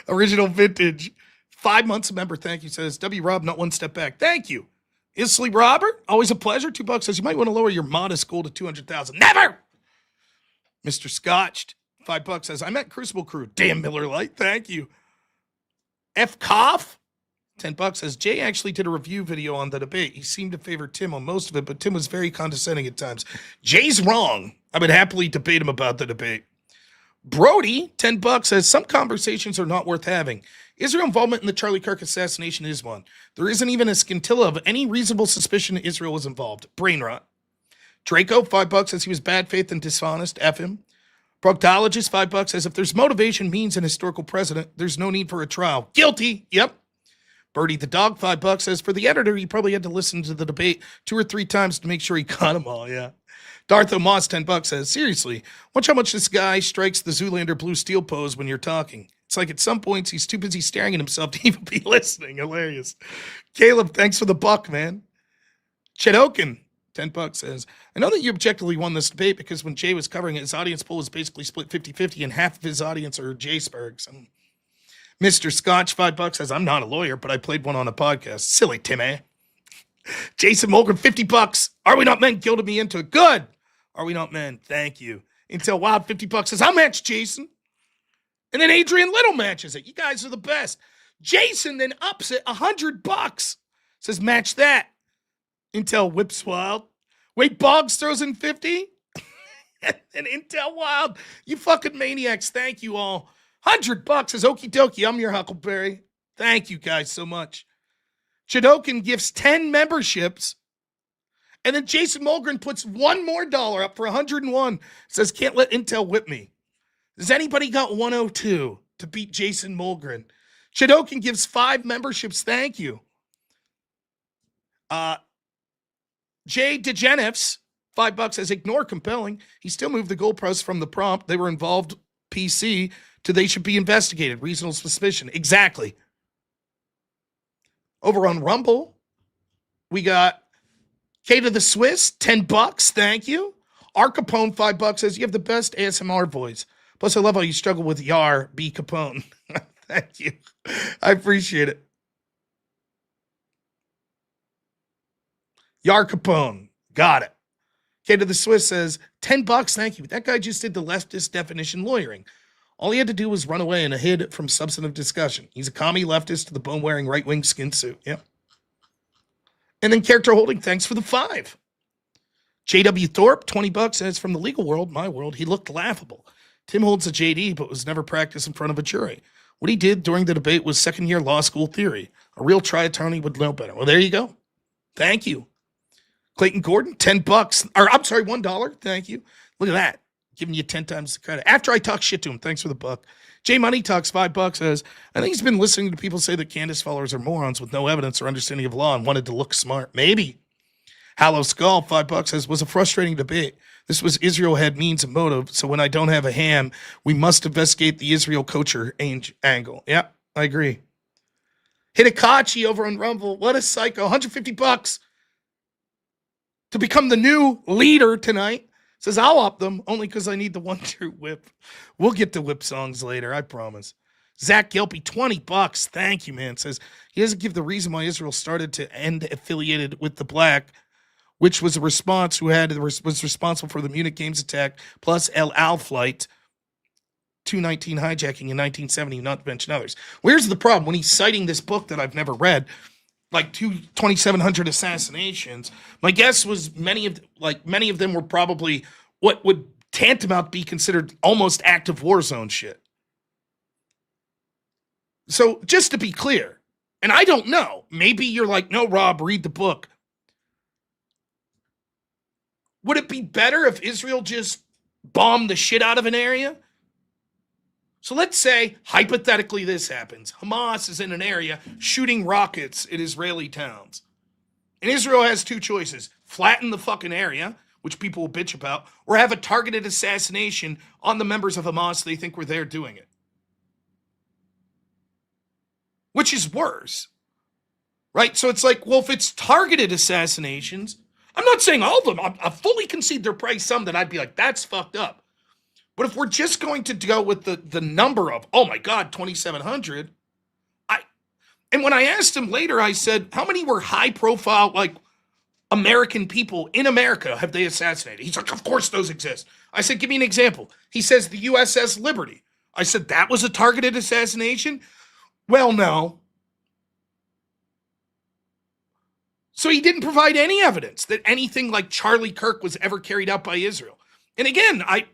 Speaker 1: Original vintage. 5 months a member, thank you, says, W. Rob, not one step back. Thank you. Isley Robert, always a pleasure. $2 says, you might want to lower your modest goal to 200,000. Never! Mr. Scotched, $5 says, I'm at Crucible Crew. Damn Miller Lite, thank you. F. Koff, $10 says, Jay actually did a review video on the debate. He seemed to favor Tim on most of it, but Tim was very condescending at times. Jay's wrong. I would happily debate him about the debate. Brody, $10 says, some conversations are not worth having. Israel involvement in the Charlie Kirk assassination is one. There isn't even a scintilla of any reasonable suspicion Israel was involved. Brain rot. Draco, $5 says he was bad faith and dishonest. F him. Proctologist, $5 says, if there's motivation means an historical precedent, there's no need for a trial. Guilty. Yep. Birdie the dog, $5 says, for the editor, you probably had to listen to the debate 2 or 3 times to make sure he caught them all. Yeah. Dartho Moss, $10 says, seriously, watch how much this guy strikes the Zoolander blue steel pose when you're talking. It's like at some points he's too busy staring at himself to even be listening. Hilarious. Caleb, thanks for the buck, man. Chedokin, $10 says, I know that you objectively won this debate because when Jay was covering it, his audience poll was basically split 50-50 and half of his audience are J-Spergs. Mr. Scotch, $5 says, I'm not a lawyer, but I played one on a podcast. Silly Timmy. Jason Mulgren, $50. Are we not men? Gilded me into it. Good. Are we not men? Thank you. Until Wild, $50 says, I'll match Jason. And then Adrian Little matches it. You guys are the best. Jason then ups it $100. Says, match that. Intel Whips Wild. Wait, Boggs throws in 50? And Intel Wild. You fucking maniacs. Thank you all. $100 is okie dokie. I'm your Huckleberry. Thank you guys so much. Chadokin gifts 10 memberships. And then Jason Mulgren puts one more dollar up for 101. Says, can't let Intel whip me. Has anybody got 102 to beat Jason Mulgren? Chadokin gives 5 memberships. Thank you. Jay DeGeneffs, $5 says, ignore compelling. He still moved the goalposts from the prompt. They were involved PC to they should be investigated. Reasonable suspicion. Exactly. Over on Rumble, we got K to the Swiss, $10. Thank you. R Capone, $5 says, you have the best ASMR voice. Plus, I love how you struggle with Yar B. Capone. Thank you. I appreciate it. Yar Capone. Got it. K to the Swiss says, $10. Thank you. That guy just did the leftist definition lawyering. All he had to do was run away and hid from substantive discussion. He's a commie leftist to the bone-wearing right-wing skin suit. Yep. And then character holding, thanks for the 5. J.W. Thorpe, $20 says, from the legal world, my world, he looked laughable. Tim holds a JD, but was never practiced in front of a jury. What he did during the debate was second-year law school theory. A real tri-attorney would know better. Well, there you go. Thank you. Clayton Gordon, $10. Or, I'm sorry, $1. Thank you. Look at that. Giving you 10 times the credit. After I talk shit to him, thanks for the buck. J Money Talks, $5 says, I think he's been listening to people say that Candace followers are morons with no evidence or understanding of law and wanted to look smart. Maybe. Hallow Skull, $5 says, was a frustrating debate. This was Israel had means and motive, so when I don't have a ham, we must investigate the Israel kosher angle. Yep, I agree. Hitakachi over on Rumble, what a psycho, $150 to become the new leader tonight. Says, I'll up them only because I need the one true whip. We'll get to whip songs later, I promise. Zach Gilpy, $20. Thank you, man. Says, he doesn't give the reason why Israel started to end affiliated with the black, which was a response was responsible for the Munich Games attack, plus El Al flight, 219 hijacking in 1970, not to mention others. Where's the problem? When he's citing this book that I've never read, like 2,700 assassinations, my guess was many of them were probably what would tantamount be considered almost active war zone shit. So just to be clear, and I don't know, maybe you're like, no, Rob, read the book. Would it be better if Israel just bombed the shit out of an area? So let's say, hypothetically, this happens. Hamas is in an area shooting rockets at Israeli towns. And Israel has 2 choices. Flatten the fucking area, which people will bitch about, or have a targeted assassination on the members of Hamas they think were there doing it. Which is worse. Right? So it's like, well, if it's targeted assassinations, I'm not saying all of them. I fully concede there are probably some that I'd be like, that's fucked up. But if we're just going to go with the number of, oh my God, 2,700, and when I asked him later, I said, how many were high profile, like American people in America have they assassinated? He's like, of course those exist. I said, give me an example. He says the USS Liberty. I said, that was a targeted assassination? Well, no. So he didn't provide any evidence that anything like Charlie Kirk was ever carried out by Israel. And again, I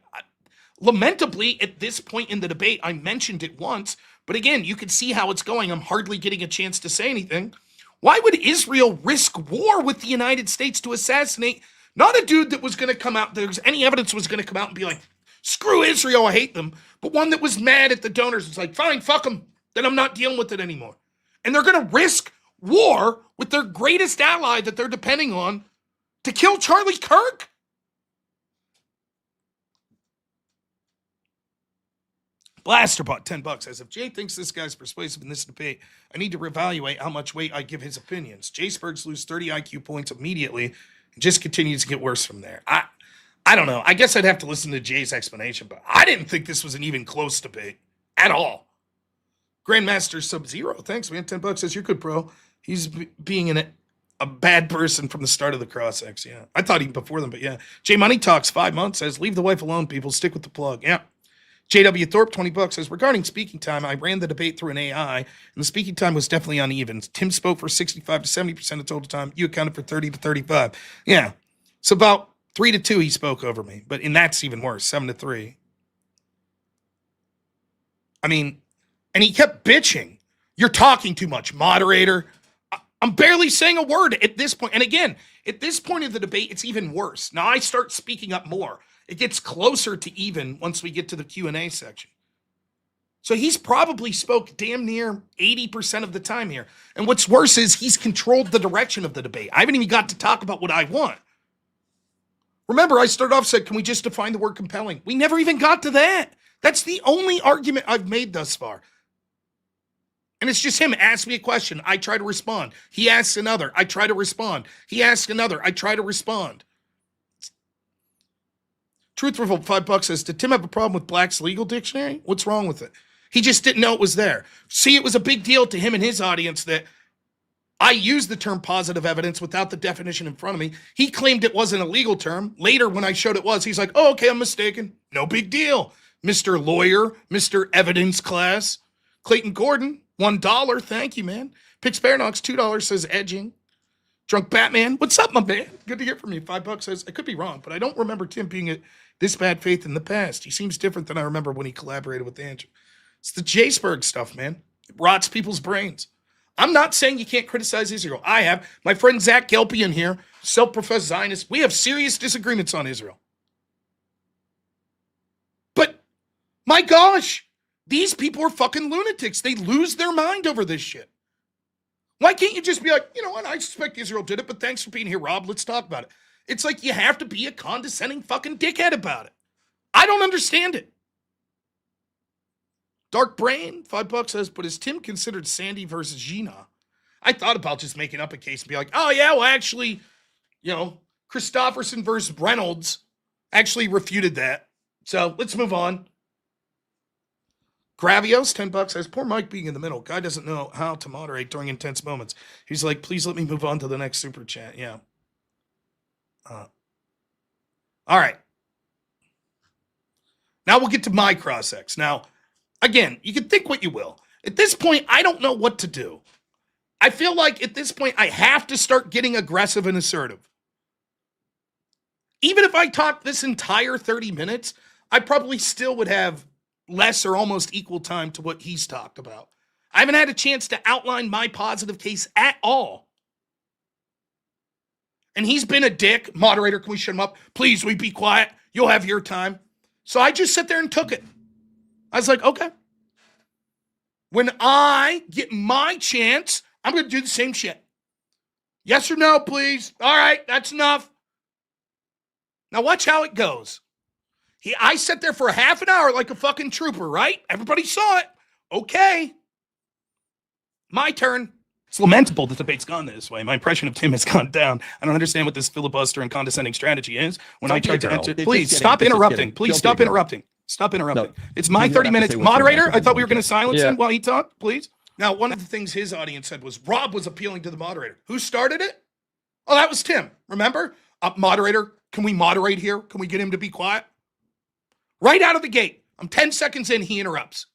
Speaker 1: lamentably, at this point in the debate, I mentioned it once, but again, you can see how it's going. I'm hardly getting a chance to say anything. Why would Israel risk war with the United States to assassinate not a dude that was going to come out, there's any evidence was going to come out and be like, screw Israel, I hate them, but one that was mad at the donors. It's like, fine, fuck them, then I'm not dealing with it anymore. And they're going to risk war with their greatest ally that they're depending on to kill Charlie Kirk? Blasterbot, $10 says, if Jay thinks this guy's persuasive in this debate, I need to reevaluate how much weight I give his opinions. Jay Spurgs lose 30 IQ points immediately and just continues to get worse from there. I don't know. I guess I'd have to listen to Jay's explanation, but I didn't think this was an even close debate at all. Grandmaster Sub-Zero, thanks, man. $10 says, you're good, bro. He's being a bad person from the start of the cross-ex, yeah. I thought even before them, but yeah. Jay Money Talks, 5 months, says, leave the wife alone, people. Stick with the plug. Yeah. J.W. Thorpe, $20 says, regarding speaking time, I ran the debate through an AI, and the speaking time was definitely uneven. Tim spoke for 65 to 70% of total time. You accounted for 30 to 35. Yeah. It's about 3-2 he spoke over me, and that's even worse, 7-3. I mean, and he kept bitching. You're talking too much, moderator. I'm barely saying a word at this point. And again, at this point of the debate, it's even worse. Now I start speaking up more. It gets closer to even once we get to the Q&A section. So he's probably spoke damn near 80% of the time here. And what's worse is he's controlled the direction of the debate. I haven't even got to talk about what I want. Remember, I started off said, can we just define the word compelling? We never even got to that. That's the only argument I've made thus far. And it's just him ask me a question. I try to respond. He asks another. I try to respond. He asks another. I try to respond. Truth Revolt, $5 says, did Tim have a problem with Black's legal dictionary? What's wrong with it? He just didn't know it was there. See, it was a big deal to him and his audience that I used the term positive evidence without the definition in front of me. He claimed it wasn't a legal term. Later, when I showed it was, he's like, oh, okay, I'm mistaken. No big deal. Mr. Lawyer, Mr. Evidence Class. Clayton Gordon, $1. Thank you, man. Pix Paradox, $2 says edging. Drunk Batman, what's up, my man? Good to hear from you. $5 says, I could be wrong, but I don't remember Tim being at this bad faith in the past. He seems different than I remember when he collaborated with Andrew. It's the Jaceberg stuff, man. It rots people's brains. I'm not saying you can't criticize Israel. I have. My friend Zach Gelpian here, self-professed Zionist. We have serious disagreements on Israel. But, my gosh, these people are fucking lunatics. They lose their mind over this shit. Why can't you just be like, you know what, I suspect Israel did it, but thanks for being here, Rob. Let's talk about it. It's like you have to be a condescending fucking dickhead about it. I don't understand it. Dark Brain, $5 says, but is Tim considered Sandy versus Gina? I thought about just making up a case and be like, oh yeah, well actually, Christofferson versus Reynolds actually refuted that. So let's move on. Gravios, $10 says, poor Mike being in the middle. Guy doesn't know how to moderate during intense moments. He's like, please let me move on to the next super chat. Yeah. All right. Now we'll get to my cross-ex. Now, again, you can think what you will. At this point, I don't know what to do. I feel like at this point, I have to start getting aggressive and assertive. Even if I talked this entire 30 minutes, I probably still would have less or almost equal time to what he's talked about. I haven't had a chance to outline my positive case at all. And he's been a dick. Moderator, can we shut him up? Please, we be quiet. You'll have your time. So I just sat there and took it. I was like, okay. When I get my chance, I'm going to do the same shit. Yes or no, please. All right, that's enough. Now watch how it goes. I sat there for a half an hour like a fucking trooper, right? Everybody saw it. Okay. My turn. It's lamentable the debate's gone this way. My impression of Tim has gone down. I don't understand what this filibuster and condescending strategy is. When I tried to enter, please stop interrupting. Please stop interrupting. Stop interrupting. No, it's my 30 minutes. Moderator, I thought we were going to silence him while he talked, please. Now, one of the things his audience said was Rob was appealing to the moderator. Who started it? Oh, that was Tim. Remember? Moderator, can we moderate here? Can we get him to be quiet? Right out of the gate. I'm 10 seconds in, he interrupts.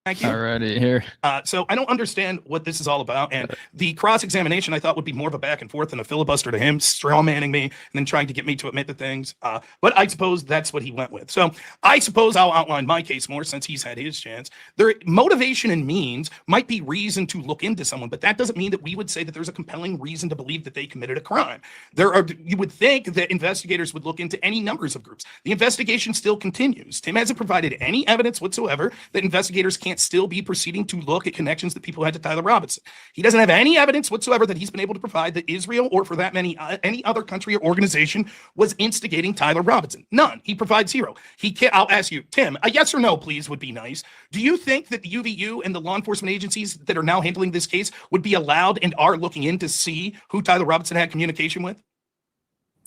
Speaker 1: Thank you.
Speaker 11: Alrighty, here.
Speaker 1: So I don't understand what this is all about. And the cross-examination I thought would be more of a back and forth than a filibuster to him, straw-manning me and then trying to get me to admit the things. But I suppose that's what he went with. So I suppose I'll outline my case more since he's had his chance. Their motivation and means might be reason to look into someone, but that doesn't mean that we would say that there's a compelling reason to believe that they committed a crime. You would think that investigators would look into any numbers of groups. The investigation still continues. Tim hasn't provided any evidence whatsoever that investigators can't still be proceeding to look at connections that people had to Tyler Robinson. He doesn't have any evidence whatsoever that he's been able to provide that Israel or for that any other country or organization was instigating Tyler Robinson. None. He provides zero. He can't. I'll ask you, Tim, a yes or no, please, would be nice. Do you think that the UVU and the law enforcement agencies that are now handling this case would be allowed and are looking in to see who Tyler Robinson had communication with?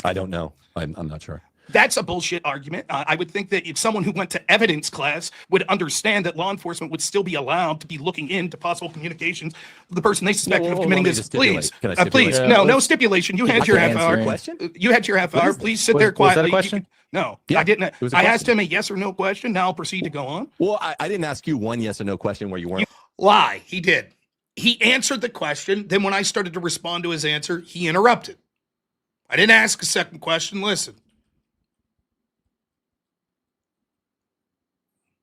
Speaker 8: I don't know. I'm not sure.
Speaker 1: That's a bullshit argument. I would think that if someone who went to evidence class would understand that law enforcement would still be allowed to be looking into possible communications with the person they suspected of committing this. Please, please, no stipulation. You had your half hour. You had your half hour. Please sit there quietly.
Speaker 11: Was that a question?
Speaker 1: No, I didn't. I asked him a yes or no question. Now I'll proceed to go on.
Speaker 8: Well, I didn't ask you one yes or no question where you weren't.
Speaker 1: Lie. He did. He answered the question. Then when I started to respond to his answer, he interrupted. I didn't ask a second question. Listen.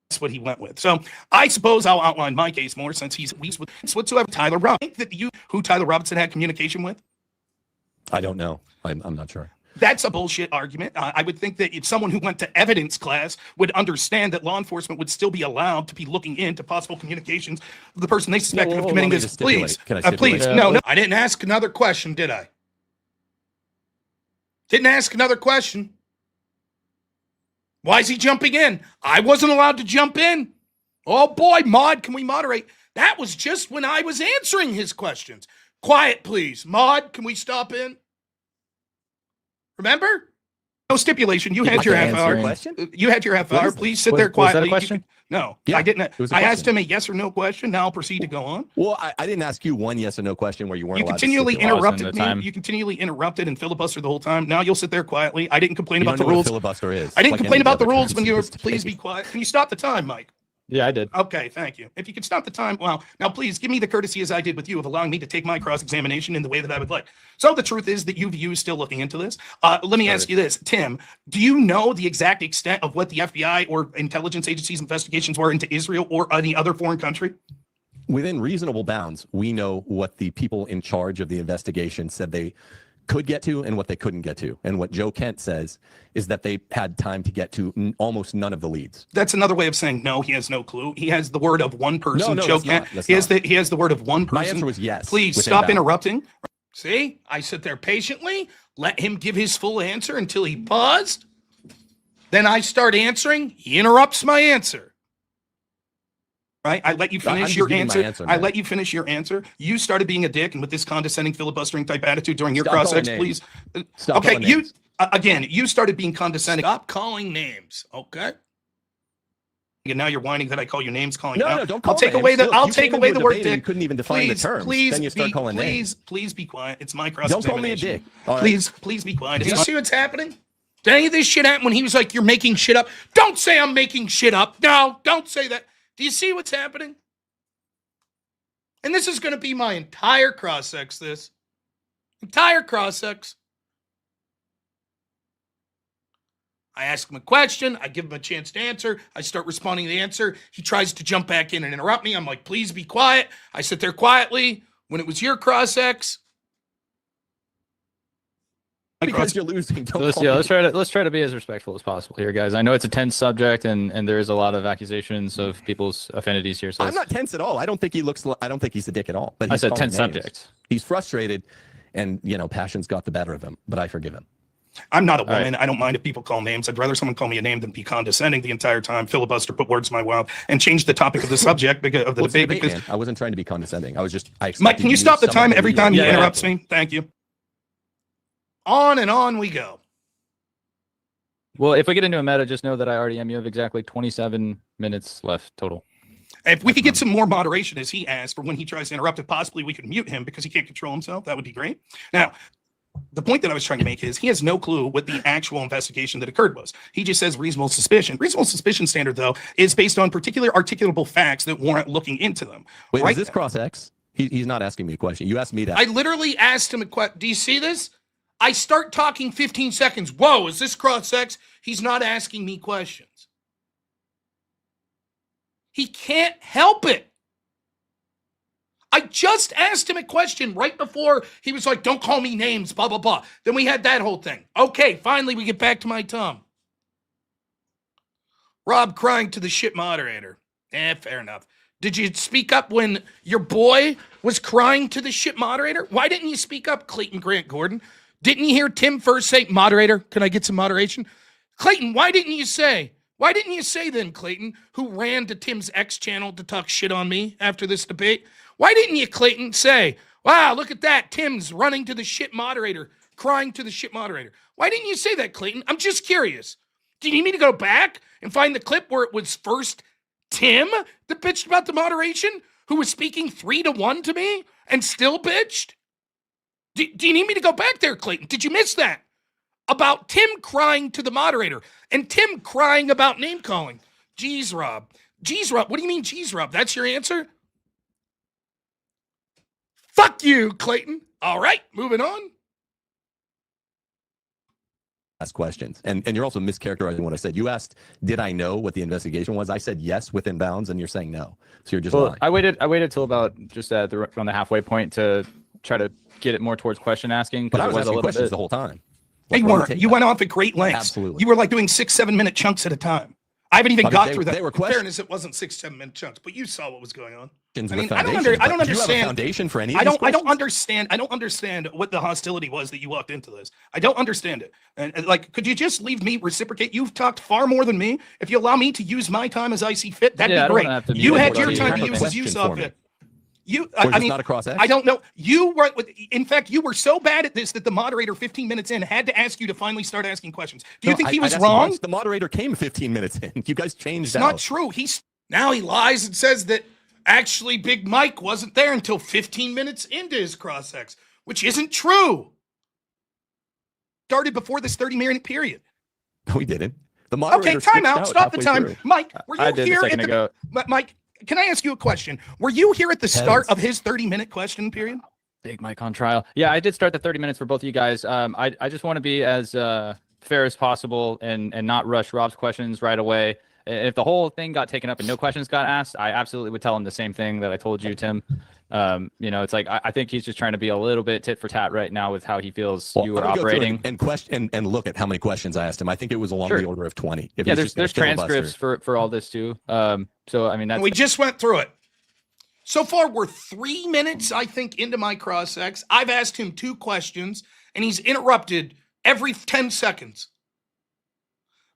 Speaker 1: That's what he went with. So I suppose I'll outline my case more since he's whatsoever Tyler Robinson. Think that who Tyler Robinson had communication with?
Speaker 8: I don't know. I'm not sure.
Speaker 1: That's a bullshit argument. I would think that if someone who went to evidence class would understand that law enforcement would still be allowed to be looking into possible communications of the person they suspected of committing this. Please,
Speaker 8: Can I stipulate?
Speaker 1: please, no, I didn't ask another question, did I? Didn't ask another question. Why is he jumping in? I wasn't allowed to jump in. Oh boy, Maud, can we moderate? That was just when I was answering his questions. Quiet, please. Maud, can we stop in? Remember? No stipulation. You had your half hour. You had your half hour. Please sit there quietly.
Speaker 11: Was that a question?
Speaker 1: No,
Speaker 8: Yeah,
Speaker 1: I didn't. I asked
Speaker 8: question.
Speaker 1: him a yes or no question. Now I'll proceed to go on.
Speaker 8: Well, I didn't ask you one yes or no question where you weren't
Speaker 1: You
Speaker 8: allowed
Speaker 1: continually
Speaker 8: to stipulate.
Speaker 1: interrupted
Speaker 11: the time.
Speaker 1: me. You continually interrupted and filibustered the whole time. Now you'll sit there quietly. I didn't complain
Speaker 8: You
Speaker 1: about
Speaker 8: don't
Speaker 1: the
Speaker 8: know what a
Speaker 1: rules.
Speaker 8: filibuster is.
Speaker 1: I didn't
Speaker 8: Like
Speaker 1: complain
Speaker 8: any
Speaker 1: about the
Speaker 8: other
Speaker 1: rules when you were.
Speaker 8: terms of
Speaker 1: Please be
Speaker 8: debate.
Speaker 1: quiet. Can you stop the time, Mike?
Speaker 11: Yeah, I did.
Speaker 1: Okay, thank you. If you could stop the time, well, now please give me the courtesy as I did with you of allowing me to take my cross-examination in the way that I would like. So the truth is that you still looking into this. Let me ask you this, Tim, do you know the exact extent of what the FBI or intelligence agencies' investigations were into Israel or any other foreign country?
Speaker 8: Within reasonable bounds, we know what the people in charge of the investigation said they could get to and what they couldn't get to. And what Joe Kent says is that they had time to get to almost none of the leads.
Speaker 1: That's another way of saying no, he has no clue. He has the word of one person.
Speaker 8: No,
Speaker 1: Joe
Speaker 8: that's
Speaker 1: Kent.
Speaker 8: not. That's
Speaker 1: He has
Speaker 8: not.
Speaker 1: the word of one person.
Speaker 8: My answer was yes.
Speaker 1: Please
Speaker 8: within
Speaker 1: stop
Speaker 8: bounds.
Speaker 1: interrupting. See, I sit there patiently, let him give his full answer until he paused. Then I start answering. He interrupts my answer. Right? I let you
Speaker 8: I'm
Speaker 1: finish
Speaker 8: just
Speaker 1: your
Speaker 8: giving my
Speaker 1: answer.
Speaker 8: answer,
Speaker 1: I
Speaker 8: man.
Speaker 1: let you finish your answer. You started being a dick and with this condescending filibustering type attitude during your
Speaker 8: Stop
Speaker 1: cross-ex,
Speaker 8: calling
Speaker 1: please.
Speaker 8: Stop
Speaker 1: Okay,
Speaker 8: calling
Speaker 1: you
Speaker 8: names.
Speaker 1: again, you started being condescending. Stop calling names, okay? And now you're whining that I call you names, calling
Speaker 8: No,
Speaker 1: out.
Speaker 8: no, don't call
Speaker 1: I'll take
Speaker 8: names.
Speaker 1: away the
Speaker 8: Look,
Speaker 1: I'll
Speaker 8: you
Speaker 1: take
Speaker 8: came
Speaker 1: away
Speaker 8: into
Speaker 1: the
Speaker 8: a
Speaker 1: word
Speaker 8: debate and
Speaker 1: dick.
Speaker 8: you couldn't even define the terms.
Speaker 1: Please,
Speaker 8: Then you start calling names.
Speaker 1: Please be quiet. It's my
Speaker 8: Don't call me a
Speaker 1: cross-examination.
Speaker 8: dick. All right?
Speaker 1: Please be quiet. Do you see what's happening? Did any of this shit happen when he was like, you're making shit up? Don't say I'm making shit up. No, don't say that. Do you see what's happening? And this is going to be my entire cross-sex, this. Entire cross-sex. I ask him a question. I give him a chance to answer. I start responding to the answer. He tries to jump back in and interrupt me. I'm like, please be quiet. I sit there quietly. When it was your cross-sex,
Speaker 8: Because you're losing. Don't
Speaker 11: Let's,
Speaker 8: call
Speaker 11: yeah,
Speaker 8: me.
Speaker 11: let's try to be as respectful as possible here, guys. I know it's a tense subject, and there is a lot of accusations of people's affinities here. So
Speaker 8: I'm not tense at all. I don't think he looks. I don't think he's a dick at all. But
Speaker 11: I
Speaker 8: he's
Speaker 11: said
Speaker 8: calling
Speaker 11: tense
Speaker 8: names.
Speaker 11: subject.
Speaker 8: He's frustrated, and passion's got the better of him. But I forgive him.
Speaker 1: I'm not a
Speaker 11: right.
Speaker 1: woman. I don't mind if people call names. I'd rather someone call me a name than be condescending the entire time, filibuster, put words in my mouth, and change the topic of the subject of the
Speaker 8: What's the
Speaker 1: debate.
Speaker 8: debate,
Speaker 1: Because
Speaker 8: man? I wasn't trying to be condescending. I was just.
Speaker 1: Mike, can you stop the time every time he
Speaker 11: Yeah,
Speaker 1: interrupts me? Thank you. On and on we go.
Speaker 11: Well, if we get into a meta, just know that I already am. You have exactly 27 minutes left total.
Speaker 1: If we could get some more moderation, as he asked, for when he tries to interrupt, if possibly we could mute him because he can't control himself, that would be great. Now, the point that I was trying to make is he has no clue what the actual investigation that occurred was. He just says reasonable suspicion. Reasonable suspicion standard, though, is based on particular articulable facts that warrant looking into them.
Speaker 8: Wait,
Speaker 1: right
Speaker 8: is this cross X? He's not asking me a question. You asked me that.
Speaker 1: I literally asked him a question. Do you see this? I start talking 15 seconds. Whoa, is this cross-sex? He's not asking me questions. He can't help it. I just asked him a question right before he was like, don't call me names, blah, blah, blah. Then we had that whole thing. Okay, finally we get back to my Tom. Rob crying to the shit moderator. Fair enough. Did you speak up when your boy was crying to the shit moderator? Why didn't you speak up, Clayton Grant Gordon? Didn't you hear Tim first say, moderator, can I get some moderation? Clayton, why didn't you say then, Clayton, who ran to Tim's X channel to talk shit on me after this debate? Why didn't you, Clayton, say, wow, look at that, Tim's running to the shit moderator, crying to the shit moderator? Why didn't you say that, Clayton? I'm just curious. Do you need me to go back and find the clip where it was first Tim that bitched about the moderation, who was speaking 3-1 to me and still bitched? Do you need me to go back there, Clayton? Did you miss that? About Tim crying to the moderator and Tim crying about name calling. Jeez, Rob. Jeez, Rob. What do you mean, jeez, Rob? That's your answer? Fuck you, Clayton. All right, moving on.
Speaker 8: ask questions. And you're also mischaracterizing what I said. You asked, did I know what the investigation was? I said yes within bounds, and you're saying no. So you're just lying.
Speaker 11: I waited till about just on the halfway point to try to get it more towards question asking.
Speaker 8: But I was asking questions the whole time.
Speaker 1: They weren't. You went off at great lengths.
Speaker 8: Absolutely.
Speaker 1: You were like doing 6-7 minute chunks at a time. I haven't even got through that.
Speaker 8: They were
Speaker 1: In fairness, it wasn't 6-7 minute chunks, but you saw what was going on.
Speaker 8: I
Speaker 1: mean,
Speaker 8: don't
Speaker 1: understand.
Speaker 8: Do you have a foundation for any of these questions?
Speaker 1: I don't understand what the hostility was that you walked into this. I don't understand it. And like, could you just leave me reciprocate? You've talked far more than me. If you allow me to use my time as I see fit, that'd be great. You had your time to use as you saw fit. I mean,
Speaker 8: not a cross X?
Speaker 1: I don't know. You were, in fact, you were so bad at this that the moderator 15 minutes in had to ask you to finally start asking questions. Do you think he was wrong?
Speaker 8: The moderator came 15 minutes in. You guys changed that.
Speaker 1: It's not true. Now he lies and says that actually Big Mike wasn't there until 15 minutes into his cross X, which isn't true. Started before this 30-minute period.
Speaker 8: No, we didn't. The moderator.
Speaker 1: Okay, time out. Stop the time. Mike, were you here
Speaker 11: a second ago.
Speaker 1: Mike, can I ask you a question? Were you here at the start of his 30-minute question period?
Speaker 11: Big Mike on trial. Yeah, I did start the 30 minutes for both of you guys. I just want to be as fair as possible and not rush Rob's questions right away. If the whole thing got taken up and no questions got asked, I absolutely would tell him the same thing that I told you, Tim. It's like I think he's just trying to be a little bit tit for tat right now with how he feels you were operating.
Speaker 8: And look at how many questions I asked him. I think it was along the order of 20.
Speaker 11: There's transcripts for all this too. So I mean,
Speaker 1: we just went through it. So far, we're 3 minutes, I think, into my cross X. I've asked him 2 questions, and he's interrupted every 10 seconds.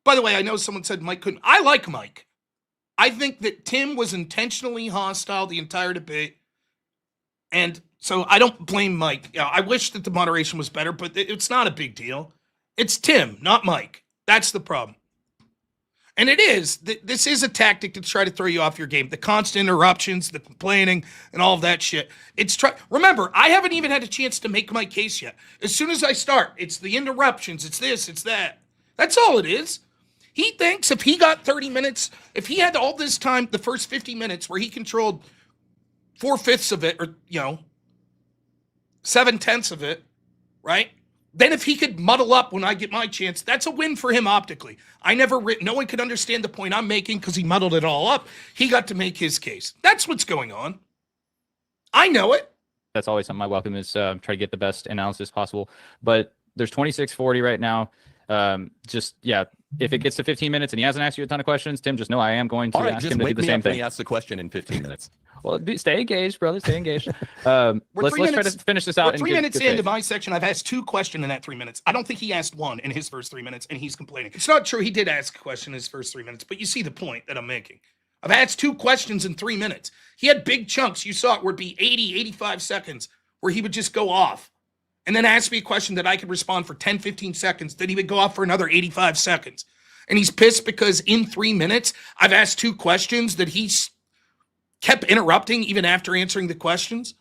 Speaker 1: By the way, I know someone said Mike couldn't. I like Mike. I think that Tim was intentionally hostile the entire debate. And so I don't blame Mike. I wish that the moderation was better, but it's not a big deal. It's Tim, not Mike. That's the problem. And it is. This is a tactic to try to throw you off your game. The constant interruptions, the complaining, and all of that shit. Remember, I haven't even had a chance to make my case yet. As soon as I start, it's the interruptions. It's this, it's that. That's all it is. He thinks if he got 30 minutes, if he had all this time, the first 50 minutes where he controlled 4/5 of it, or, 7/10 of it, right? Then if he could muddle up when I get my chance, that's a win for him optically. No one could understand the point I'm making because he muddled it all up. He got to make his case. That's what's going on. I know it.
Speaker 11: That's always something I welcome is try to get the best analysis possible. But there's 26:40 right now. If it gets to 15 minutes and he hasn't asked you a ton of questions, Tim, just know I am going to ask him to do the same thing.
Speaker 8: He asks the question in 15 minutes.
Speaker 11: Well, stay engaged, brother. Stay engaged. Let's try to finish this out.
Speaker 1: We're 3 minutes into my section. I've asked 2 questions in that 3 minutes. I don't think he asked 1 in his first 3 minutes, and he's complaining. It's not true. He did ask a question in his first 3 minutes, but you see the point that I'm making. I've asked 2 questions in 3 minutes. He had big chunks. You saw it would be 80, 85 seconds where he would just go off and then ask me a question that I could respond for 10, 15 seconds. Then he would go off for another 85 seconds. And he's pissed because in 3 minutes, I've asked 2 questions that he's kept interrupting even after answering the questions.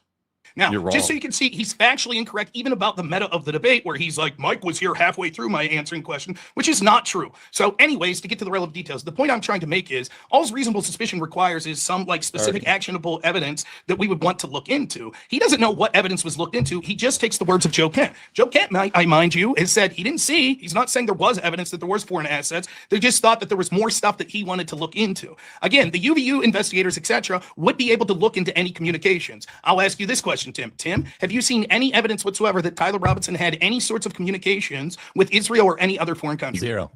Speaker 1: Now, just so you can see, he's factually incorrect even about the meta of the debate where he's like, Mike was here halfway through my answering question, which is not true. So anyways, to get to the relevant details, the point I'm trying to make is all reasonable suspicion requires is some specific actionable evidence that we would want to look into. He doesn't know what evidence was looked into. He just takes the words of Joe Kent. Joe Kent, I mind you, has said he didn't see. He's not saying there was evidence that there was foreign assets. They just thought that there was more stuff that he wanted to look into. Again, the UVU investigators, etc., would be able to look into any communications. I'll ask you this question, Tim. Tim, have you seen any evidence whatsoever that Tyler Robinson had any sorts of communications with Israel or any other foreign country?
Speaker 8: Zero.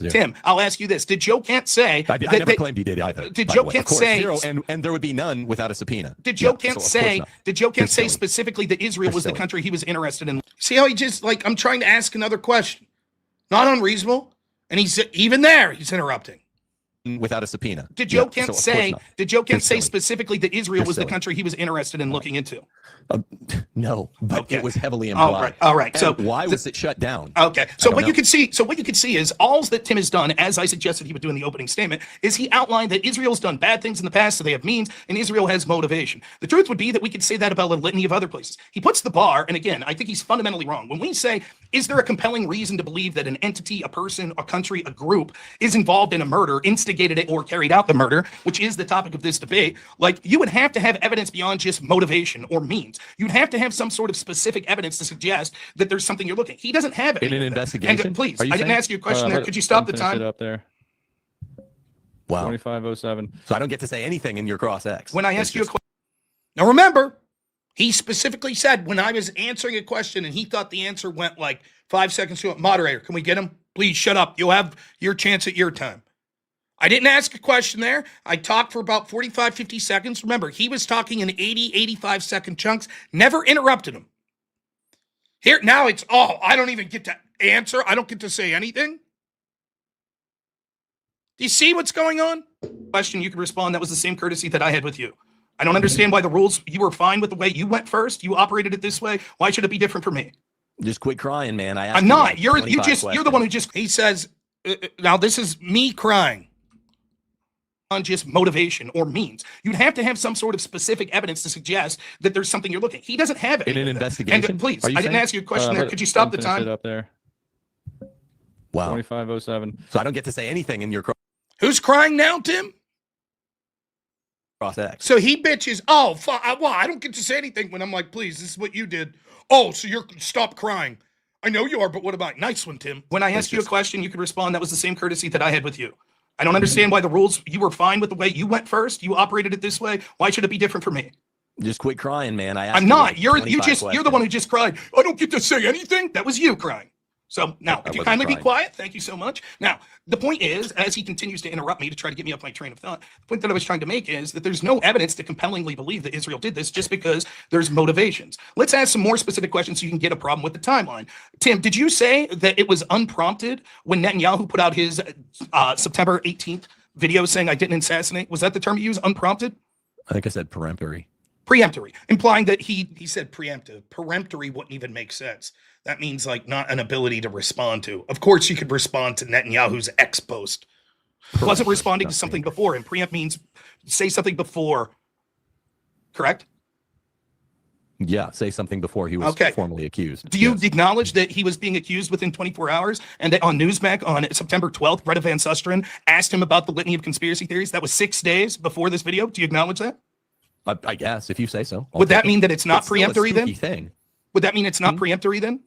Speaker 1: Tim, I'll ask you this. Did Joe Kent say...
Speaker 8: I never claimed he did either.
Speaker 1: Did Joe Kent say...
Speaker 8: Zero, and there would be none without a subpoena.
Speaker 1: Did Joe Kent say specifically that Israel was the country he was interested in? See how he just, I'm trying to ask another question. Not unreasonable. And he's even there, he's interrupting.
Speaker 8: Without a subpoena.
Speaker 1: Did Joe Kent say specifically that Israel was the country he was interested in looking into?
Speaker 8: No, but it was heavily implied.
Speaker 1: All right. So
Speaker 8: why was it shut down?
Speaker 1: Okay. So what you can see is all that Tim has done, as I suggested he would do in the opening statement, is he outlined that Israel's done bad things in the past, so they have means, and Israel has motivation. The truth would be that we could say that about a litany of other places. He puts the bar, and again, I think he's fundamentally wrong. When we say Is there a compelling reason to believe that an entity, a person, a country, a group is involved in a murder, instigated it, or carried out the murder, which is the topic of this debate? Like, you would have to have evidence beyond just motivation or means. You'd have to have some sort of specific evidence to suggest that there's something you're looking at. He doesn't have it.
Speaker 8: In an investigation?
Speaker 1: And please,
Speaker 8: Are you
Speaker 1: I didn't
Speaker 8: saying?
Speaker 1: ask you a question there. Could you stop the time?
Speaker 11: It up there.
Speaker 8: Wow.
Speaker 11: 2507.
Speaker 8: So I don't get to say anything in your cross X.
Speaker 1: When I ask you a question. Now remember, he specifically said when I was answering a question and he thought the answer went like 5 seconds to it, moderator, can we get him? Please shut up. You'll have your chance at your time. I didn't ask a question there. I talked for about 45, 50 seconds. Remember, he was talking in 80, 85 second chunks. Never interrupted him. Here, now it's, oh, I don't even get to answer. I don't get to say anything. Do you see what's going on? Question, you can respond. That was the same courtesy that I had with you. I don't understand why the rules, you were fine with the way you went first. You operated it this way. Why should it be different for me?
Speaker 8: Just quit crying, man. I asked
Speaker 1: I'm
Speaker 8: you
Speaker 1: not.
Speaker 8: like
Speaker 1: You're
Speaker 8: 25
Speaker 1: the one who just, he says, now this is me crying on just motivation or means. You'd have to have some sort of specific evidence to suggest that there's something you're looking at. He doesn't have it.
Speaker 8: In an investigation?
Speaker 1: And please,
Speaker 8: Are
Speaker 1: I
Speaker 8: you
Speaker 1: didn't
Speaker 8: saying?
Speaker 1: ask you a question there. Could you stop the
Speaker 11: It
Speaker 1: time?
Speaker 11: up there.
Speaker 8: Wow.
Speaker 11: 2507.
Speaker 8: So I don't get to say anything in your
Speaker 1: Who's crying now, Tim?
Speaker 8: cross X.
Speaker 1: So he bitches, oh, well, I don't get to say anything when I'm like, please, this is what you did. Oh, so you're, stop crying. I know you are, but what about, nice one, Tim. When I asked you a question, you could respond. That was the same courtesy that I had with you. I don't understand why the rules, you were fine with the way you went first. You operated it this way. Why should it be different for me?
Speaker 8: Just quit crying, man. I asked
Speaker 1: I'm
Speaker 8: you
Speaker 1: not.
Speaker 8: like
Speaker 1: You're
Speaker 8: 25
Speaker 1: the one who just cried. I don't get to say anything. That was you crying. So now, if you
Speaker 8: wasn't
Speaker 1: kindly be
Speaker 8: crying.
Speaker 1: quiet, thank you so much. Now, the point is, as he continues to interrupt me to try to get me off my train of thought, the point that I was trying to make is that there's no evidence to compellingly believe that Israel did this just because there's motivations. Let's ask some more specific questions so you can get a problem with the timeline. Tim, did you say that it was unprompted when Netanyahu put out his September 18th video saying I didn't assassinate? Was that the term you used, unprompted?
Speaker 8: I think I said peremptory.
Speaker 1: Preemptory, implying that he said preemptive. Peremptory wouldn't even make sense. That means like not an ability to respond to. Of course, you could respond to Netanyahu's ex post. Wasn't responding to something before, and preempt means say something before. Correct?
Speaker 8: Yeah, say something before he was formally accused.
Speaker 1: Do you acknowledge that he was being accused within 24 hours and that on Newsmax on September 12th, Greta Van Susteren asked him about the litany of conspiracy theories? That was 6 days before this video. Do you acknowledge that?
Speaker 8: I guess, if you say so.
Speaker 1: Would that mean that it's not preemptory then?
Speaker 8: Thing.
Speaker 1: Would that mean it's not preemptory then?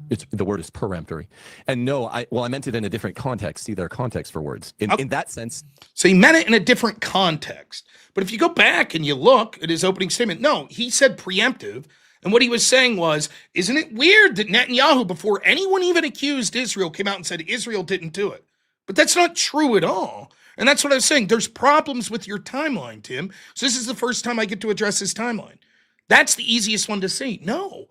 Speaker 8: The word is peremptory. And no, I meant it in a different context. See, there are contexts for words. In that sense.
Speaker 1: So he meant it in a different context. But if you go back and you look at his opening statement, no, he said preemptive. And what he was saying was, isn't it weird that Netanyahu, before anyone even accused Israel, came out and said Israel didn't do it? But that's not true at all. And that's what I was saying. There's problems with your timeline, Tim. So this is the first time I get to address his timeline. That's the easiest one to see. No.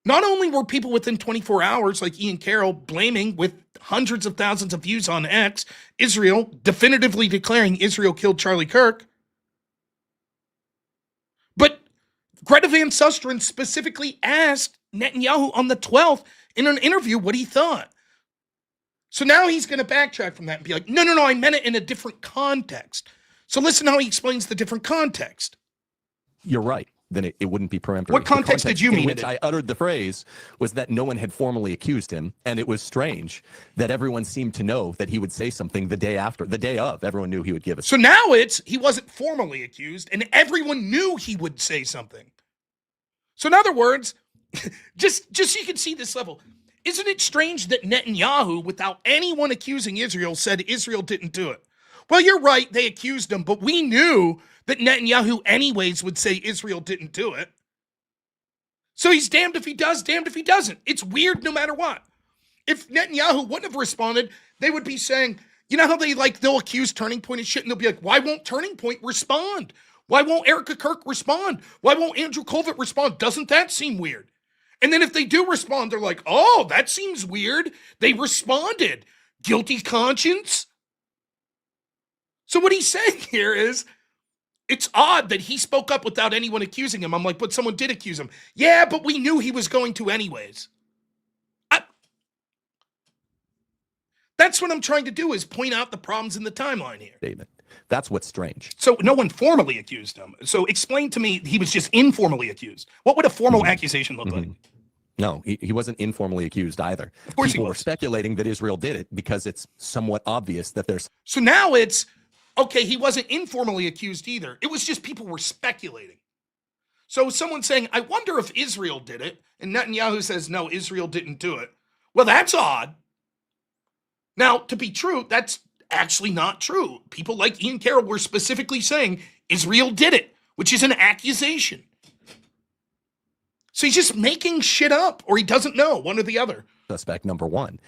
Speaker 1: Not only were people within 24 hours, like Ian Carroll, blaming with hundreds of thousands of views on X, Israel, definitively declaring Israel killed Charlie Kirk, but Greta Van Susteren specifically asked Netanyahu on the 12th in an interview what he thought. So now he's going to backtrack from that and be like, no, I meant it in a different context. So listen how he explains the different context.
Speaker 8: You're right. Then it wouldn't be peremptory.
Speaker 1: What context did you mean
Speaker 8: in which I uttered the phrase was that no one had formally accused him, and it was strange that everyone seemed to know that he would say something the day of. Everyone knew he would give it.
Speaker 1: So now he wasn't formally accused, and everyone knew he would say something. So in other words, just so you can see this level, isn't it strange that Netanyahu, without anyone accusing Israel, said Israel didn't do it? Well, you're right, they accused him, but we knew that Netanyahu anyways would say Israel didn't do it. So he's damned if he does, damned if he doesn't. It's weird no matter what. If Netanyahu wouldn't have responded, they would be saying, you know how they'll accuse Turning Point of shit, and they'll be like, why won't Turning Point respond? Why won't Erica Kirk respond? Why won't Andrew Colvett respond? Doesn't that seem weird? And then if they do respond, they're like, oh, that seems weird. They responded. Guilty conscience? So what he's saying here is, it's odd that he spoke up without anyone accusing him. I'm like, but someone did accuse him. Yeah, but we knew he was going to anyways. That's what I'm trying to do, is point out the problems in the timeline here.
Speaker 8: Statement. That's what's strange.
Speaker 1: So no one formally accused him. So explain to me, he was just informally accused. What would a formal accusation look like?
Speaker 8: No, he wasn't informally accused either.
Speaker 1: Of course
Speaker 8: People
Speaker 1: he
Speaker 8: were
Speaker 1: was.
Speaker 8: speculating that Israel did it because it's somewhat obvious that there's.
Speaker 1: So now it's, okay, he wasn't informally accused either. It was just people were speculating. So someone saying, I wonder if Israel did it, and Netanyahu says, no, Israel didn't do it. Well, that's odd. Now, to be true, that's actually not true. People like Ian Carroll were specifically saying Israel did it, which is an accusation. So he's just making shit up, or he doesn't know, one or the other.
Speaker 8: Suspect number one.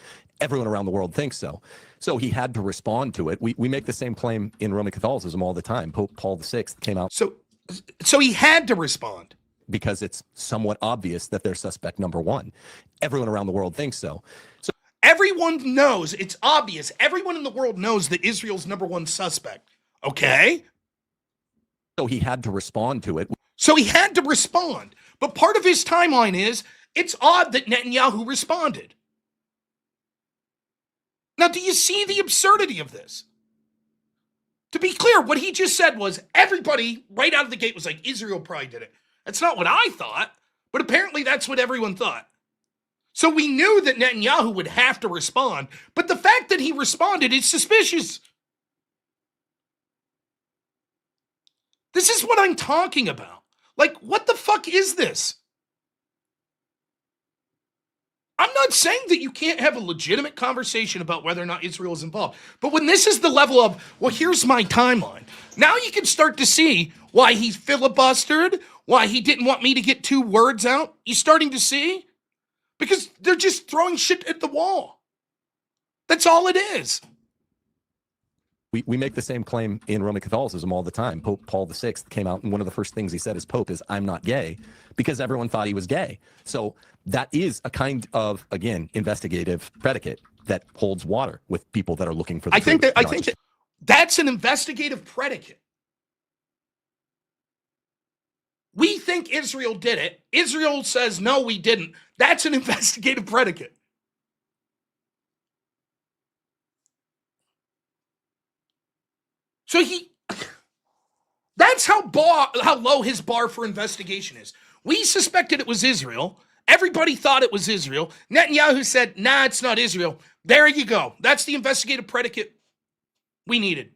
Speaker 8: Everyone around the world thinks so. So he had to respond to it. We make the same claim in Roman Catholicism all the time. Pope Paul VI came out.
Speaker 1: So he had to respond.
Speaker 8: Because it's somewhat obvious that they're suspect number one. Everyone around the world thinks so. So
Speaker 1: everyone knows, it's obvious. Everyone in the world knows that Israel's number one suspect. Okay?
Speaker 8: So he had to respond to it.
Speaker 1: So he had to respond. But part of his timeline is, it's odd that Netanyahu responded. Now, do you see the absurdity of this? To be clear, what he just said was everybody right out of the gate was like, Israel probably did it. That's not what I thought, but apparently that's what everyone thought. So we knew that Netanyahu would have to respond, but the fact that he responded is suspicious. This is what I'm talking about. Like, what the fuck is this? I'm not saying that you can't have a legitimate conversation about whether or not Israel is involved. But when this is the level of, well, here's my timeline. Now you can start to see why he filibustered, why he didn't want me to get 2 words out. You starting to see? Because they're just throwing shit at the wall. That's all it is.
Speaker 8: We make the same claim in Roman Catholicism all the time. Pope Paul VI came out, and one of the first things he said as Pope is, I'm not gay, because everyone thought he was gay. So that is a kind of, again, investigative predicate that holds water with people that are looking for the truth.
Speaker 1: I think that that's an investigative predicate. We think Israel did it. Israel says, no, we didn't. That's an investigative predicate. So that's how low his bar for investigation is. We suspected it was Israel. Everybody thought it was Israel. Netanyahu said, nah, it's not Israel. There you go. That's the investigative predicate we needed.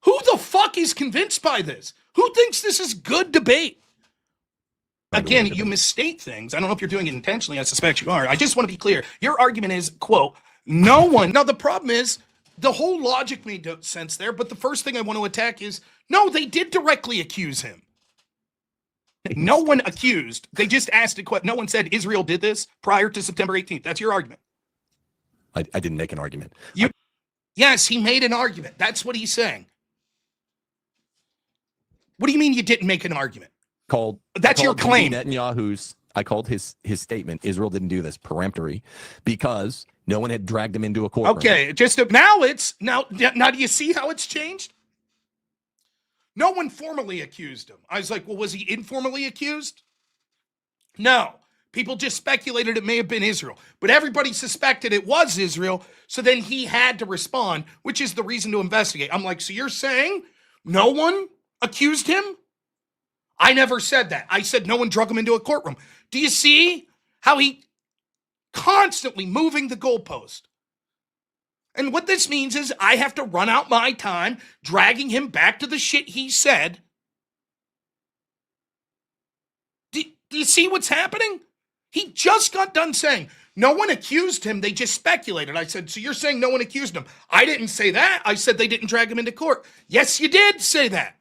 Speaker 1: Who the fuck is convinced by this? Who thinks this is good debate? Again, you misstate things. I don't know if you're doing it intentionally. I suspect you are. I just want to be clear. Your argument is, quote, no one. Now, the problem is the whole logic made no sense there. But the first thing I want to attack is, no, they did directly accuse him. No one accused. They just asked a question. No one said Israel did this prior to September 18th. That's your argument.
Speaker 8: I didn't make an argument.
Speaker 1: Yes, he made an argument. That's what he's saying. What do you mean you didn't make an argument? That's your claim.
Speaker 8: I called his statement, Israel didn't do this, peremptory, because no one had dragged him into a courtroom.
Speaker 1: Okay, now do you see how it's changed? No one formally accused him. I was like, well, was he informally accused? No. People just speculated it may have been Israel, but everybody suspected it was Israel, so then he had to respond, which is the reason to investigate. I'm like, so you're saying no one accused him? I never said that. I said no one drug him into a courtroom. Do you see how he constantly moving the goalpost? And what this means is I have to run out my time dragging him back to the shit he said. Do you see what's happening? He just got done saying no one accused him. They just speculated. I said, so you're saying no one accused him? I didn't say that. I said they didn't drag him into court. Yes, you did say that.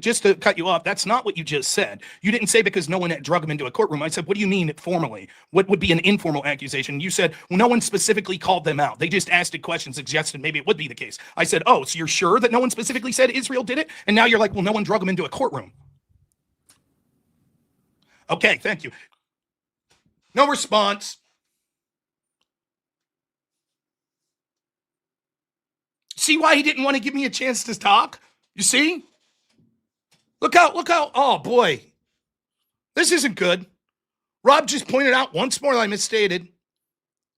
Speaker 1: Just to cut you off, that's not what you just said. You didn't say because no one had drug him into a courtroom. I said, what do you mean formally? What would be an informal accusation? You said, well, no one specifically called them out. They just asked a question, suggested maybe it would be the case. I said, oh, so you're sure that no one specifically said Israel did it? And now you're like, well, no one drug him into a courtroom. Okay, thank you. No response. See why he didn't want to give me a chance to talk? You see? Look out, oh boy. This isn't good. Rob just pointed out once more that I misstated.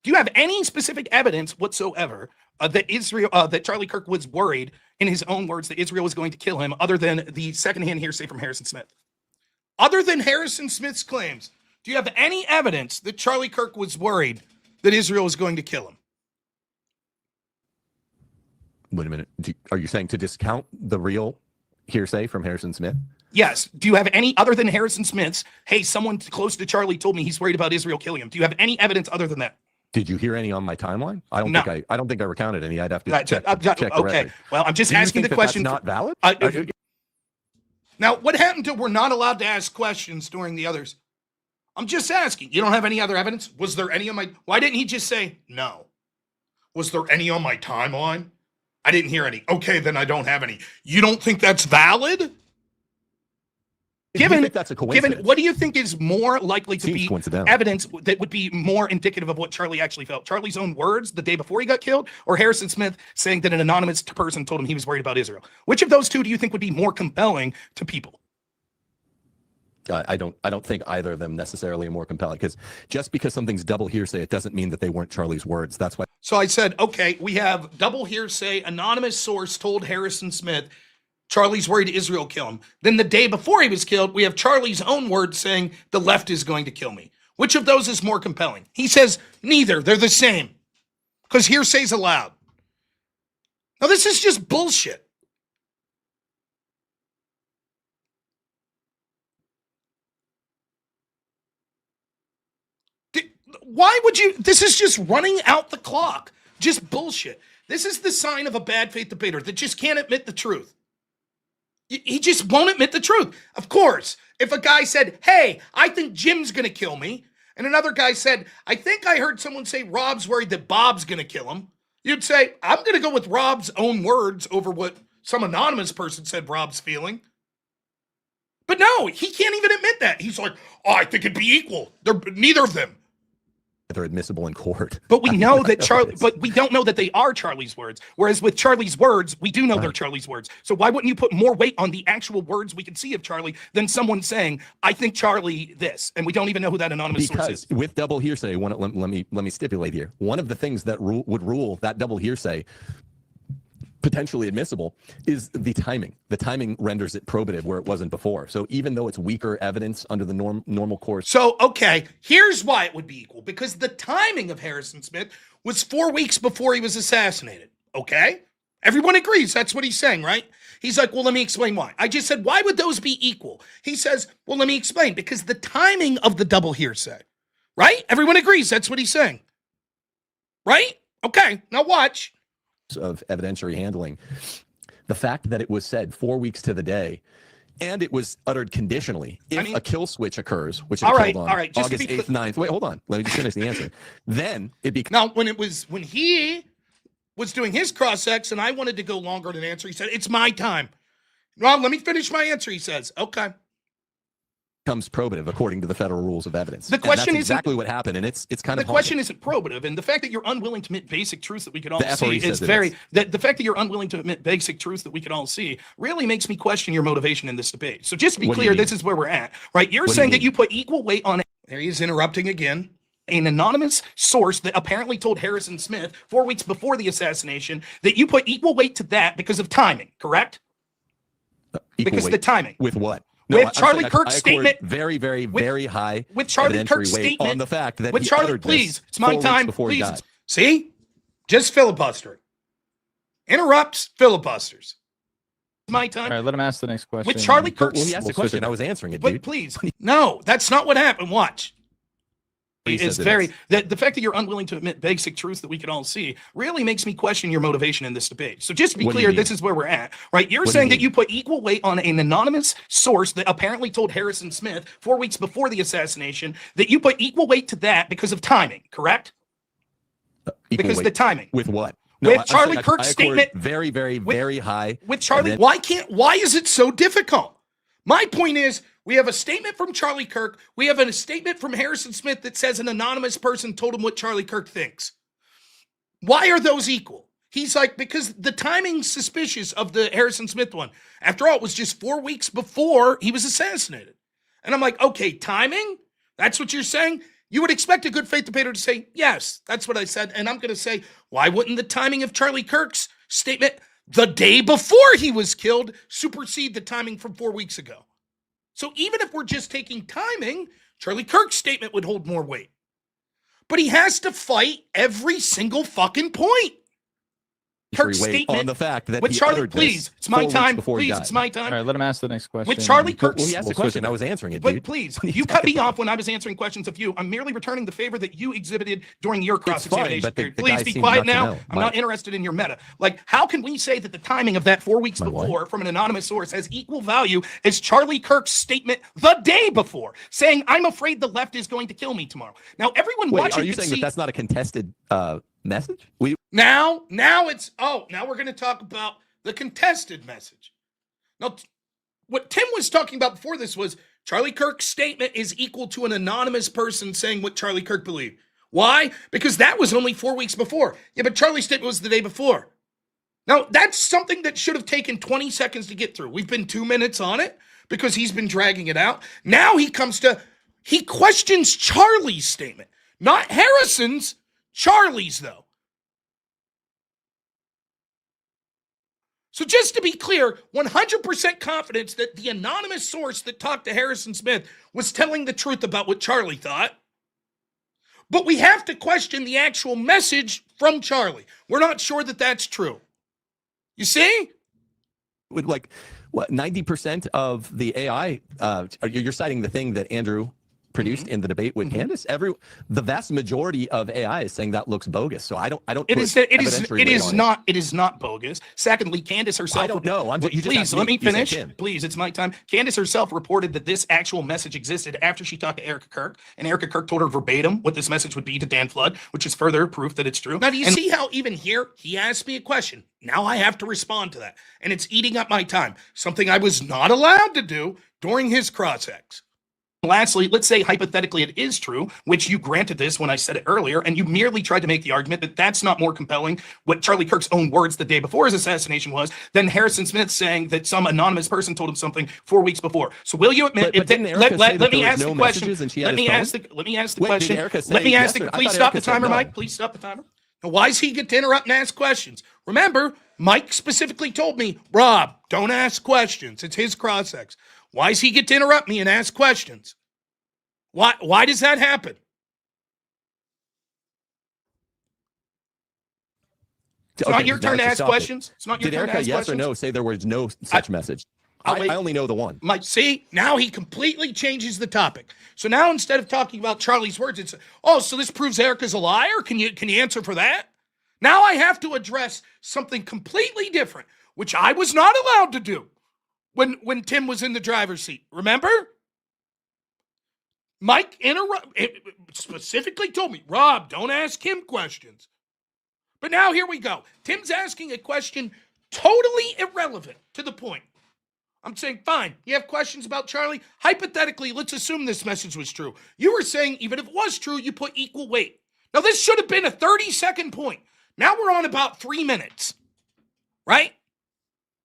Speaker 1: Do you have any specific evidence whatsoever that Charlie Kirk was worried, in his own words, that Israel was going to kill him, other than the secondhand hearsay from Harrison Smith? Other than Harrison Smith's claims, do you have any evidence that Charlie Kirk was worried that Israel was going to kill him?
Speaker 8: Wait a minute. Are you saying to discount the real hearsay from Harrison Smith?
Speaker 1: Yes. Do you have any other than Harrison Smith's, hey, someone close to Charlie told me he's worried about Israel killing him? Do you have any evidence other than that?
Speaker 8: Did you hear any on my timeline? I don't think I recounted any. I'd have to check the
Speaker 1: okay.
Speaker 8: record.
Speaker 1: Well, I'm just asking the question.
Speaker 8: That's not valid?
Speaker 1: Now, what happened to we're not allowed to ask questions during the others? I'm just asking. You don't have any other evidence? Was there any on my... Why didn't he just say no? Was there any on my timeline? I didn't hear any. Okay, then I don't have any. You don't think that's valid? Given
Speaker 8: that's a coincidence.
Speaker 1: What do you think is more likely to be
Speaker 8: coincidental
Speaker 1: evidence that would be more indicative of what Charlie actually felt? Charlie's own words the day before he got killed, or Harrison Smith saying that an anonymous person told him he was worried about Israel? Which of those two do you think would be more compelling to people?
Speaker 8: I don't think either of them necessarily are more compelling, because just because something's double hearsay, it doesn't mean that they weren't Charlie's words. That's why.
Speaker 1: So I said, okay, we have double hearsay, anonymous source told Harrison Smith Charlie's worried Israel kill him. Then the day before he was killed, we have Charlie's own words saying the left is going to kill me. Which of those is more compelling? He says neither. They're the same, because hearsay's allowed. Now, this is just bullshit. Why would you? This is just running out the clock. Just bullshit. This is the sign of a bad faith debater that just can't admit the truth. He just won't admit the truth. Of course, if a guy said, hey, I think Jim's going to kill me, and another guy said, I think I heard someone say Rob's worried that Bob's going to kill him, you'd say, I'm going to go with Rob's own words over what some anonymous person said Rob's feeling. But no, he can't even admit that. He's like, oh, I think it'd be equal. They're neither of them.
Speaker 8: They're admissible in court.
Speaker 1: But we know that but we don't know that they are Charlie's words. Whereas with Charlie's words, we do know they're Charlie's words. So why wouldn't you put more weight on the actual words we can see of Charlie than someone saying, I think Charlie this, and we don't even know who that anonymous source is?
Speaker 8: Because with double hearsay, let me stipulate here. One of the things that would rule that double hearsay potentially admissible is the timing. The timing renders it probative where it wasn't before. So even though it's weaker evidence under the normal course.
Speaker 1: So, okay, here's why it would be equal. Because the timing of Harrison Smith was 4 weeks before he was assassinated. Okay? Everyone agrees. That's what he's saying, right? He's like, well, let me explain why. I just said, why would those be equal? He says, well, let me explain. Because the timing of the double hearsay, right? Everyone agrees. That's what he's saying. Right? Okay, now watch.
Speaker 8: Of evidentiary handling, the fact that it was said 4 weeks to the day, and it was uttered conditionally. If a kill switch occurs, which it killed on August 8th, 9th. Wait, hold on. Let me just finish the answer. Then it becomes...
Speaker 1: Now, when he was doing his cross-ex and I wanted to go longer than answer, he said, it's my time. Well, let me finish my answer, he says. Okay.
Speaker 8: Becomes probative according to the federal rules of evidence.
Speaker 1: The question
Speaker 8: is exactly what happened, and it's kind of
Speaker 1: the question isn't probative, and the fact that you're unwilling to admit basic truths that we could all see is
Speaker 8: very
Speaker 1: the fact that you're unwilling to admit basic truths that we could all see really makes me question your motivation in this debate. So just to be clear, this is where we're at, right? You're saying that you put equal weight on it. There he is interrupting again. An anonymous source that apparently told Harrison Smith 4 weeks before the assassination that you put equal weight to that because of timing, correct? Because of the timing.
Speaker 8: With what?
Speaker 1: No, with Charlie Kirk's statement,
Speaker 8: very high.
Speaker 1: With Charlie Kirk's statement
Speaker 8: on the fact that
Speaker 1: with
Speaker 8: he
Speaker 1: Charlie,
Speaker 8: uttered
Speaker 1: please,
Speaker 8: this
Speaker 1: it's my
Speaker 8: 4
Speaker 1: time.
Speaker 8: Before
Speaker 1: Please,
Speaker 8: he died.
Speaker 1: see, just filibustering, interrupts, filibusters. It's my time.
Speaker 11: All right, let him ask the next question.
Speaker 1: With Charlie Kirk,
Speaker 8: well, he asked the question. I was answering it,
Speaker 1: but
Speaker 8: dude.
Speaker 1: please, no, that's not what happened. Watch. It's
Speaker 8: very
Speaker 1: the fact that you're unwilling to admit basic truths that we could all see really makes me question your motivation in this debate. So just to be clear, this is where we're at, right? You're saying that you put equal weight on an anonymous source that apparently told Harrison Smith 4 weeks before the assassination that you put equal weight to that because of timing, correct? Because the timing.
Speaker 8: With what?
Speaker 1: No, with Charlie Kirk's statement,
Speaker 8: very high.
Speaker 1: With Charlie, why is it so difficult? My point is, we have a statement from Charlie Kirk. We have a statement from Harrison Smith that says an anonymous person told him what Charlie Kirk thinks. Why are those equal? He's like, because the timing's suspicious of the Harrison Smith one. After all, it was just 4 weeks before he was assassinated. And I'm like, okay, timing? That's what you're saying? You would expect a good faith debater to say, yes, that's what I said. And I'm going to say, why wouldn't the timing of Charlie Kirk's statement the day before he was killed supersede the timing from 4 weeks ago? So even if we're just taking timing, Charlie Kirk's statement would hold more weight. But he has to fight every single fucking point. Kirk's statement
Speaker 8: on the fact that
Speaker 1: with
Speaker 8: he
Speaker 1: Charlie,
Speaker 8: uttered
Speaker 1: please,
Speaker 8: this
Speaker 1: it's my
Speaker 8: 4 weeks
Speaker 1: time.
Speaker 8: before he
Speaker 1: Please,
Speaker 8: died.
Speaker 1: it's my time.
Speaker 11: All right, let him ask the next question.
Speaker 1: With Charlie Kirk's,
Speaker 8: Well, he asked the question. I was answering it,
Speaker 1: but
Speaker 8: dude.
Speaker 1: please,
Speaker 8: What are
Speaker 1: you cut
Speaker 8: talking
Speaker 1: me
Speaker 8: about?
Speaker 1: off when I was answering questions of you. I'm merely returning the favor that you exhibited during your
Speaker 8: It's fine,
Speaker 1: cross-examination
Speaker 8: but the
Speaker 1: period.
Speaker 8: guy
Speaker 1: Please be
Speaker 8: seemed
Speaker 1: quiet
Speaker 8: not to
Speaker 1: now.
Speaker 8: know.
Speaker 1: I'm not interested in your meta. Like, how can we say that the timing of that 4 weeks
Speaker 8: My what?
Speaker 1: before from an anonymous source has equal value as Charlie Kirk's statement the day before, saying, I'm afraid the left is going to kill me tomorrow? Now, everyone
Speaker 8: Wait,
Speaker 1: watching
Speaker 8: are you
Speaker 1: can
Speaker 8: saying
Speaker 1: see
Speaker 8: that that's not a contested message?
Speaker 1: now it's, now we're going to talk about the contested message. Now, what Tim was talking about before this was Charlie Kirk's statement is equal to an anonymous person saying what Charlie Kirk believed. Why? Because that was only 4 weeks before. Yeah, but Charlie's statement was the day before. Now, that's something that should have taken 20 seconds to get through. We've been 2 minutes on it because he's been dragging it out. Now he questions Charlie's statement, not Harrison's, Charlie's, though. So just to be clear, 100% confidence that the anonymous source that talked to Harrison Smith was telling the truth about what Charlie thought. But we have to question the actual message from Charlie. We're not sure that that's true. You see?
Speaker 8: With like, what, 90% of the AI, you're citing the thing that Andrew produced in the debate with Candace. The vast majority of AI is saying that looks bogus. So I don't.
Speaker 1: It is not bogus. Secondly, Candace herself.
Speaker 8: I don't know.
Speaker 1: Please let me finish. Please, it's my time. Candace herself reported that this actual message existed after she talked to Erica Kirk, and Erica Kirk told her verbatim what this message would be to Dan Flood, which is further proof that it's true. Now, do you see how even here he asked me a question? Now I have to respond to that, and it's eating up my time. Something I was not allowed to do during his cross-ex. Lastly, let's say hypothetically it is true, which you granted this when I said it earlier, and you merely tried to make the argument that that's not more compelling, what Charlie Kirk's own words the day before his assassination was, than Harrison Smith saying that some anonymous person told him something 4 weeks before. So will you admit? Let me ask the question. Let me ask the question. Let me ask the. Please stop the timer, Mike. Please stop the timer. Now, why does he get to interrupt and ask questions? Remember, Mike specifically told me, Rob, don't ask questions. It's his cross-ex. Why does he get to interrupt me and ask questions? Why does that happen? It's not your turn to ask questions. It's not your turn to ask questions.
Speaker 8: Did Erica, yes or no, say there was no such message? I only know the one.
Speaker 1: Mike, see, now he completely changes the topic. So now instead of talking about Charlie's words, it's, so this proves Erica's a liar? Can you answer for that? Now I have to address something completely different, which I was not allowed to do when Tim was in the driver's seat. Remember? Mike specifically told me, Rob, don't ask him questions. But now here we go. Tim's asking a question totally irrelevant to the point. I'm saying, fine, you have questions about Charlie? Hypothetically, let's assume this message was true. You were saying even if it was true, you put equal weight. Now, this should have been a 30-second point. Now we're on about 3 minutes, right?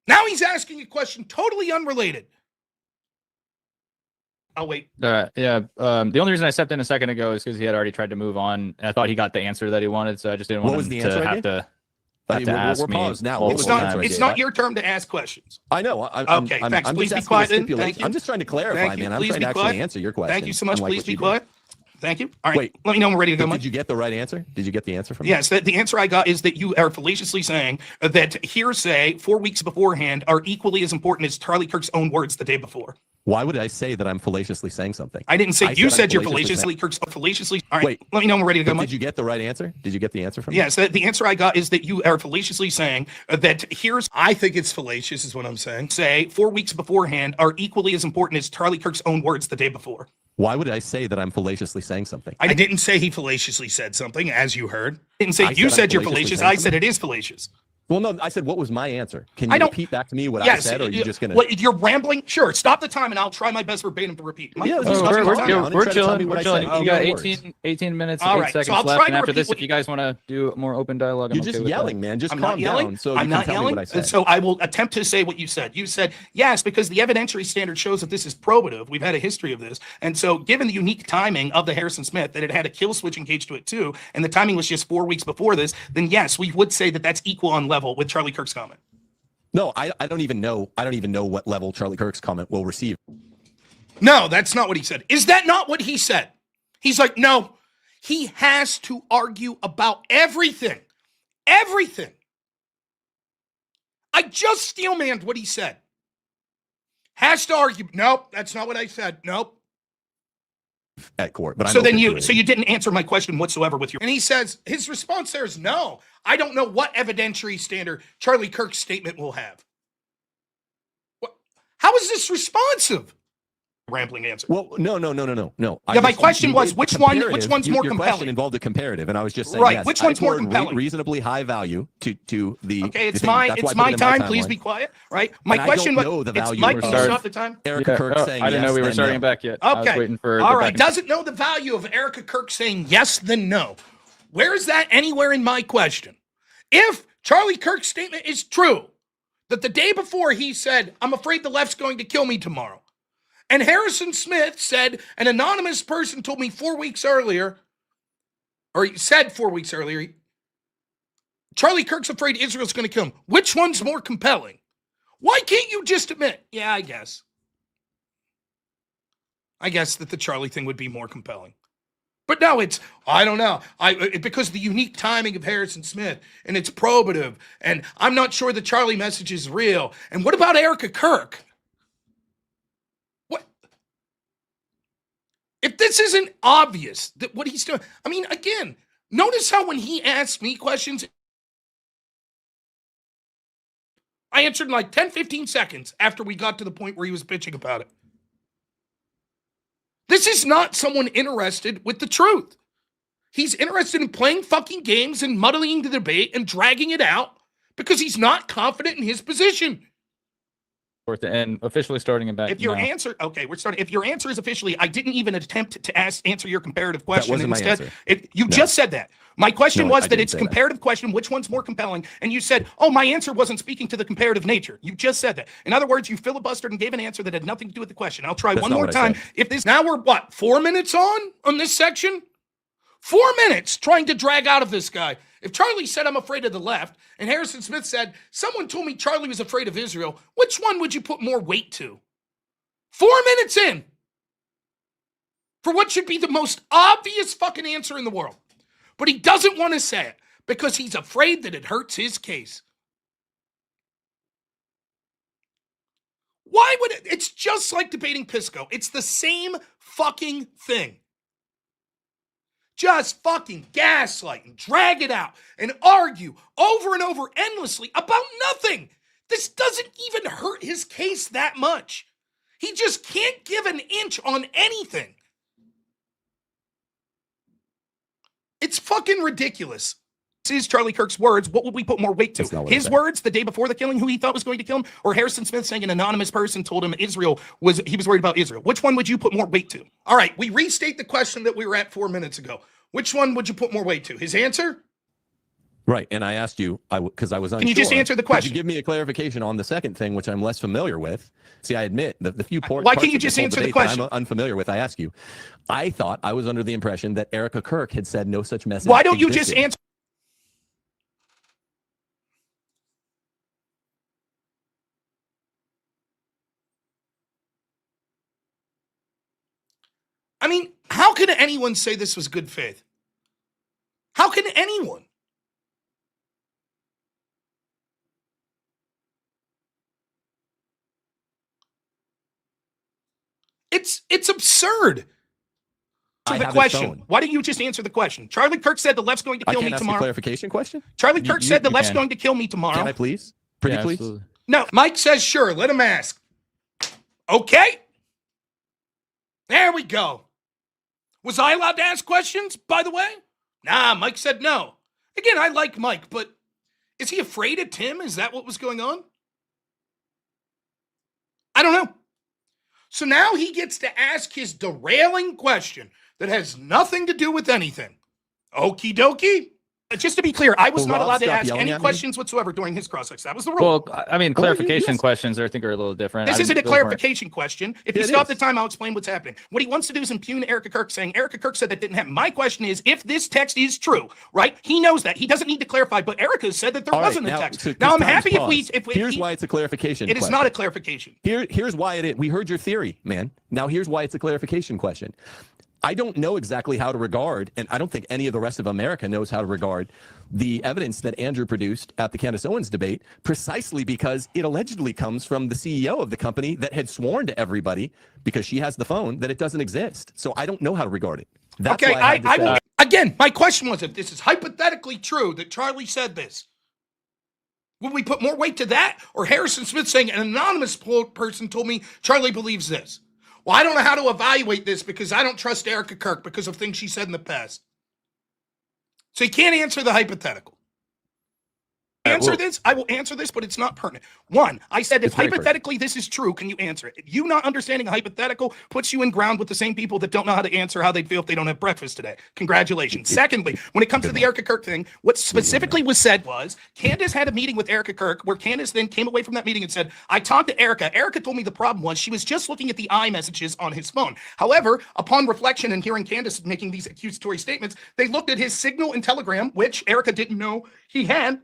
Speaker 1: Now he's asking a question totally unrelated. I'll wait.
Speaker 11: Yeah. The only reason I stepped in a second ago is because he had already tried to move on. And I thought he got the answer that he wanted, so I just didn't want him to have to ask me.
Speaker 8: Now.
Speaker 1: It's not your turn to ask questions.
Speaker 8: I know.
Speaker 1: Okay, thanks. Please be quiet then. Thank you.
Speaker 8: I'm just trying to clarify, man. I'm trying to actually answer your question.
Speaker 1: Thank you so much. Please be quiet. Thank you. All right. Wait, let me know when we're ready to go.
Speaker 8: Did you get the right answer? Did you get the answer from me?
Speaker 1: Yes, the answer I got is that you are fallaciously saying that hearsay 4 weeks beforehand are equally as important as Charlie Kirk's own words the day before.
Speaker 8: Why would I say that I'm fallaciously saying something?
Speaker 1: I didn't say you said you're fallaciously. Kirk's fallaciously. All right. Wait, let me know when we're ready to go.
Speaker 8: Did you get the right answer? Did you get the answer from me?
Speaker 1: Yes, the answer I got is that you are fallaciously saying that I think it's fallacious is what I'm saying. Say 4 weeks beforehand are equally as important as Charlie Kirk's own words the day before.
Speaker 8: Why would I say that I'm fallaciously saying something?
Speaker 1: I didn't say he fallaciously said something, as you heard. I didn't say you said you're fallacious. I said it is fallacious.
Speaker 8: Well, no, I said, what was my answer? Can
Speaker 1: I
Speaker 8: you
Speaker 1: don't-
Speaker 8: repeat back to me what I
Speaker 1: Yes.
Speaker 8: said, or are you just going to?
Speaker 1: What, you're rambling? Sure. Stop the time, and I'll try my best verbatim to repeat. Mike,
Speaker 8: Yeah,
Speaker 1: please
Speaker 8: just
Speaker 1: stop
Speaker 8: we're-
Speaker 1: the
Speaker 8: we're-
Speaker 1: time.
Speaker 8: yeah,
Speaker 11: We're
Speaker 8: try to tell me
Speaker 11: chilling.
Speaker 8: what
Speaker 11: We're
Speaker 8: I
Speaker 11: chilling.
Speaker 8: said.
Speaker 11: You got
Speaker 8: Your words.
Speaker 11: 18 minutes,
Speaker 1: All
Speaker 11: 8
Speaker 1: right, so
Speaker 11: seconds
Speaker 1: I'll
Speaker 11: left.
Speaker 1: try
Speaker 11: And
Speaker 1: to
Speaker 11: after
Speaker 1: repeat
Speaker 11: this,
Speaker 1: what
Speaker 11: if you guys want to do more open dialogue, I'm
Speaker 8: You're
Speaker 11: okay
Speaker 8: just
Speaker 11: with
Speaker 8: yelling,
Speaker 11: that.
Speaker 8: man. Just
Speaker 1: I'm
Speaker 8: calm
Speaker 1: not yelling.
Speaker 8: down. So
Speaker 1: I'm
Speaker 8: you
Speaker 1: not
Speaker 8: can tell me
Speaker 1: yelling.
Speaker 8: what I said.
Speaker 1: So I will attempt to say what you said. You said, yes, because the evidentiary standard shows that this is probative. We've had a history of this. And so given the unique timing of the Harrison Smith, that it had a kill switch engaged to it too, and the timing was just 4 weeks before this, then yes, we would say that that's equal on level with Charlie Kirk's comment.
Speaker 8: No, I don't even know. I don't even know what level Charlie Kirk's comment will receive.
Speaker 1: No, that's not what he said. Is that not what he said? He's like, no, he has to argue about everything. Everything. I just steelmanned what he said. Has to argue. Nope, that's not what I said. Nope.
Speaker 8: At court, but I'm
Speaker 1: So then
Speaker 8: open to
Speaker 1: so
Speaker 8: it.
Speaker 1: you didn't answer my question whatsoever with your. And he says his response there is no. I don't know what evidentiary standard Charlie Kirk's statement will have. What? How is this responsive? Rambling answer.
Speaker 8: Well, no.
Speaker 1: Yeah, my question was, which one's more
Speaker 8: Your
Speaker 1: compelling?
Speaker 8: question involved a comparative, and I was just saying,
Speaker 1: Right,
Speaker 8: yes,
Speaker 1: which one's
Speaker 8: I
Speaker 1: more
Speaker 8: accord
Speaker 1: compelling?
Speaker 8: Reasonably high value to the.
Speaker 1: Okay, it's
Speaker 8: the thing.
Speaker 1: my
Speaker 8: That's why
Speaker 1: it's
Speaker 8: I put
Speaker 1: my
Speaker 8: it in
Speaker 1: time. Please
Speaker 8: timeline.
Speaker 1: be quiet. Right. My
Speaker 8: And I
Speaker 1: question
Speaker 8: don't
Speaker 1: was,
Speaker 8: know the
Speaker 1: it's
Speaker 8: value
Speaker 1: Mike.
Speaker 8: of
Speaker 1: Can you stop the time?
Speaker 8: Erica Kirk saying
Speaker 11: I didn't
Speaker 8: yes,
Speaker 11: know we were
Speaker 8: then
Speaker 11: starting
Speaker 8: no.
Speaker 11: back yet. I was
Speaker 1: Okay.
Speaker 11: waiting for.
Speaker 1: All
Speaker 11: the
Speaker 1: right.
Speaker 11: back and-
Speaker 1: Doesn't know the value of Erica Kirk saying yes, then no. Where is that anywhere in my question? If Charlie Kirk's statement is true, that the day before he said, I'm afraid the left's going to kill me tomorrow. And Harrison Smith said, an anonymous person told me 4 weeks earlier, or he said 4 weeks earlier, Charlie Kirk's afraid Israel's going to kill him. Which one's more compelling? Why can't you just admit, yeah, I guess that the Charlie thing would be more compelling. But no, it's, I don't know. Because of the unique timing of Harrison Smith, and it's probative, and I'm not sure the Charlie message is real. And what about Erica Kirk? What? If this isn't obvious that what he's doing, I mean, again, notice how when he asks me questions, I answered in like 10, 15 seconds after we got to the point where he was bitching about it. This is not someone interested with the truth. He's interested in playing fucking games and muddling the debate and dragging it out because he's not confident in his position.
Speaker 11: And officially starting it back.
Speaker 1: If your
Speaker 11: now.
Speaker 1: answer, okay, we're starting. If your answer is officially, I didn't even attempt to answer your comparative question.
Speaker 8: wasn't my
Speaker 1: Instead,
Speaker 8: answer.
Speaker 1: You just said that. My question
Speaker 8: No,
Speaker 1: was
Speaker 8: I
Speaker 1: that
Speaker 8: didn't
Speaker 1: it's
Speaker 8: say
Speaker 1: comparative question. Which one's more compelling? And you said, oh, my answer wasn't speaking to the comparative nature. You just said that. In other words, you filibustered and gave an answer that had nothing to do with the question. I'll try
Speaker 8: That's
Speaker 1: one
Speaker 8: not
Speaker 1: more
Speaker 8: what I
Speaker 1: time.
Speaker 8: said.
Speaker 1: If this, now we're what, 4 minutes on this section? 4 minutes trying to drag out of this guy. If Charlie said, I'm afraid of the left, and Harrison Smith said, someone told me Charlie was afraid of Israel, which one would you put more weight to? 4 minutes in for what should be the most obvious fucking answer in the world. But he doesn't want to say it because he's afraid that it hurts his case. Why would it? It's just like debating Pisco. It's the same fucking thing. Just fucking gaslight and drag it out and argue over and over endlessly about nothing. This doesn't even hurt his case that much. He just can't give an inch on anything. It's fucking ridiculous. This is Charlie Kirk's words. What would we put more weight to?
Speaker 8: That's not what I
Speaker 1: His
Speaker 8: said.
Speaker 1: words the day before the killing, who he thought was going to kill him, or Harrison Smith saying an anonymous person told him he was worried about Israel? Which one would you put more weight to? All right, we restate the question that we were at 4 minutes ago. Which one would you put more weight to? His answer?
Speaker 8: Right, and I asked you, because I was unsure.
Speaker 1: Can you just answer the question?
Speaker 8: Could you give me a clarification on the second thing, which I'm less familiar with? See, I admit the few parts.
Speaker 1: Why can't you
Speaker 8: of this
Speaker 1: just
Speaker 8: whole
Speaker 1: answer the
Speaker 8: debate that
Speaker 1: question?
Speaker 8: I'm unfamiliar with. I ask you. I thought I was under the impression that Erica Kirk had said no such message.
Speaker 1: Why don't you just
Speaker 8: existed.
Speaker 1: answer? I mean, how can anyone say this was good faith? How can anyone? It's absurd.
Speaker 8: I
Speaker 1: So the
Speaker 8: have his
Speaker 1: question,
Speaker 8: phone.
Speaker 1: why don't you just answer the question? Charlie Kirk said the left's going to
Speaker 8: I
Speaker 1: kill
Speaker 8: can't
Speaker 1: me
Speaker 8: ask a
Speaker 1: tomorrow.
Speaker 8: clarification question.
Speaker 1: Charlie Kirk said the
Speaker 11: you
Speaker 1: left's
Speaker 11: can.
Speaker 1: going to kill me tomorrow.
Speaker 8: Can I please? Pretty
Speaker 11: Yeah,
Speaker 8: please.
Speaker 11: absolutely.
Speaker 1: No, Mike says sure. Let him ask. Okay. There we go. Was I allowed to ask questions, by the way? Nah, Mike said no. Again, I like Mike, but Is he afraid of Tim? Is that what was going on? I don't know. So now he gets to ask his derailing question that has nothing to do with anything. Okie dokie. Just to be clear, I was not allowed to ask any questions whatsoever during his cross-ex. That was the rule.
Speaker 11: Well, I mean, clarification questions I think are a little different.
Speaker 1: This isn't a clarification question. If you stop the time, I'll explain what's happening. What he wants to do is impugn Erica Kirk, saying Erica Kirk said that didn't happen. My question is, if this text is true, right? He knows that. He doesn't need to clarify, but Erica said that there wasn't a text. Now, I'm happy if we...
Speaker 8: Here's why it's a clarification
Speaker 1: question. It is not a clarification.
Speaker 8: Here's why it is. We heard your theory, man. Now, here's why it's a clarification question. I don't know exactly how to regard, and I don't think any of the rest of America knows how to regard the evidence that Andrew produced at the Candace Owens debate, precisely because it allegedly comes from the CEO of the company that had sworn to everybody, because she has the phone, that it doesn't exist. So I don't know how to regard it. That's
Speaker 1: okay,
Speaker 8: why
Speaker 1: I will, again, my question was, if this is hypothetically true that Charlie said this, would we put more weight to that, or Harrison Smith saying an anonymous person told me Charlie believes this? Well, I don't know how to evaluate this because I don't trust Erica Kirk because of things she said in the past. So you can't answer the hypothetical. Answer this. I will answer this, but it's not pertinent. One, I said if hypothetically this is true, can you answer it? You not understanding a hypothetical puts you in ground with the same people that don't know how to answer how they'd feel if they don't have breakfast today. Congratulations. Secondly, when it comes to the Erica Kirk thing, what specifically was said was Candace had a meeting with Erica Kirk where Candace then came away from that meeting and said, I talked to Erica. Erica told me the problem was she was just looking at the iMessages on his phone. However, upon reflection and hearing Candace making these accusatory statements, they looked at his Signal and Telegram, which Erica didn't know he had,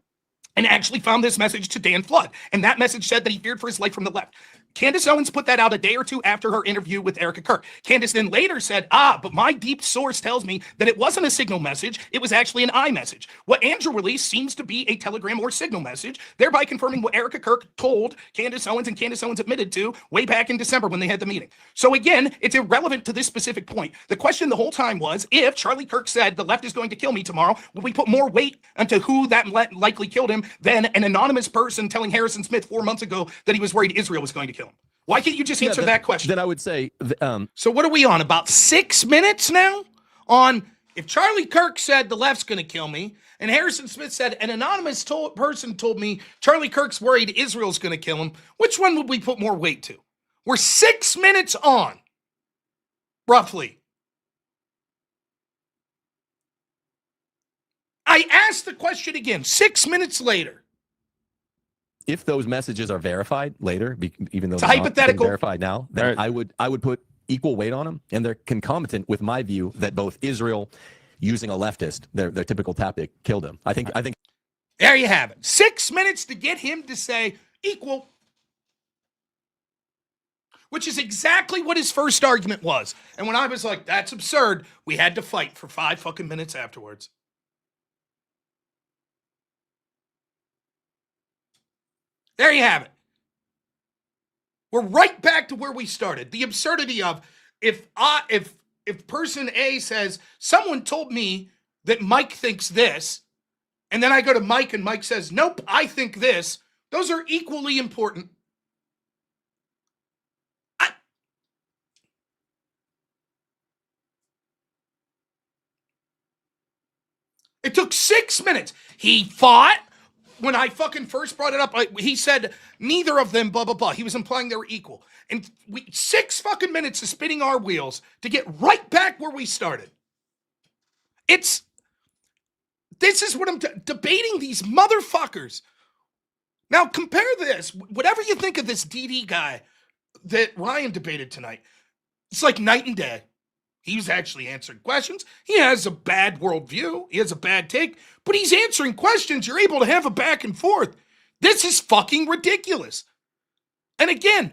Speaker 1: and actually found this message to Dan Flood. And that message said that he feared for his life from the left. Candace Owens put that out a day or two after her interview with Erica Kirk. Candace then later said, but my deep source tells me that it wasn't a Signal message, it was actually an iMessage. What Andrew released seems to be a Telegram or Signal message, thereby confirming what Erica Kirk told Candace Owens and Candace Owens admitted to way back in December when they had the meeting. So again, it's irrelevant to this specific point. The question the whole time was, if Charlie Kirk said the left is going to kill me tomorrow, will we put more weight into who that likely killed him than an anonymous person telling Harrison Smith 4 months ago that he was worried Israel was going to kill him? Why can't you just answer that question?
Speaker 8: Then I would say...
Speaker 1: So what are we on? About 6 minutes now? On if Charlie Kirk said the left's going to kill me, and Harrison Smith said an anonymous person told me Charlie Kirk's worried Israel's going to kill him, which one would we put more weight to? We're 6 minutes on, roughly. I asked the question again, 6 minutes later.
Speaker 8: If those messages are verified later, even though
Speaker 1: it's
Speaker 8: they're
Speaker 1: hypothetical
Speaker 8: not verified now, then I would put equal weight on them, and they're concomitant with my view that both Israel, using a leftist, their typical tactic, killed him. I think.
Speaker 1: There you have it. 6 minutes to get him to say equal, which is exactly what his first argument was. And when I was like, that's absurd, we had to fight for 5 fucking minutes afterwards. There you have it. We're right back to where we started. The absurdity of if person A says, someone told me that Mike thinks this, and then I go to Mike and Mike says, nope, I think this, those are equally important. It took 6 minutes. He fought. When I fucking first brought it up, he said neither of them, blah, blah, blah. He was implying they were equal. And 6 fucking minutes of spinning our wheels to get right back where we started. This is what I'm debating these motherfuckers. Now compare this, whatever you think of this DD guy that Ryan debated tonight, it's like night and day. He was actually answering questions. He has a bad worldview. He has a bad take, but he's answering questions. You're able to have a back and forth. This is fucking ridiculous. And again,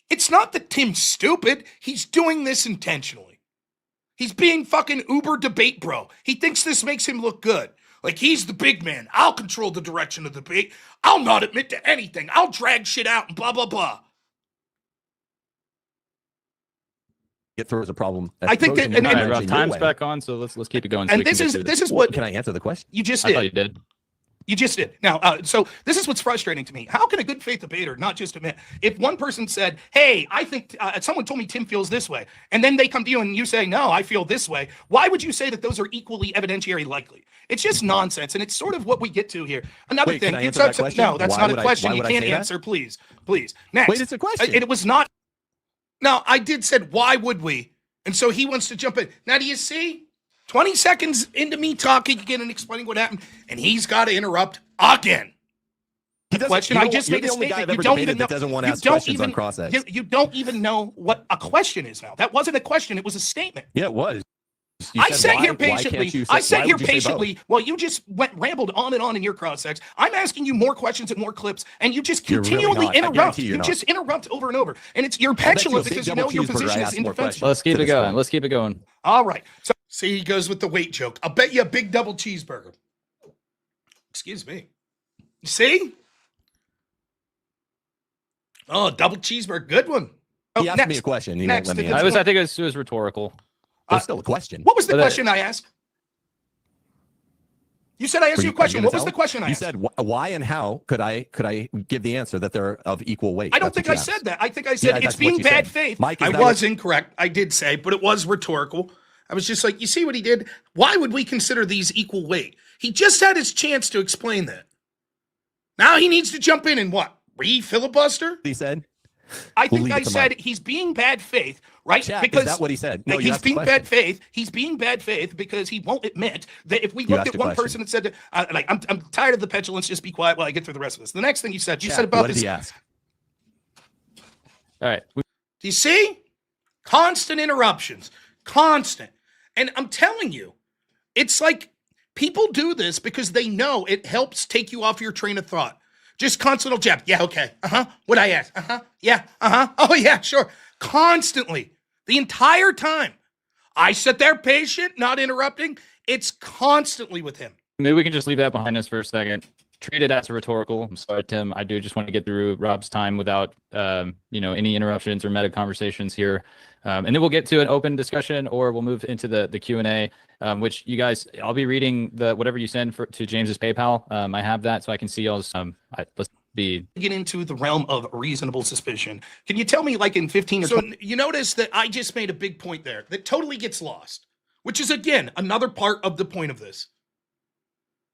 Speaker 1: it's not that Tim's stupid. He's doing this intentionally. He's being fucking uber debate bro. He thinks this makes him look good. Like he's the big man. I'll control the direction of the debate. I'll not admit to anything. I'll drag shit out and blah, blah, blah.
Speaker 8: It throws a problem.
Speaker 1: I think that
Speaker 11: time's back on, so let's keep it going.
Speaker 1: And this is what
Speaker 8: can I answer the question?
Speaker 1: You just
Speaker 11: did. I thought you did.
Speaker 1: You just did. Now, so this is what's frustrating to me. How can a good faith debater not just admit if one person said, hey, I think someone told me Tim feels this way, and then they come to you and you say, no, I feel this way. Why would you say that those are equally evidentiary likely? It's just nonsense. And it's sort of what we get to here. Another thing.
Speaker 8: Can I answer that question?
Speaker 1: No, that's
Speaker 8: Why
Speaker 1: not a
Speaker 8: would
Speaker 1: question.
Speaker 8: why
Speaker 1: You
Speaker 8: would I
Speaker 1: can't
Speaker 8: say that?
Speaker 1: answer, please. Please. Next.
Speaker 8: Wait, it's a question.
Speaker 1: It was not. No, I did said, why would we? And so he wants to jump in. Now, do you see? 20 seconds into me talking again and explaining what happened, and he's got to interrupt again. The question I just made a statement. You don't even know.
Speaker 8: Doesn't want to ask questions on cross-ex.
Speaker 1: You don't even know what a question is now. That wasn't a question. It was a statement.
Speaker 8: Yeah, it was.
Speaker 1: I sat here patiently. I sat here patiently while you just rambled on and on in your cross-ex. I'm asking you more questions and more clips, and you just continually interrupt. You just interrupt over and over. And you're petulant because you know your position is indefensible.
Speaker 11: Let's keep it going. Let's keep it going.
Speaker 1: All right. So see, he goes with the weight joke. I'll bet you a big double cheeseburger. Excuse me. See? Oh, double cheeseburger. Good one. Oh,
Speaker 8: he asked me a question. He won't let me answer.
Speaker 11: I think it was rhetorical.
Speaker 8: It's still a question.
Speaker 1: What was the question I asked? You said I asked you a question. What was the question I asked?
Speaker 8: You said why and how could I give the answer that they're of equal weight?
Speaker 1: I don't think I said that. I think I said it's being bad faith.
Speaker 8: Mike,
Speaker 1: I was incorrect. I did say, but it was rhetorical. I was just like, you see what he did? Why would we consider these equal weight? He just had his chance to explain that. Now he needs to jump in and what? Re-filibuster?
Speaker 8: He said.
Speaker 1: I think I said he's being bad faith, right?
Speaker 8: Chat,
Speaker 1: because
Speaker 8: is that what he said? No,
Speaker 1: he's being bad faith. He's being bad faith because he won't admit that if we looked at one person and said, I'm tired of the petulance, just be quiet while I get through the rest of this. The next thing you said about
Speaker 8: what
Speaker 1: this.
Speaker 8: Did he ask?
Speaker 11: All right.
Speaker 1: Do you see? Constant interruptions. Constant. And I'm telling you, it's like people do this because they know it helps take you off your train of thought. Just constant jab. Yeah, okay. What'd I ask? Yeah, Oh, yeah, sure. Constantly. The entire time. I sit there patient, not interrupting. It's constantly with him.
Speaker 11: Maybe we can just leave that behind us for a second. Treat it as a rhetorical. I'm sorry, Tim. I do just want to get through Rob's time without, any interruptions or meta conversations here. And then we'll get to an open discussion, or we'll move into the Q&A, which you guys, I'll be reading whatever you send to James's PayPal. I have that, so I can see y'all's. Let's get
Speaker 1: into the realm of reasonable suspicion. Can you tell me, like in 15 or 20? So you notice that I just made a big point there that totally gets lost, which is again another part of the point of this.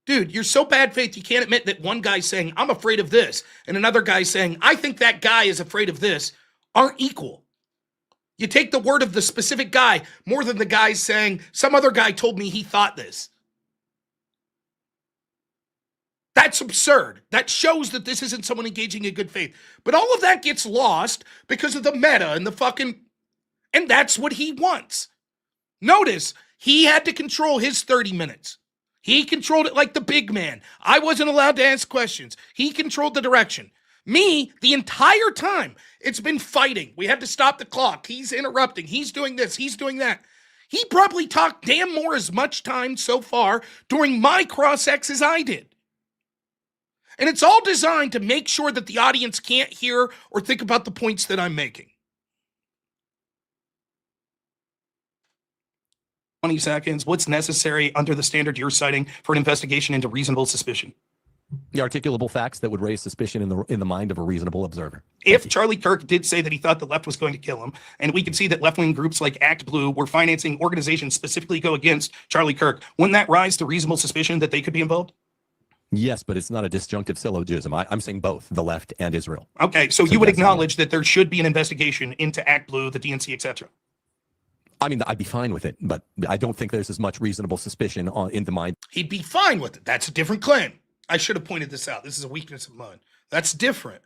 Speaker 1: Dude, you're so bad faith you can't admit that one guy's saying I'm afraid of this and another guy saying I think that guy is afraid of this aren't equal. You take the word of the specific guy more than the guy saying some other guy told me he thought this. That's absurd. That shows that this isn't someone engaging in good faith. But all of that gets lost because of the meta and the fucking... And that's what he wants. Notice, he had to control his 30 minutes. He controlled it like the big man. I wasn't allowed to ask questions. He controlled the direction. Me, the entire time, it's been fighting. We had to stop the clock. He's interrupting. He's doing this. He's doing that. He probably talked damn more as much time so far during my cross-ex as I did. And it's all designed to make sure that the audience can't hear or think about the points that I'm making. 20 seconds. What's necessary under the standard you're citing for an investigation into reasonable suspicion?
Speaker 8: The articulable facts that would raise suspicion in the mind of a reasonable observer.
Speaker 1: If Charlie Kirk did say that he thought the left was going to kill him, and we can see that left-wing groups like Act Blue were financing organizations specifically go against Charlie Kirk, wouldn't that rise to reasonable suspicion that they could be involved?
Speaker 8: Yes, but it's not a disjunctive syllogism. I'm saying both the left and Israel.
Speaker 1: Okay, so you would acknowledge that there should be an investigation into Act Blue, the DNC, etc.
Speaker 8: I mean, I'd be fine with it, but I don't think there's as much reasonable suspicion in the mind.
Speaker 1: He'd be fine with it. That's a different claim. I should have pointed this out. This is a weakness of mine. That's different.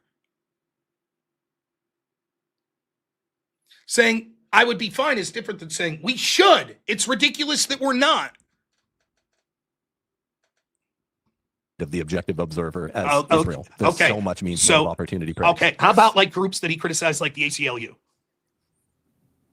Speaker 1: Saying I would be fine is different than saying we should. It's ridiculous that we're not.
Speaker 8: Of the objective observer as Israel. There's so much means of opportunity.
Speaker 1: Okay, how about like groups that he criticized, like the ACLU?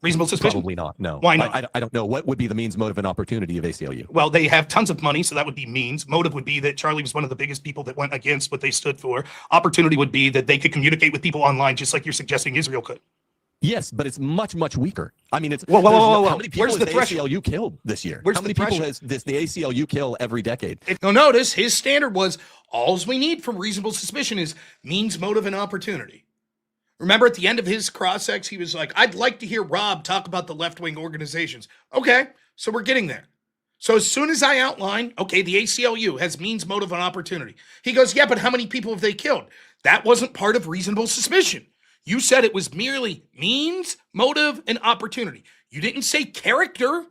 Speaker 1: Reasonable suspicion?
Speaker 8: Probably not. No.
Speaker 1: Why not?
Speaker 8: I don't know. What would be the means, motive, and opportunity of ACLU?
Speaker 1: Well, they have tons of money, so that would be means. Motive would be that Charlie was one of the biggest people that went against what they stood for. Opportunity would be that they could communicate with people online, just like you're suggesting Israel could.
Speaker 8: Yes, but it's much, much weaker. I mean, it's
Speaker 1: whoa.
Speaker 8: How many people
Speaker 1: Where's
Speaker 8: has
Speaker 1: the
Speaker 8: the
Speaker 1: threshold?
Speaker 8: ACLU killed this year?
Speaker 1: Where's
Speaker 8: how many
Speaker 1: the
Speaker 8: people
Speaker 1: threshold?
Speaker 8: has the ACLU kill every decade?
Speaker 1: Now notice his standard was all we need from reasonable suspicion is means, motive, and opportunity. Remember at the end of his cross-ex, he was like, I'd like to hear Rob talk about the left-wing organizations. Okay, so we're getting there. So as soon as I outline, okay, the ACLU has means, motive, and opportunity. He goes, yeah, but how many people have they killed? That wasn't part of reasonable suspicion. You said it was merely means, motive, and opportunity. You didn't say character.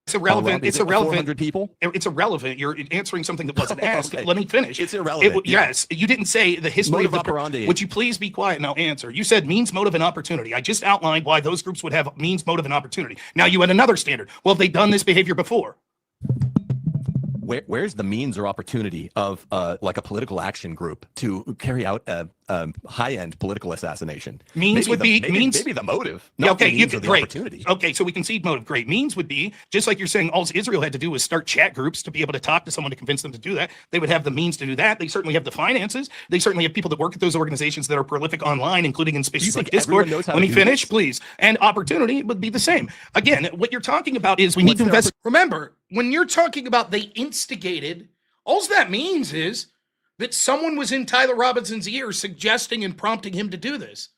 Speaker 1: It's irrelevant. It's irrelevant.
Speaker 8: 400 people?
Speaker 1: It's irrelevant. You're answering something that wasn't asked.
Speaker 8: Okay.
Speaker 1: Let me finish.
Speaker 8: It's irrelevant.
Speaker 1: Yes. You didn't say the history
Speaker 8: Modus
Speaker 1: of the...
Speaker 8: operandi.
Speaker 1: Would you please be quiet and I'll answer? You said means, motive, and opportunity. I just outlined why those groups would have means, motive, and opportunity. Now you had another standard. Well, have they done this behavior before?
Speaker 8: Where's the means or opportunity of like a political action group to carry out a high-end political assassination?
Speaker 1: Means would be
Speaker 8: maybe the motive.
Speaker 1: Yeah, okay,
Speaker 8: the means or the
Speaker 1: great.
Speaker 8: opportunity.
Speaker 1: Okay, so we concede motive. Great. Means would be just like you're saying. All Israel had to do was start chat groups to be able to talk to someone to convince them to do that. They would have the means to do that. They certainly have the finances. They certainly have people that work at those organizations that are prolific online, including in spaces like Discord. Let me finish, please. And opportunity would be the same. Again, what you're talking about is we need to invest. Remember, when you're talking about they instigated, all that means is that someone was in Tyler Robinson's ear suggesting and prompting him to do this,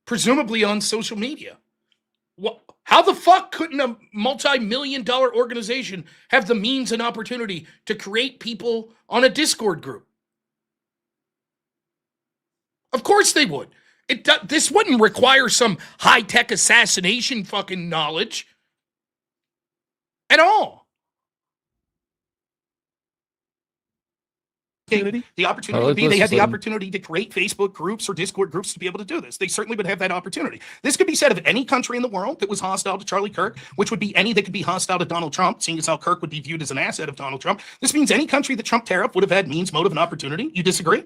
Speaker 1: presumably on social media. How the fuck couldn't a multi-million-dollar organization have the means and opportunity to create people on a Discord group? Of course they would. This wouldn't require some high-tech assassination fucking knowledge at all. The opportunity would be they had the opportunity to create Facebook groups or Discord groups to be able to do this. They certainly would have that opportunity. This could be said of any country in the world that was hostile to Charlie Kirk, which would be any that could be hostile to Donald Trump, seeing as how Kirk would be viewed as an asset of Donald Trump. This means any country that Trump tariff would have had means, motive, and opportunity. You disagree?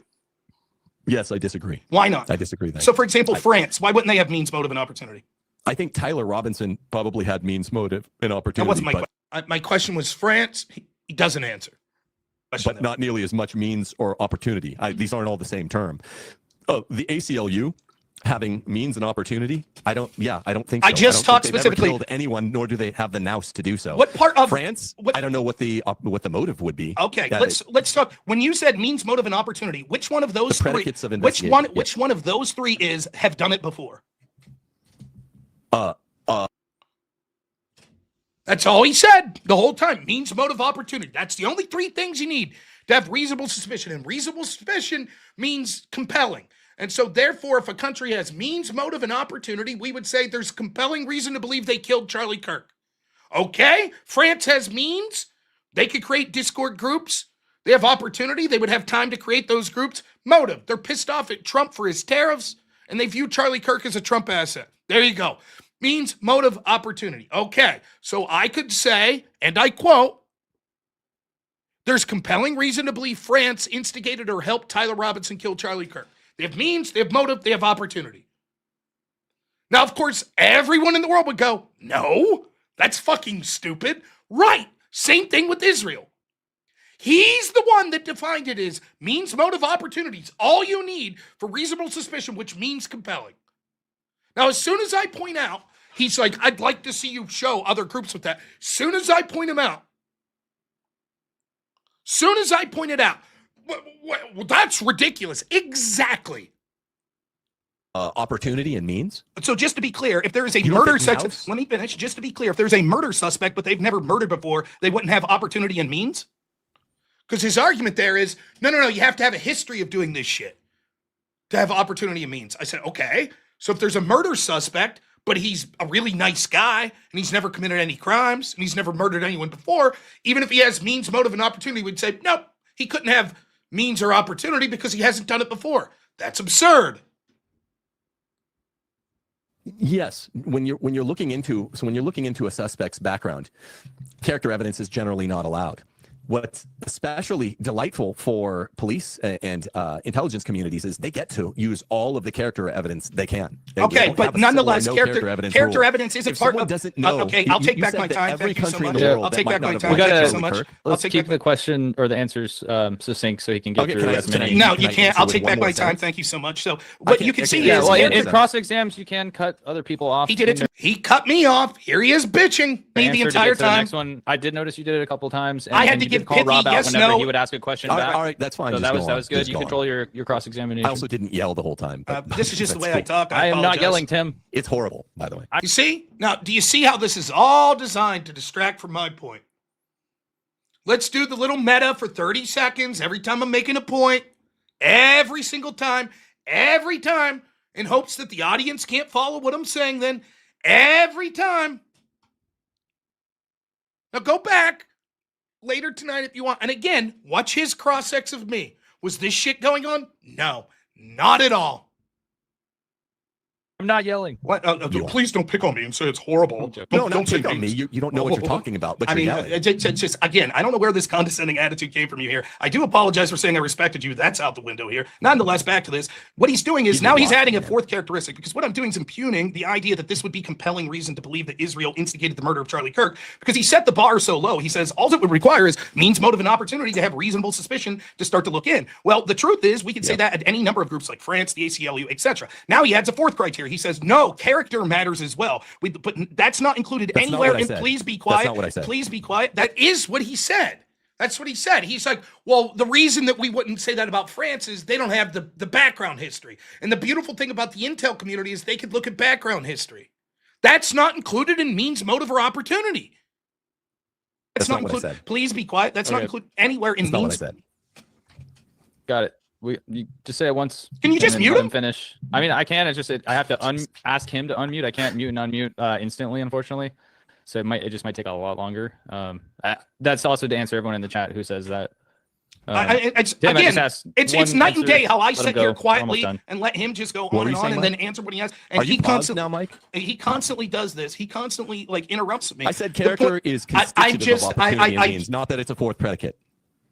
Speaker 8: Yes, I disagree.
Speaker 1: Why not?
Speaker 8: I disagree.
Speaker 1: So, for example, France, why wouldn't they have means, motive, and opportunity?
Speaker 8: I think Tyler Robinson probably had means, motive, and opportunity.
Speaker 1: That wasn't my question. My question was France. He doesn't answer.
Speaker 8: But not nearly as much means or opportunity. These aren't all the same term. The ACLU having means and opportunity. I don't think so.
Speaker 1: I just talked specifically.
Speaker 8: Killed anyone, nor do they have the nous to do so.
Speaker 1: What part of
Speaker 8: France? I don't know what the motive would be.
Speaker 1: Okay, let's talk. When you said means, motive, and opportunity, which one of those three? Which one of those three have done it before? That's all he said the whole time. Means, motive, opportunity. That's the only three things you need to have reasonable suspicion. And reasonable suspicion means compelling. And so therefore, if a country has means, motive, and opportunity, we would say there's compelling reason to believe they killed Charlie Kirk. Okay? France has means. They could create Discord groups. They have opportunity. They would have time to create those groups. Motive. They're pissed off at Trump for his tariffs, and they view Charlie Kirk as a Trump asset. There you go. Means, motive, opportunity. Okay, so I could say, and I quote, there's compelling reason to believe France instigated or helped Tyler Robinson kill Charlie Kirk. They have means, they have motive, they have opportunity. Now, of course, everyone in the world would go, no, that's fucking stupid. Right, same thing with Israel. He's the one that defined it as means, motive, opportunities. All you need for reasonable suspicion, which means compelling. Now, as soon as I point out, he's like, I'd like to see you show other groups with that. As soon as I point him out, well, that's ridiculous. Exactly.
Speaker 8: Opportunity and means.
Speaker 1: So just to be clear, if there is a murder suspect, let me finish. Just to be clear, if there's a murder suspect, but they've never murdered before, they wouldn't have opportunity and means? Because his argument there is, no, you have to have a history of doing this shit to have opportunity and means. I said, okay. So if there's a murder suspect, but he's a really nice guy, and he's never committed any crimes, and he's never murdered anyone before, even if he has means, motive, and opportunity, we'd say, nope, he couldn't have means or opportunity because he hasn't done it before. That's absurd.
Speaker 8: Yes, when you're looking into a suspect's background, character evidence is generally not allowed. What's especially delightful for police and intelligence communities is they get to use all of the character evidence they can.
Speaker 1: Okay, but nonetheless, character evidence isn't
Speaker 8: if
Speaker 1: part of.
Speaker 8: Doesn't know,
Speaker 1: okay, I'll take back my time.
Speaker 8: Every
Speaker 1: Thank you so
Speaker 8: country in
Speaker 1: much.
Speaker 8: the world
Speaker 1: I'll take back my time.
Speaker 11: We gotta-
Speaker 1: Thank you so much.
Speaker 11: Let's keep the question or the answers succinct so he can get through as many.
Speaker 1: No, you can't. I'll take back my time. Thank you so much. So what you can see
Speaker 11: Yeah,
Speaker 1: is
Speaker 11: well, in cross exams, you can cut other people off.
Speaker 1: he did it. He cut me off. Here he is bitching me the entire time.
Speaker 11: Next one, I did notice you did it a couple times.
Speaker 1: I had to
Speaker 11: you
Speaker 1: give
Speaker 11: did call
Speaker 1: pithy
Speaker 11: Rob out
Speaker 1: yes,
Speaker 11: whenever
Speaker 1: no.
Speaker 11: he would ask a question back.
Speaker 8: All right, that's fine.
Speaker 11: So
Speaker 8: Just
Speaker 11: that was good.
Speaker 8: Just
Speaker 11: You
Speaker 8: go
Speaker 11: control
Speaker 8: on.
Speaker 11: your cross examination.
Speaker 8: I also didn't yell the whole time.
Speaker 1: This is just the way I
Speaker 8: cool.
Speaker 1: talk.
Speaker 11: I am not
Speaker 1: apologize.
Speaker 11: yelling, Tim.
Speaker 8: It's horrible, by the way.
Speaker 1: You see? Now, do you see how this is all designed to distract from my point? Let's do the little meta for 30 seconds every time I'm making a point. Every single time. Every time. In hopes that the audience can't follow what I'm saying then. Every time. Now go back later tonight if you want. And again, watch his cross-sex of me. Was this shit going on? No, not at all.
Speaker 11: I'm not yelling.
Speaker 1: What? Please don't pick on me and say it's horrible.
Speaker 8: Don't pick on me. You don't know what you're talking about, but
Speaker 1: I mean,
Speaker 8: you're yelling.
Speaker 1: it's just, again, I don't know where this condescending attitude came from you here. I do apologize for saying I respected you. That's out the window here. Nonetheless, back to this. What he's doing is now he's adding a fourth characteristic, because what I'm doing is impugning the idea that this would be compelling reason to believe that Israel instigated the murder of Charlie Kirk, because he set the bar so low. He says all it would require is means, motive, and opportunity to have reasonable suspicion to start to look in. Well, the truth is we can say that at any number of groups like France, the ACLU, etc. Now he adds a fourth criteria. He says, no, character matters as well. But that's not included anywhere in please be quiet.
Speaker 8: That's not what I said.
Speaker 1: Please be quiet. That is what he said. That's what he said. He's like, well, the reason that we wouldn't say that about France is they don't have the background history. And the beautiful thing about the intel community is they could look at background history. That's not included in means, motive, or opportunity. That's not included. Please be quiet. That's not included anywhere in means.
Speaker 8: Not what I said.
Speaker 11: Got it. You just say it once.
Speaker 1: Can you just mute him?
Speaker 11: Finish. I mean, I can. It's just I have to ask him to unmute. I can't mute and unmute instantly, unfortunately. So it just might take a lot longer. That's also to answer everyone in the chat who says that.
Speaker 1: Again, it's night and day how I sit here quietly and let him just go on and on and then answer what he has. And he constantly now, Mike. He constantly does this. He constantly interrupts me.
Speaker 8: I said character is constitutive of opportunity and means, not that it's a fourth predicate.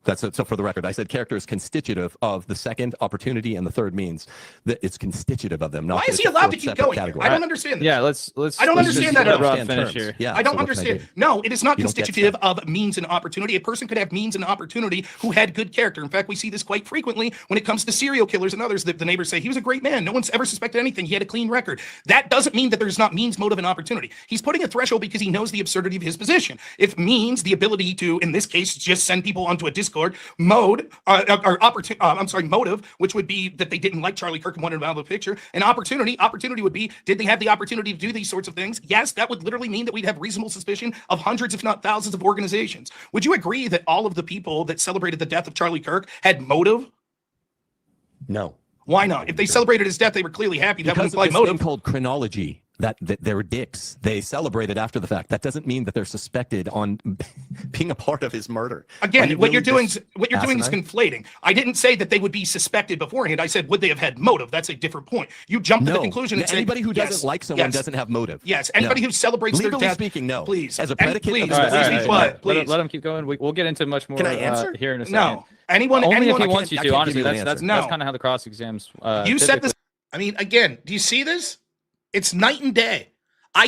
Speaker 8: That's it. So for the record, I said character is constitutive of the second opportunity and the third means. That it's constitutive of them. Not
Speaker 1: why is he allowed to keep going? I don't understand this.
Speaker 11: Yeah, let's.
Speaker 1: I don't understand that at all.
Speaker 11: Finish here.
Speaker 8: Yeah,
Speaker 1: I don't understand. No, it is not constitutive of means and opportunity. A person could have means and opportunity who had good character. In fact, we see this quite frequently when it comes to serial killers and others. The neighbors say he was a great man. No one's ever suspected anything. He had a clean record. That doesn't mean that there's not means, motive, and opportunity. He's putting a threshold because he knows the absurdity of his position. If means the ability to, in this case, just send people onto a Discord mode. Motive, which would be that they didn't like Charlie Kirk and wanted him out of the picture. And opportunity would be, did they have the opportunity to do these sorts of things? Yes, that would literally mean that we'd have reasonable suspicion of hundreds, if not thousands, of organizations. Would you agree that all of the people that celebrated the death of Charlie Kirk had motive?
Speaker 8: No.
Speaker 1: Why not? If they celebrated his death, they were clearly happy. That would imply
Speaker 8: motive. Because of this thing called chronology. That they're dicks. They celebrated after the fact. That doesn't mean that they're suspected on being a part of his murder.
Speaker 1: Again, what you're doing is conflating. I didn't say that they would be suspected beforehand. I said, would they have had motive? That's a different point. You jump to the conclusion and say,
Speaker 8: anybody who doesn't like someone doesn't have motive.
Speaker 1: Yes, anybody who celebrates their death.
Speaker 8: Speaking, no.
Speaker 1: Please,
Speaker 8: as a predicate.
Speaker 1: Please,
Speaker 11: be quiet. Please, let him keep going. We'll get into much more.
Speaker 8: Can I answer
Speaker 11: here in a second?
Speaker 1: No, anyone
Speaker 11: if he wants you to. Honestly, that's kind of how the cross exams.
Speaker 1: You said this. I mean, again, do you see this? It's night and day.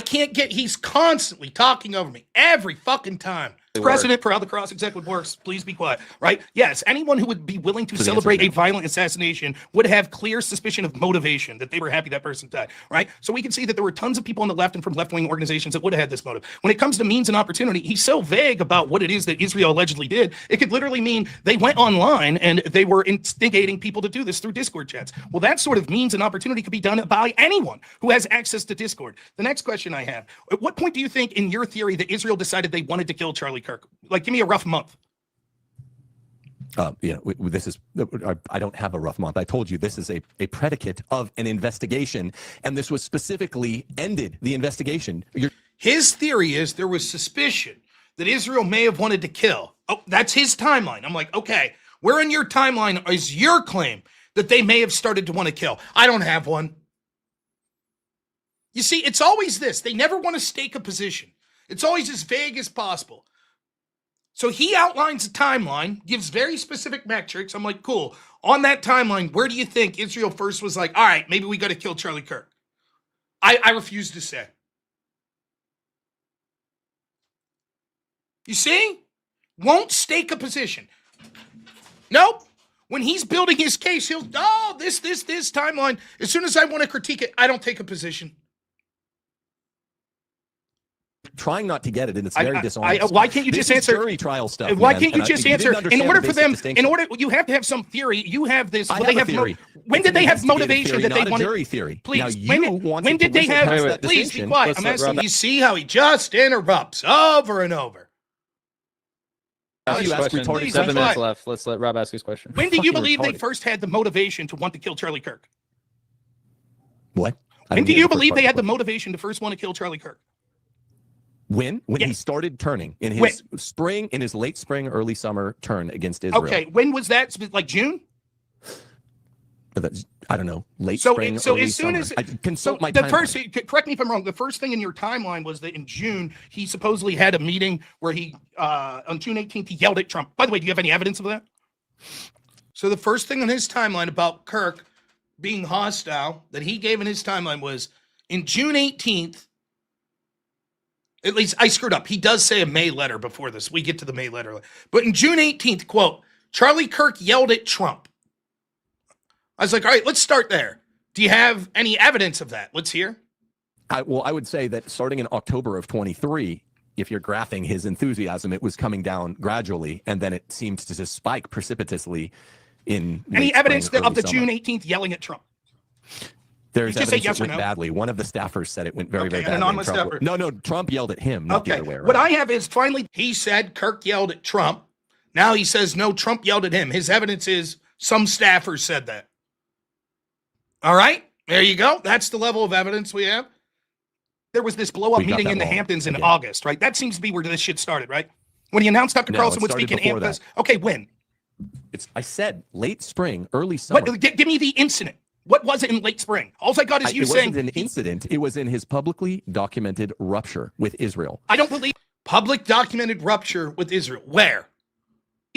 Speaker 1: He's constantly talking over me every fucking time. Precedent for how the cross executive works. Please be quiet. Right? Yes. Anyone who would be willing to celebrate a violent assassination would have clear suspicion of motivation, that they were happy that person died. Right? So we can see that there were tons of people on the left and from left-wing organizations that would have had this motive. When it comes to means and opportunity, he's so vague about what it is that Israel allegedly did. It could literally mean they went online and they were instigating people to do this through Discord chats. Well, that sort of means and opportunity could be done by anyone who has access to Discord. The next question I have: at what point do you think, in your theory, that Israel decided they wanted to kill Charlie Kirk? Like, give me a rough month.
Speaker 8: This is, I don't have a rough month. I told you this is a predicate of an investigation, and this was specifically ended the investigation.
Speaker 1: His theory is there was suspicion that Israel may have wanted to kill. Oh, that's his timeline. I'm like, okay, where in your timeline is your claim that they may have started to want to kill? I don't have one. You see, it's always this. They never want to stake a position. It's always as vague as possible. So he outlines a timeline, gives very specific metrics. I'm like, cool. On that timeline, where do you think Israel first was like, all right, maybe we got to kill Charlie Kirk? I refuse to say. You see? Won't stake a position. Nope. When he's building his case, he'll, this timeline. As soon as I want to critique it, I don't take a position.
Speaker 8: Trying not to get it, and it's very dishonest.
Speaker 1: Why can't you just answer
Speaker 8: jury trial stuff?
Speaker 1: Why
Speaker 8: man,
Speaker 1: can't you just answer? In order for them, you have to have some theory. You have this.
Speaker 8: I have a theory.
Speaker 1: When did they have motivation that they
Speaker 8: wanted? Jury theory.
Speaker 1: Please,
Speaker 8: now,
Speaker 1: when did they have? Please be quiet. I'm asking. You see how he just interrupts over and over.
Speaker 11: You ask rhetorical 7 minutes left. Let's let Rob ask his question.
Speaker 1: When did you believe they first had the motivation to want to kill Charlie Kirk?
Speaker 8: What?
Speaker 1: When do you believe they had the motivation to first want to kill Charlie Kirk?
Speaker 8: When he started turning in his late spring, early summer turn against Israel.
Speaker 1: Okay, when was that? Like June?
Speaker 8: I don't know. Late spring.
Speaker 1: So
Speaker 8: early
Speaker 1: as soon
Speaker 8: summer.
Speaker 1: as
Speaker 8: I consult my
Speaker 1: the
Speaker 8: timeline.
Speaker 1: first, correct me if I'm wrong. The first thing in your timeline was that in June he supposedly had a meeting where he on June 18th he yelled at Trump. By the way, do you have any evidence of that? So the first thing on his timeline about Kirk being hostile that he gave in his timeline was in June 18th. At least I screwed up. He does say a May letter before this. We get to the May letter. But in June 18th, quote, Charlie Kirk yelled at Trump. I was like, all right, let's start there. Do you have any evidence of that? Let's hear.
Speaker 8: I would say that starting in October of 23, if you're graphing his enthusiasm, it was coming down gradually, and then it seemed to just spike precipitously in
Speaker 1: any evidence of the
Speaker 8: summer.
Speaker 1: June 18th yelling at Trump?
Speaker 8: There's
Speaker 1: you
Speaker 8: evidence
Speaker 1: yes
Speaker 8: it went
Speaker 1: or no?
Speaker 8: badly. One of the staffers said it went very badly.
Speaker 1: An anonymous staffer.
Speaker 8: No, Trump yelled at him, not the other way around.
Speaker 1: What I have is finally he said Kirk yelled at Trump. Now he says, no, Trump yelled at him. His evidence is some staffers said that. All right, there you go. That's the level of evidence we have. There was this blow-up meeting in the Hamptons in August, right? That seems to be where this shit started, right? When he announced Tucker Carlson would speak in Hamptons. Okay, when?
Speaker 8: I said late spring, early summer.
Speaker 1: Give me the incident. What was it in late spring? All I got is you saying...
Speaker 8: It wasn't an incident. It was in his publicly documented rupture with Israel.
Speaker 1: I don't believe... Public documented rupture with Israel. Where?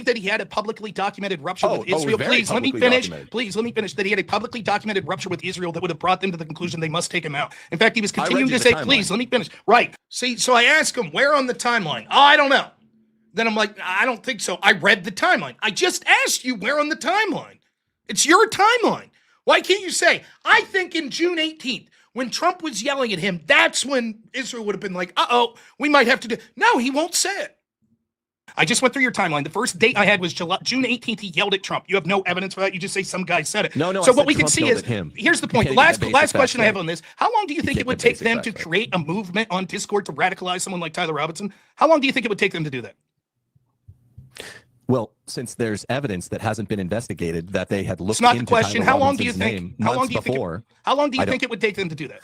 Speaker 1: That he had a publicly documented rupture with Israel. Please let me finish. Please let me finish. That he had a publicly documented rupture with Israel that would have brought them to the conclusion they must take him out. In fact, he was continuing to say, please let me finish. Right. See, so I asked him, where on the timeline? Oh, I don't know. Then I'm like, I don't think so. I read the timeline. I just asked you where on the timeline. It's your timeline. Why can't you say, I think in June 18th, when Trump was yelling at him, that's when Israel would have been like, we might have to do. No, he won't say it. I just went through your timeline. The first date I had was June 18th. He yelled at Trump. You have no evidence for that. You just say some guy said it.
Speaker 8: No.
Speaker 1: So what we can see is, here's the point. The last question I have on this. How long do you think it would take them to create a movement on Discord to radicalize someone like Tyler Robinson? How long do you think it would take them to do that?
Speaker 8: Well, since there's evidence that hasn't been investigated that they had looked
Speaker 1: it's not
Speaker 8: into
Speaker 1: the question.
Speaker 8: Tyler
Speaker 1: How long do you
Speaker 8: Robinson's
Speaker 1: think?
Speaker 8: name months before.
Speaker 1: How long do you think it would take them to do that?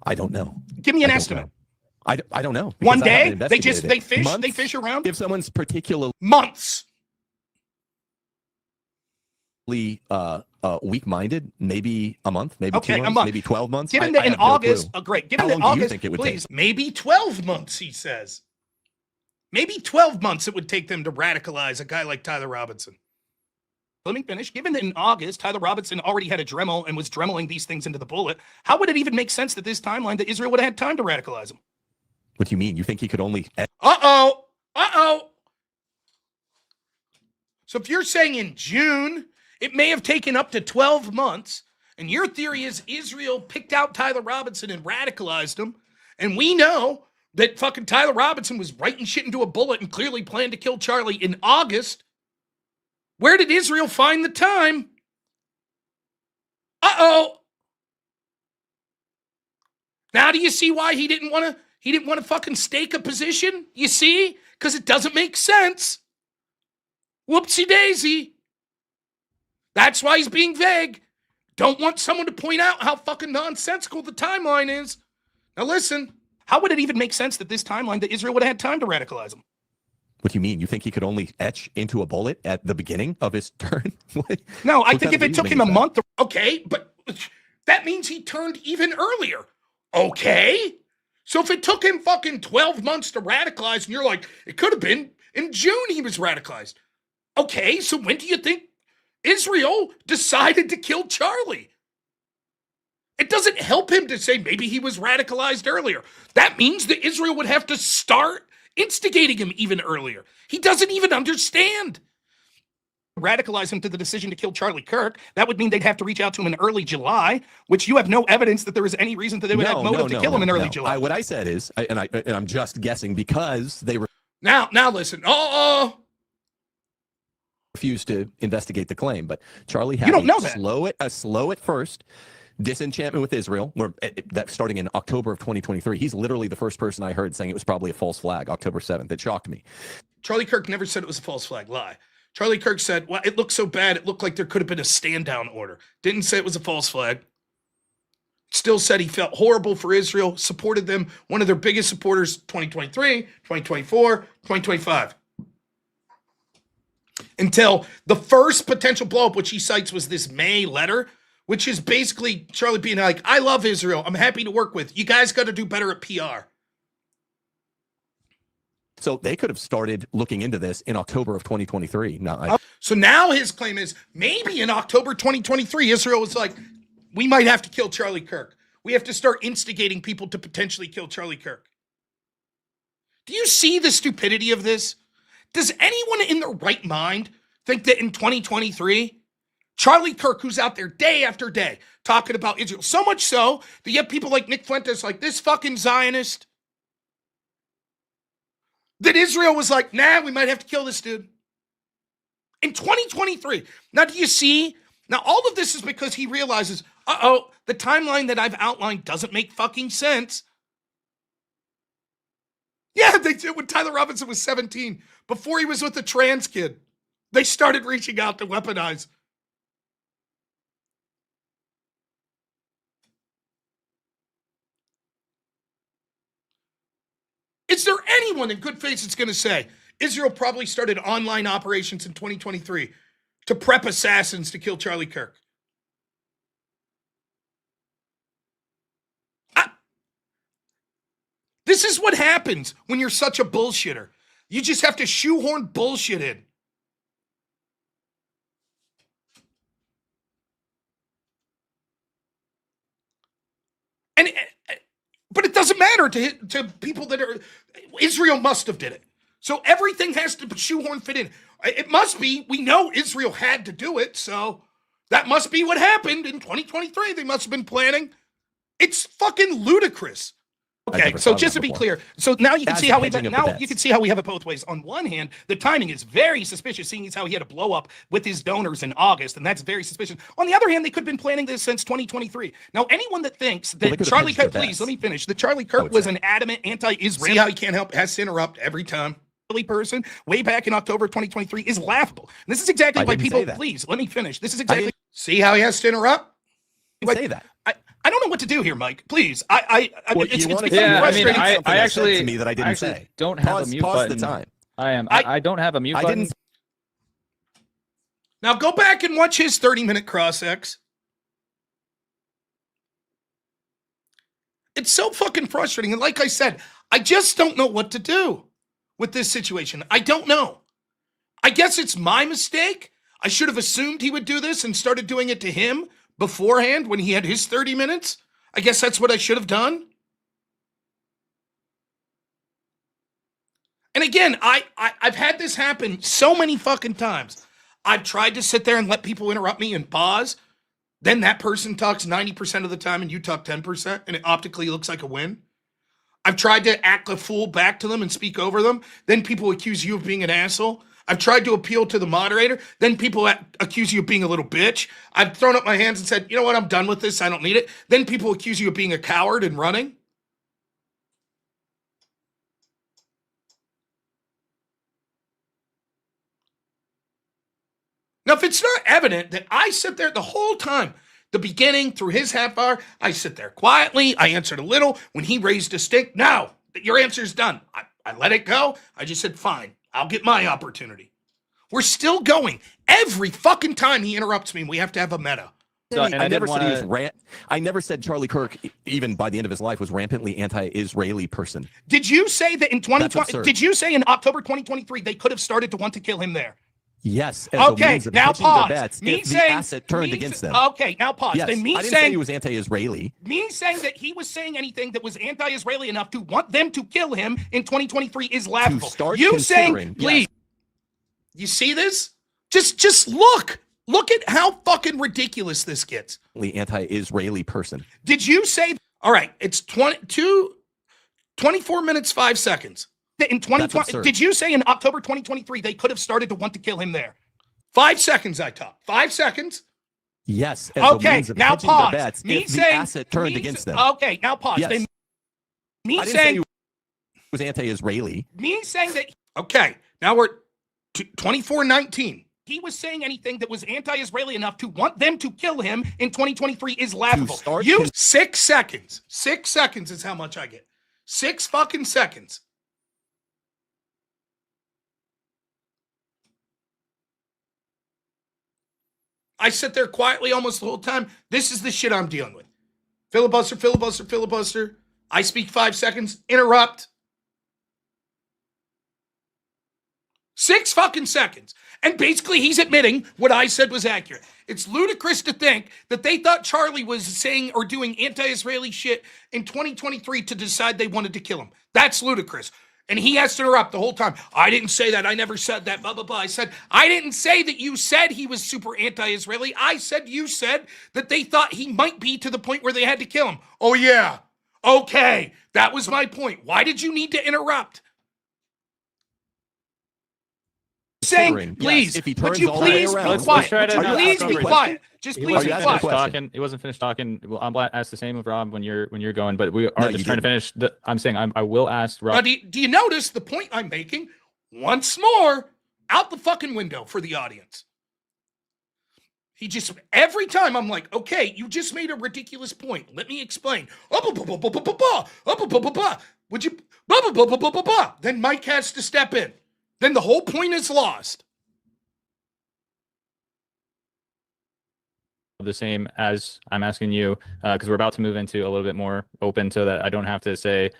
Speaker 8: I don't know.
Speaker 1: Give me an estimate.
Speaker 8: I don't know.
Speaker 1: One day they fish around.
Speaker 8: If someone's particularly
Speaker 1: months.
Speaker 8: Weak-minded, maybe a month, maybe 2 months,
Speaker 1: a month.
Speaker 8: maybe 12 months.
Speaker 1: Given that in August, great. Given that August,
Speaker 8: think it would
Speaker 1: please,
Speaker 8: take?
Speaker 1: maybe 12 months. He says, maybe 12 months it would take them to radicalize a guy like Tyler Robinson. Let me finish. Given that in August, Tyler Robinson already had a Dremel and was dremeling these things into the bullet, how would it even make sense that this timeline that Israel would have had time to radicalize him?
Speaker 8: What do you mean? You think he could only...
Speaker 1: So if you're saying in June, it may have taken up to 12 months, and your theory is Israel picked out Tyler Robinson and radicalized him, and we know that fucking Tyler Robinson was writing shit into a bullet and clearly planned to kill Charlie in August, where did Israel find the time? Now do you see why he didn't want to fucking stake a position? You see? Because it doesn't make sense. Whoopsie daisy. That's why he's being vague. Don't want someone to point out how fucking nonsensical the timeline is. Now listen, how would it even make sense that this timeline that Israel would have had time to radicalize him?
Speaker 8: What do you mean? You think he could only etch into a bullet at the beginning of his turn?
Speaker 1: No, I think if it took him a month, okay, but that means he turned even earlier. Okay, So if it took him fucking 12 months to radicalize, and you're like, it could have been in June he was radicalized. Okay, so when do you think Israel decided to kill Charlie? It doesn't help him to say maybe he was radicalized earlier. That means that Israel would have to start instigating him even earlier. He doesn't even understand. Radicalize him to the decision to kill Charlie Kirk. That would mean they'd have to reach out to him in early July, which you have no evidence that there was any reason that they would have motive to kill him in early July.
Speaker 8: What I said is, and I'm just guessing because they
Speaker 1: now listen.
Speaker 8: refused to investigate the claim, but Charlie had
Speaker 1: You don't know
Speaker 8: a slow at first disenchantment with Israel, where that starting in October of 2023. He's literally the first person I heard saying it was probably a false flag, October 7th. It shocked me.
Speaker 1: Charlie Kirk never said it was a false flag. Lie. Charlie Kirk said, well, it looked so bad, it looked like there could have been a stand-down order. Didn't say it was a false flag. Still said he felt horrible for Israel, supported them, one of their biggest supporters, 2023, 2024, 2025. Until the first potential blow-up, which he cites, was this May letter, which is basically Charlie being like, I love Israel. I'm happy to work with. You guys got to do better at PR.
Speaker 8: So they could have started looking into this in October of 2023.
Speaker 1: So now his claim is maybe in October 2023, Israel was like, we might have to kill Charlie Kirk. We have to start instigating people to potentially kill Charlie Kirk. Do you see the stupidity of this? Does anyone in their right mind think that in 2023, Charlie Kirk, who's out there day after day talking about Israel, so much so that you have people like Nick Fuentes, like this fucking Zionist, that Israel was like, nah, we might have to kill this dude. In 2023. Now, do you see? Now, all of this is because he realizes, the timeline that I've outlined doesn't make fucking sense. Yeah, they did when Tyler Robinson was 17. Before he was with the trans kid, they started reaching out to weaponize. Is there anyone in good faith that's going to say Israel probably started online operations in 2023 to prep assassins to kill Charlie Kirk? This is what happens when you're such a bullshitter. You just have to shoehorn bullshit in. But it doesn't matter to people that are, Israel must have did it. So everything has to shoehorn fit in. It must be, we know Israel had to do it, so that must be what happened in 2023. They must have been planning. It's fucking ludicrous. Okay, so just to be clear, so now you can see how we have it both ways. On one hand, the timing is very suspicious, seeing as how he had a blow up with his donors in August, and that's very suspicious. On the other hand, they could have been planning this since 2023. Now, anyone that thinks that Charlie Kirk, please let me finish. That Charlie Kirk was an adamant anti-Israel. See how he can't help, has to interrupt every time. Person way back in October 2023 is laughable. And this is exactly why people. Please let me finish. This is exactly. See how he has to interrupt.
Speaker 8: Say that.
Speaker 1: I don't know what to do here, Mike. Please, it's becoming
Speaker 11: frustrating.
Speaker 8: I
Speaker 11: actually
Speaker 8: to me that I didn't say.
Speaker 11: Don't have a mute button.
Speaker 8: The time.
Speaker 11: I don't have a mute button.
Speaker 1: Now go back and watch his 30-minute cross-ex. It's so fucking frustrating. And like I said, I just don't know what to do with this situation. I don't know. I guess it's my mistake. I should have assumed he would do this and started doing it to him beforehand when he had his 30 minutes. I guess that's what I should have done. And again, I've had this happen so many fucking times. I've tried to sit there and let people interrupt me and pause. Then that person talks 90% of the time and you talk 10%, and it optically looks like a win. I've tried to act a fool back to them and speak over them. Then people accuse you of being an asshole. I've tried to appeal to the moderator. Then people accuse you of being a little bitch. I've thrown up my hands and said, you know what, I'm done with this. I don't need it. Then people accuse you of being a coward and running. Now, if it's not evident that I sit there the whole time, the beginning through his half hour, I sit there quietly. I answered a little. When he raised a stink, no, your answer's done. I let it go. I just said, fine, I'll get my opportunity. We're still going. Every fucking time he interrupts me, we have to have a meta.
Speaker 11: So, and
Speaker 8: I never said he was
Speaker 11: wanna-
Speaker 8: I never said Charlie Kirk, even by the end of his life, was rampantly anti-Israeli person.
Speaker 1: Did you say that in 2020?
Speaker 8: absurd.
Speaker 1: Did you say in October 2023 they could have started to want to kill him there?
Speaker 8: Yes. As a
Speaker 1: Okay,
Speaker 8: means of
Speaker 1: now
Speaker 8: hedging their
Speaker 1: pause.
Speaker 8: bets
Speaker 1: Me
Speaker 8: if the
Speaker 1: saying
Speaker 8: asset turned
Speaker 1: me
Speaker 8: against
Speaker 1: sa-
Speaker 8: them.
Speaker 1: Okay, now pause.
Speaker 8: Yes.
Speaker 1: Then me
Speaker 8: I didn't say
Speaker 1: saying
Speaker 8: he was anti-Israeli.
Speaker 1: me saying that he was saying anything that was anti-Israeli enough to want them to kill him in 2023 is laughable.
Speaker 8: start
Speaker 1: You saying,
Speaker 8: considering,
Speaker 1: please,
Speaker 8: yes.
Speaker 1: you see this? Just look. Look at how fucking ridiculous this gets.
Speaker 8: Anti-Israeli person.
Speaker 1: Did you say? All right, it's 24 minutes 5 seconds. In 2020,
Speaker 8: absurd.
Speaker 1: did you say in October 2023 they could have started to want to kill him there? 5 seconds, I talked. 5 seconds.
Speaker 8: Yes. As a
Speaker 1: Okay,
Speaker 8: means of
Speaker 1: now
Speaker 8: hedging their
Speaker 1: pause.
Speaker 8: bets
Speaker 1: Me
Speaker 8: if the
Speaker 1: saying
Speaker 8: asset turned
Speaker 1: me
Speaker 8: against
Speaker 1: sa-
Speaker 8: them.
Speaker 1: Okay, now pause.
Speaker 8: Yes.
Speaker 1: Then me
Speaker 8: I didn't say
Speaker 1: saying
Speaker 8: he was anti-Israeli.
Speaker 1: me saying that. Okay, now we're 24:19. He was saying anything that was anti-Israeli enough to want them to kill him in 2023 is laughable.
Speaker 8: start
Speaker 1: You
Speaker 8: con-
Speaker 1: 6 seconds. 6 seconds is how much I get. 6 fucking seconds. I sit there quietly almost the whole time. This is the shit I'm dealing with. Filibuster, filibuster, filibuster. I speak 5 seconds. Interrupt. 6 fucking seconds. And basically he's admitting what I said was accurate. It's ludicrous to think that they thought Charlie was saying or doing anti-Israeli shit in 2023 to decide they wanted to kill him. That's ludicrous. And he has to interrupt the whole time. I didn't say that. I never said that. Blah, blah, blah. I said, I didn't say that you said he was super anti-Israeli. I said you said that they thought he might be to the point where they had to kill him. Oh, yeah. Okay. That was my point. Why did you need to interrupt? Saying, please,
Speaker 8: if he
Speaker 1: would
Speaker 8: turns
Speaker 1: you
Speaker 8: all the way
Speaker 1: please
Speaker 8: around.
Speaker 1: be
Speaker 11: Let's
Speaker 1: quiet?
Speaker 11: try
Speaker 1: Would
Speaker 11: to
Speaker 1: you
Speaker 11: not
Speaker 1: please
Speaker 11: talk
Speaker 1: be
Speaker 11: over
Speaker 1: quiet? Just
Speaker 8: He
Speaker 1: please
Speaker 8: wasn't
Speaker 1: be
Speaker 8: asking
Speaker 1: quiet.
Speaker 8: a question.
Speaker 11: talking. He wasn't finished talking. Well, I'm going to ask the same of Rob when you're going, but we are
Speaker 8: No,
Speaker 11: just
Speaker 8: you
Speaker 11: trying to finish. I'm saying I will ask
Speaker 1: Now,
Speaker 11: Rob.
Speaker 1: do you notice the point I'm making? Once more, out the fucking window for the audience. He just, every time I'm like, okay, you just made a ridiculous point. Let me explain. Would you, then Mike has to step in. Then the whole point is lost.
Speaker 11: The same as I'm asking you, because we're about to move into a little bit more open so that I don't have to say,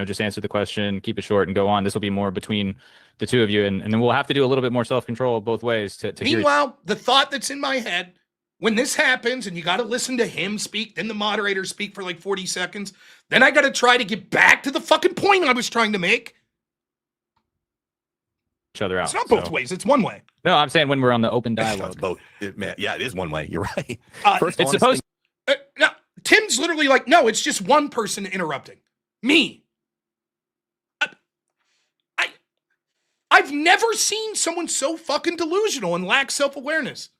Speaker 11: just answer the question, keep it short and go on. This will be more between the two of you. And then we'll have to do a little bit more self-control both ways to hear.
Speaker 1: Meanwhile, the thought that's in my head, when this happens and you got to listen to him speak, then the moderator speak for like 40 seconds, then I got to try to get back to the fucking point I was trying to make.
Speaker 11: each other out.
Speaker 1: It's not both ways. It's one way.
Speaker 11: No, I'm saying when we're on the open
Speaker 8: It's
Speaker 11: dialogue.
Speaker 8: both. Yeah, it is one way. You're right.
Speaker 1: First,
Speaker 11: It's supposed
Speaker 1: no, Tim's literally like, no, it's just one person interrupting. Me. I've never seen someone so fucking delusional and lack self-awareness.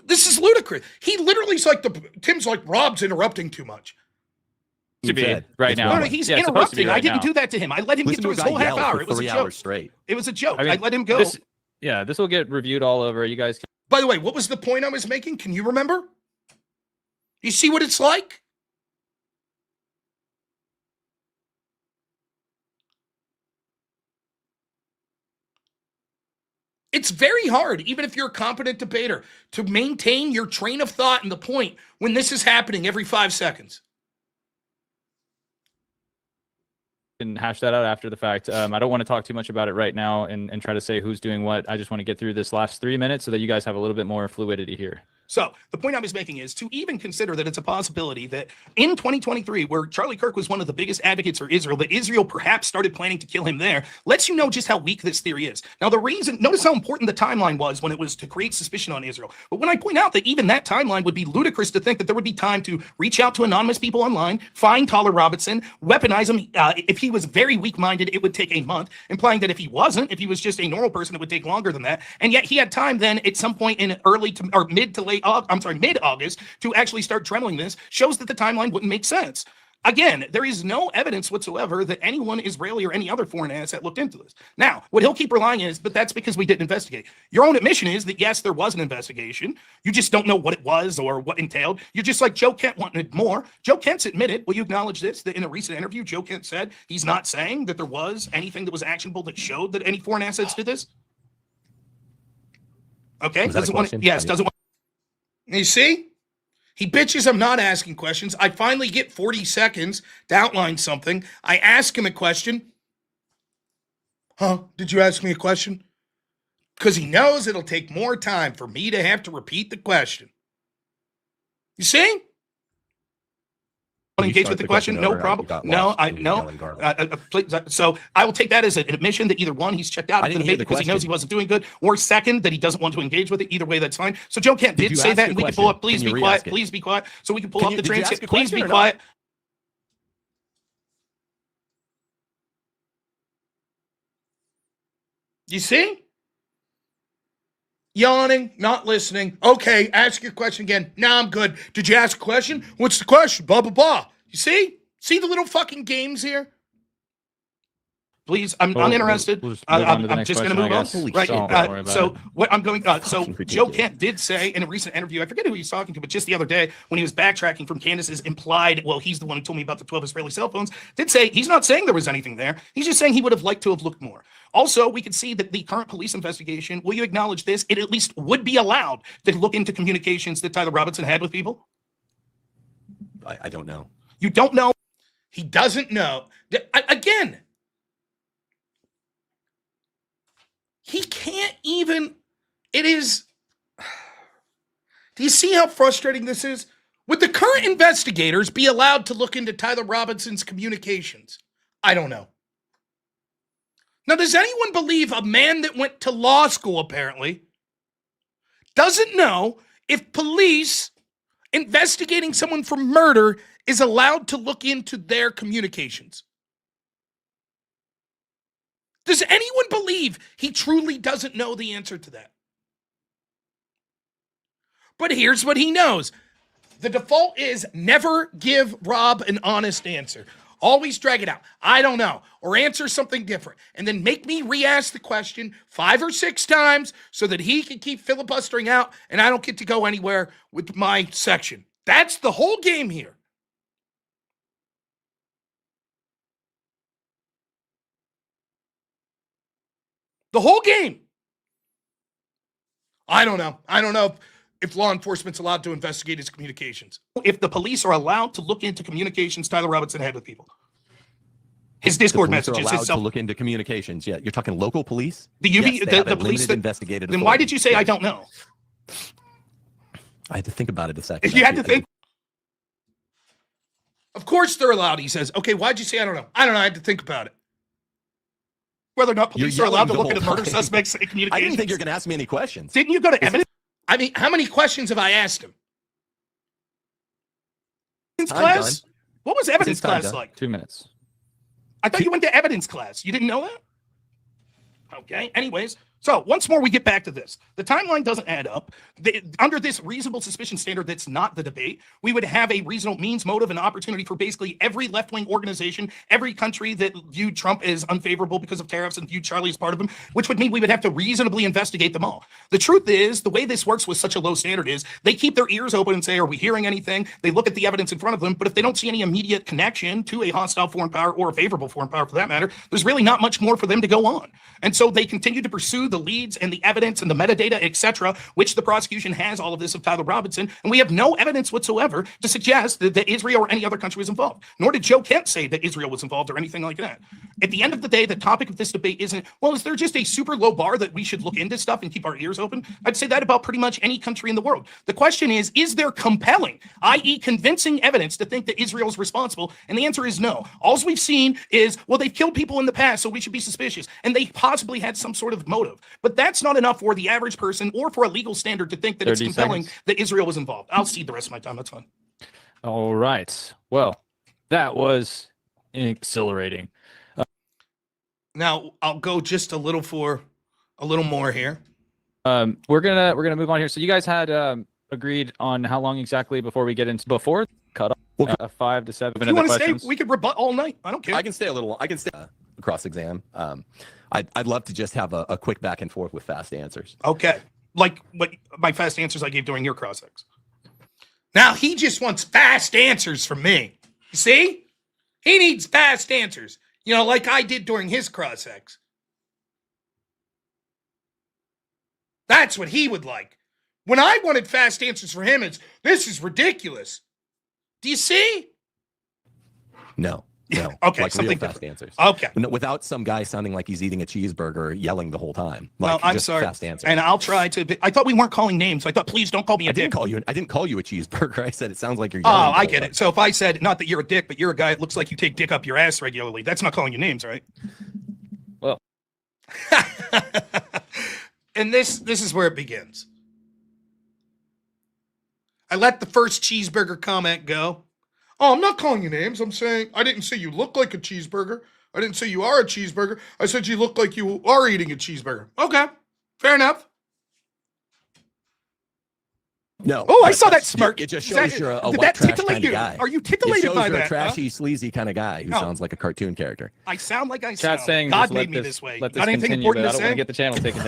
Speaker 1: This is ludicrous. He literally is like Tim's like, Rob's interrupting too much.
Speaker 11: to be
Speaker 8: said.
Speaker 11: right
Speaker 8: It's
Speaker 11: now.
Speaker 1: No, he's
Speaker 11: Yeah, it's supposed to be
Speaker 1: interrupting.
Speaker 11: right
Speaker 1: I didn't
Speaker 11: now.
Speaker 1: do that to him. I let him get
Speaker 8: Listen
Speaker 1: through
Speaker 8: to
Speaker 1: his
Speaker 8: a
Speaker 1: whole
Speaker 8: guy
Speaker 1: half
Speaker 8: yell
Speaker 1: hour.
Speaker 8: for
Speaker 1: It was a
Speaker 8: 3
Speaker 1: joke.
Speaker 8: hours straight.
Speaker 1: It was a joke.
Speaker 11: I mean,
Speaker 1: I let him go.
Speaker 11: This will get reviewed all over. You guys can
Speaker 1: By the way, what was the point I was making? Can you remember? You see what it's like? It's very hard, even if you're a competent debater, to maintain your train of thought and the point when this is happening every 5 seconds.
Speaker 11: hash that out after the fact. I don't want to talk too much about it right now and try to say who's doing what. I just want to get through this last 3 minutes so that you guys have a little bit more fluidity here.
Speaker 1: So the point I was making is to even consider that it's a possibility that in 2023, where Charlie Kirk was one of the biggest advocates for Israel, that Israel perhaps started planning to kill him there, lets you know just how weak this theory is. Now, the reason, notice how important the timeline was when it was to create suspicion on Israel. But when I point out that even that timeline would be ludicrous to think that there would be time to reach out to anonymous people online, find Tyler Robinson, weaponize him. If he was very weak-minded, it would take a month, implying that if he wasn't, if he was just a normal person, it would take longer than that. And yet he had time then at some point in mid-August to actually start trembling this, shows that the timeline wouldn't make sense. Again, there is no evidence whatsoever that anyone Israeli or any other foreign asset looked into this. Now, what he'll keep relying is, but that's because we didn't investigate. Your own admission is that, yes, there was an investigation. You just don't know what it was or what entailed. You're just like Joe Kent wanted more. Joe Kent's admitted, will you acknowledge this, that in a recent interview, Joe Kent said he's not saying that there was anything that was actionable that showed that any foreign assets did this? Okay, doesn't want. Yes, doesn't want. You see? He bitches I'm not asking questions. I finally get 40 seconds to outline something. I ask him a question. Huh? Did you ask me a question? Because he knows it'll take more time for me to have to repeat the question. You see? Engage with the question? No problem. No, so I will take that as an admission that either one, he's checked out of the debate because he knows he wasn't doing good, or second, that he doesn't want to engage with it. Either way, that's fine. So Joe Kent did say that, and we can pull up. Please be quiet. Please be quiet. So we can pull up the transcript. Please be quiet. You see? Yawning, not listening. Okay, ask your question again. Nah, I'm good. Did you ask a question? What's the question? Blah, blah, blah. You see? See the little fucking games here? Please, I'm uninterested. I'm just going to move on. Right. So what I'm going. So Joe Kent did say in a recent interview, I forget who he was talking to, but just the other day when he was backtracking from Candace's implied, well, he's the one who told me about the 12 Israeli cell phones, did say he's not saying there was anything there. He's just saying he would have liked to have looked more. Also, we can see that the current police investigation, will you acknowledge this? It at least would be allowed to look into communications that Tyler Robinson had with people.
Speaker 8: I don't know.
Speaker 1: You don't know. He doesn't know. Again. He can't even, it is, do you see how frustrating this is? Would the current investigators be allowed to look into Tyler Robinson's communications? I don't know. Now, does anyone believe a man that went to law school, apparently, doesn't know if police investigating someone for murder is allowed to look into their communications? Does anyone believe he truly doesn't know the answer to that? But here's what he knows. The default is never give Rob an honest answer. Always drag it out. I don't know. Or answer something different. And then make me re-ask the question 5 or 6 times so that he can keep filibustering out and I don't get to go anywhere with my section. That's the whole game here. The whole game. I don't know. I don't know if law enforcement's allowed to investigate his communications. If the police are allowed to look into communications Tyler Robinson had with people. His Discord messages.
Speaker 8: Are allowed to look into communications. Yeah, you're talking local police?
Speaker 1: The police that investigated. Then why did you say I don't know?
Speaker 8: I had to think about it a second.
Speaker 1: You had to think. Of course they're allowed, he says. Okay, why'd you say I don't know? I don't know. I had to think about it. Whether or not police are allowed to look at a murder suspect's communications.
Speaker 8: I didn't think you were going to ask me any questions.
Speaker 1: Didn't you go to evidence? I mean, how many questions have I asked him? Evidence class?
Speaker 8: Done.
Speaker 1: What was evidence class like?
Speaker 11: 2 minutes.
Speaker 1: I thought you went to evidence class. You didn't know that? Okay. Anyways, so once more, we get back to this. The timeline doesn't add up. Under this reasonable suspicion standard that's not the debate, we would have a reasonable means, motive, and opportunity for basically every left-wing organization, every country that viewed Trump as unfavorable because of tariffs and viewed Charlie as part of them, which would mean we would have to reasonably investigate them all. The truth is, the way this works with such a low standard is they keep their ears open and say, are we hearing anything? They look at the evidence in front of them, but if they don't see any immediate connection to a hostile foreign power or a favorable foreign power for that matter, there's really not much more for them to go on. And so they continue to pursue the leads and the evidence and the metadata, etc., which the prosecution has all of this of Tyler Robinson, and we have no evidence whatsoever to suggest that Israel or any other country was involved. Nor did Joe Kent say that Israel was involved or anything like that. At the end of the day, the topic of this debate isn't, well, is there just a super low bar that we should look into stuff and keep our ears open? I'd say that about pretty much any country in the world. The question is there compelling, i.e. convincing evidence to think that Israel is responsible? And the answer is no. All we've seen is, well, they've killed people in the past, so we should be suspicious. And they possibly had some sort of motive. But that's not enough for the average person or for a legal standard to think that it's compelling that Israel was involved. I'll cede the rest of my time. That's fine.
Speaker 11: All right. Well, that was exhilarating.
Speaker 1: Now I'll go just a little more here.
Speaker 11: We're gonna move on here. So you guys had agreed on how long exactly before we get into cut off? A 5 to 7
Speaker 1: If you want to stay,
Speaker 11: questions.
Speaker 1: we could rebut all night. I don't care.
Speaker 8: I can stay a little. I can stay cross exam. I'd love to just have a quick back and forth with fast answers.
Speaker 1: Okay. Like what my fast answers I gave during your cross-ex. Now he just wants fast answers from me. You see? He needs fast answers. You know, like I did during his cross-ex. That's what he would like. When I wanted fast answers for him, it's, this is ridiculous. Do you see?
Speaker 8: No.
Speaker 1: Okay,
Speaker 8: like
Speaker 1: something
Speaker 8: real fast
Speaker 1: different.
Speaker 8: answers.
Speaker 1: Okay.
Speaker 8: No, without some guy sounding like he's eating a cheeseburger, yelling the whole time.
Speaker 1: Well,
Speaker 8: Like,
Speaker 1: I'm
Speaker 8: just
Speaker 1: sorry.
Speaker 8: Fast answers.
Speaker 1: And I'll try to. I thought we weren't calling names. So I thought, please don't call me a
Speaker 8: I
Speaker 1: dick.
Speaker 8: didn't call you a cheeseburger. I said it sounds like you're.
Speaker 1: Oh,
Speaker 8: yelling the
Speaker 1: I
Speaker 8: whole
Speaker 1: get
Speaker 8: time.
Speaker 1: it. So if I said, not that you're a dick, but you're a guy that looks like you take dick up your ass regularly, that's not calling you names, right?
Speaker 11: Well.
Speaker 1: And this is where it begins. I let the first cheeseburger comment go. Oh, I'm not calling you names. I'm saying I didn't say you look like a cheeseburger. I didn't say you are a cheeseburger. I said you look like you are eating a cheeseburger. Okay, fair enough.
Speaker 8: No.
Speaker 1: Oh, I saw that smirk.
Speaker 8: It just
Speaker 1: Is
Speaker 8: shows
Speaker 1: that-
Speaker 8: you're a
Speaker 1: did
Speaker 8: white
Speaker 1: that
Speaker 8: trash
Speaker 1: titillate
Speaker 8: kind of
Speaker 1: you?
Speaker 8: guy.
Speaker 1: Are you
Speaker 8: It
Speaker 1: titillated
Speaker 8: shows
Speaker 1: by
Speaker 8: you're
Speaker 1: that,
Speaker 8: a
Speaker 1: huh?
Speaker 8: trashy, sleazy kind of guy who
Speaker 1: No.
Speaker 8: sounds like a cartoon character.
Speaker 1: I sound like I
Speaker 11: Chat
Speaker 1: sound.
Speaker 11: saying
Speaker 1: God
Speaker 11: just
Speaker 1: made
Speaker 11: let
Speaker 1: me
Speaker 11: this,
Speaker 1: this way.
Speaker 11: let this
Speaker 1: Got anything
Speaker 11: continue,
Speaker 1: important
Speaker 11: but I
Speaker 1: to
Speaker 11: don't want to
Speaker 1: say?
Speaker 11: get the channel taken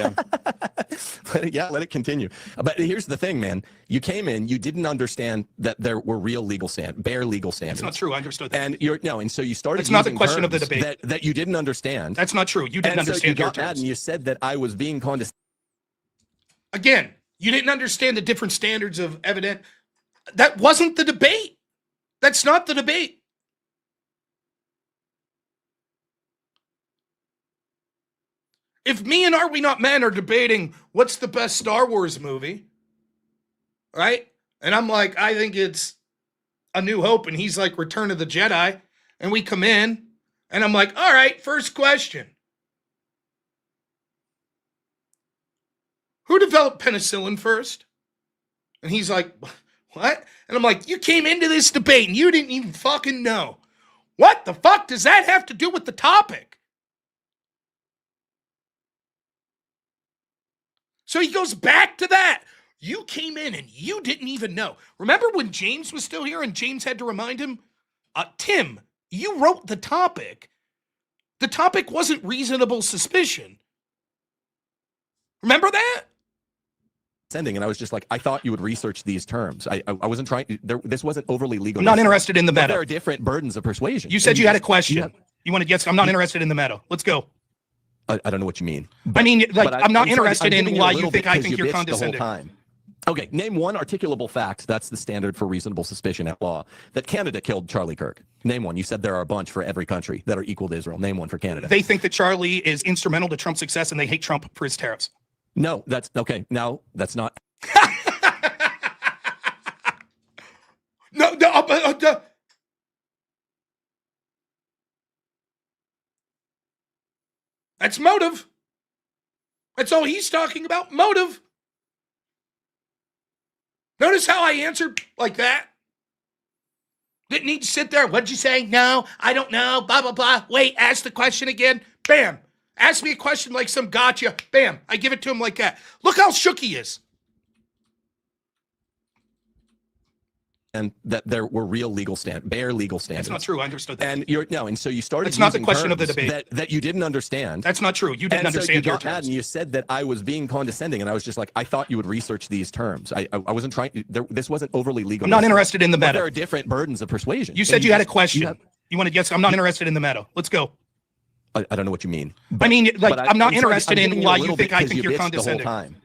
Speaker 11: down.
Speaker 8: Let it continue. But here's the thing, man. You came in, you didn't understand that there were real bare legal standards.
Speaker 1: That's not true. I understood that.
Speaker 8: And so you started.
Speaker 1: That's not the
Speaker 8: using
Speaker 1: question of the
Speaker 8: terms
Speaker 1: debate.
Speaker 8: that you didn't understand.
Speaker 1: That's not true. You didn't
Speaker 8: and so you
Speaker 1: understand your
Speaker 8: got mad
Speaker 1: terms.
Speaker 8: and you said that I was being condescending.
Speaker 1: Again, you didn't understand the different standards of evidence. That wasn't the debate. That's not the debate. If me and Are We Not Men are debating what's the best Star Wars movie, right? And I'm like, I think it's A New Hope, and he's like Return of the Jedi, and we come in, and I'm like, all right, first question. Who developed penicillin first? And he's like, what? And I'm like, you came into this debate and you didn't even fucking know. What the fuck does that have to do with the topic? So he goes back to that. You came in and you didn't even know. Remember when James was still here and James had to remind him, Tim, you wrote the topic. The topic wasn't reasonable suspicion. Remember that?
Speaker 8: And I was just like, I thought you would research these terms. I wasn't trying. This wasn't overly legal.
Speaker 1: I'm not interested in the
Speaker 8: But
Speaker 1: meta.
Speaker 8: there are different burdens of persuasion.
Speaker 1: You said
Speaker 8: And
Speaker 1: you had a
Speaker 8: just-
Speaker 1: question. You want to guess? I'm not interested in the meta. Let's go.
Speaker 8: I don't know what you mean.
Speaker 1: I mean, like,
Speaker 8: But
Speaker 1: I'm not
Speaker 8: sorry,
Speaker 1: interested
Speaker 8: I'm
Speaker 1: in
Speaker 8: giving
Speaker 1: why
Speaker 8: a
Speaker 1: you
Speaker 8: little
Speaker 1: think
Speaker 8: bit
Speaker 1: I
Speaker 8: 'cause
Speaker 1: think
Speaker 8: you
Speaker 1: you're
Speaker 8: bitched the whole
Speaker 1: condescending.
Speaker 8: time. Okay, name one articulable fact. That's the standard for reasonable suspicion at law. That Canada killed Charlie Kirk. Name one. You said there are a bunch for every country that are equal to Israel. Name one for Canada.
Speaker 1: They think that Charlie is instrumental to Trump's success and they hate Trump for his tariffs.
Speaker 8: No, that's okay. Now that's not.
Speaker 1: No. That's motive. That's all he's talking about. Motive. Notice how I answered like that. Didn't need to sit there. What'd you say? No, I don't know. Blah, blah, blah. Wait, ask the question again. Bam. Ask me a question like some gotcha. Bam. I give it to him like that. Look how shook he is.
Speaker 8: And that there were real bare legal standards.
Speaker 1: That's not true. I understood that.
Speaker 8: And so you started.
Speaker 1: That's not the
Speaker 8: using
Speaker 1: question of the
Speaker 8: terms
Speaker 1: debate.
Speaker 8: that you didn't understand.
Speaker 1: That's not true. You didn't
Speaker 8: and so
Speaker 1: understand
Speaker 8: you
Speaker 1: your
Speaker 8: got mad
Speaker 1: terms.
Speaker 8: and you said that I was being condescending, and I was just like, I thought you would research these terms. I wasn't trying. This wasn't overly legal.
Speaker 1: I'm not interested in the
Speaker 8: But
Speaker 1: meta.
Speaker 8: there are different burdens of persuasion.
Speaker 1: You said you had a question.
Speaker 8: have-
Speaker 1: You want to guess? I'm not interested in the meta. Let's go.
Speaker 8: I don't know what you mean.
Speaker 1: I mean, like, I'm not
Speaker 8: sorry,
Speaker 1: interested
Speaker 8: I'm
Speaker 1: in
Speaker 8: giving you
Speaker 1: why
Speaker 8: a
Speaker 1: you
Speaker 8: little
Speaker 1: think
Speaker 8: bit
Speaker 1: I
Speaker 8: 'cause
Speaker 1: think
Speaker 8: you
Speaker 1: you're
Speaker 8: bitched the whole
Speaker 1: condescending.
Speaker 8: time.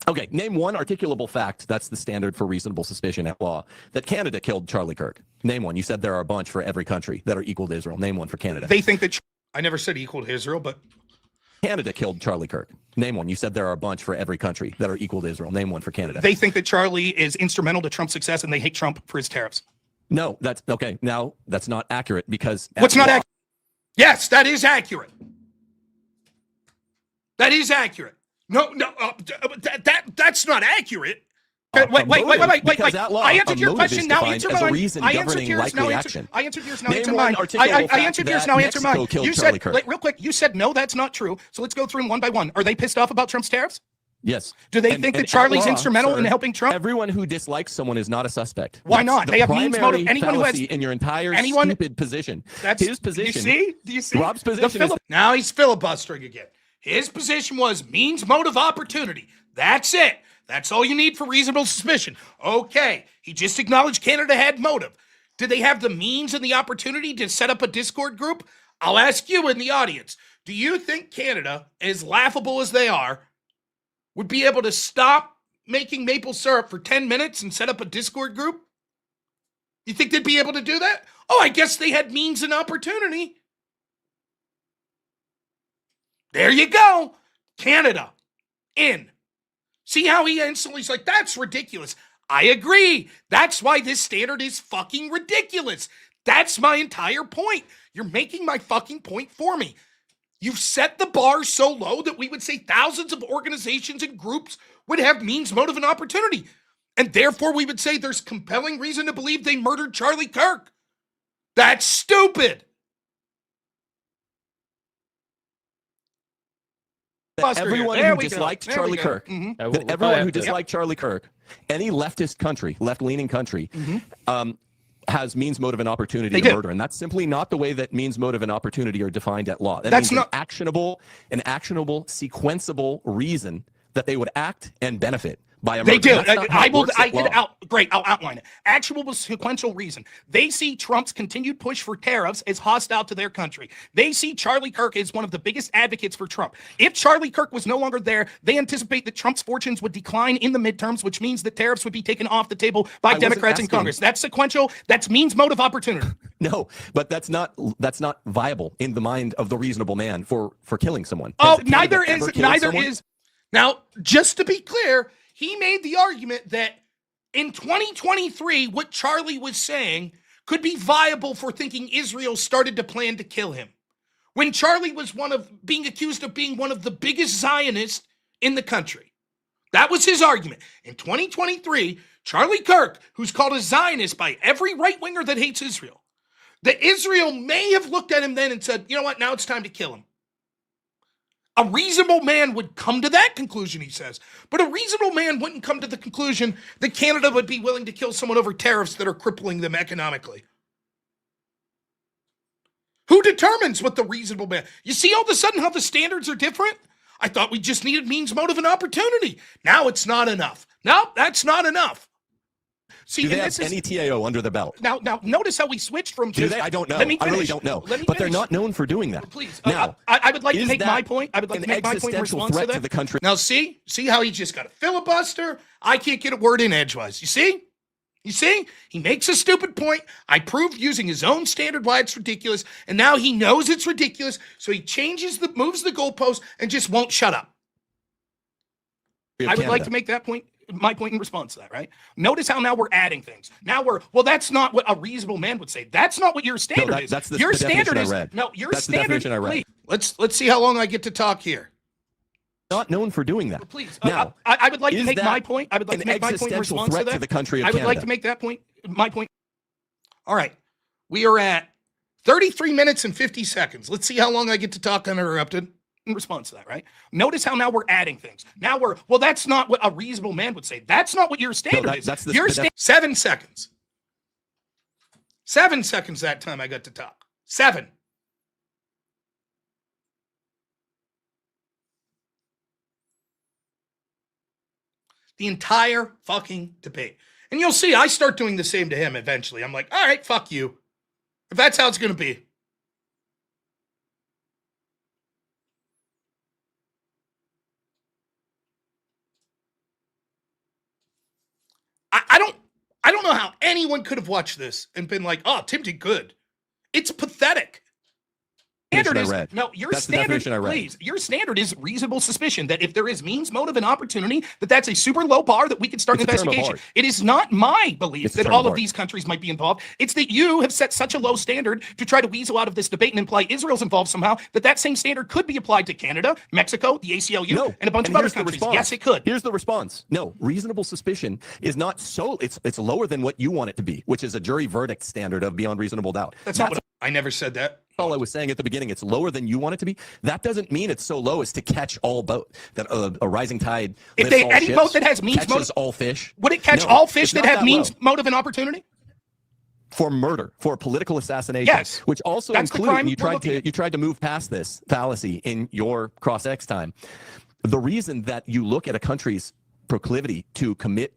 Speaker 8: Okay, name one articulable fact. That's the standard for reasonable suspicion at law. That Canada killed Charlie Kirk. Name one. You said there are a bunch for every country that are equal to Israel. Name one for Canada.
Speaker 1: They think that I never said equal to Israel, but
Speaker 8: Canada killed Charlie Kirk. Name one. You said there are a bunch for every country that are equal to Israel. Name one for Canada.
Speaker 1: they think that Charlie is instrumental to Trump's success and they hate Trump for his tariffs.
Speaker 8: No, that's okay. Now that's not accurate because
Speaker 1: What's not accurate? Yes, that is accurate. That is accurate. No, that's not accurate. Wait.
Speaker 8: Because at law,
Speaker 1: I answered
Speaker 8: a
Speaker 1: your
Speaker 8: motive
Speaker 1: question.
Speaker 8: is
Speaker 1: Now
Speaker 8: defined
Speaker 1: answer
Speaker 8: as a
Speaker 1: mine.
Speaker 8: reason
Speaker 1: I answered
Speaker 8: governing
Speaker 1: yours. Now
Speaker 8: likely
Speaker 1: answer.
Speaker 8: action.
Speaker 1: I answered yours. Now
Speaker 8: Name
Speaker 1: answer
Speaker 8: one
Speaker 1: mine.
Speaker 8: articulable
Speaker 1: I
Speaker 8: fact
Speaker 1: answered yours.
Speaker 8: that
Speaker 1: Now answer
Speaker 8: Mexico
Speaker 1: mine.
Speaker 8: killed
Speaker 1: You
Speaker 8: Charlie
Speaker 1: said,
Speaker 8: Kirk.
Speaker 1: real quick, you said no, that's not true. So let's go through them one by one. Are they pissed off about Trump's tariffs?
Speaker 8: Yes.
Speaker 1: Do they
Speaker 8: And-
Speaker 1: think
Speaker 8: and
Speaker 1: that Charlie's
Speaker 8: at law,
Speaker 1: instrumental in
Speaker 8: sir,
Speaker 1: helping Trump?
Speaker 8: Everyone who dislikes someone is not a suspect.
Speaker 1: Why
Speaker 8: That's
Speaker 1: not?
Speaker 8: the
Speaker 1: They have means,
Speaker 8: primary
Speaker 1: motive. Anyone who has
Speaker 8: fallacy in your entire
Speaker 1: anyone-
Speaker 8: stupid position.
Speaker 1: That's
Speaker 8: His position.
Speaker 1: Do you see?
Speaker 8: Rob's position is
Speaker 1: now he's filibustering again. His position was means, motive, opportunity. That's it. That's all you need for reasonable suspicion. Okay, he just acknowledged Canada had motive. Do they have the means and the opportunity to set up a Discord group? I'll ask you in the audience. Do you think Canada, as laughable as they are, would be able to stop making maple syrup for 10 minutes and set up a Discord group? You think they'd be able to do that? Oh, I guess they had means and opportunity. There you go. Canada. In. See how he instantly's like, that's ridiculous. I agree. That's why this standard is fucking ridiculous. That's my entire point. You're making my fucking point for me. You've set the bar so low that we would say thousands of organizations and groups would have means, motive, and opportunity. And therefore we would say there's compelling reason to believe they murdered Charlie Kirk. That's stupid.
Speaker 8: everyone who disliked Charlie Kirk, that everyone who disliked Charlie Kirk, any leftist country, left-leaning country, has means, motive, and opportunity to murder, and that's simply not the way that means, motive, and opportunity are defined at law. That's not an actionable, sequenceable reason that they would act and benefit by a murder.
Speaker 1: They do.
Speaker 8: I'll
Speaker 1: outline it. Actual sequential reason. They see Trump's continued push for tariffs as hostile to their country. They see Charlie Kirk as one of the biggest advocates for Trump. If Charlie Kirk was no longer there, they anticipate that Trump's fortunes would decline in the midterms, which means that tariffs would be taken off the table by Democrats in Congress. That's sequential. That's means, motive, opportunity.
Speaker 8: No, but that's not viable in the mind of the reasonable man for killing someone.
Speaker 1: Oh, neither is. Now, just to be clear, he made the argument that in 2023, what Charlie was saying could be viable for thinking Israel started to plan to kill him. When Charlie was being accused of being one of the biggest Zionists in the country. That was his argument. In 2023, Charlie Kirk, who's called a Zionist by every right-winger that hates Israel, that Israel may have looked at him then and said, you know what, now it's time to kill him. A reasonable man would come to that conclusion, he says. But a reasonable man wouldn't come to the conclusion that Canada would be willing to kill someone over tariffs that are crippling them economically. Who determines what the reasonable man... You see all of a sudden how the standards are different? I thought we just needed means, motive, and opportunity. Now it's not enough. No, that's not enough. See,
Speaker 8: do they have any TAO under the belt?
Speaker 1: Now, notice how we switched from...
Speaker 8: Do they? I don't know. I really don't know. But they're not known for doing that.
Speaker 1: Please.
Speaker 8: Now,
Speaker 1: I would like to make my point. I would like to make my point in response to that.
Speaker 8: The country.
Speaker 1: Now, see how he just got a filibuster? I can't get a word in edgewise. You see? You see? He makes a stupid point. I proved using his own standard why it's ridiculous, and now he knows it's ridiculous, so he moves the goalpost and just won't shut up. I would like to make that point. My point in response to that, right? Notice how now we're adding things. Now that's not what a reasonable man would say. That's not what your standard is.
Speaker 8: That's
Speaker 1: your
Speaker 8: the
Speaker 1: standard is.
Speaker 8: I read.
Speaker 1: No, your
Speaker 8: that's
Speaker 1: standard.
Speaker 8: The definition I read.
Speaker 1: Let's see how long I get to talk here.
Speaker 8: Not known for doing that.
Speaker 1: Please.
Speaker 8: Now,
Speaker 1: I would like to make my point. I would like to make my point in response to that.
Speaker 8: To the country of
Speaker 1: I would like to make that point. My point. All right. We are at 33 minutes and 50 seconds. Let's see how long I get to talk uninterrupted. In response to that, right? Notice how now we're adding things. Now that's not what a reasonable man would say. That's not what your standard is. 7 seconds. 7 seconds that time I got to talk. 7. The entire fucking debate. And you'll see, I start doing the same to him eventually. I'm like, all right, fuck you. If that's how it's going to be. I don't know how anyone could have watched this and been like, oh, Tim did good. It's pathetic. Your standard is reasonable suspicion that if there is means, motive, and opportunity, that's a super low bar that we can start an investigation. It is not my belief that all of these countries might be involved. It's that you have set such a low standard to try to weasel out of this debate and imply Israel's involved somehow, that same standard could be applied to Canada, Mexico, the ACLU, and a bunch of other countries. Yes, it could.
Speaker 8: Here's the response. No, reasonable suspicion is not it's lower than what you want it to be, which is a jury verdict standard of beyond reasonable doubt.
Speaker 1: That's not what I never said that.
Speaker 8: all I was saying at the beginning. It's lower than you want it to be. That doesn't mean it's so low as to catch all boat. That a rising tide.
Speaker 1: If
Speaker 8: lifts
Speaker 1: they
Speaker 8: all
Speaker 1: any
Speaker 8: ships,
Speaker 1: boat that has means
Speaker 8: catches
Speaker 1: motive,
Speaker 8: all fish.
Speaker 1: would it catch
Speaker 8: No,
Speaker 1: all fish
Speaker 8: it's
Speaker 1: that
Speaker 8: not
Speaker 1: have means,
Speaker 8: low.
Speaker 1: motive, and opportunity?
Speaker 8: For murder, for political assassination,
Speaker 1: Yes.
Speaker 8: which also
Speaker 1: That's the
Speaker 8: includes,
Speaker 1: crime
Speaker 8: you
Speaker 1: we're looking at.
Speaker 8: tried to move past this fallacy in your cross-ex time. The reason that you look at a country's proclivity to commit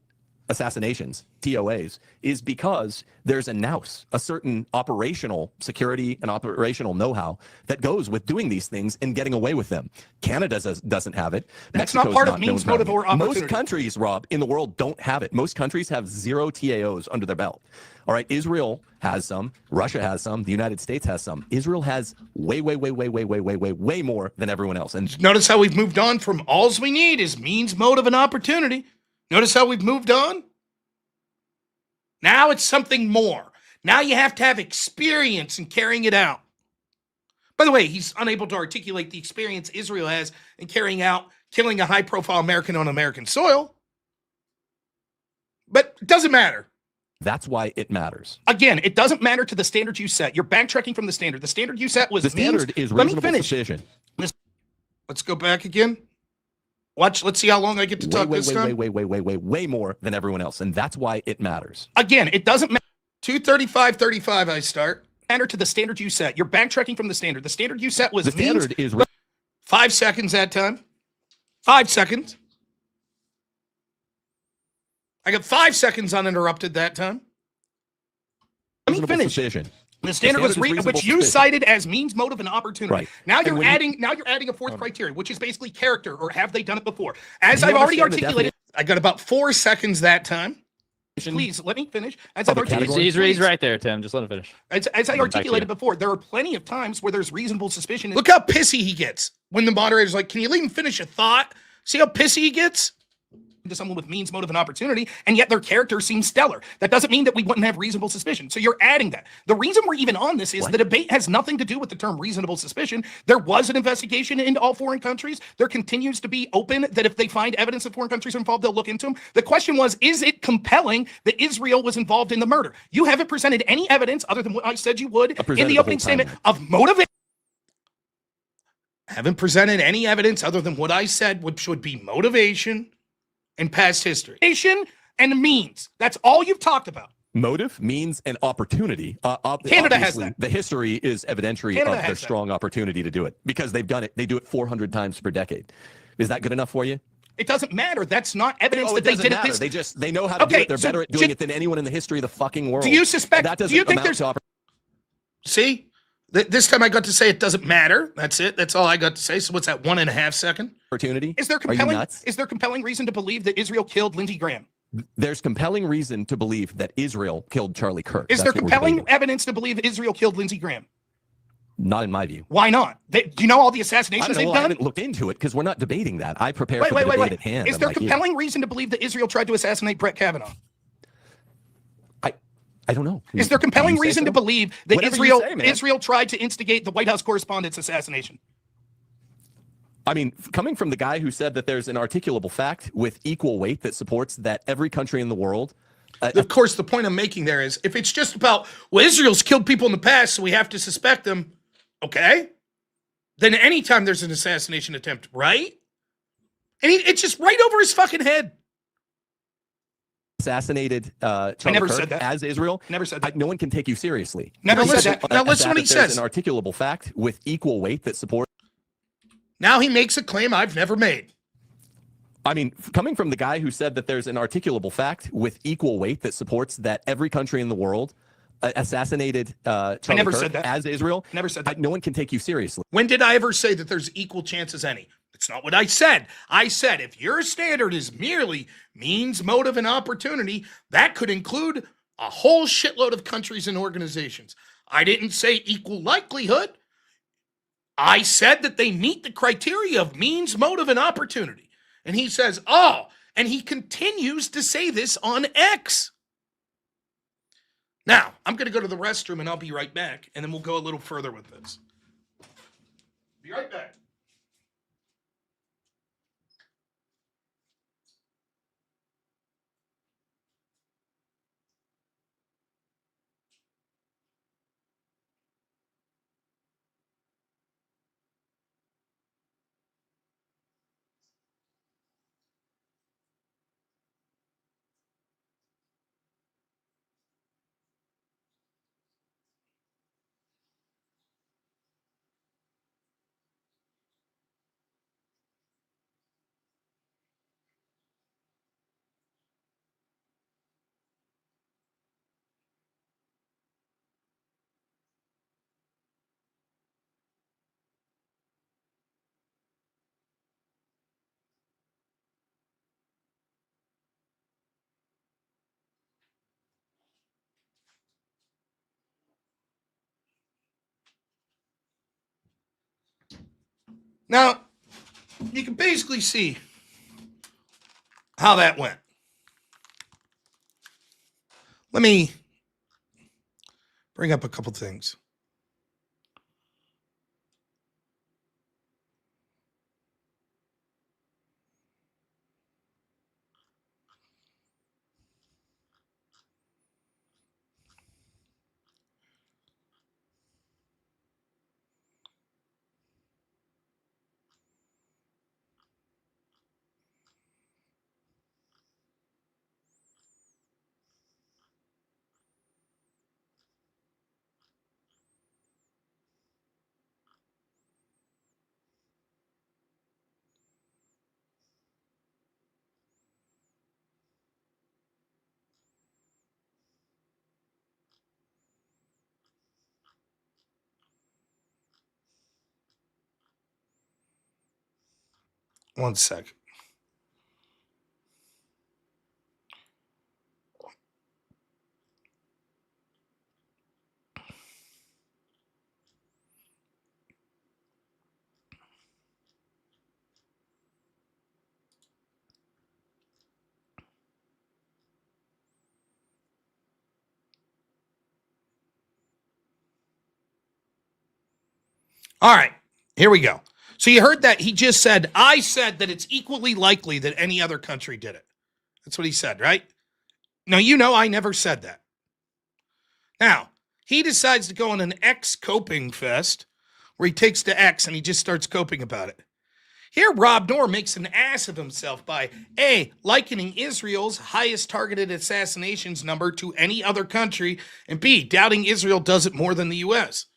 Speaker 8: assassinations, TOAs, is because there's a nous, a certain operational security and operational know-how that goes with doing these things and getting away with them. Canada doesn't have it.
Speaker 1: That's
Speaker 8: Mexico's
Speaker 1: not part of
Speaker 8: known
Speaker 1: means,
Speaker 8: for
Speaker 1: motive,
Speaker 8: having
Speaker 1: or
Speaker 8: it.
Speaker 1: opportunity.
Speaker 8: Most countries, Rob, in the world don't have it. Most countries have 0 TAOs under their belt. All right, Israel has some, Russia has some, the United States has some. Israel has way more than everyone else. And
Speaker 1: Notice how we've moved on from alls we need is means, motive, and opportunity. Notice how we've moved on? Now it's something more. Now you have to have experience in carrying it out. By the way, he's unable to articulate the experience Israel has in carrying out killing a high-profile American on American soil. But it doesn't matter.
Speaker 8: that's why it matters.
Speaker 1: Again, it doesn't matter to the standard you set. You're backtracking from the standard. The standard you set was
Speaker 8: The standard is
Speaker 1: Let me
Speaker 8: reasonable
Speaker 1: finish.
Speaker 8: suspicion.
Speaker 1: Let's go back again. Watch. Let's see how long I get to talk this time.
Speaker 8: Way more than everyone else. And that's why it matters.
Speaker 1: Again, it doesn't matter. 2:35:35. I start. Matter to the standard you set. You're backtracking from the standard. The standard you set was
Speaker 8: The standard is
Speaker 1: 5 seconds that time. 5 seconds. I got 5 seconds uninterrupted that time. Let me
Speaker 8: reasonable
Speaker 1: finish.
Speaker 8: suspicion.
Speaker 1: The standard was
Speaker 8: is reasonable
Speaker 1: which you
Speaker 8: suspicion.
Speaker 1: cited as means, motive, and opportunity.
Speaker 8: Right.
Speaker 1: Now
Speaker 8: And
Speaker 1: you're
Speaker 8: when you-
Speaker 1: adding a fourth criteria, which is basically character, or have they done it before? As
Speaker 8: Do you
Speaker 1: I've already
Speaker 8: understand the
Speaker 1: articulated, I got about 4 seconds that time. Please let me finish. As I've
Speaker 8: the
Speaker 1: articulated,
Speaker 8: category?
Speaker 11: He's right there, Tim. Just let him finish.
Speaker 1: as I
Speaker 11: Back to
Speaker 1: articulated
Speaker 11: you.
Speaker 1: before, there are plenty of times where there's reasonable suspicion. Look how pissy he gets when the moderator's like, "Can you let him finish a thought?" See how pissy he gets? To someone with means, motive, and opportunity, and yet their character seems stellar. That doesn't mean that we wouldn't have reasonable suspicion. So you're adding that. The reason we're even on this is the debate has nothing to do with the term reasonable suspicion. There was an investigation into all foreign countries. There continues to be open that if they find evidence that foreign countries are involved, they'll look into them. The question was, is it compelling that Israel was involved in the murder? You haven't presented any evidence other than what I said you would in
Speaker 8: presented
Speaker 1: the
Speaker 8: the
Speaker 1: opening
Speaker 8: whole time.
Speaker 1: statement of motivation. Haven't presented any evidence other than what I said, which would be motivation and past history. And means. That's all you've talked about.
Speaker 8: Motive, means, and opportunity.
Speaker 1: Canada has
Speaker 8: Obviously,
Speaker 1: that.
Speaker 8: The history is evidentiary
Speaker 1: Canada
Speaker 8: of their
Speaker 1: has that.
Speaker 8: strong opportunity to do it because they've done it. They do it 400 times per decade. Is that good enough for you?
Speaker 1: It doesn't matter. That's not evidence
Speaker 8: Oh,
Speaker 1: that
Speaker 8: it
Speaker 1: they
Speaker 8: doesn't
Speaker 1: did it.
Speaker 8: matter.
Speaker 1: This,
Speaker 8: They know how to do
Speaker 1: Okay,
Speaker 8: it. They're
Speaker 1: so
Speaker 8: better at doing
Speaker 1: ju-
Speaker 8: it than anyone in the history of the fucking world.
Speaker 1: do you suspect?
Speaker 8: That
Speaker 1: Do
Speaker 8: doesn't
Speaker 1: you think
Speaker 8: amount
Speaker 1: there's?
Speaker 8: to
Speaker 1: See, this time I got to say it doesn't matter. That's it. That's all I got to say. So what's that? 1.5 second?
Speaker 8: opportunity?
Speaker 1: Is there
Speaker 8: Are you
Speaker 1: compelling?
Speaker 8: nuts?
Speaker 1: Is there compelling reason to believe that Israel killed Lindsey Graham?
Speaker 8: There's compelling reason to believe that Israel killed Charlie Kirk.
Speaker 1: Is
Speaker 8: That's
Speaker 1: there
Speaker 8: what we're
Speaker 1: compelling
Speaker 8: debating.
Speaker 1: evidence to believe Israel killed Lindsey Graham?
Speaker 8: Not in my view.
Speaker 1: Why not? Do you know all the
Speaker 8: I
Speaker 1: assassinations
Speaker 8: don't know.
Speaker 1: they've
Speaker 8: I
Speaker 1: done?
Speaker 8: haven't looked into it because we're not debating that. I prepare for the debate at hand.
Speaker 1: Is there
Speaker 8: unlike you.
Speaker 1: compelling reason to believe that Israel tried to assassinate Brett Kavanaugh?
Speaker 8: I don't know.
Speaker 1: Is there
Speaker 8: Do
Speaker 1: compelling
Speaker 8: you say
Speaker 1: reason
Speaker 8: so?
Speaker 1: to believe that
Speaker 8: Whatever you
Speaker 1: Israel
Speaker 8: say, man.
Speaker 1: Israel tried to instigate the White House correspondent's assassination?
Speaker 8: I mean, coming from the guy who said that there's an articulable fact with equal weight that supports that every country in the world.
Speaker 1: Of course, the point I'm making there is if it's just about, well, Israel's killed people in the past, so we have to suspect them, okay? Then anytime there's an assassination attempt, right? And it's just right over his fucking head.
Speaker 8: Assassinated Charlie
Speaker 1: never
Speaker 8: Kirk
Speaker 1: said that.
Speaker 8: as Israel.
Speaker 1: Never said that.
Speaker 8: No one can take you seriously.
Speaker 1: Never
Speaker 8: You
Speaker 1: said
Speaker 8: said
Speaker 1: that. Now listen what he
Speaker 8: there's
Speaker 1: says.
Speaker 8: An articulable fact with equal weight that supports.
Speaker 1: Now he makes a claim I've never made.
Speaker 8: I mean, coming from the guy who said that there's an articulable fact with equal weight that supports that every country in the world assassinated Charlie
Speaker 1: never
Speaker 8: Kirk
Speaker 1: said that.
Speaker 8: as Israel.
Speaker 1: Never said that.
Speaker 8: No one can take you seriously.
Speaker 1: When did I ever say that there's equal chance as any? That's not what I said. I said if your standard is merely means, motive, and opportunity, that could include a whole shitload of countries and organizations. I didn't say equal likelihood. I said that they meet the criteria of means, motive, and opportunity. And he says, oh, and he continues to say this on X. Now, I'm going to go to the restroom and I'll be right back, and then we'll go a little further with this. Be right back. Now, you can basically see how that went. Let me bring up a couple things. One second. All right, here we go. So you heard that he just said, I said that it's equally likely that any other country did it. That's what he said, right? Now, you know I never said that. Now, he decides to go on an X coping fest where he takes to X and he just starts coping about it. Here, robnoerr makes an ass of himself by A, likening Israel's highest targeted assassinations number to any other country, and B, doubting Israel does it more than the U.S.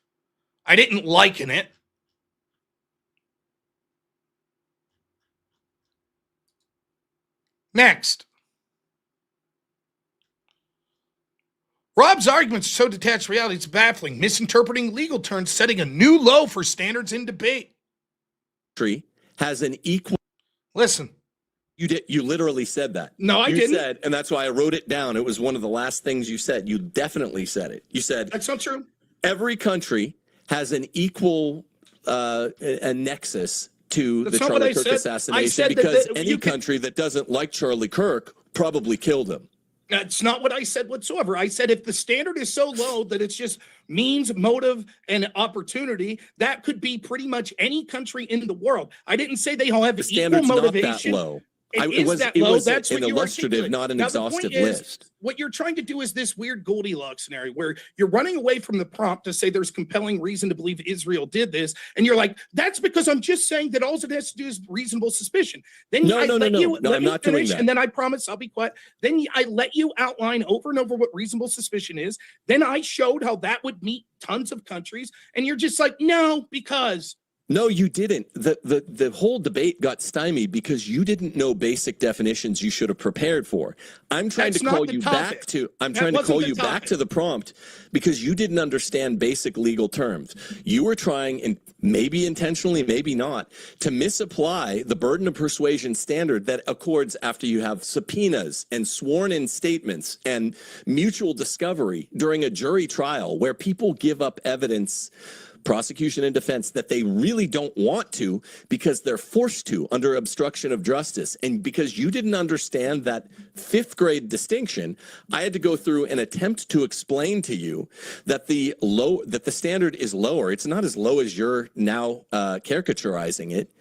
Speaker 1: I didn't liken it. Next. Rob's arguments are so detached from reality, it's baffling. Misinterpreting legal terms, setting a new low for standards in debate.
Speaker 10: Has an equal.
Speaker 1: Listen.
Speaker 10: You literally said that.
Speaker 1: No, I didn't.
Speaker 10: You said, and that's why I wrote it down. It was one of the last things you said. You definitely said it. You said
Speaker 1: that's not true.
Speaker 10: Every country has an equal a nexus to the Charlie Kirk assassination because any country that doesn't like Charlie Kirk probably killed him.
Speaker 1: That's not what I said whatsoever. I said if the standard is so low that it's just means, motive, and opportunity, that could be pretty much any country in the world. I didn't say they all have equal motivation.
Speaker 10: Not that low.
Speaker 1: It was that low. That's
Speaker 10: an
Speaker 1: what you
Speaker 10: illustrative, not an exhaustive list.
Speaker 1: What you're trying to do is this weird Goldilocks scenario where you're running away from the prompt to say there's compelling reason to believe Israel did this, and you're like, that's because I'm just saying that all it has to do is reasonable suspicion. Then
Speaker 10: No, I'm not doing that.
Speaker 1: And then I promise I'll be quiet. Then I let you outline over and over what reasonable suspicion is. Then I showed how that would meet tons of countries, and you're just like, no, because.
Speaker 10: No, you didn't. The whole debate got stymied because you didn't know basic definitions you should have prepared for. I'm trying to call you back to the prompt because you didn't understand basic legal terms. You were trying, and maybe intentionally, maybe not, to misapply the burden of persuasion standard that accords after you have subpoenas and sworn in statements and mutual discovery during a jury trial where people give up evidence, prosecution and defense, that they really don't want to because they're forced to under obstruction of justice. And because you didn't understand that fifth grade distinction, I had to go through and attempt to explain to you that the standard is lower. It's not as low as you're now caricaturizing it,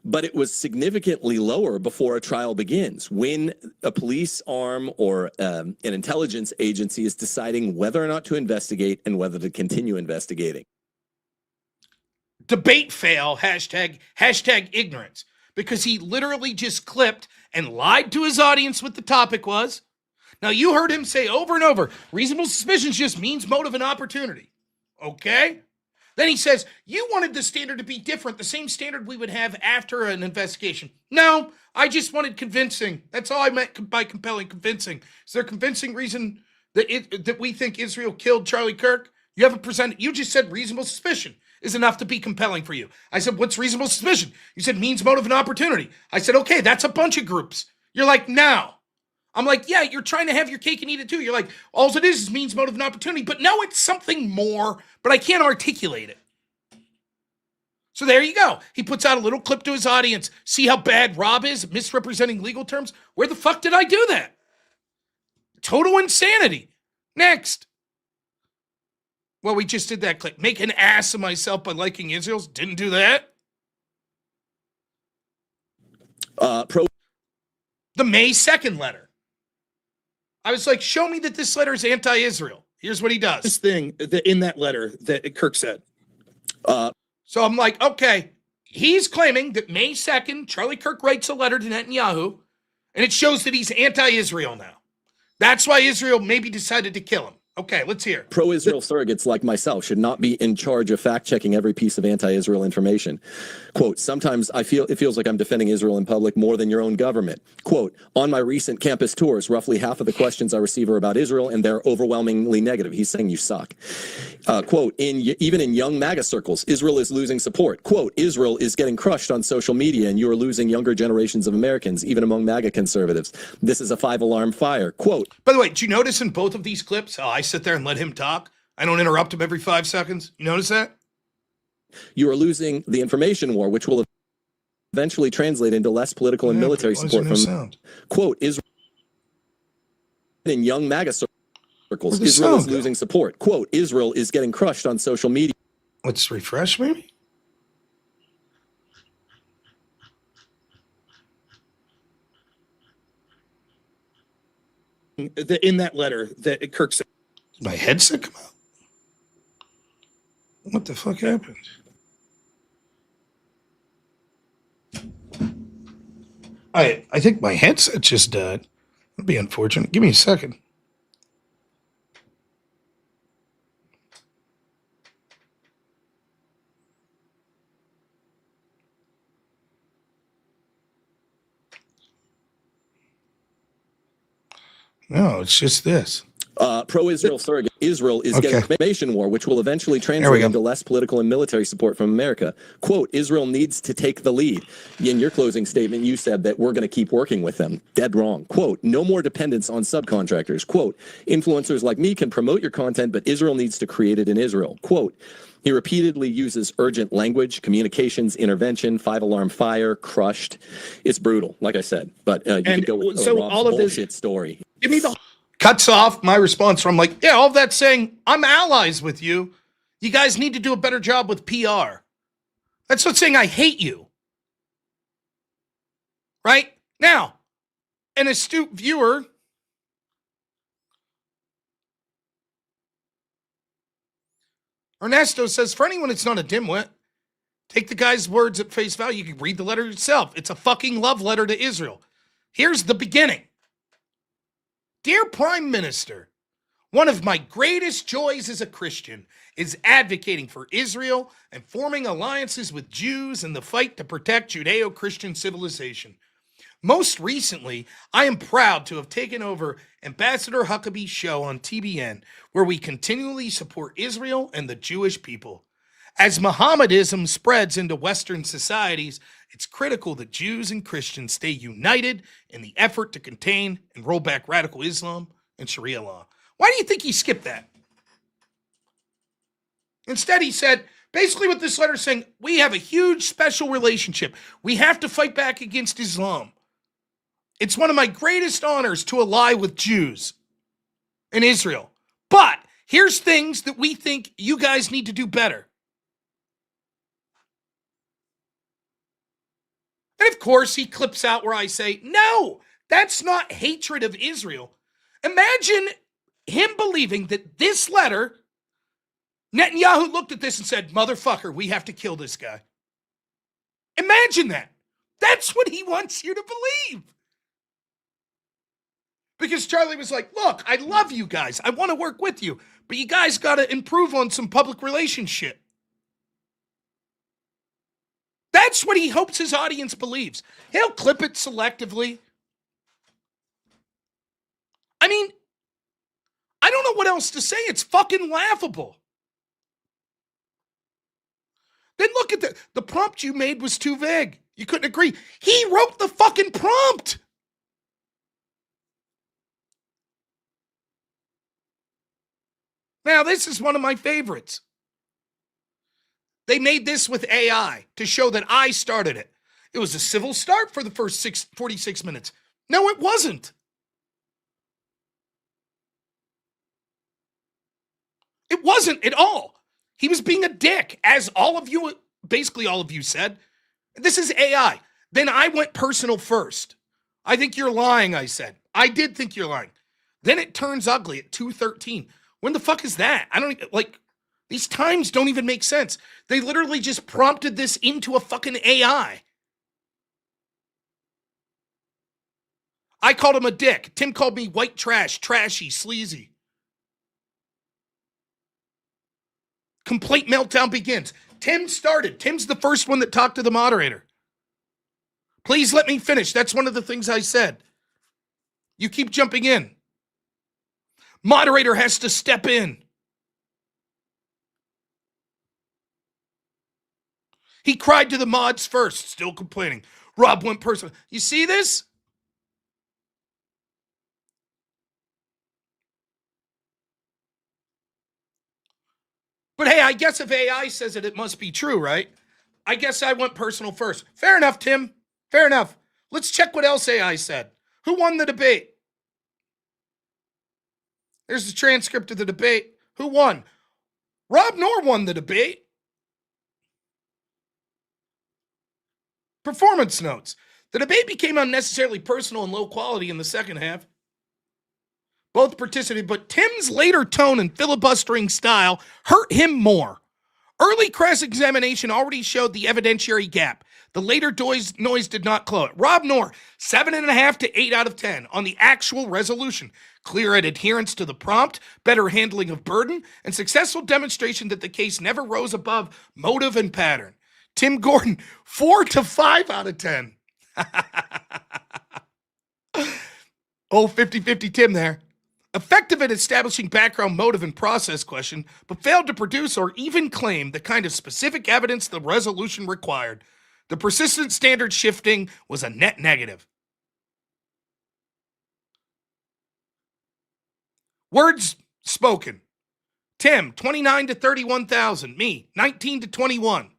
Speaker 10: but it was significantly lower before a trial begins when a police arm or an intelligence agency is deciding whether or not to investigate and whether to continue investigating.
Speaker 1: Debate fail, hashtag ignorance, because he literally just clipped and lied to his audience what the topic was. Now, you heard him say over and over, reasonable suspicion just means motive and opportunity. Okay? Then he says, you wanted the standard to be different, the same standard we would have after an investigation. No, I just wanted convincing. That's all I meant by compelling, convincing. Is there a convincing reason that we think Israel killed Charlie Kirk? You haven't presented, you just said reasonable suspicion is enough to be compelling for you. I said, what's reasonable suspicion? You said means, motive, and opportunity. I said, okay, that's a bunch of groups. You're like, no. I'm like, yeah, you're trying to have your cake and eat it too. You're like, all it is means, motive, and opportunity. But no, it's something more, but I can't articulate it. So there you go. He puts out a little clip to his audience. See how bad Rob is at misrepresenting legal terms? Where the fuck did I do that? Total insanity. Next. Well, we just did that clip. Make an ass of myself by liking Israel's. Didn't do that. The May 2nd letter. I was like, show me that this letter is anti-Israel. Here's what he does.
Speaker 12: This thing in that letter that Kirk said.
Speaker 1: So I'm like, okay, he's claiming that May 2nd, Charlie Kirk writes a letter to Netanyahu, and it shows that he's anti-Israel now. That's why Israel maybe decided to kill him. Okay, let's hear.
Speaker 10: Pro-Israel surrogates like myself should not be in charge of fact-checking every piece of anti-Israel information. Quote, sometimes it feels like I'm defending Israel in public more than your own government. Quote, on my recent campus tours, roughly half of the questions I receive are about Israel, and they're overwhelmingly negative. He's saying you suck. Quote, even in young MAGA circles, Israel is losing support. Quote, Israel is getting crushed on social media, and you are losing younger generations of Americans, even among MAGA conservatives. This is a 5-alarm fire. Quote.
Speaker 1: By the way, did you notice in both of these clips how I sit there and let him talk? I don't interrupt him every 5 seconds. You notice that?
Speaker 10: You are losing the information war, which will eventually translate into less political and military support from, quote, Israel in young MAGA circles. Israel is losing support. Quote, Israel is getting crushed on social media.
Speaker 1: Let's refresh, maybe?
Speaker 12: In that letter that Kirk said.
Speaker 1: Did my headset come out? What the fuck happened? I think my headset just died. That'd be unfortunate. Give me a second. No, it's just this.
Speaker 10: Pro-Israel surrogate. Israel is getting information war, which will eventually translate into less political and military support from America. Quote, Israel needs to take the lead. In your closing statement, you said that we're going to keep working with them. Dead wrong. Quote, no more dependence on subcontractors. Quote, influencers like me can promote your content, but Israel needs to create it in Israel. Quote, he repeatedly uses urgent language, communications, intervention, 5-alarm fire, crushed. It's brutal, like I said. But you could go with
Speaker 12: so all of
Speaker 10: bullshit story.
Speaker 12: Give me the
Speaker 1: cuts off my response where I'm like, yeah, all that saying, I'm allies with you. You guys need to do a better job with PR. That's not saying I hate you. Right? Now, an astute viewer Ernesto says, for anyone that's not a dimwit, take the guy's words at face value. You can read the letter yourself. It's a fucking love letter to Israel. Here's the beginning. Dear Prime Minister, one of my greatest joys as a Christian is advocating for Israel and forming alliances with Jews in the fight to protect Judeo-Christian civilization. Most recently, I am proud to have taken over Ambassador Huckabee's show on TBN, where we continually support Israel and the Jewish people. As Mohammedism spreads into Western societies, it's critical that Jews and Christians stay united in the effort to contain and roll back radical Islam and Sharia law. Why do you think he skipped that? Instead, he said, basically what this letter is saying, we have a huge special relationship. We have to fight back against Islam. It's one of my greatest honors to ally with Jews in Israel. But here's things that we think you guys need to do better. And of course, he clips out where I say, no, that's not hatred of Israel. Imagine him believing that this letter, Netanyahu looked at this and said, motherfucker, we have to kill this guy. Imagine that. That's what he wants you to believe. Because Charlie was like, look, I love you guys. I want to work with you. But you guys got to improve on some public relationship. That's what he hopes his audience believes. He'll clip it selectively. I mean, I don't know what else to say. It's fucking laughable. Then look at the prompt you made was too vague. You couldn't agree. He wrote the fucking prompt. Now, this is one of my favorites. They made this with AI to show that I started it. It was a civil start for the first 46 minutes. No, it wasn't. It wasn't at all. He was being a dick, as all of you, basically all of you said. This is AI. Then I went personal first. I think you're lying, I said. I did think you're lying. Then it turns ugly at 2:13. When the fuck is that? I don't, like, these times don't even make sense. They literally just prompted this into a fucking AI. I called him a dick. Tim called me white trash, trashy, sleazy. Complete meltdown begins. Tim started. Tim's the first one that talked to the moderator. Please let me finish. That's one of the things I said. You keep jumping in. Moderator has to step in. He cried to the mods first, still complaining. Rob went personal. You see this? But hey, I guess if AI says it, it must be true, right? I guess I went personal first. Fair enough, Tim. Fair enough. Let's check what else AI said. Who won the debate? There's the transcript of the debate. Who won? Robnoerr won the debate. Performance notes. The debate became unnecessarily personal and low quality in the second half. Both participated, but Tim's later tone and filibustering style hurt him more. Early cross-examination already showed the evidentiary gap. The later noise did not close it. Robnoerr, 7.5 to 8 out of 10 on the actual resolution. Clear adherence to the prompt, better handling of burden, and successful demonstration that the case never rose above motive and pattern. Tim Gordon, 4 to 5 out of 10. Oh, 50-50 Tim there. Effective at establishing background motive and process question, but failed to produce or even claim the kind of specific evidence the resolution required. The persistent standard shifting was a net negative. Words spoken. Tim, 29 to 31,000. Me, 19 to 21.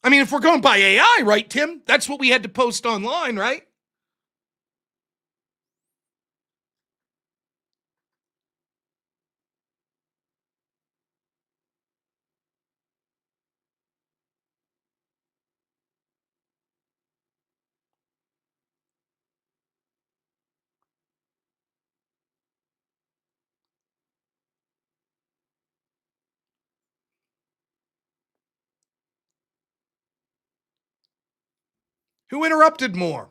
Speaker 1: I mean, if we're going by AI, right, Tim? That's what we had to post online, right? Who interrupted more?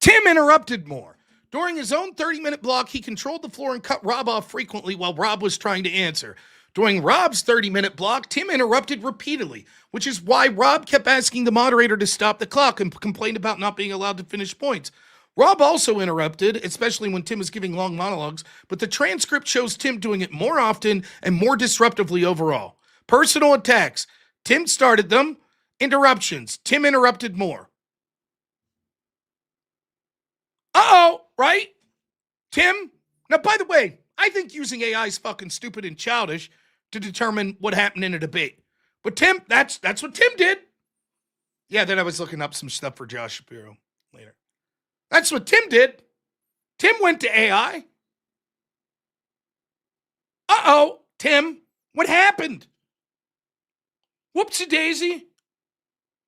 Speaker 1: Tim interrupted more. During his own 30-minute block, he controlled the floor and cut Rob off frequently while Rob was trying to answer. During Rob's 30-minute block, Tim interrupted repeatedly, which is why Rob kept asking the moderator to stop the clock and complained about not being allowed to finish points. Rob also interrupted, especially when Tim was giving long monologues, but the transcript shows Tim doing it more often and more disruptively overall. Personal attacks. Tim started them. Interruptions. Tim interrupted more. Uh-oh, right? Tim? Now, by the way, I think using AI is fucking stupid and childish to determine what happened in a debate. But Tim, that's what Tim did. Yeah, then I was looking up some stuff for Josh Shapiro later. That's what Tim did. Tim went to AI. Uh-oh, Tim, what happened? Whoopsie daisy.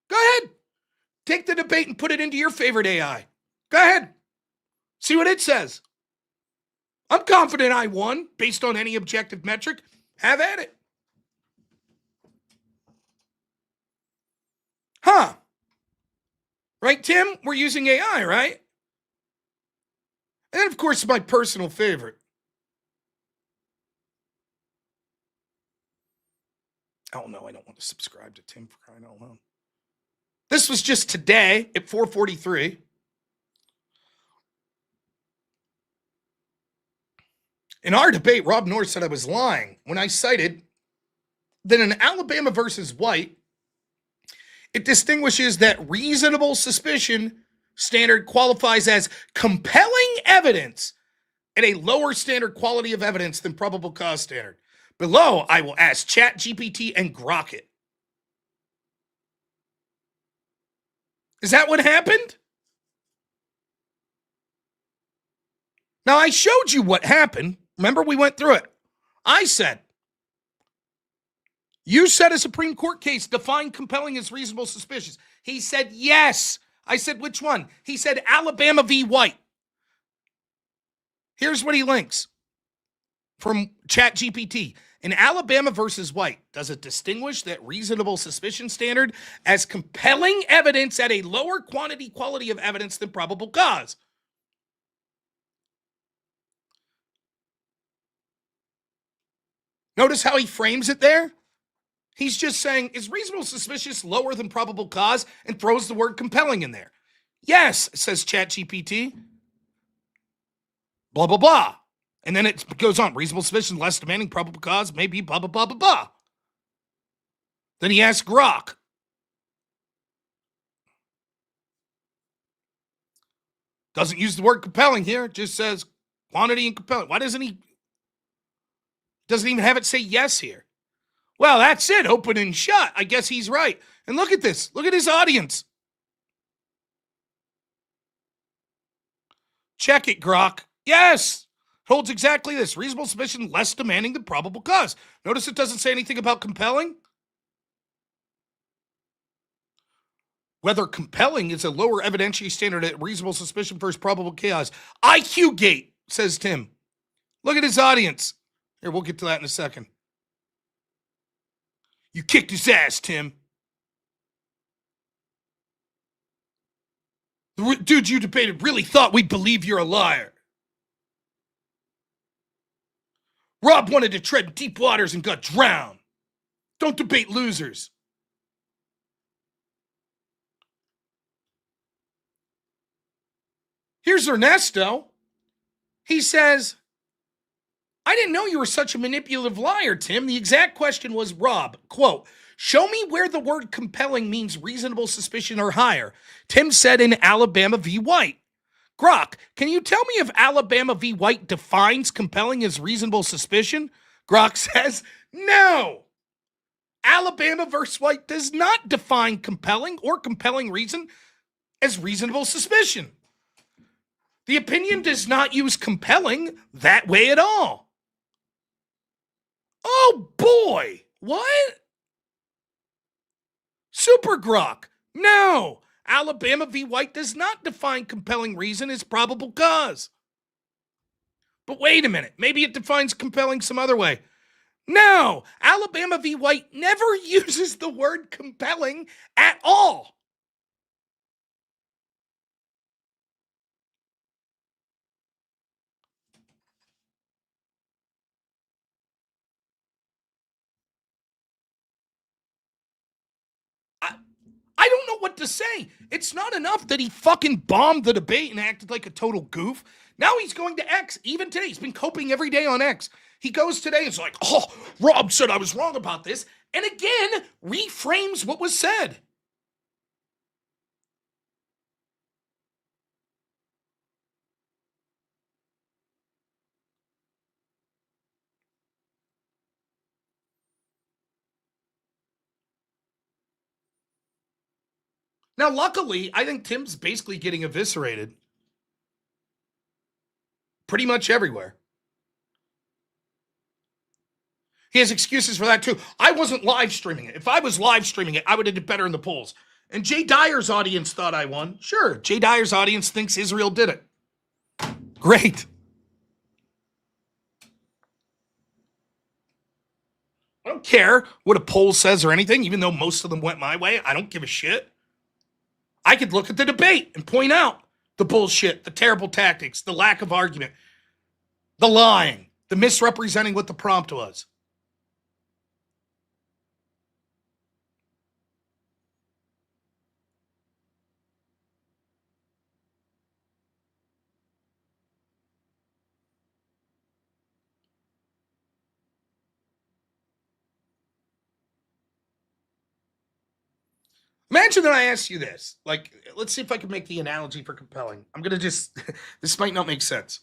Speaker 1: Go ahead. Take the debate and put it into your favorite AI. Go ahead. See what it says. I'm confident I won based on any objective metric. Have at it. Huh. Right, Tim? We're using AI, right? And then, of course, my personal favorite. Oh, no, I don't want to subscribe to Tim for crying out loud. This was just today at 4:43. In our debate, Robnoerr said I was lying when I cited that in Alabama versus White, it distinguishes that reasonable suspicion standard qualifies as compelling evidence at a lower standard quality of evidence than probable cause standard. Below, I will ask ChatGPT and Grok it. Is that what happened? Now, I showed you what happened. Remember, we went through it. I said, you said a Supreme Court case defined compelling as reasonable suspicious. He said, yes. I said, which one? He said, Alabama v. White. Here's what he links from ChatGPT. In Alabama versus White, does it distinguish that reasonable suspicion standard as compelling evidence at a lower quality of evidence than probable cause? Notice how he frames it there? He's just saying, is reasonable suspicious lower than probable cause, and throws the word compelling in there. Yes, says ChatGPT. Blah, blah, blah. And then it goes on. Reasonable suspicion, less demanding, probable cause, maybe blah, blah, blah, blah, blah. Then he asks Grok. Doesn't use the word compelling here. Just says quantity and compelling. Why doesn't he? Doesn't even have it say yes here. Well, that's it. Open and shut. I guess he's right. And look at this. Look at his audience. Check it, Grok. Yes. Holds exactly this. Reasonable suspicion less demanding than probable cause. Notice it doesn't say anything about compelling. Whether compelling is a lower evidentiary standard at reasonable suspicion versus probable cause. IQ gate, says Tim. Look at his audience. Here, we'll get to that in a second. You kicked his ass, Tim. The dude you debated really thought we'd believe you're a liar. Rob wanted to tread deep waters and got drowned. Don't debate losers. Here's Ernesto. He says, I didn't know you were such a manipulative liar, Tim. The exact question was, Rob, quote, show me where the word compelling means reasonable suspicion or higher. Tim said in Alabama v. White. Grok, can you tell me if Alabama v. White defines compelling as reasonable suspicion? Grok says, no. Alabama versus White does not define compelling or compelling reason as reasonable suspicion. The opinion does not use compelling that way at all. Oh boy, what? Super Grok, no. Alabama v. White does not define compelling reason as probable cause. But wait a minute, maybe it defines compelling some other way. No, Alabama v. White never uses the word compelling at all. I don't know what to say. It's not enough that he fucking bombed the debate and acted like a total goof. Now he's going to X. Even today, he's been coping every day on X. He goes today and is like, oh, Rob said I was wrong about this. And again, reframes what was said. Now, luckily, I think Tim's basically getting eviscerated pretty much everywhere. He has excuses for that, too. I wasn't live streaming it. If I was live streaming it, I would have did better in the polls. And Jay Dyer's audience thought I won. Sure, Jay Dyer's audience thinks Israel did it. Great. I don't care what a poll says or anything, even though most of them went my way. I don't give a shit. I could look at the debate and point out the bullshit, the terrible tactics, the lack of argument, the lying, the misrepresenting what the prompt was. Imagine that I ask you this. Like, let's see if I can make the analogy for compelling. I'm going to just, this might not make sense.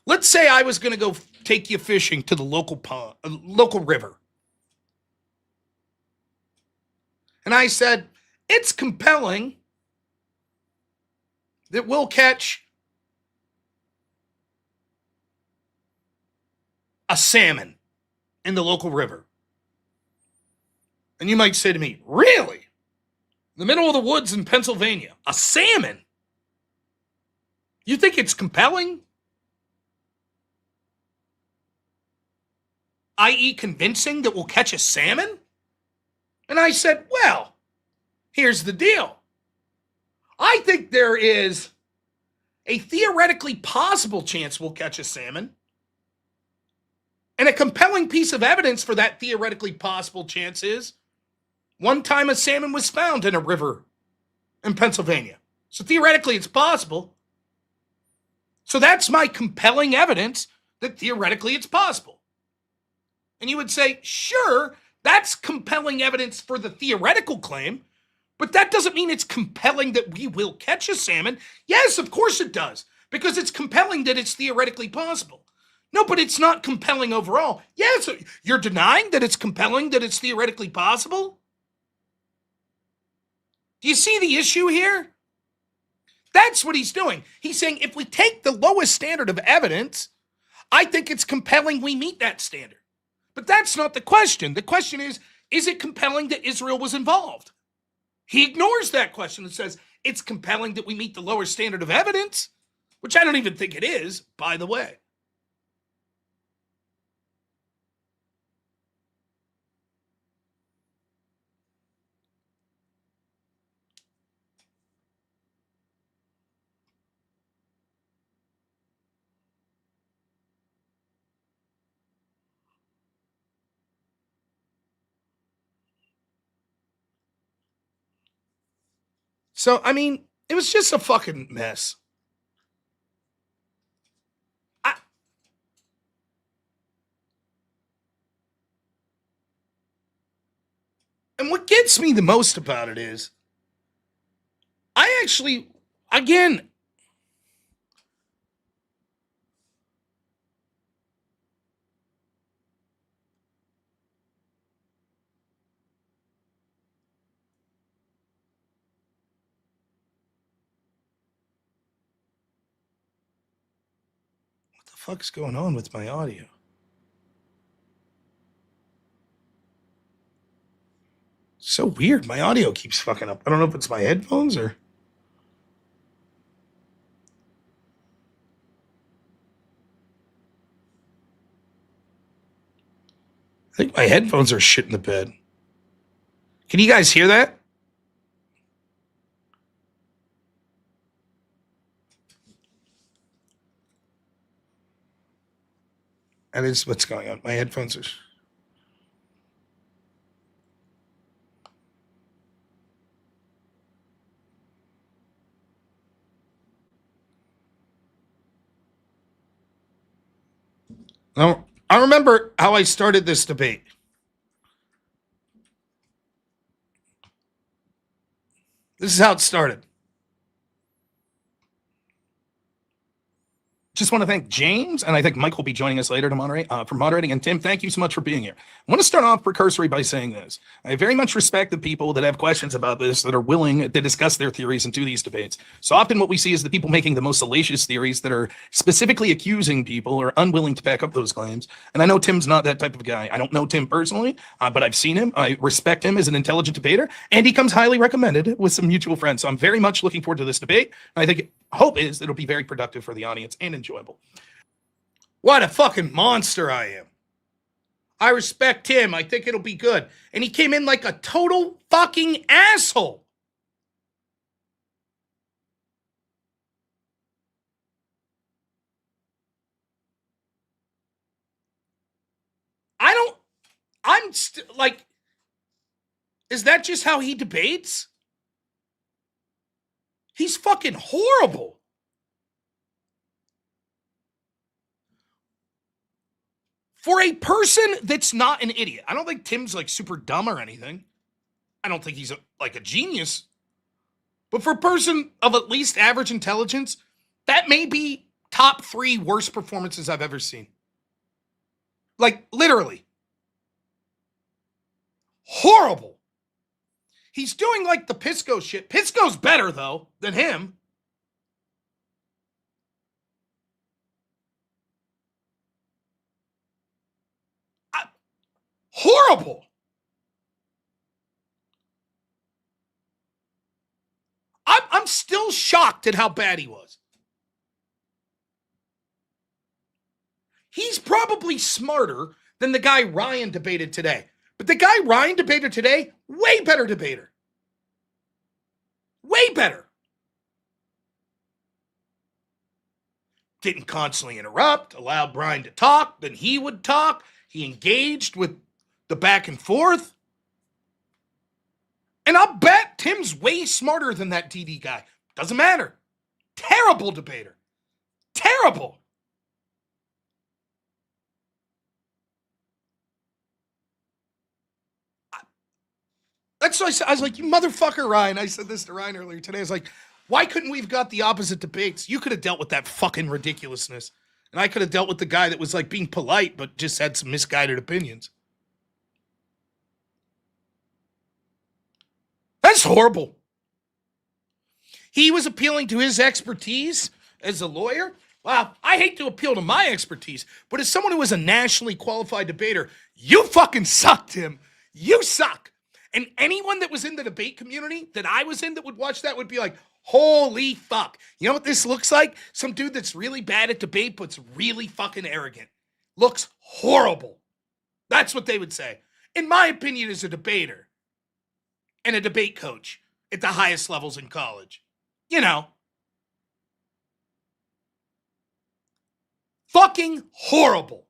Speaker 1: Let's say I was going to go take you fishing to the local pond, local river. And I said, it's compelling that we'll catch a salmon in the local river. And you might say to me, really? In the middle of the woods in Pennsylvania, a salmon? You think it's compelling? I.e. convincing that we'll catch a salmon? And I said, well, here's the deal. I think there is a theoretically possible chance we'll catch a salmon. And a compelling piece of evidence for that theoretically possible chance is one time a salmon was found in a river in Pennsylvania. So theoretically it's possible. So that's my compelling evidence that theoretically it's possible. And you would say, sure, that's compelling evidence for the theoretical claim, but that doesn't mean it's compelling that we will catch a salmon. Yes, of course it does, because it's compelling that it's theoretically possible. No, but it's not compelling overall. Yes, you're denying that it's compelling that it's theoretically possible? Do you see the issue here? That's what he's doing. He's saying if we take the lowest standard of evidence, I think it's compelling we meet that standard. But that's not the question. The question is it compelling that Israel was involved? He ignores that question and says, it's compelling that we meet the lower standard of evidence, which I don't even think it is, by the way. So, I mean, it was just a fucking mess. And what gets me the most about it is, I actually, again, what the fuck's going on with my audio? So weird. My audio keeps fucking up. I don't know if it's my headphones or... I think my headphones are shit in the bed. Can you guys hear that? That is what's going on. My headphones are... Now, I remember how I started this debate. This is how it started. Just want to thank James, and I think Mike will be joining us later to moderate, for moderating. And Tim, thank you so much for being here. I want to start off precursory by saying this. I very much respect the people that have questions about this, that are willing to discuss their theories and do these debates. So often what we see is the people making the most salacious theories that are specifically accusing people or unwilling to back up those claims. And I know Tim's not that type of guy. I don't know Tim personally, but I've seen him. I respect him as an intelligent debater, and he comes highly recommended with some mutual friends. So I'm very much looking forward to this debate. I think hope is that it'll be very productive for the audience and enjoyable. What a fucking monster I am. I respect him. I think it'll be good. And he came in like a total fucking asshole. Like, is that just how he debates? He's fucking horrible. For a person that's not an idiot. I don't think Tim's like super dumb or anything. I don't think he's like a genius. But for a person of at least average intelligence, that may be top 3 worst performances I've ever seen. Like, literally. Horrible. He's doing like the Pisco shit. Pisco's better, though, than him. Horrible. I'm still shocked at how bad he was. He's probably smarter than the guy Ryan debated today. But the guy Ryan debated today, way better debater. Way better. Didn't constantly interrupt, allowed Brian to talk, then he would talk. He engaged with the back and forth. And I'll bet Tim's way smarter than that DD guy. Doesn't matter. Terrible debater. Terrible. That's what I said. I was like, you motherfucker, Ryan. I said this to Ryan earlier today. I was like, why couldn't we have got the opposite debates? You could have dealt with that fucking ridiculousness. And I could have dealt with the guy that was like being polite, but just had some misguided opinions. That's horrible. He was appealing to his expertise as a lawyer. Wow, I hate to appeal to my expertise, but as someone who is a nationally qualified debater, you fucking suck, Tim. You suck. And anyone that was in the debate community that I was in that would watch that would be like, holy fuck. You know what this looks like? Some dude that's really bad at debate but's really fucking arrogant. Looks horrible. That's what they would say. In my opinion, as a debater and a debate coach at the highest levels in college. You know. Fucking horrible.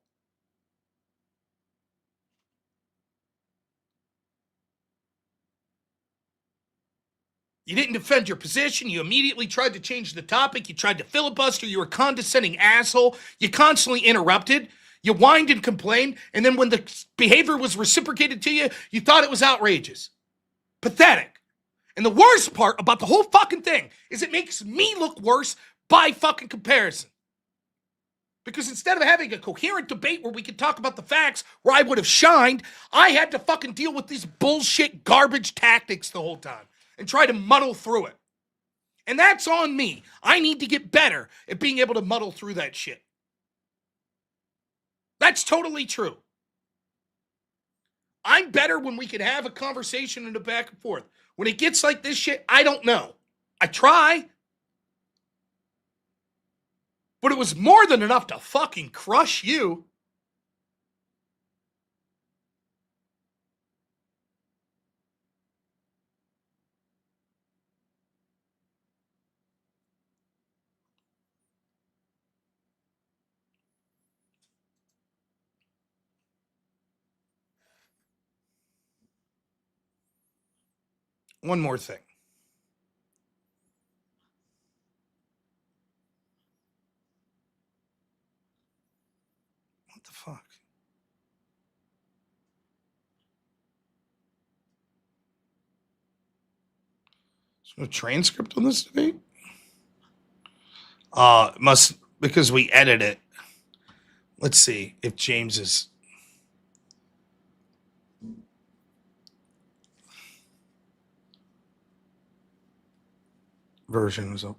Speaker 1: You didn't defend your position. You immediately tried to change the topic. You tried to filibuster. You were a condescending asshole. You constantly interrupted. You whined and complained. And then when the behavior was reciprocated to you, you thought it was outrageous. Pathetic. And the worst part about the whole fucking thing is it makes me look worse by fucking comparison. Because instead of having a coherent debate where we could talk about the facts, where I would have shined, I had to fucking deal with these bullshit garbage tactics the whole time and try to muddle through it. And that's on me. I need to get better at being able to muddle through that shit. That's totally true. I'm better when we can have a conversation and a back and forth. When it gets like this shit, I don't know. I try. But it was more than enough to fucking crush you. One more thing. What the fuck? Is there a transcript on this debate? Must, because we edit it. Let's see if James's version was up.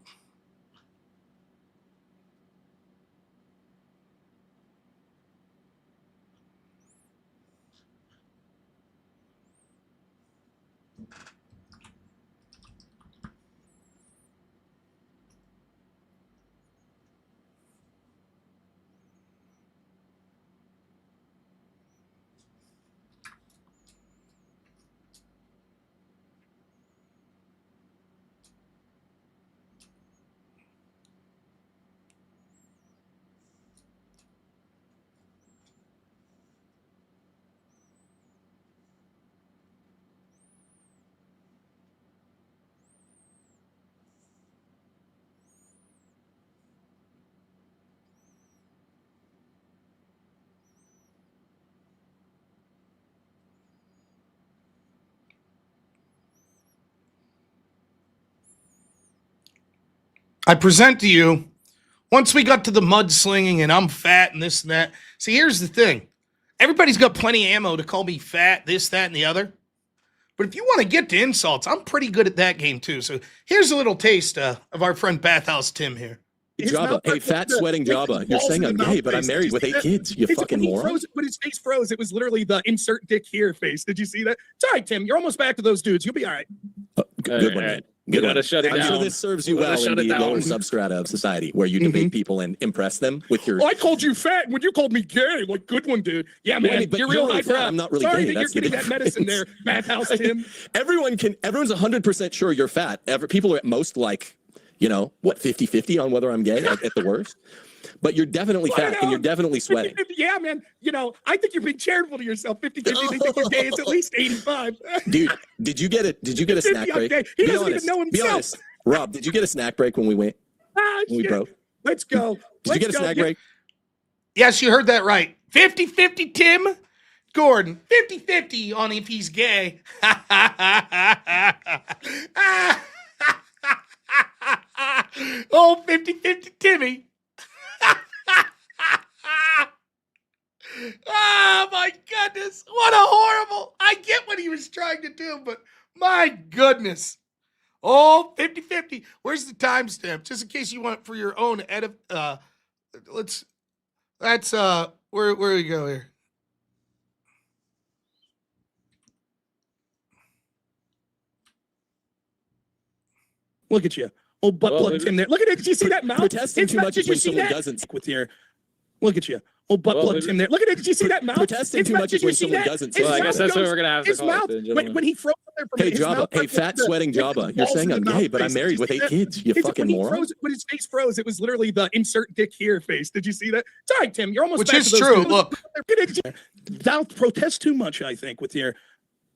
Speaker 1: I present to you, once we got to the mudslinging and I'm fat and this and that. See, here's the thing. Everybody's got plenty of ammo to call me fat, this, that, and the other. But if you want to get to insults, I'm pretty good at that game too. So here's a little taste of our friend Bathhouse Tim here.
Speaker 10: Jabba, hey, fat sweating Jabba. You're saying I'm gay, but I'm married with 8 kids. You fucking moron.
Speaker 12: When his face froze, it was literally the insert dick here face. Did you see that? It's all right, Tim. You're almost back to those dudes. You'll be all right.
Speaker 10: Good one, man. Good one.
Speaker 13: Shut it
Speaker 10: I'm
Speaker 13: down.
Speaker 10: sure this serves you well in the lower substrata of society where you debate people and impress them with your.
Speaker 12: Oh, I called you fat when you called me gay. Like, good one, dude. Yeah, man.
Speaker 10: I mean, but
Speaker 12: you're real
Speaker 10: really
Speaker 12: high
Speaker 10: fat.
Speaker 12: crap.
Speaker 10: I'm not really
Speaker 12: Sorry
Speaker 10: gay.
Speaker 12: that you're getting that medicine there, Bathhouse Tim.
Speaker 10: Everyone's 100% sure you're fat. People are at most like, 50-50 on whether I'm gay at the worst. But you're definitely fat and you're definitely sweating.
Speaker 12: 50-50, yeah, man. I think you're being charitable to yourself. 50-50, they think you're gay. It's at least 85.
Speaker 10: Dude, did you get a snack break?
Speaker 12: He doesn't even know himself.
Speaker 10: Be honest. Rob, did you get a snack break when we went? When we broke?
Speaker 12: Let's go.
Speaker 10: Did you get a snack break?
Speaker 1: Yes, you heard that right. 50-50 Tim Gordon. 50-50 on if he's gay. Oh, 50-50 Timmy. Oh, my goodness. What a horrible. I get what he was trying to do, but my goodness. Oh, 50-50. Where's the timestamp? Just in case you want for your own edit. Where we go here?
Speaker 12: Look at you. Oh, butt plug Tim there. Look at it. Did you see that mouth?
Speaker 10: Protesting too much is when someone doesn't.
Speaker 12: With your, look at you. Oh, butt plug Tim there. Look at it. Did you see that mouth?
Speaker 10: Protesting too much is when someone doesn't.
Speaker 13: Well, I guess that's what we're going to have to
Speaker 12: his
Speaker 13: call
Speaker 12: mouth,
Speaker 13: it,
Speaker 12: when he froze there for
Speaker 10: Hey,
Speaker 12: me,
Speaker 10: Jabba. Hey, fat sweating Jabba. You're saying I'm gay, but I'm married with 8 kids. You fucking moron.
Speaker 12: When his face froze, it was literally the insert dick here face. Did you see that? It's all right, Tim. You're almost
Speaker 1: Which
Speaker 12: back
Speaker 1: is
Speaker 12: to those
Speaker 1: true.
Speaker 12: dudes.
Speaker 1: Look.
Speaker 12: Don't protest too much, I think, with your,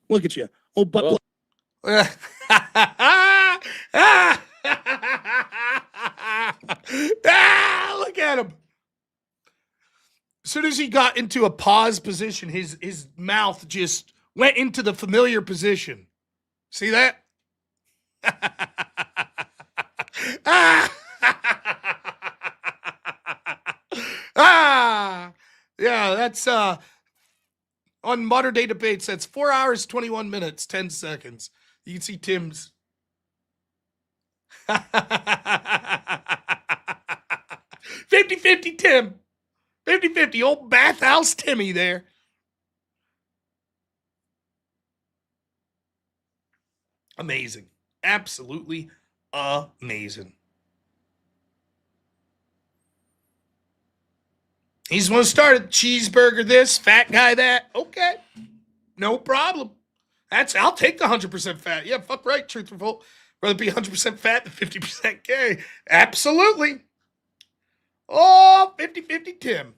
Speaker 12: look at you. Oh, butt plug.
Speaker 1: Look at him. As soon as he got into a pause position, his mouth just went into the familiar position. See that? Yeah, that's on modern day debates. That's 4 hours, 21 minutes, 10 seconds. You can see Tim's. 50-50 Tim. 50-50. Old Bathhouse Timmy there. Amazing. Absolutely amazing. He's the one who started cheeseburger this, fat guy that. Okay. No problem. I'll take the 100% fat. Yeah, fuck right, truth or vote. Rather be 100% fat than 50% gay. Absolutely. Oh, 50-50 Tim.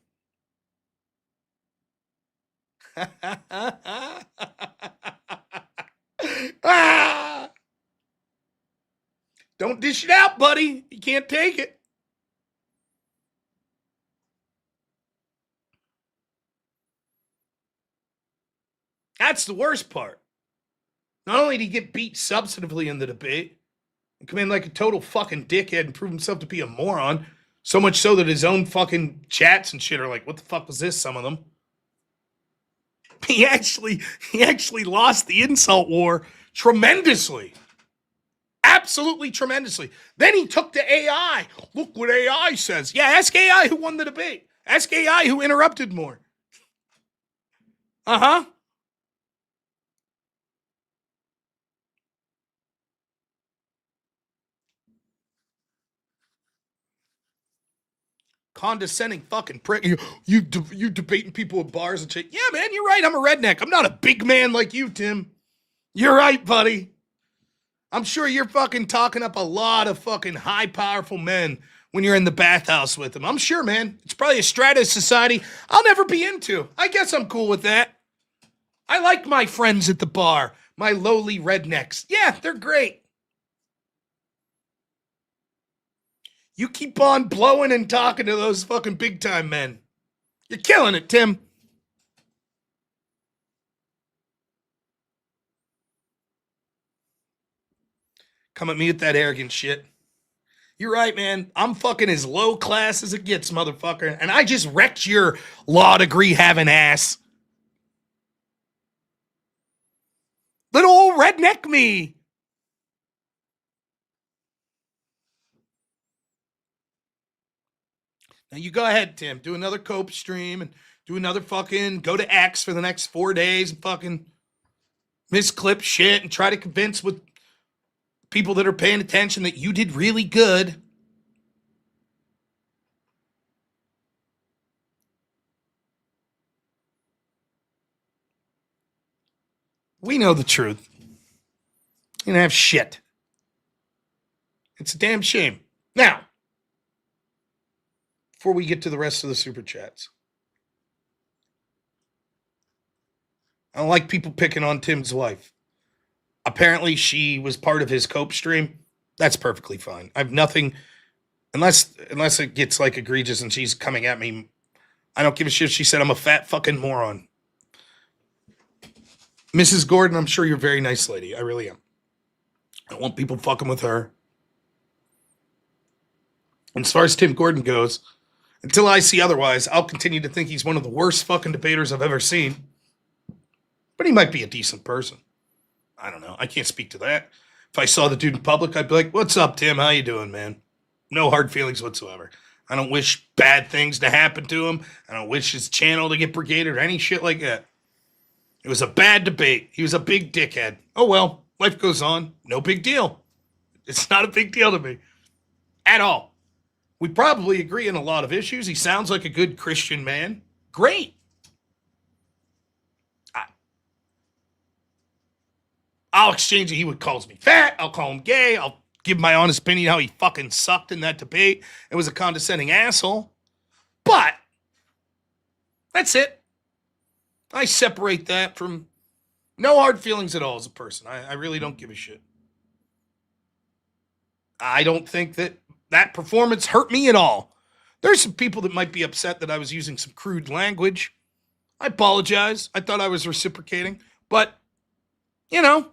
Speaker 1: Don't dish it out, buddy. You can't take it. That's the worst part. Not only did he get beat substantively in the debate and come in like a total fucking dickhead and prove himself to be a moron, so much so that his own fucking chats and shit are like, what the fuck was this, some of them? He actually lost the insult war tremendously. Absolutely tremendously. Then he took to AI. Look what AI says. Yeah, ask AI who won the debate. Ask AI who interrupted more. Uh-huh. Condescending fucking prick. You debating people at bars and shit. Yeah, man, you're right. I'm a redneck. I'm not a big man like you, Tim. You're right, buddy. I'm sure you're fucking talking up a lot of fucking high, powerful men when you're in the bathhouse with them. I'm sure, man. It's probably a strata society I'll never be into. I guess I'm cool with that. I like my friends at the bar, my lowly rednecks. Yeah, they're great. You keep on blowing and talking to those fucking big-time men. You're killing it, Tim. Come at me with that arrogant shit. You're right, man. I'm fucking as low class as it gets, motherfucker. And I just wrecked your law degree having ass. Little old redneck me. Now you go ahead, Tim. Do another cope stream and do another fucking go to X for the next 4 days and fucking misclip shit and try to convince with people that are paying attention that you did really good. We know the truth. You don't have shit. It's a damn shame. Now, before we get to the rest of the super chats, I don't like people picking on Tim's wife. Apparently, she was part of his cope stream. That's perfectly fine. I have nothing, unless it gets like egregious and she's coming at me. I don't give a shit if she said I'm a fat fucking moron. Mrs. Gordon, I'm sure you're a very nice lady. I really am. I don't want people fucking with her. And as far as Tim Gordon goes, until I see otherwise, I'll continue to think he's one of the worst fucking debaters I've ever seen. But he might be a decent person. I don't know. I can't speak to that. If I saw the dude in public, I'd be like, what's up, Tim? How you doing, man? No hard feelings whatsoever. I don't wish bad things to happen to him. I don't wish his channel to get brigaded or any shit like that. It was a bad debate. He was a big dickhead. Oh, well, life goes on. No big deal. It's not a big deal to me. At all. We probably agree on a lot of issues. He sounds like a good Christian man. Great. I'll exchange it. He calls me fat. I'll call him gay. I'll give my honest opinion how he fucking sucked in that debate. It was a condescending asshole. But that's it. I separate that from no hard feelings at all as a person. I really don't give a shit. I don't think that performance hurt me at all. There's some people that might be upset that I was using some crude language. I apologize. I thought I was reciprocating. But, you know.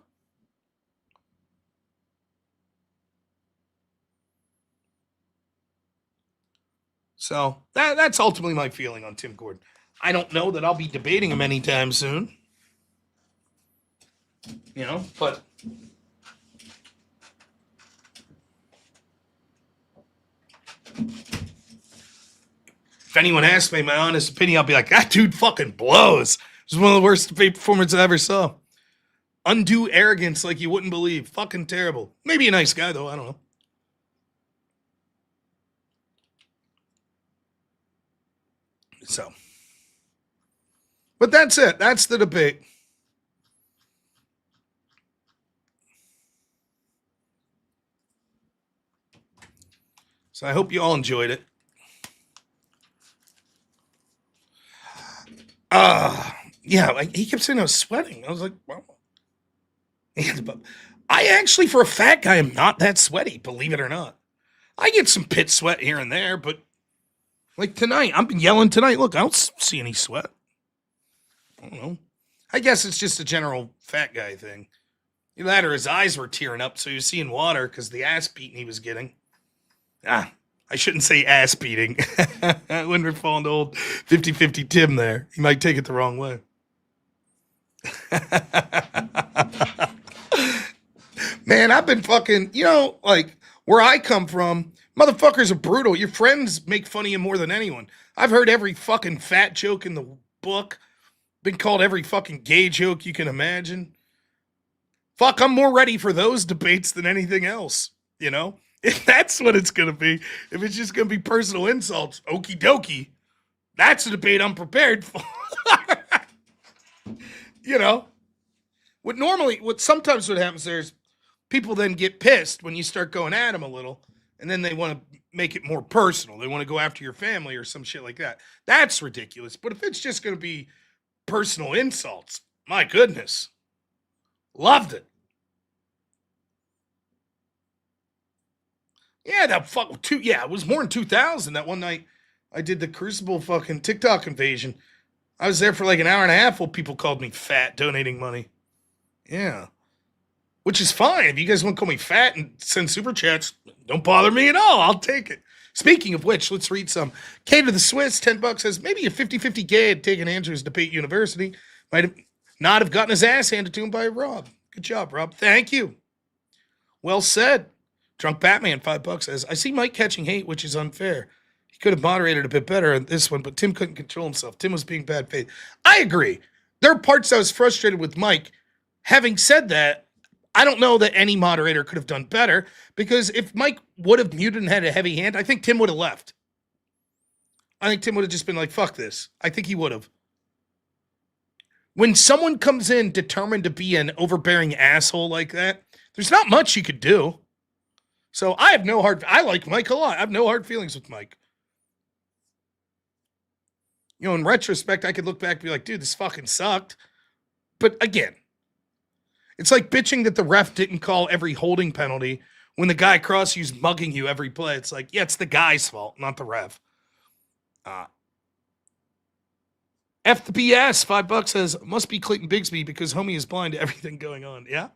Speaker 1: So that's ultimately my feeling on Tim Gordon. I don't know that I'll be debating him anytime soon. You know, but if anyone asks me my honest opinion, I'll be like, that dude fucking blows. It was one of the worst debate performances I ever saw. Undue arrogance like you wouldn't believe. Fucking terrible. Maybe a nice guy, though. I don't know. So, but that's it. That's the debate. So I hope you all enjoyed it. Yeah, he kept saying I was sweating. I was like, well, I actually, for a fat guy, am not that sweaty, believe it or not. I get some pit sweat here and there, but like tonight, I've been yelling tonight. Look, I don't see any sweat. I don't know. I guess it's just a general fat guy thing. Either that or his eyes were tearing up, so he was seeing water because the ass beating he was getting. I shouldn't say ass beating. I wouldn't have fallen to old 50-50 Tim there. He might take it the wrong way. Man, I've been fucking, like where I come from, motherfuckers are brutal. Your friends make fun of you more than anyone. I've heard every fucking fat joke in the book. Been called every fucking gay joke you can imagine. Fuck, I'm more ready for those debates than anything else, you know? If that's what it's going to be, if it's just going to be personal insults, okie dokie, that's a debate I'm prepared for. You know? Sometimes what happens there is people then get pissed when you start going at them a little, and then they want to make it more personal. They want to go after your family or some shit like that. That's ridiculous. But if it's just going to be personal insults, my goodness. Loved it. Yeah, it was more in 2000. That one night I did the Crucible fucking TikTok invasion. I was there for like an hour and a half while people called me fat, donating money. Yeah. which is fine. If you guys want to call me fat and send super chats, don't bother me at all. I'll take it. Speaking of which, let's read some. K to the Swiss, $10 says, maybe a 50-50 gay had taken Andrew's debate university. Might have not have gotten his ass handed to him by Rob. Good job, Rob. Thank you. Well said. Drunk Batman, $5 says, I see Mike catching hate, which is unfair. He could have moderated a bit better on this one, but Tim couldn't control himself. Tim was being bad faith. I agree. There are parts I was frustrated with Mike. Having said that, I don't know that any moderator could have done better, because if Mike would have muted and had a heavy hand, I think Tim would have left. I think Tim would have just been like, fuck this. I think he would have. When someone comes in determined to be an overbearing asshole like that, there's not much you could do. So I like Mike a lot. I have no hard feelings with Mike. You know, in retrospect, I could look back and be like, dude, this fucking sucked. But again, it's like bitching that the ref didn't call every holding penalty when the guy across you's mugging you every play. It's like, yeah, it's the guy's fault, not the ref. F the BS, $5 says, must be Clayton Bigsby because homie is blind to everything going on. Yeah.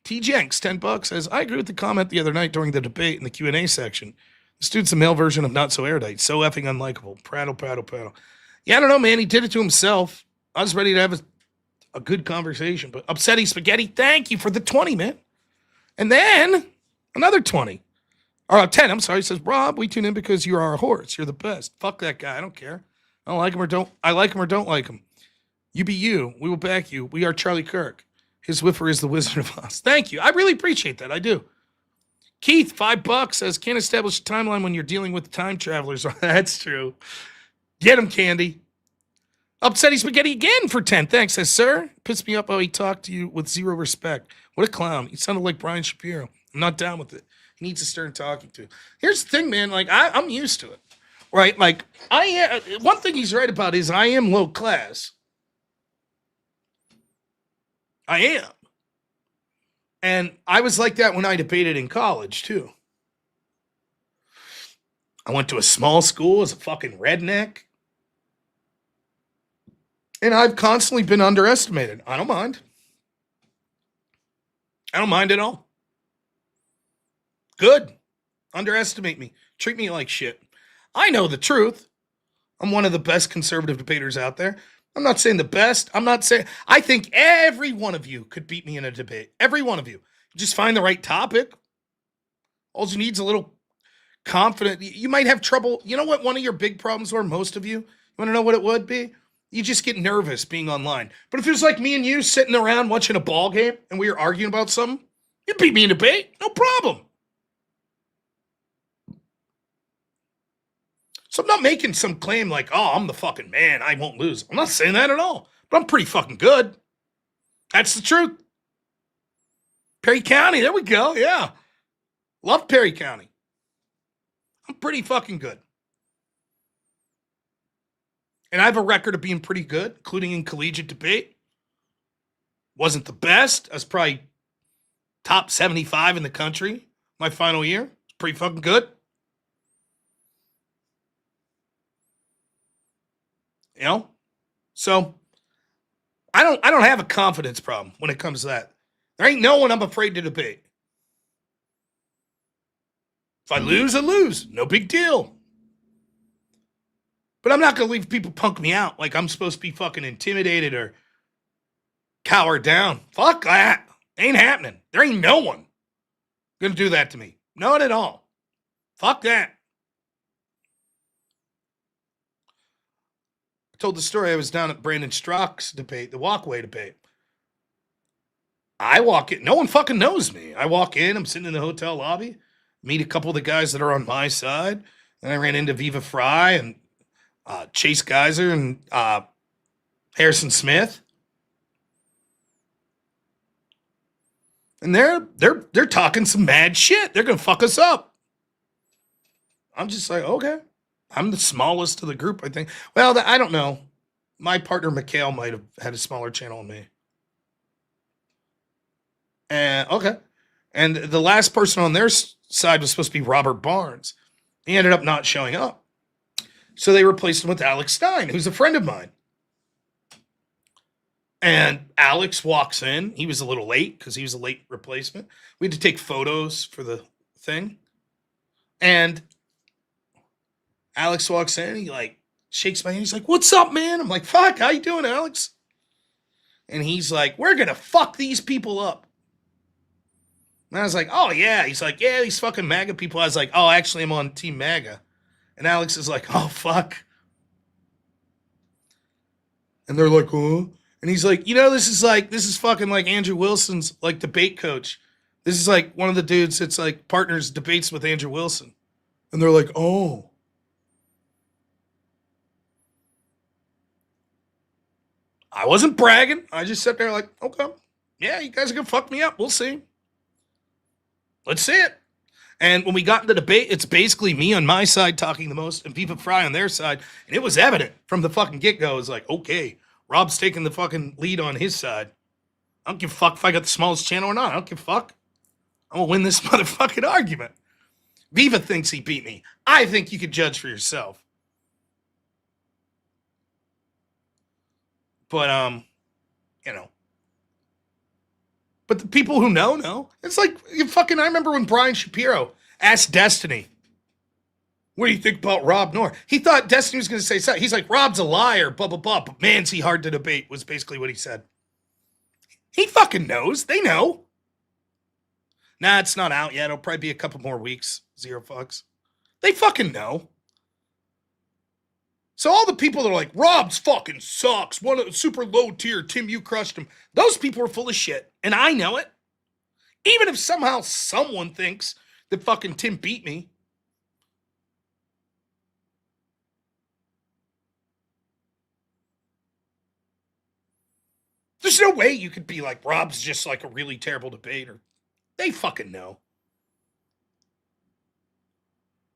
Speaker 1: T Jenks, $10 says, I agree with the comment the other night during the debate in the Q&A section. This dude's a male version of Not So Erudite. So effing unlikable. Prattle. Yeah, I don't know, man. He did it to himself. I was ready to have a good conversation, but Upsetty Spaghetti, thank you for the 20, man. And then another 20. Or 10, I'm sorry. He says, Rob, we tune in because you're our horse. You're the best. Fuck that guy. I don't care. I like him or don't like him. You be you. We will back you. We are Charlie Kirk. His whiffer is the Wizard of Oz. Thank you. I really appreciate that. I do. Keith, $5 says, can't establish a timeline when you're dealing with time travelers. That's true. Get him, Candy. Upsetty Spaghetti again for 10. Thanks, says, sir. Pissed me up how he talked to you with zero respect. What a clown. He sounded like Brian Shapiro. I'm not down with it. He needs to start talking to. Here's the thing, man. Like, I'm used to it. Right? Like, one thing he's right about is I am low class. I am. And I was like that when I debated in college, too. I went to a small school as a fucking redneck. And I've constantly been underestimated. I don't mind. I don't mind at all. Good. Underestimate me. Treat me like shit. I know the truth. I'm one of the best conservative debaters out there. I'm not saying the best. I think every one of you could beat me in a debate. Every one of you. Just find the right topic. All you need is a little confident. You might have trouble. You know what one of your big problems were, most of you? You want to know what it would be? You just get nervous being online. But if it was like me and you sitting around watching a ball game and we were arguing about something, you'd beat me in a debate. No problem. So I'm not making some claim like, oh, I'm the fucking man. I won't lose. I'm not saying that at all. But I'm pretty fucking good. That's the truth. Perry County. There we go. Yeah. Love Perry County. I'm pretty fucking good. And I have a record of being pretty good, including in collegiate debate. Wasn't the best. I was probably top 75 in the country my final year. It's pretty fucking good. You know? So I don't have a confidence problem when it comes to that. There ain't no one I'm afraid to debate. If I lose, I lose. No big deal. But I'm not going to leave people punk me out like I'm supposed to be fucking intimidated or cowered down. Fuck that. Ain't happening. There ain't no one going to do that to me. Not at all. Fuck that. I told the story. I was down at Brandon Strzok's debate, the walkway debate. I walk in. No one fucking knows me. I walk in. I'm sitting in the hotel lobby. Meet a couple of the guys that are on my side. Then I ran into Viva Frei and Chase Geiser and Harrison Smith. And they're talking some mad shit. They're going to fuck us up. I'm just like, okay. I'm the smallest of the group, I think. Well, I don't know. My partner, Mikhail, might have had a smaller channel than me. And okay. And the last person on their side was supposed to be Robert Barnes. He ended up not showing up. So they replaced him with Alex Stein, who's a friend of mine. And Alex walks in. He was a little late because he was a late replacement. We had to take photos for the thing. And Alex walks in. He like shakes my hand. He's like, "What's up, man?" I'm like, "Fuck, how you doing, Alex?" And he's like, "We're going to fuck these people up." And I was like, "Oh, yeah." He's like, "Yeah, these fucking MAGA people." I was like, "Oh, actually, I'm on Team MAGA." And Alex is like, "Oh, fuck." And they're like, "Huh?" And he's like, this is fucking like Andrew Wilson's like debate coach. This is like one of the dudes that's like partners debates with Andrew Wilson. And they're like, "Oh." I wasn't bragging. I just sat there like, "Okay, yeah, you guys are going to fuck me up. We'll see. Let's see it." And when we got in the debate, it's basically me on my side talking the most and Viva Frei on their side. And it was evident from the fucking get-go. It was like, okay, Rob's taking the fucking lead on his side. I don't give a fuck if I got the smallest channel or not. I don't give a fuck. I'm going to win this motherfucking argument. Viva thinks he beat me. I think you could judge for yourself. But, But the people who know. It's like, I remember when Brian Shapiro asked Destiny, "What do you think about robnoerr?" He thought Destiny was going to say something. He's like, "Rob's a liar, blah, blah, blah. But man's he hard to debate," was basically what he said. He fucking knows. They know. Nah, it's not out yet. It'll probably be a couple more weeks. Zero fucks. They fucking know. So all the people that are like, "Rob's fucking sucks. One of the super low tier. Tim, you crushed him." Those people are full of shit. And I know it. Even if somehow someone thinks that fucking Tim beat me. There's no way you could be like, "Rob's just like a really terrible debater." They fucking know.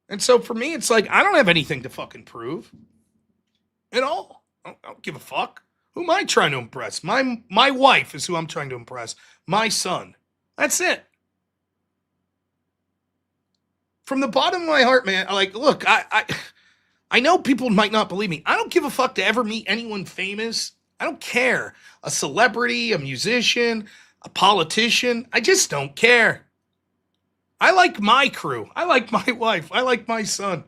Speaker 1: And so for me, it's like, I don't have anything to fucking prove. At all. I don't give a fuck. Who am I trying to impress? My wife is who I'm trying to impress. My son. That's it. From the bottom of my heart, man, look, I know people might not believe me. I don't give a fuck to ever meet anyone famous. I don't care. A celebrity, a musician, a politician. I just don't care. I like my crew. I like my wife. I like my son.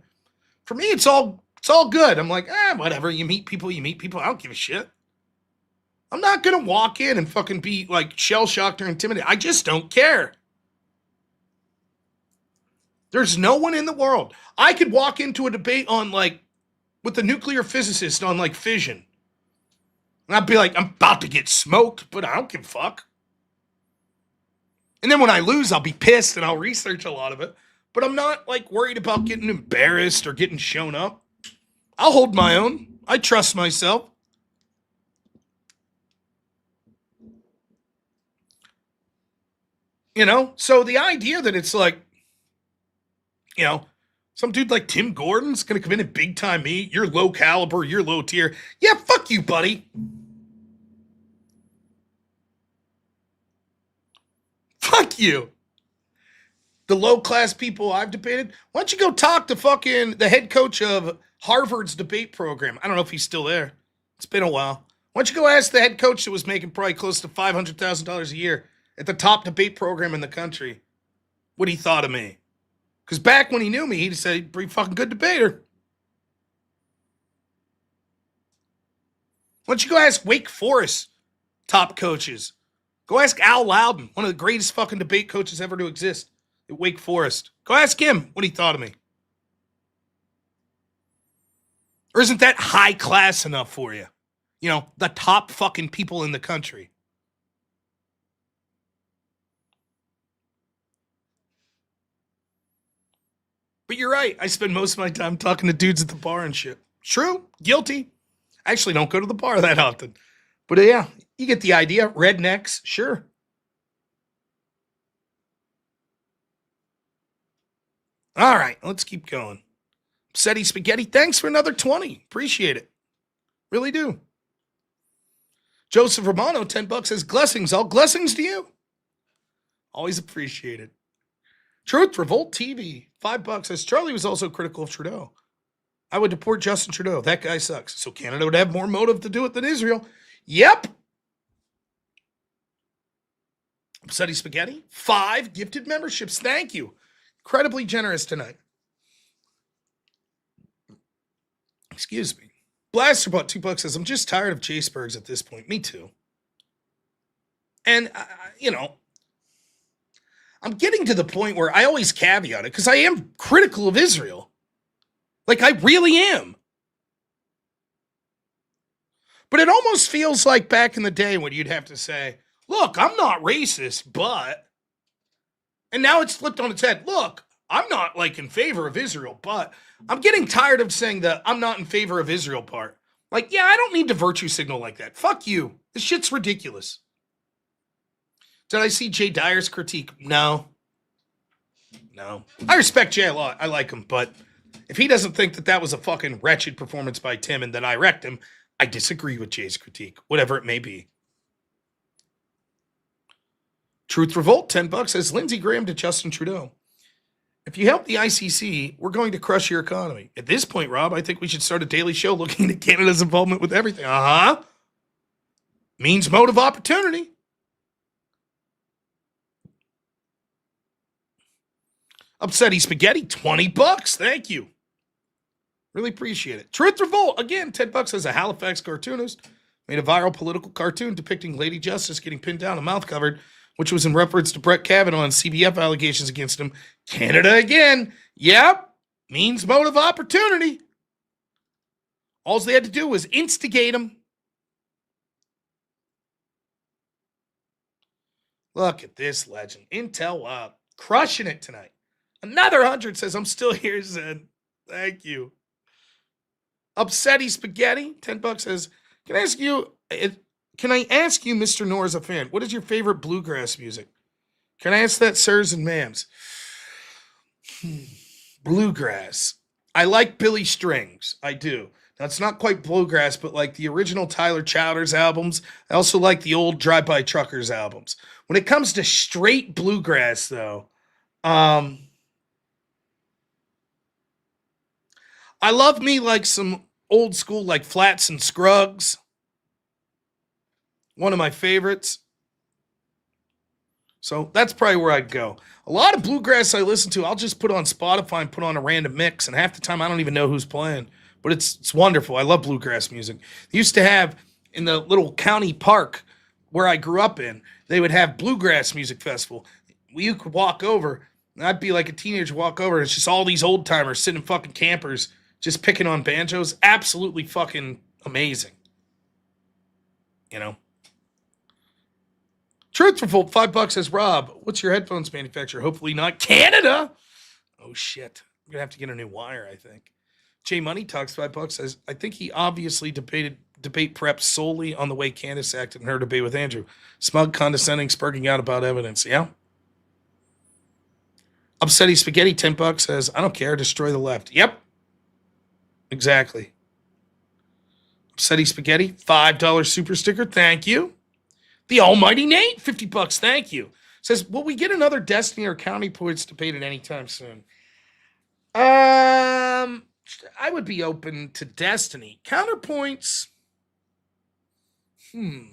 Speaker 1: For me, it's all good. I'm like, whatever. You meet people. I don't give a shit. I'm not going to walk in and fucking be like shell-shocked or intimidated. I just don't care. There's no one in the world. I could walk into a debate on like, with the nuclear physicist on like fission. And I'd be like, I'm about to get smoked, but I don't give a fuck. And then when I lose, I'll be pissed and I'll research a lot of it. But I'm not like worried about getting embarrassed or getting shown up. I'll hold my own. I trust myself. So the idea that it's like, some dude like Tim Gordon's going to come in and big time me. You're low caliber. You're low tier. Yeah, fuck you, buddy. Fuck you. The low class people I've debated. Why don't you go talk to fucking the head coach of Harvard's debate program? I don't know if he's still there. It's been a while. Why don't you go ask the head coach that was making probably close to $500,000 a year at the top debate program in the country what he thought of me. Because back when he knew me, he said he'd be a fucking good debater. Why don't you go ask Wake Forest top coaches? Go ask Al Loudon, one of the greatest fucking debate coaches ever to exist at Wake Forest. Go ask him what he thought of me. Or isn't that high class enough for you? The top fucking people in the country. But you're right. I spend most of my time talking to dudes at the bar and shit. True. Guilty. I actually don't go to the bar that often. But yeah, you get the idea. Rednecks. Sure. All right. Let's keep going. Seti Spaghetti. Thanks for another 20. Appreciate it. Really do. Joseph Romano, $10 says, "Blessings. All blessings to you." Always appreciate it. Truth Revolt TV, $5 says, "Charlie was also critical of Trudeau. I would deport Justin Trudeau. That guy sucks. So Canada would have more motive to do it than Israel." Yep. Upsetty Spaghetti, 5 gifted memberships. Thank you. Incredibly generous tonight. Excuse me. Blaster bought $2 says, I'm just tired of Jacebergs at this point. Me too. And, I'm getting to the point where I always caveat it because I am critical of Israel. Like, I really am. But it almost feels like back in the day when you'd have to say, look, I'm not racist, but... And now it's flipped on its head. Look, I'm not, like, in favor of Israel, but... I'm getting tired of saying the I'm not in favor of Israel part. Like, yeah, I don't need to virtue signal like that. Fuck you. This shit's ridiculous. Did I see Jay Dyer's critique? No. I respect Jay a lot. I like him, but if he doesn't think that that was a fucking wretched performance by Tim and that I wrecked him, I disagree with Jay's critique, whatever it may be. Truth Revolt, $10 says Lindsey Graham to Justin Trudeau. If you help the ICC, we're going to crush your economy. At this point, Rob, I think we should start a daily show looking at Canada's involvement with everything. Means mode of opportunity. Upsetty Spaghetti, $20. Thank you. Really appreciate it. Truth Revolt, again, $10 says a Halifax cartoonist made a viral political cartoon depicting Lady Justice getting pinned down and mouth covered, which was in reference to Brett Kavanaugh and CBF allegations against him. Canada again. Yep. Means mode of opportunity. All they had to do was instigate him. Look at this legend. Intel crushing it tonight. Another 100 says, I'm still here, Zen. Thank you. Upsetty Spaghetti, $10 says, can I ask you, Mr. Noor, as a fan, what is your favorite bluegrass music? Can I ask that, sirs and ma'ams? Bluegrass. I like Billy Strings. I do. Now, it's not quite bluegrass, but like the original Tyler Chowders albums. I also like the old Drive-By Truckers albums. When it comes to straight bluegrass, though, I love me like some old school like Flats and Scruggs. One of my favorites. So that's probably where I'd go. A lot of bluegrass I listen to, I'll just put on Spotify and put on a random mix. And half the time I don't even know who's playing. But it's wonderful. I love bluegrass music. They used to have in the little county park where I grew up in, they would have bluegrass music festival. You could walk over, and I'd be like a teenager walk over, and it's just all these old timers sitting in fucking campers just picking on banjos. Absolutely fucking amazing. You know? Truthful, $5 says, Rob, what's your headphones manufacturer? Hopefully not Canada. Oh, shit. I'm going to have to get a new wire, I think. Jay Money Talks, $5 says, I think he obviously debate prep solely on the way Candace acted in her debate with Andrew. Smug, condescending, spurging out about evidence. Yeah? Upsetty Spaghetti, $10 says, I don't care. Destroy the left. Yep. Exactly. Upsetty Spaghetti, $5 super sticker. Thank you. The Almighty Nate, $50. Thank you. Says, will we get another Destiny or County Points debate at any time soon? I would be open to Destiny. Counterpoints. I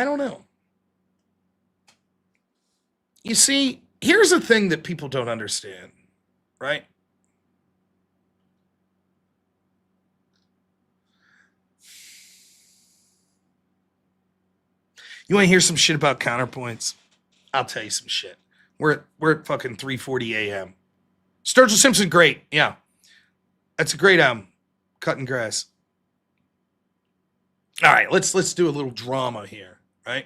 Speaker 1: don't know. You see, here's the thing that people don't understand, right? You want to hear some shit about counterpoints? I'll tell you some shit. We're at fucking 3:40 a.m. Sturgill Simpson, great. Yeah. That's a great album. Cutting Grass. All right, let's do a little drama here, right?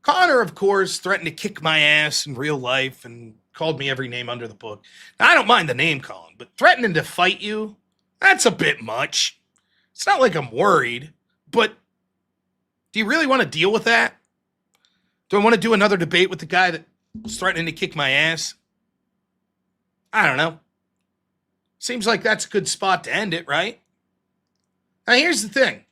Speaker 1: Conor, of course, threatened to kick my ass in real life and called me every name under the book. Now, I don't mind the name calling, but threatening to fight you, that's a bit much. It's not like I'm worried, but do you really want to deal with that? Do I want to do another debate with the guy that was threatening to kick my ass? I don't know. Seems like that's a good spot to end it, right? Now, here's the thing.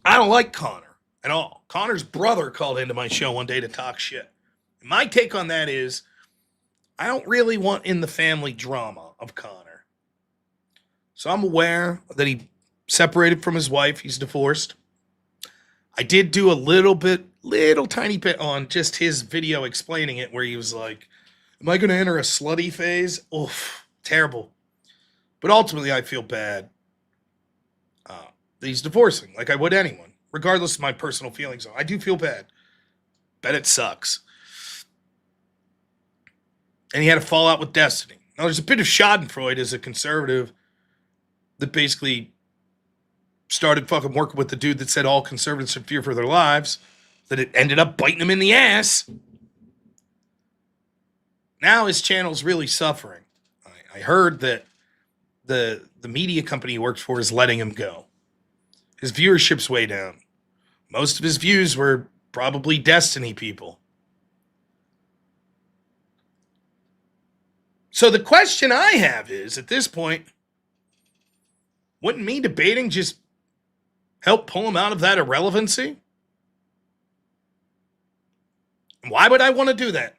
Speaker 1: I don't like Conor at all. Conor's brother called into my show one day to talk shit. And my take on that is, I don't really want in the family drama of Conor. So I'm aware that he separated from his wife. He's divorced. I did do a little tiny bit on just his video explaining it where he was like, am I going to enter a slutty phase? Oof, terrible. But ultimately, I feel bad that he's divorcing like I would anyone, regardless of my personal feelings. I do feel bad. Bet it sucks. And he had a fallout with Destiny. Now, there's a bit of schadenfreude as a conservative that basically started fucking working with the dude that said all conservatives should fear for their lives, that it ended up biting him in the ass. Now his channel's really suffering. I heard that the media company he works for is letting him go. His viewership's way down. Most of his views were probably Destiny people. So the question I have is, at this point, wouldn't me debating just help pull him out of that irrelevancy? Why would I want to do that?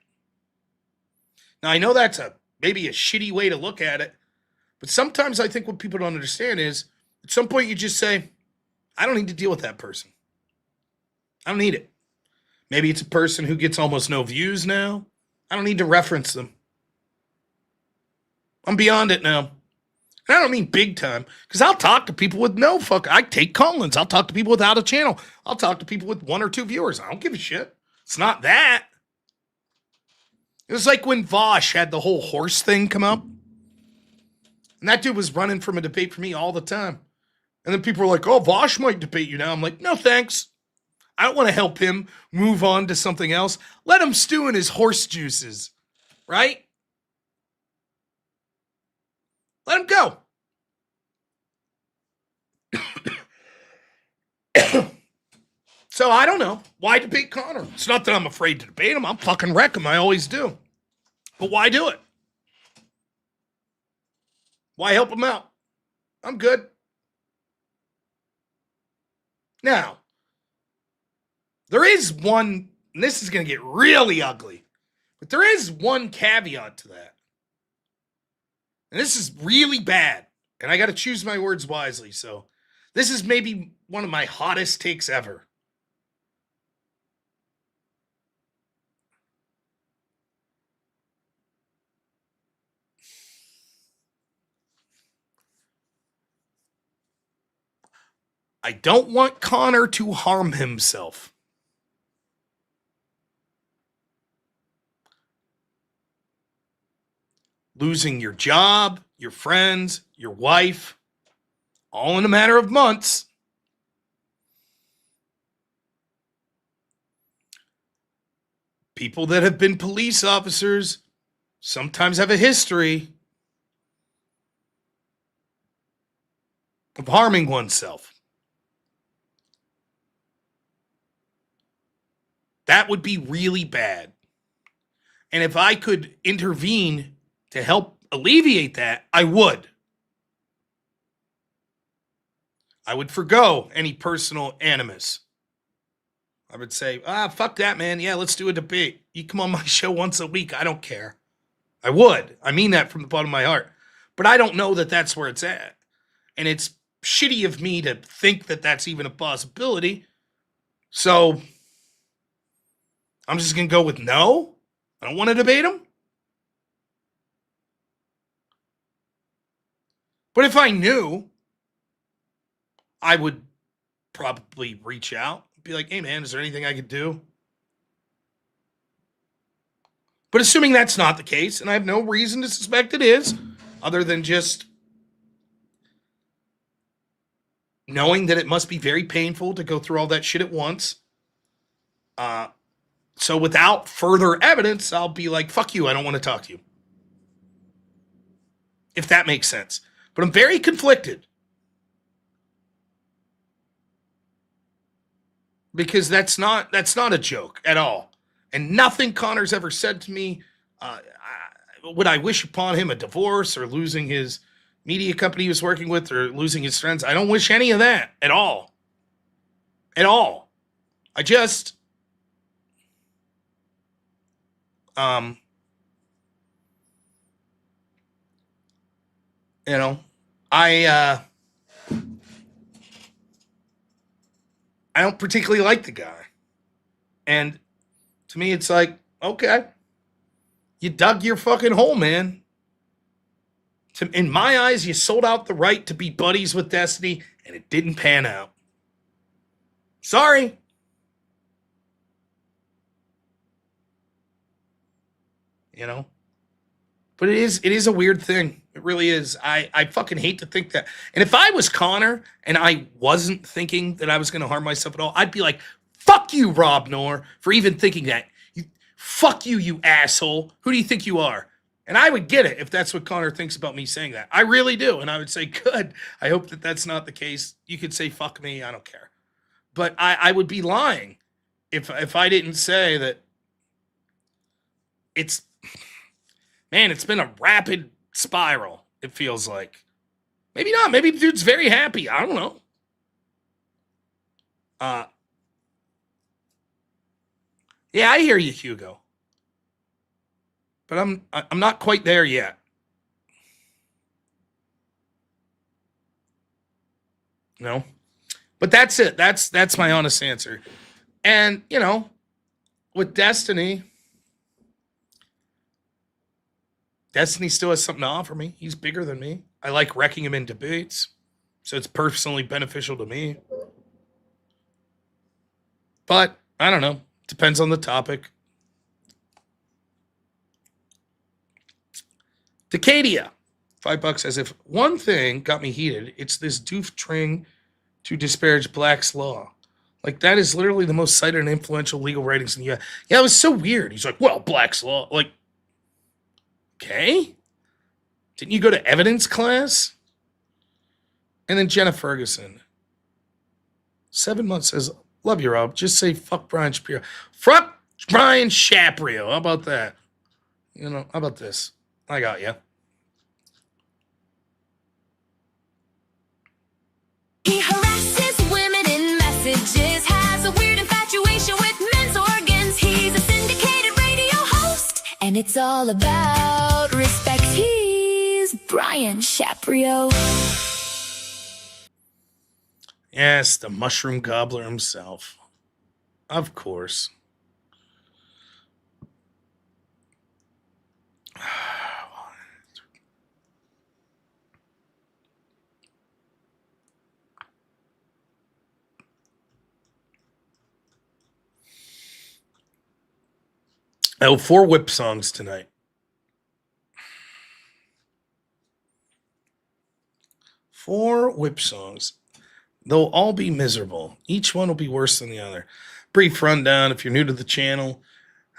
Speaker 1: Now, I know that's maybe a shitty way to look at it, but sometimes I think what people don't understand is, at some point you just say, I don't need to deal with that person. I don't need it. Maybe it's a person who gets almost no views now. I don't need to reference them. I'm beyond it now. And I don't mean big time, because I'll talk to people with no fuck. I take call-ins. I'll talk to people without a channel. I'll talk to people with 1 or 2 viewers. I don't give a shit. It's not that. It was like when Vosh had the whole horse thing come up. And that dude was running from a debate for me all the time. And then people were like, oh, Vosh might debate you now. I'm like, no, thanks. I don't want to help him move on to something else. Let him stew in his horse juices, right? Let him go. So I don't know. Why debate Conor? It's not that I'm afraid to debate him. I'll fucking wreck him. I always do. But why do it? Why help him out? I'm good. Now, there is one, and this is going to get really ugly, but there is one caveat to that. And this is really bad, and I got to choose my words wisely, so this is maybe one of my hottest takes ever. I don't want Conor to harm himself. Losing your job, your friends, your wife, all in a matter of months. People that have been police officers sometimes have a history of harming oneself. That would be really bad. And if I could intervene to help alleviate that, I would. I would forgo any personal animus. I would say, fuck that, man. Yeah, let's do a debate. You come on my show once a week. I don't care. I would. I mean that from the bottom of my heart. But I don't know that that's where it's at. And it's shitty of me to think that that's even a possibility. So I'm just going to go with no. I don't want to debate him. But if I knew, I would probably reach out. Be like, hey, man, is there anything I could do? But assuming that's not the case, and I have no reason to suspect it is, other than just knowing that it must be very painful to go through all that shit at once. So without further evidence, I'll be like, fuck you, I don't want to talk to you. If that makes sense. But I'm very conflicted. Because that's not a joke at all. And nothing Conor's ever said to me, would I wish upon him a divorce or losing his media company he was working with or losing his friends. I don't wish any of that at all. At all. I just, I don't particularly like the guy. And to me, it's like, okay, you dug your fucking hole, man. In my eyes, you sold out the right to be buddies with Destiny, and it didn't pan out. Sorry. You know? But it is a weird thing. It really is. I fucking hate to think that. And if I was Conor and I wasn't thinking that I was going to harm myself at all, I'd be like, fuck you, robnoerr, for even thinking that. Fuck you, you asshole. Who do you think you are? And I would get it if that's what Conor thinks about me saying that. I really do. And I would say, good. I hope that that's not the case. You could say, fuck me. I don't care. But I would be lying if I didn't say that it's... Man, it's been a rapid spiral, it feels like. Maybe not. Maybe the dude's very happy. I don't know. Yeah, I hear you, Hugo. But I'm not quite there yet. No. But that's it. That's my honest answer. And, you know, with Destiny still has something to offer me. He's bigger than me. I like wrecking him in debates, so it's personally beneficial to me. But, I don't know. Depends on the topic. Decadia, $5 as if one thing got me heated. It's this doof trying to disparage Black's law. Like, that is literally the most cited and influential legal writings in the U.S. Yeah, it was so weird. He's like, well, Black's law. Like, okay. Didn't you go to evidence class? And then Jenna Ferguson. 7 months says, love you, Rob. Just say fuck Brian Shapiro. Fuck Brian Shapiro. How about that? You know, how about this? I got you.
Speaker 13: He harasses women in messages, has a weird infatuation with men's organs. He's a syndicated radio host, and it's all about respect. He's Brian Shapiro.
Speaker 1: Yes, the mushroom gobbler himself. Of course. Oh, 4 whip songs tonight. Four whip songs. They'll all be miserable. Each one will be worse than the other. Brief rundown if you're new to the channel.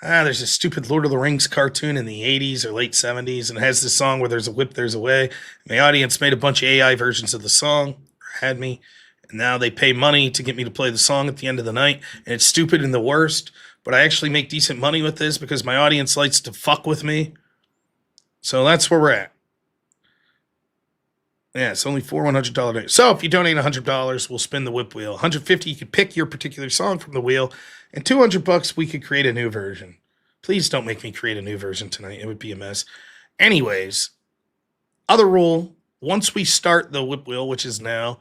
Speaker 1: There's a stupid Lord of the Rings cartoon in the 80s or late 70s, and it has this song where there's a whip, there's a way. My audience made a bunch of AI versions of the song, had me, and now they pay money to get me to play the song at the end of the night, and it's stupid and the worst, but I actually make decent money with this because my audience likes to fuck with me. So that's where we're at. Yeah, it's only 4 $100 days. So if you donate $100, we'll spin the whip wheel. $150, you could pick your particular song from the wheel. And $200, we could create a new version. Please don't make me create a new version tonight. It would be a mess. Anyways, other rule, once we start the whip wheel, which is now,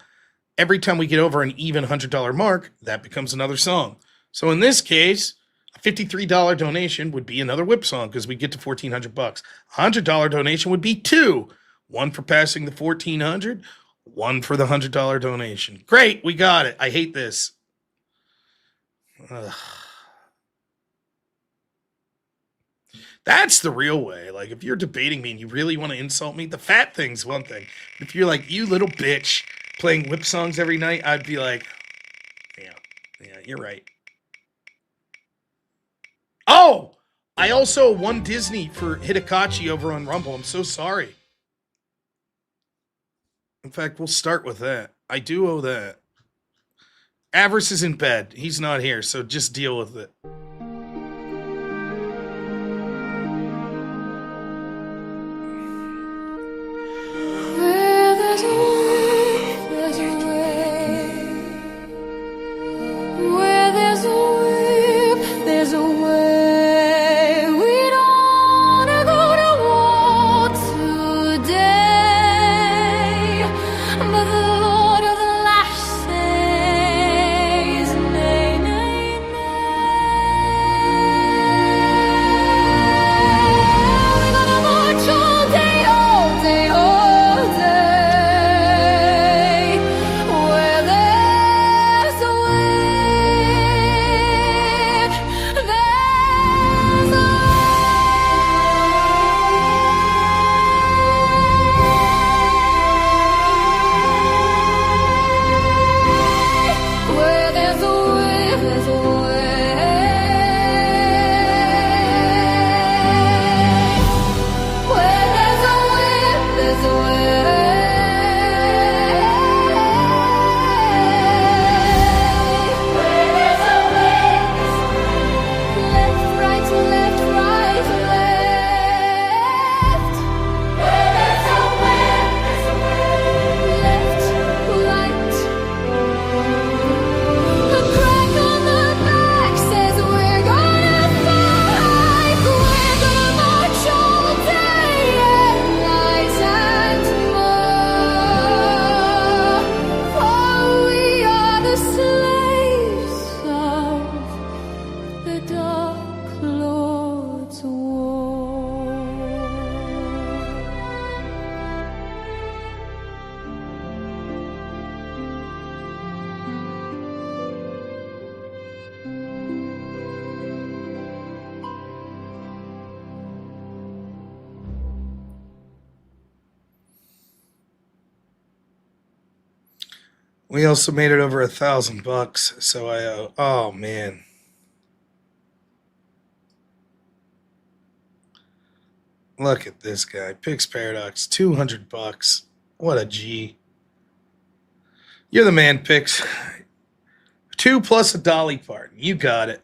Speaker 1: every time we get over an even $100 mark, that becomes another song. So in this case, a $53 donation would be another whip song because we get to $1,400. A $100 donation would be 2. One for passing the 1,400, one for the $100 donation. Great, we got it. I hate this. Ugh. That's the real way. Like, if you're debating me and you really want to insult me, the fat thing's one thing. If you're like, you little bitch, playing whip songs every night, I'd be like, yeah, you're right. Oh, I also won Disney for Hidakachi over on Rumble. I'm so sorry. In fact, we'll start with that. I do owe that. Avarice is in bed. He's not here, so just deal with it.
Speaker 13: Where there's a will, there's a way. Where there's a whip, there's a way. We don't wanna go to war today.
Speaker 1: We also made it over $1,000, so I owe. Oh man. Look at this guy. Pix Paradox, $200. What a G. You're the man, Pix. 2 plus a Dolly Parton. You got it.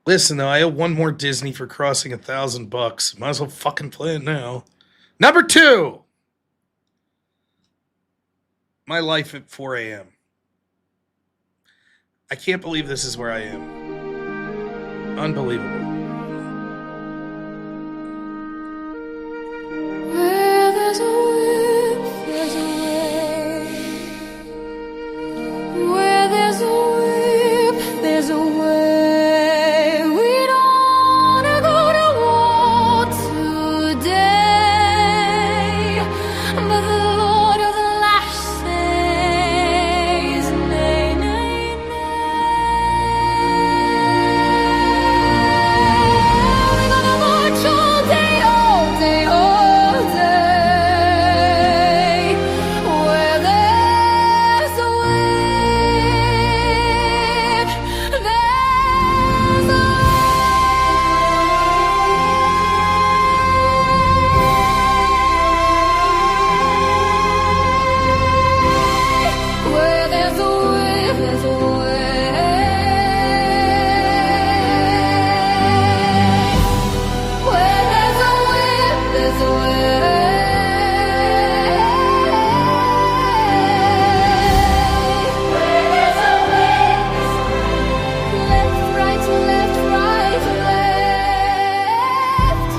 Speaker 1: Listen, though, I owe one more Disney for crossing $1,000. Might as well fucking play it now. Number 2. My life at 4 a.m. I can't believe this is where I am. Unbelievable.
Speaker 13: Where there's a whip, there's a way. Where there's a whip, there's a way. We don't wanna go to war today, but the Lord of the Lash says, nay, nay, nay. We're gonna march all day, all day, all day. Where there's a whip, there's a way. Where there's a whip, there's a way. Where there's a whip, there's a way. Where there's a whip, left, right, left, right, left.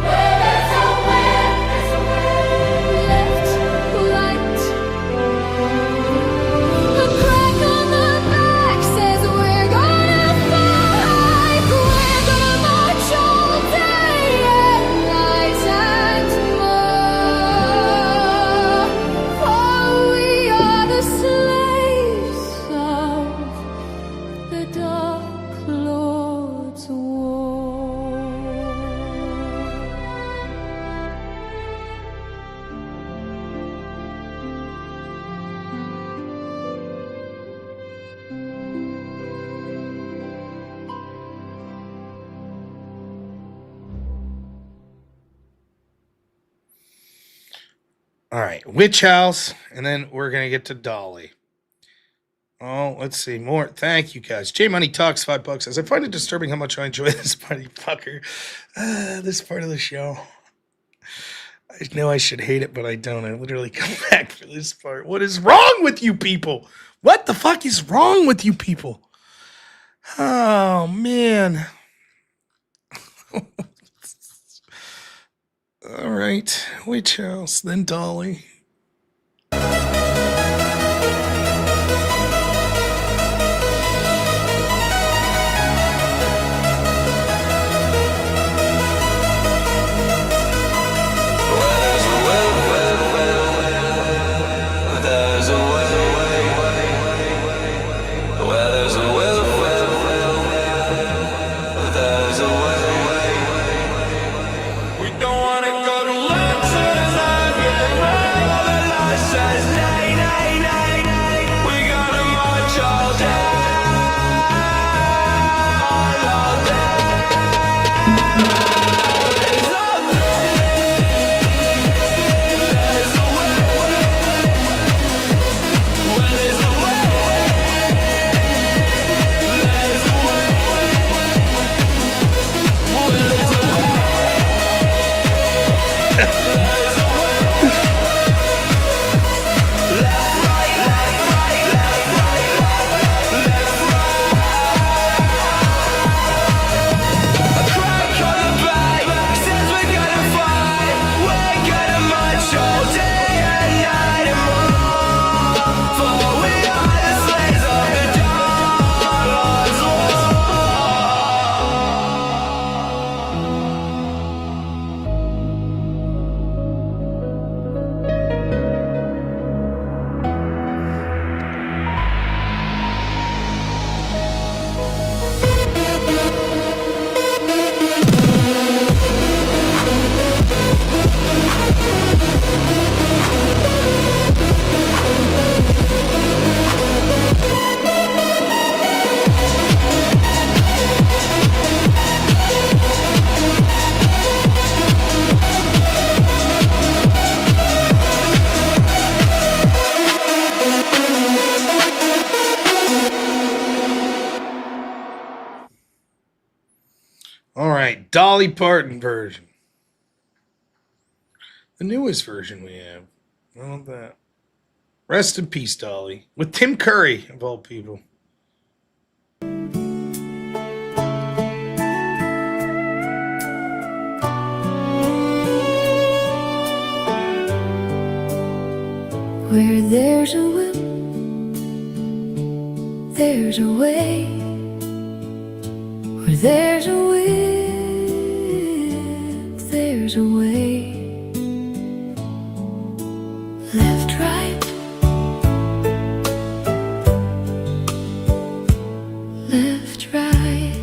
Speaker 13: Where there's a whip, left, right. A crack on the back says we're gonna fight. We're gonna march all day and night and more. For we are the slaves of the Dark Lord's war.
Speaker 1: All right, Witch House, and then we're going to get to Dolly. Oh, let's see more. Thank you, guys. J Money Talks, $5 says, I find it disturbing how much I enjoy this party fucker. This part of the show. I know I should hate it, but I don't. I literally come back for this part. What is wrong with you people? What the fuck is wrong with you people? Oh, man. All right, Witch House, then Dolly.
Speaker 13: We don't wanna go to lunch tonight.
Speaker 1: Dolly Parton version. The newest version we have. I want that. Rest in peace, Dolly. With Tim Curry, of all people.
Speaker 13: Where there's a will, there's a way. Where there's a will, there's a way. Left, right, left, right.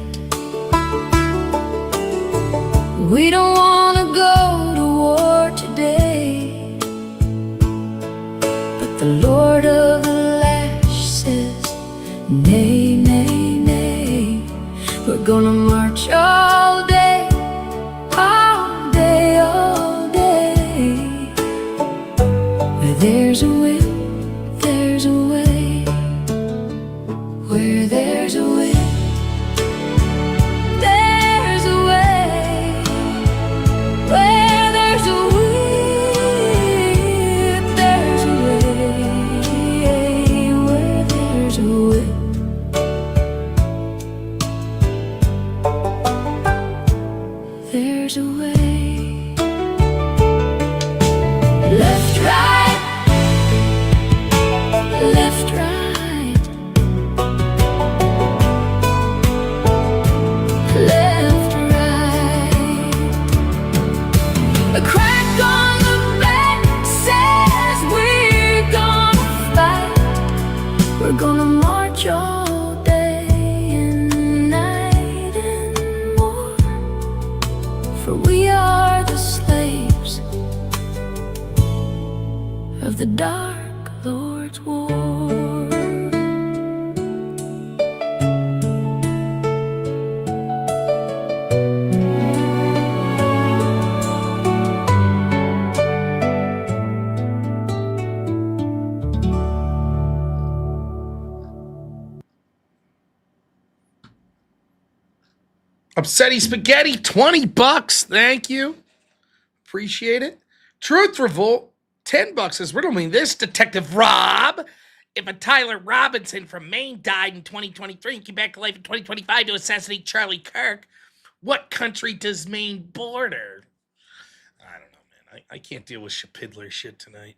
Speaker 13: We don't want to go to war today, but the Lord of the Lash says, nay, nay, nay. We're gonna march all day, all day, all day. Where there's a will, there's a way. Where there's a will, there's a way. Where there's a will, there's a way. Where there's a will, there's a way. Left, right, left, right, left, right. A crack on the back says we're gonna fight. We're gonna march all day and night and more. For we are the slaves of the Dark Lord's war.
Speaker 1: Upsetty Spaghetti, $20. Thank you. Appreciate it. Truth Revolt, $10 says, riddle me this, Detective Rob. If a Tyler Robinson from Maine died in 2023 and came back to life in 2025 to assassinate Charlie Kirk, what country does Maine border? I don't know, man. I can't deal with Shapidler shit tonight.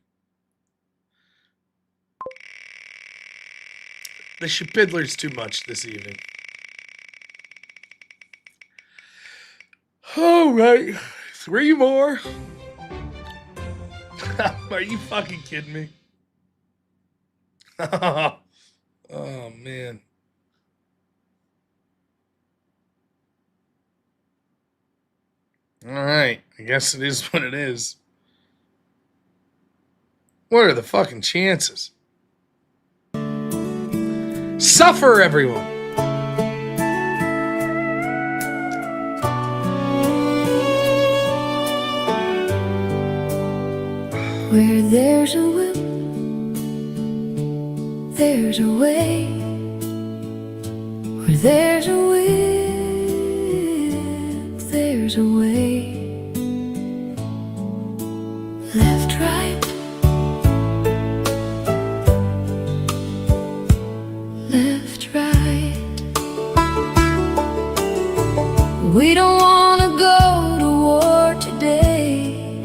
Speaker 1: The Shapidler's too much this evening. All right, 3 more. Are you fucking kidding me? Oh, man. All right, I guess it is what it is. What are the fucking chances? Suffer, everyone.
Speaker 13: Where there's a will, there's a way. Where there's a will, there's a way. Left, right, left, right. We don't want to go to war today,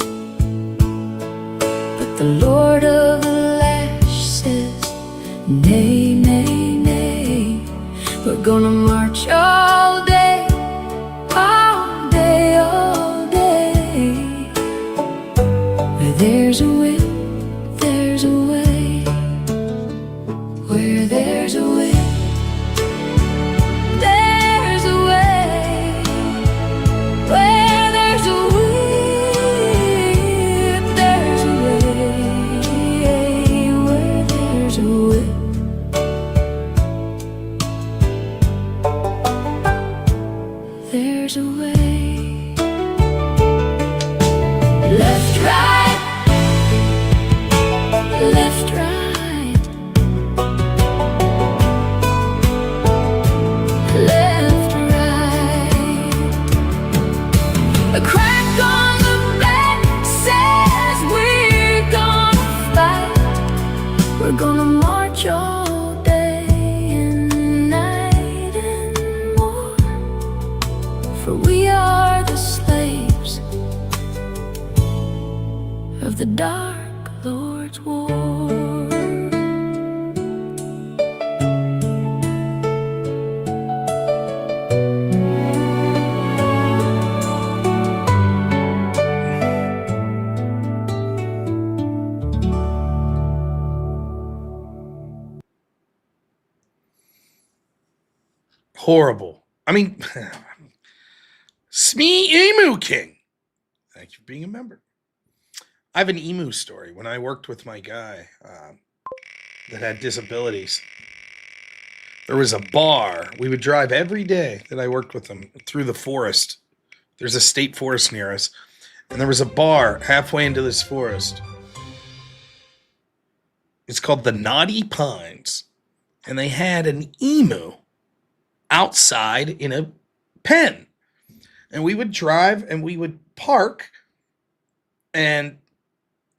Speaker 13: the Lord of the Lash says, nay, nay, nay. We're gonna march all day, all day, all day. Where there's a will, there's a way. Where there's a will, there's a way. Where there's a will, there's a way. Where there's a will, there's a way. Left, right, of the Dark Lord's war.
Speaker 1: Horrible. I mean, Smee Emu King. Thank you for being a member. I have an emu story. When I worked with my guy that had disabilities, there was a bar. We would drive every day that I worked with him through the forest. There's a state forest near us. And there was a bar halfway into this forest. It's called the Naughty Pines. And they had an emu outside in a pen. And we would drive and we would park, and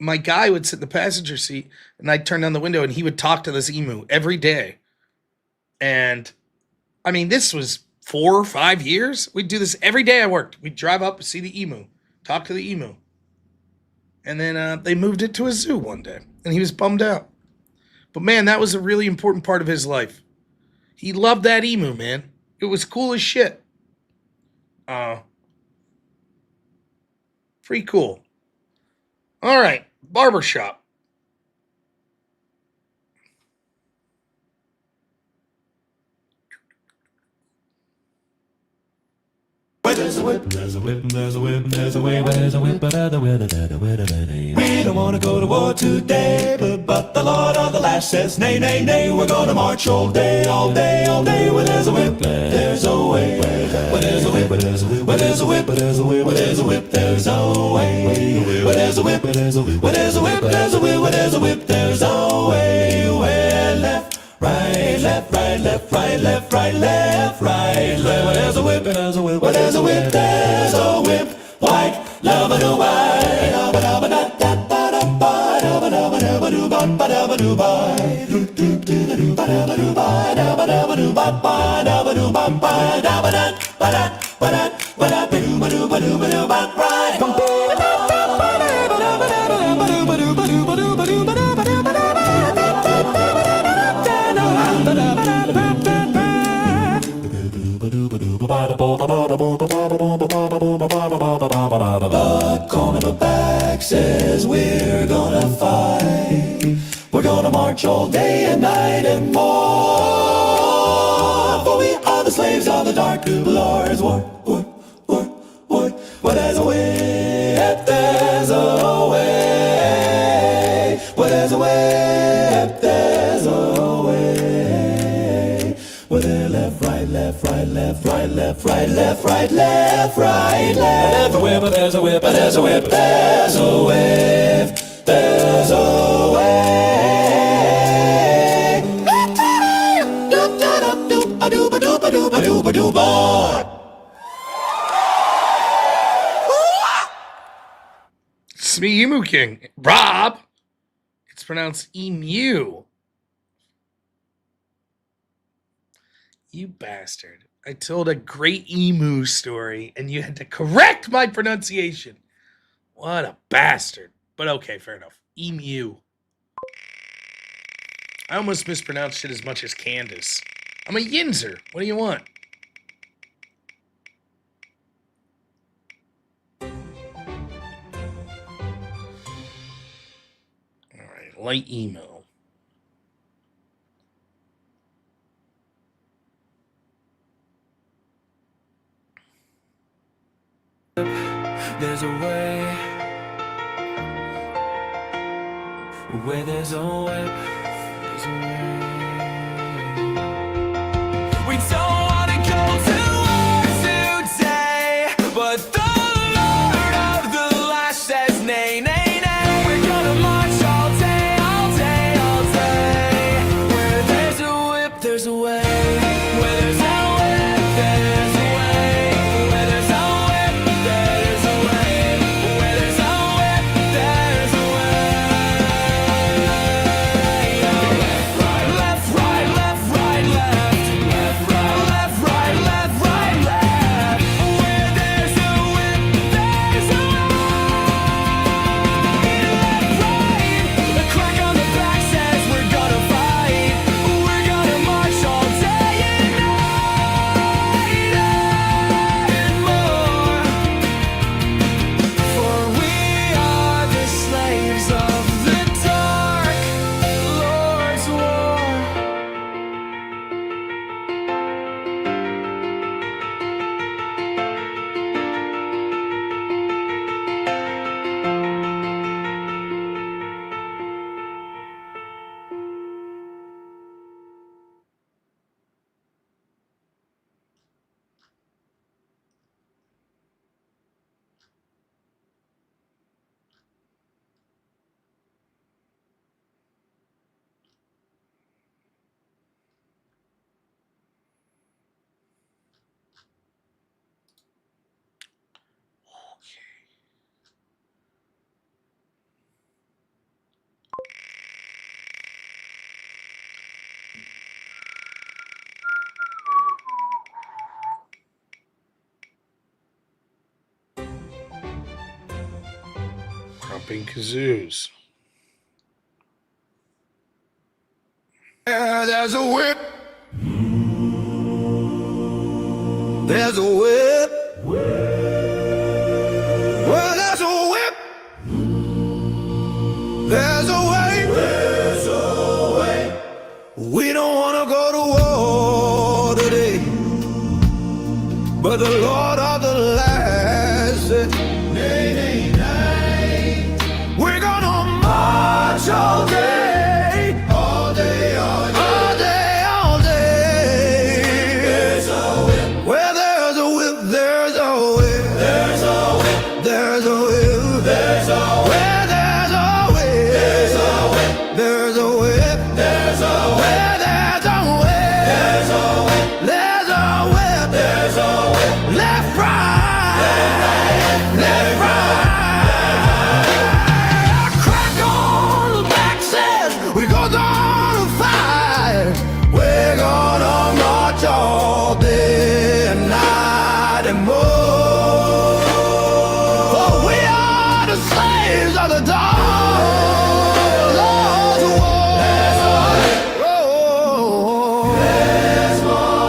Speaker 1: my guy would sit in the passenger seat and I'd turn down the window and he would talk to this emu every day. And I mean, this was 4 or 5 years. We'd do this every day I worked. We'd drive up, see the emu, talk to the emu. And then they moved it to a zoo one day and he was bummed out. But man, that was a really important part of his life. He loved that emu, man. It was cool as shit. Pretty cool. All right, barbershop.
Speaker 14: There's a whip, there's a whip, there's a whip, there's a way, there's a whip, but we don't want to go to war today, but the Lord of the Lash says, nay, nay, nay, we're going to march all day, all day, all day. Where there's a whip, there's a way. Where there's a whip, there's a whip, where there's a whip, there's a whip, where there's a whip, there's a way. Where there's a whip, there's a whip, where there's a whip, there's a whip, where there's a whip, there's a way. Where left, right, left, right, left, right, left, right, left, right, left. Where there's a whip, there's a whip, where there's a whip, there's a whip. White, love a do white, love a da da ba da ba, love a do ba ba da do ba, do do do do ba da do ba, da ba do ba ba, da ba do ba ba, da ba da ba da ba da ba da ba do ba do ba do ba right. But Conor back says we're gonna fight. We're gonna march all day and night and more. For we are the slaves of the Dark Lord's war. Well, there's a way, there's a way. Well, there's a way, there's a way. Well, they're left, right, left, right, left, right, left, right, left, right, left, right, left. There's a whip, there's a whip, there's a whip, there's a whip, there's a way.
Speaker 1: Smee Emu King. Rob. It's pronounced emu. You bastard. I told a great emu story and you had to correct my pronunciation. What a bastard. But okay, fair enough. Emu. I almost mispronounced it as much as Candace. I'm a yinzer. What do you want? Alright, light emo.
Speaker 14: There's a way where there's a whip, there's a way. We don't want to go to war today, but the Lord of the Lash says nay, nay, nay. We're gonna march all day, all day, all day. Where there's a whip, there's a way. Where there's a whip, there's a way. Where there's a whip, there's a way. Where there's a whip, there's a way. Left, right, left,
Speaker 1: popping kazoos.
Speaker 14: There's a whip. There's a whip. Well, there's a whip. There's a way. There's a way. We don't want to go to war today, but the Lord of the Last said, nay, nay, nay. We're gonna march all day, all day, all day, all day, all day. There's a whip. Well, there's a whip. There's a whip. There's a whip. There's a whip. There's a whip. Well, there's a whip. There's a whip. There's a whip. There's a whip. Well, there's a whip. There's a whip. There's a whip. There's a whip. Left, right. Left, right. Crack on the back says we go down to fight. We're gonna march all day and night and more. For we are the slaves of the dawn. Lord's war. There's more.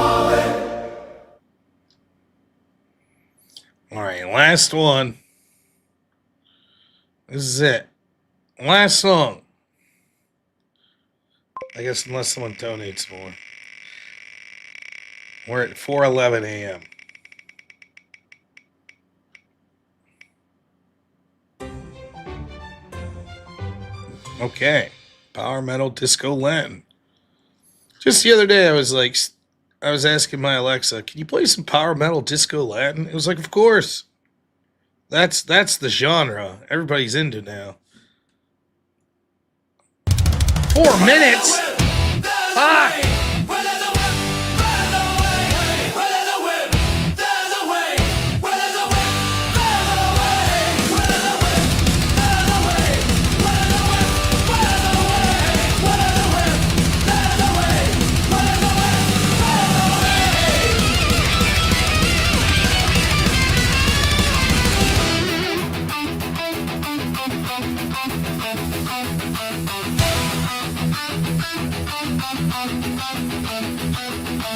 Speaker 1: All right, last one. This is it. Last song. I guess unless someone donates more. We're at 4:11 a.m. Okay. Power metal disco Latin. Just the other day I was asking my Alexa, can you play some power metal disco Latin? It was like, of course. That's the genre everybody's into now. 4 minutes? Fuck!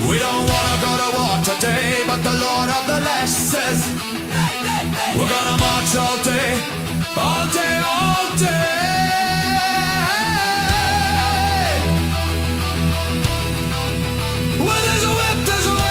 Speaker 14: We don't wanna go to war today, but the Lord of the Last says we're gonna march all day, all day, all day. Well, there's a whip, there's a way.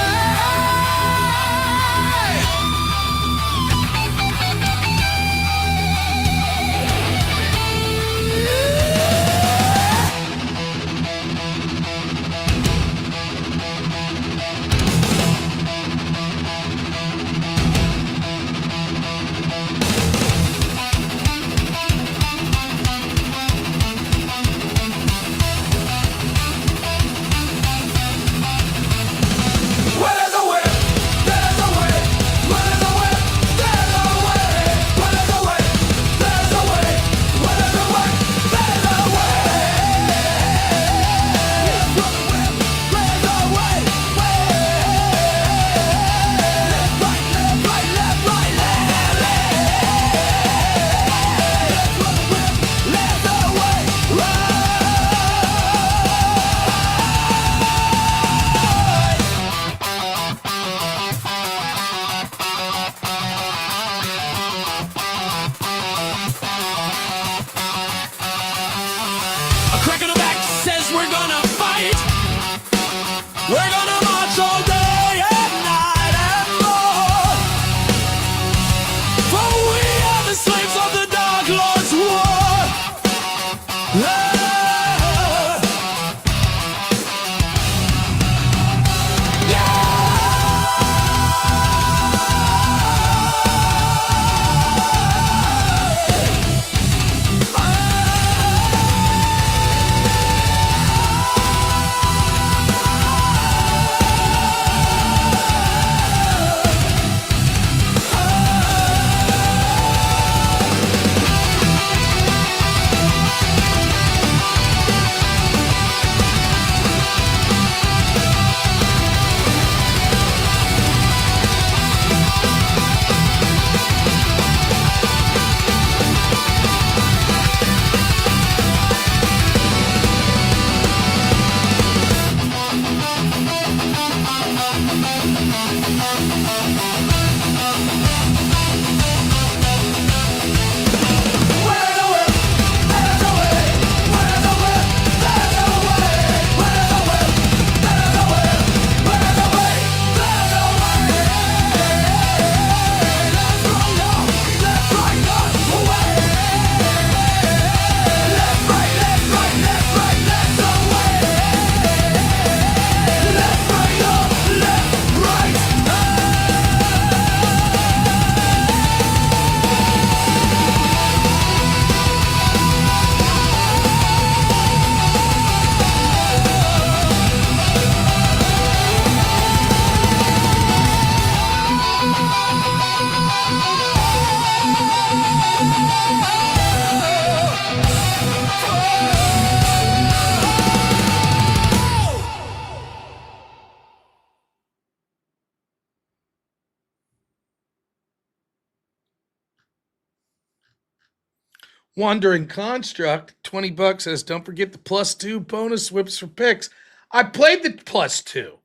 Speaker 1: Wandering Construct, $20 says, don't forget the +2 bonus whips for picks. I played the +2.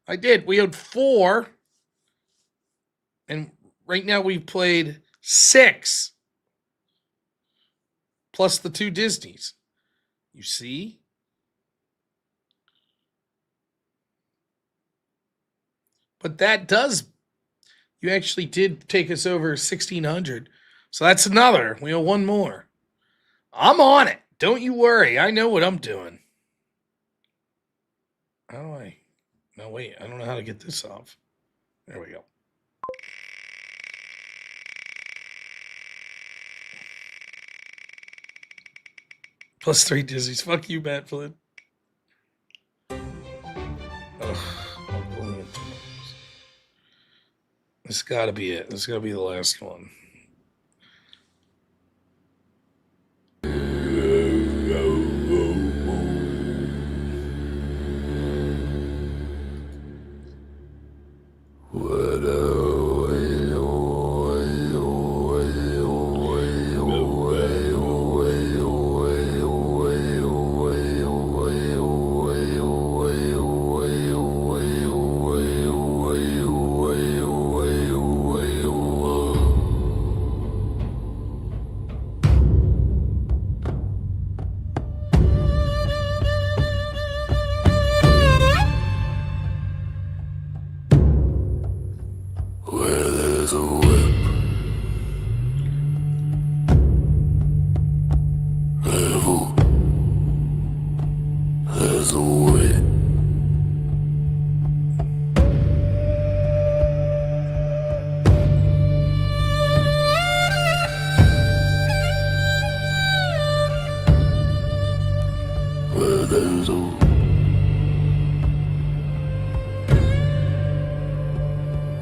Speaker 1: I did. We had 4. And right now we've played 6. Plus the 2 Disneys. You see? But that does, you actually did take us over 1,600. So that's another. We have one more. I'm on it. Don't you worry. I know what I'm doing. How do I? No, wait. I don't know how to get this off. There we go. +3 Disneys. Fuck you, Matt Flynn. Ugh. This got to be it. This got to be the last one.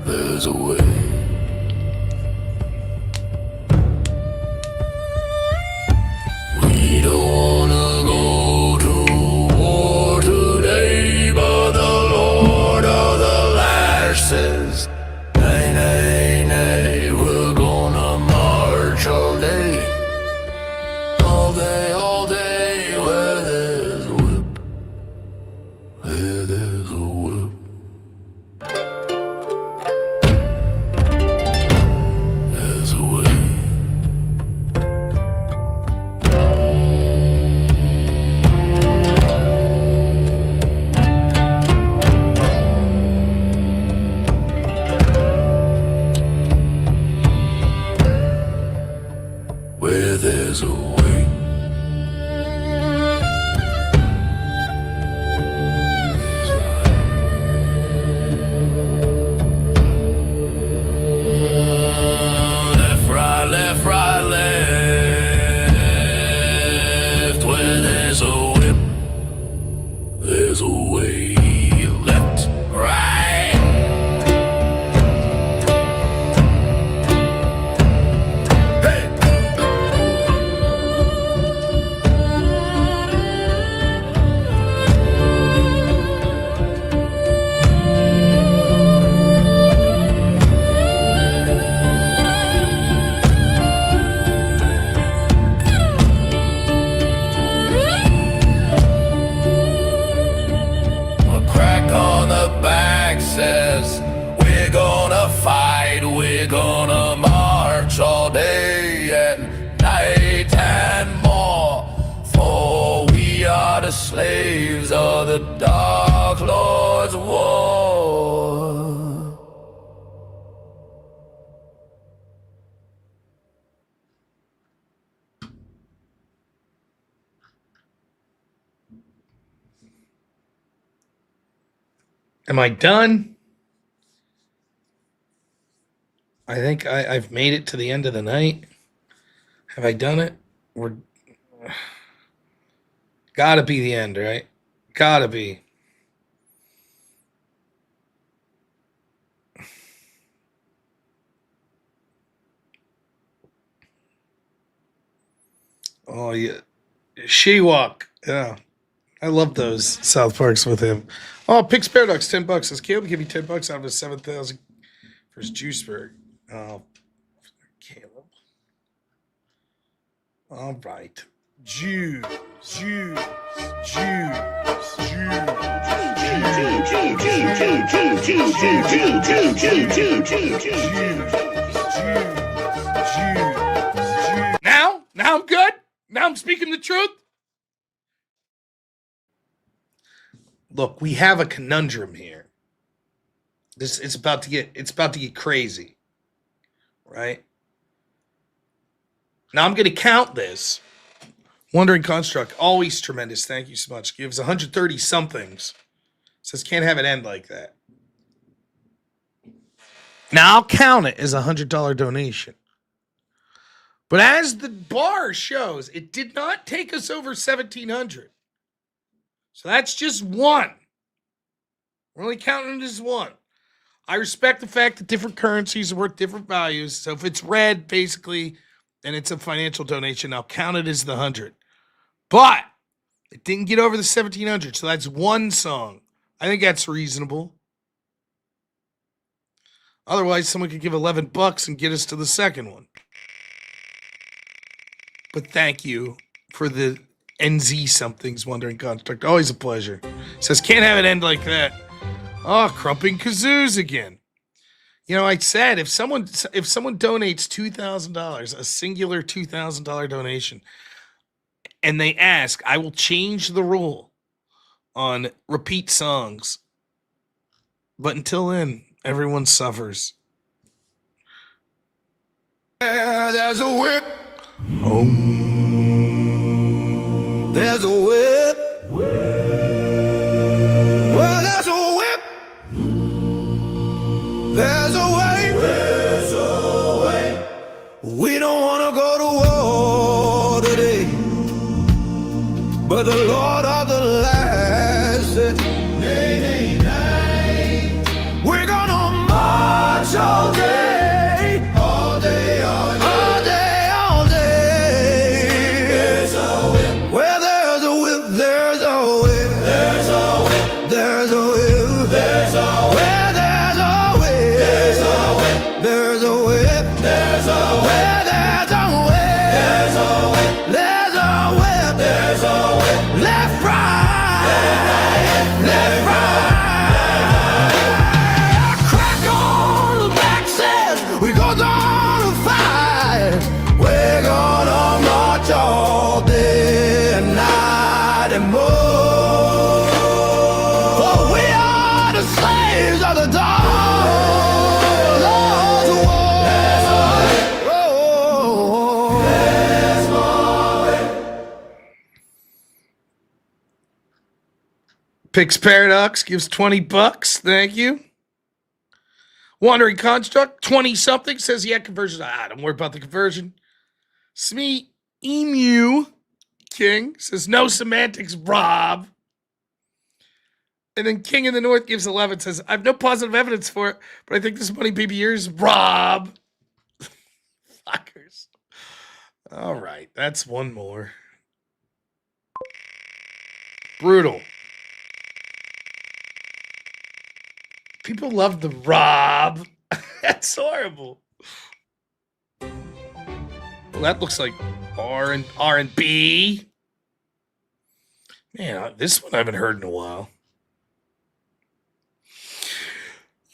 Speaker 14: There's a way. We don't wanna go to war today, but the Lord of the Lash says, nay, nay, nay, we're gonna march all day. All day, where there's a whip, where there's a whip. There's a way. Where there's a way. Left, right, left. Where there's a whip, there's a way. Left, right. Hey! A crack on the back says, we're gonna fight, we're gonna march all day and night and more. For we are the slaves of the Dark Lord's war.
Speaker 1: Am I done? I think I've made it to the end of the night. Have I done it? We're gotta be the end, right? Gotta be. Oh yeah, She-Walk. Yeah, I love those South Parks with him. Oh, Pix Paradox, $10. Says Caleb give me $10 out of his 7,000 for his Juiceburg. Oh, Caleb. All right. Jews, Jews, Jews, Jews. Now I'm good. Now I'm speaking the truth. Look, we have a conundrum here. It's about to get crazy, right? Now I'm going to count this. Wandering Construct, always tremendous. Thank you so much. Gives 130 somethings. Says can't have it end like that. Now I'll count it as a $100 donation. But as the bar shows, it did not take us over 1,700. So that's just one. We're only counting it as one. I respect the fact that different currencies are worth different values. So if it's red, basically, and it's a financial donation, I'll count it as the 100. But it didn't get over the 1,700, so that's one song. I think that's reasonable. Otherwise, someone could give $11 and get us to the second one. But thank you for the NZ something's Wandering Construct. Always a pleasure. Says can't have it end like that. Oh, Crumping Kazoos again. You know, I said if someone donates $2,000, a singular $2,000 donation, and they ask, I will change the rule on repeat songs. But until then, everyone suffers.
Speaker 14: There's a whip.
Speaker 1: Oh.
Speaker 14: There's a whip. Well, there's a whip. There's a way. There's a way. We don't want to go to war today, but the Lord of the last said, nay, nay, nay. We're gonna march all day, all day, all day, all day, all day. There's a whip. Well, there's a whip. There's a whip. There's a whip. There's a whip. There's a whip. Well, there's a whip. There's a whip. There's a whip. There's a whip. Well, there's a whip. There's a whip. There's a whip. There's a whip. Left, right. Left, right. Crack on the back says we go down to fight. We're gonna march all day and night and more. For we are the slaves of the dawn. Lord's war. There's more.
Speaker 1: Pix Paradox gives $20. Thank you. Wandering Construct, 20 something, says yeah, conversion. Don't worry about the conversion. Smee Emu King says no semantics, Rob. And then King in the North gives 11, says I have no positive evidence for it, but I think this money may be yours, Rob. Fuckers. All right, that's one more. Brutal. People love the Rob. That's horrible. Well, that looks like R&B. Man, this one I haven't heard in a while.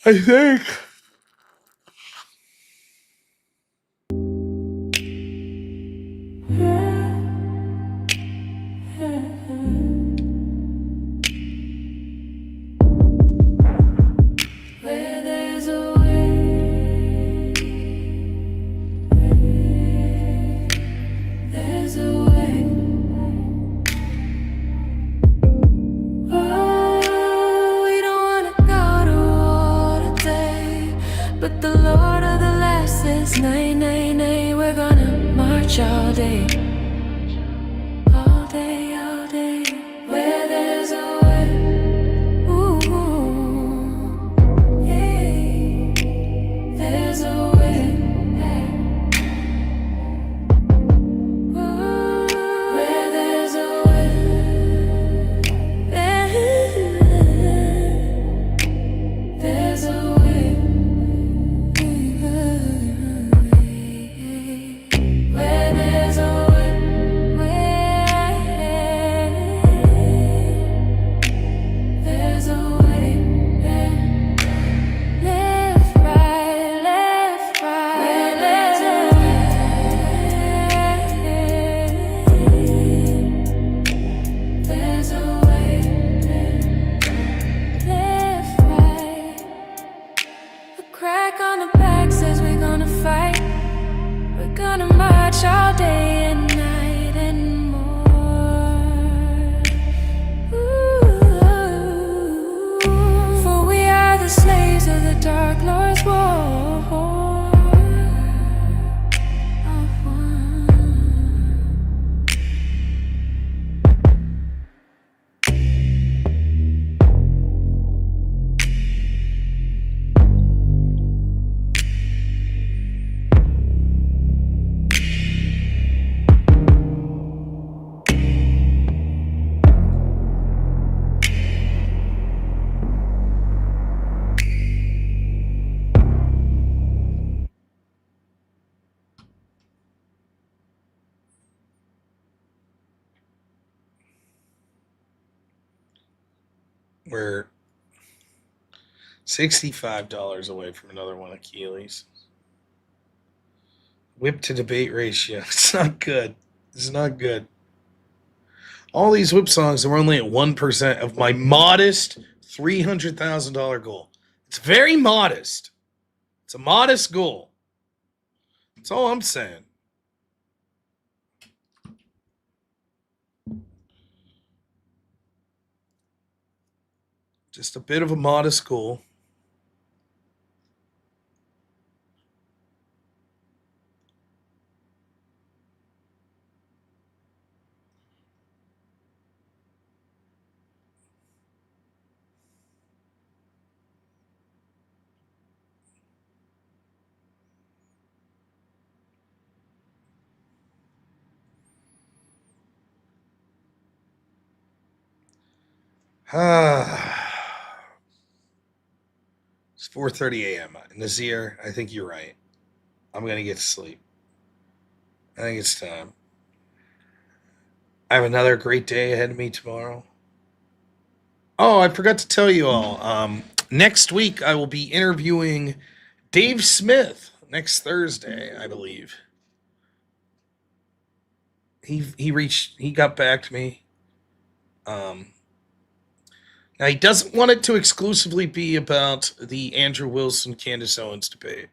Speaker 1: I think.
Speaker 13: Where there's a way, there's a way. Oh, we don't wanna go to war today,
Speaker 1: We're $65 away from another one of Keely's. Whip to debate ratio. It's not good. It's not good. All these whip songs are only at 1% of my modest $300,000 goal. It's very modest. It's a modest goal. That's all I'm saying. Just a bit of a modest goal. It's 4:30 a.m. Nazir, I think you're right. I'm going to get to sleep. I think it's time. I have another great day ahead of me tomorrow. Oh, I forgot to tell you all. Next week, I will be interviewing Dave Smith next Thursday, I believe. He got back to me. Now, he doesn't want it to exclusively be about the Andrew Wilson, Candace Owens debate.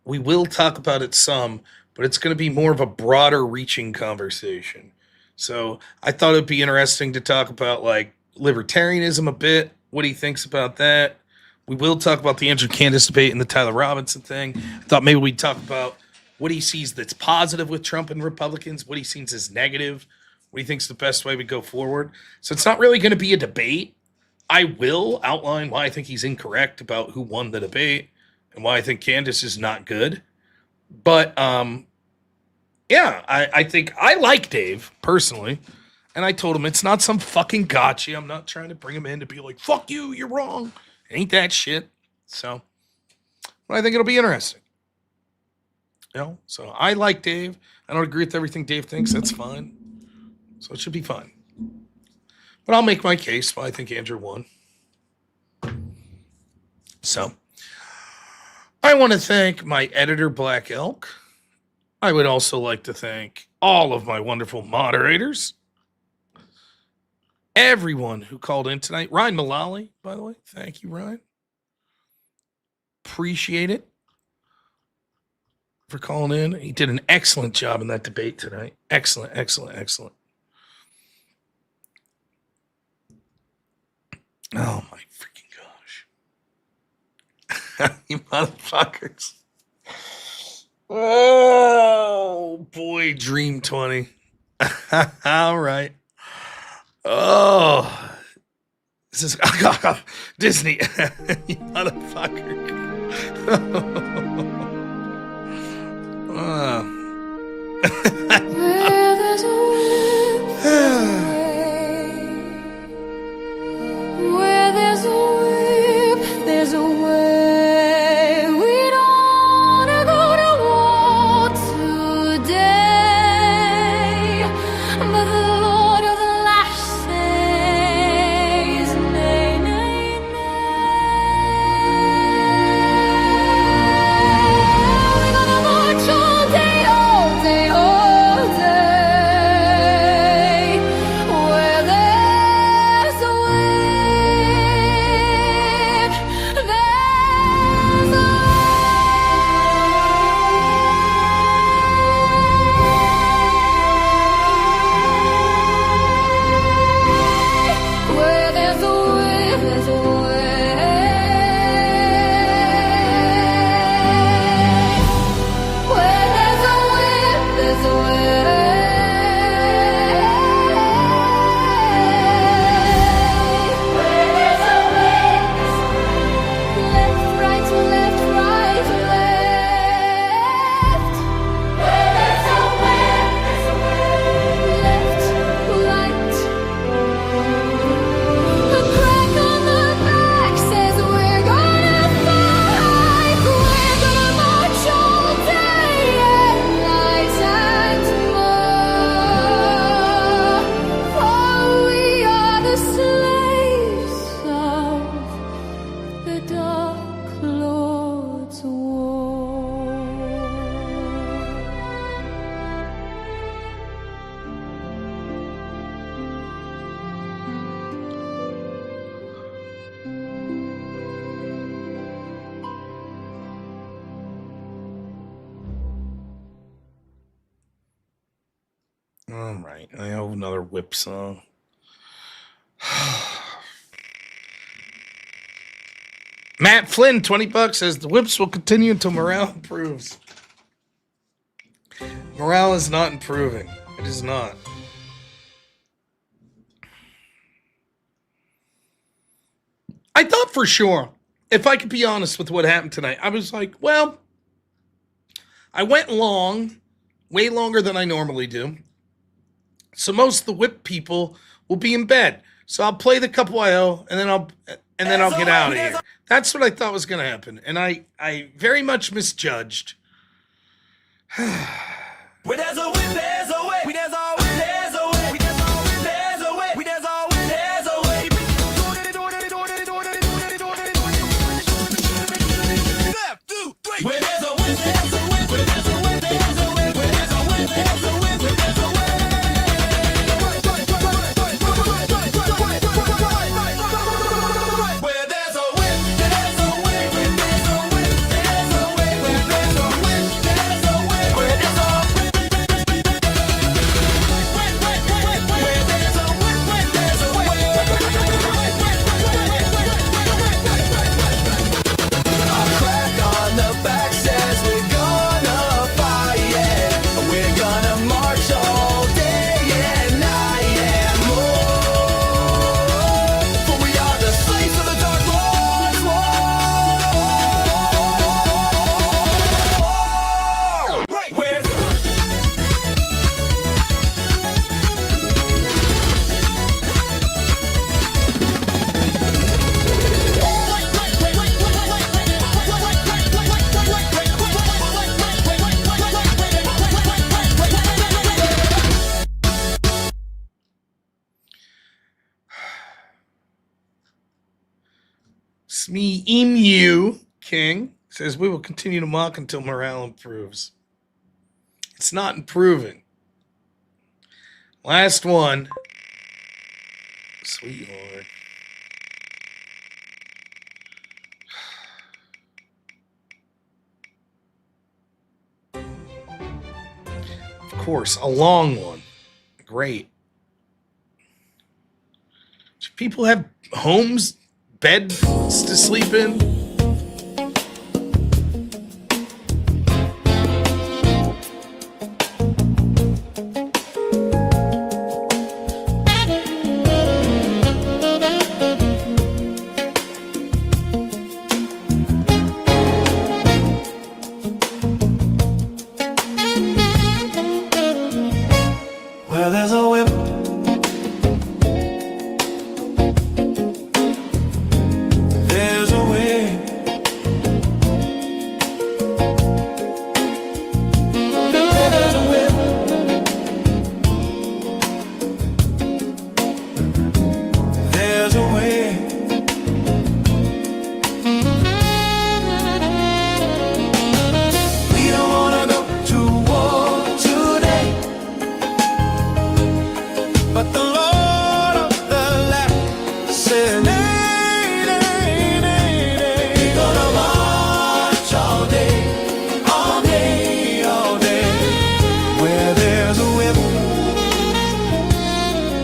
Speaker 1: We will talk about it some, but it's going to be more of a broader reaching conversation. So I thought it'd be interesting to talk about like libertarianism a bit, what he thinks about that. We will talk about the Andrew Candace debate and the Tyler Robinson thing. I thought maybe we'd talk about what he sees that's positive with Trump and Republicans, what he sees as negative, what he thinks the best way we go forward. So it's not really going to be a debate. I will outline why I think he's incorrect about who won the debate and why I think Candace is not good. But, yeah, I think I like Dave personally. And I told him it's not some fucking gotcha. I'm not trying to bring him in to be like, fuck you, you're wrong. It ain't that shit. So, but I think it'll be interesting. You know, so I like Dave. I don't agree with everything Dave thinks. That's fine. So it should be fun. But I'll make my case why I think Andrew won. So I want to thank my editor, Black Elk. I would also like to thank all of my wonderful moderators. Everyone who called in tonight. Ryan Mullally, by the way. Thank you, Ryan. Appreciate it for calling in. He did an excellent job in that debate tonight. Excellent, excellent, excellent. Oh my freaking gosh. You motherfuckers. Oh boy, Dream 20. All right. Oh. This is Disney. You motherfucker.
Speaker 13: Where there's a whip, there's a way. We don't wanna go to war today, but the Lord of the Lash says, nay, nay, nay. We're gonna march all day, all day, all day. Where there's a whip, there's a
Speaker 1: All right. I have another whip song. Matt Flynn, $20 says the whips will continue until morale improves. Morale is not improving. It is not. I thought for sure, if I could be honest with what happened tonight, I was like, well, I went long, way longer than I normally do. So most of the whip people will be in bed. So I'll play the couple I owe, and then I'll get out of here. That's what I thought was going to happen, and I very much misjudged.
Speaker 14: Where there's a whip, there's a way. There's a whip, there's a way. There's a whip, there's a way. There's a whip, there's a way. Left, 2, 3. Where there's a whip, there's a way. Where there's a whip, there's a way. Where there's a whip, there's a way. Where there's a way.
Speaker 1: Smee Emu King says we will continue to mock until morale improves. It's not improving. Last one. Sweet Lord. Of course, a long one. Great. Do people have homes, beds to sleep in?
Speaker 14: Well, there's a whip. There's a way. There's a whip. There's a way. We don't wanna go to war today, but the Lord of the land said, nay, nay, nay, nay. We're gonna march all day, all day, all day. Where there's a whip,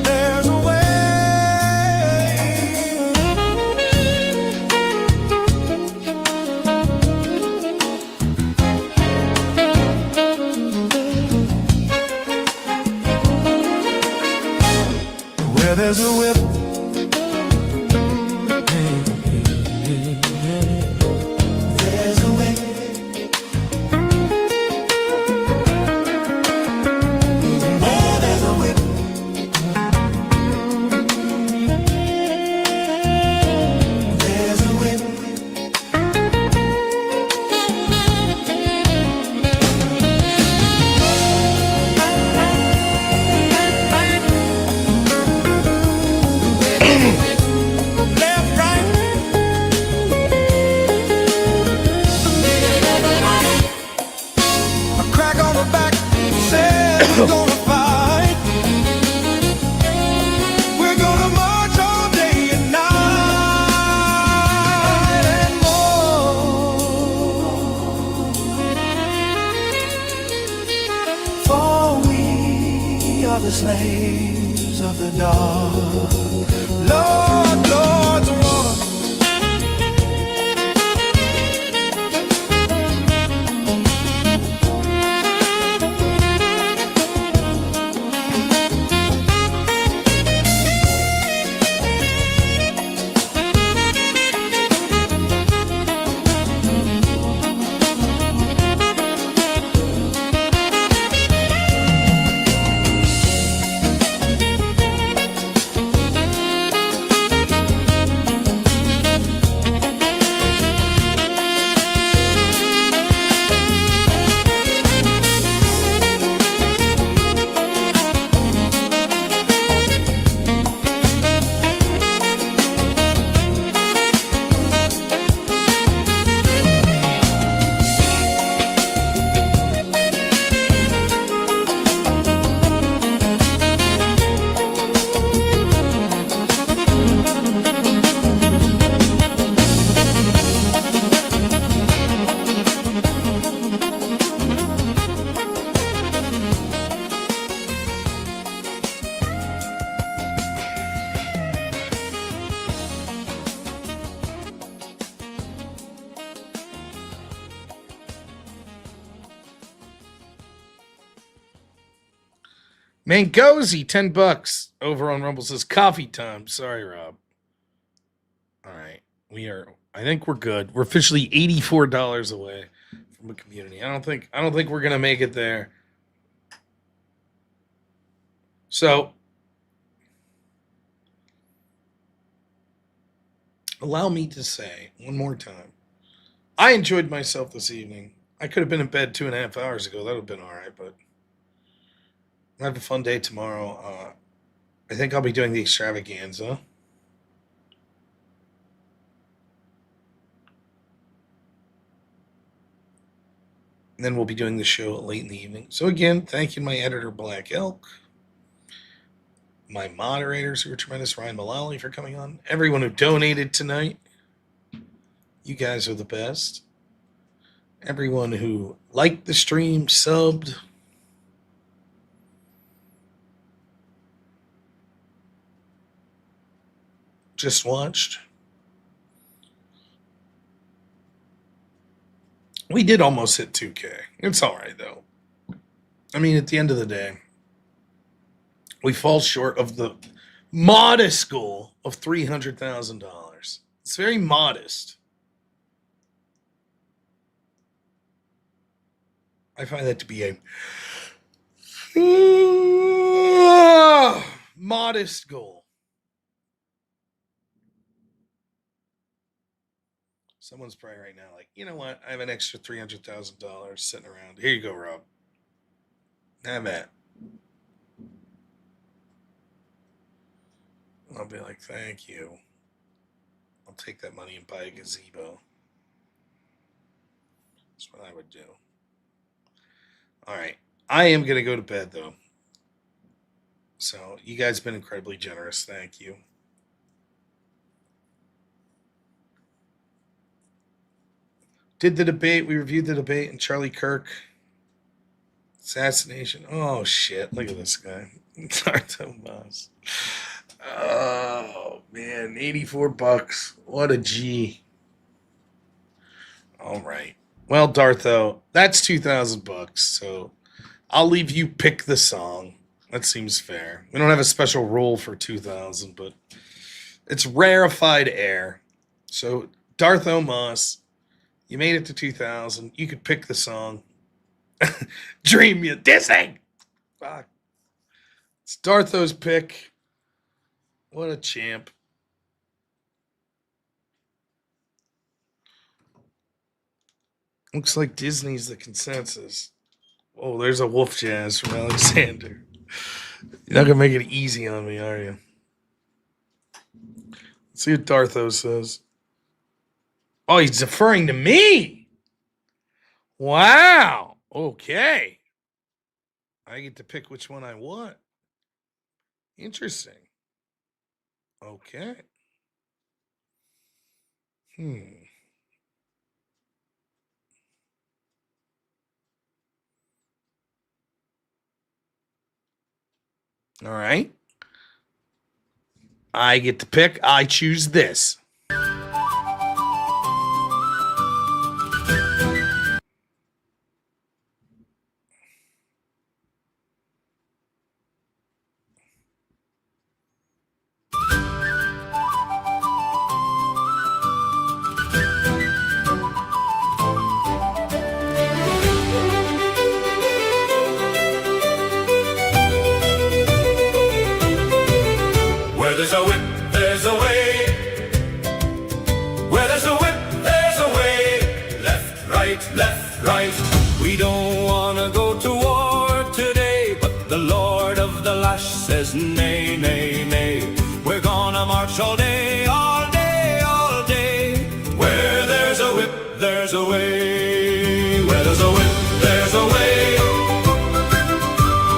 Speaker 14: there's a way. Where there's a whip, there's a way. Where there's a whip, there's a whip. flames of the dark. Lord, Lord, Lord.
Speaker 1: Mangozy, $10 over on Rumble says coffee time. Sorry, Rob. All right. I think we're good. We're officially $84 away from a community. I don't think we're gonna make it there. So allow me to say one more time. I enjoyed myself this evening. I could have been in bed 2.5 hours ago. That would have been all right, but I have a fun day tomorrow. I think I'll be doing the extravaganza. And then we'll be doing the show late in the evening. So again, thank you to my editor, Black Elk. My moderators who are tremendous, Ryan Mullally, for coming on. Everyone who donated tonight. You guys are the best. Everyone who liked the stream, subbed. Just watched. We did almost hit 2K. It's all right, though. I mean, at the end of the day, we fall short of the modest goal of $300,000. It's very modest. I find that to be a modest goal. Someone's probably right now like, you know what? I have an extra $300,000 sitting around. Here you go, Rob. Have that. I'll be like, thank you. I'll take that money and buy a gazebo. That's what I would do. All right. I am going to go to bed, though. So you guys have been incredibly generous. Thank you. Did the debate. We reviewed the debate and Charlie Kirk. Assassination. Oh, shit. Look at this guy. Dartho Moss. Oh, man. $84. What a G. All right. Well, Dartho, that's $2,000. So I'll leave you pick the song. That seems fair. We don't have a special rule for 2,000, but it's rarefied air. So Dartho Moss, you made it to 2,000. You could pick the song. Dream you dissing. Fuck. It's Dartho's pick. What a champ. Looks like Disney's the consensus. Oh, there's a wolf jazz from Alexander. You're not going to make it easy on me, are you? Let's see what Dartho says. Oh, he's deferring to me. Wow. Okay. I get to pick which one I want. Interesting. Okay. All right. I get to pick. I choose this.
Speaker 14: Where there's a whip, there's a way. Where there's a whip, there's a way. Left, right, left, right. We don't wanna go to war today, but the Lord of the Lash says nay, nay, nay. We're gonna march all day, all day, all day. Where there's a whip, there's a way. Where there's a whip, there's a way.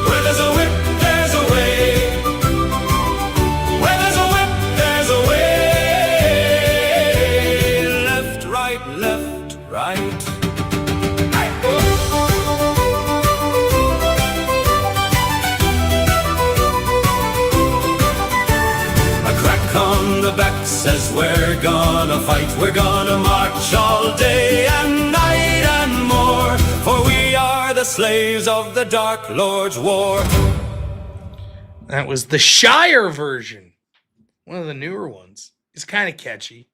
Speaker 14: Where there's a whip, there's a way. Where there's a whip, there's a way. Left, right, left, right. A crack on the back says we're gonna fight. We're gonna march all day and night and more. For we are the slaves of the Dark Lord's war.
Speaker 1: That was the Shire version. One of the newer ones. It's kind of catchy.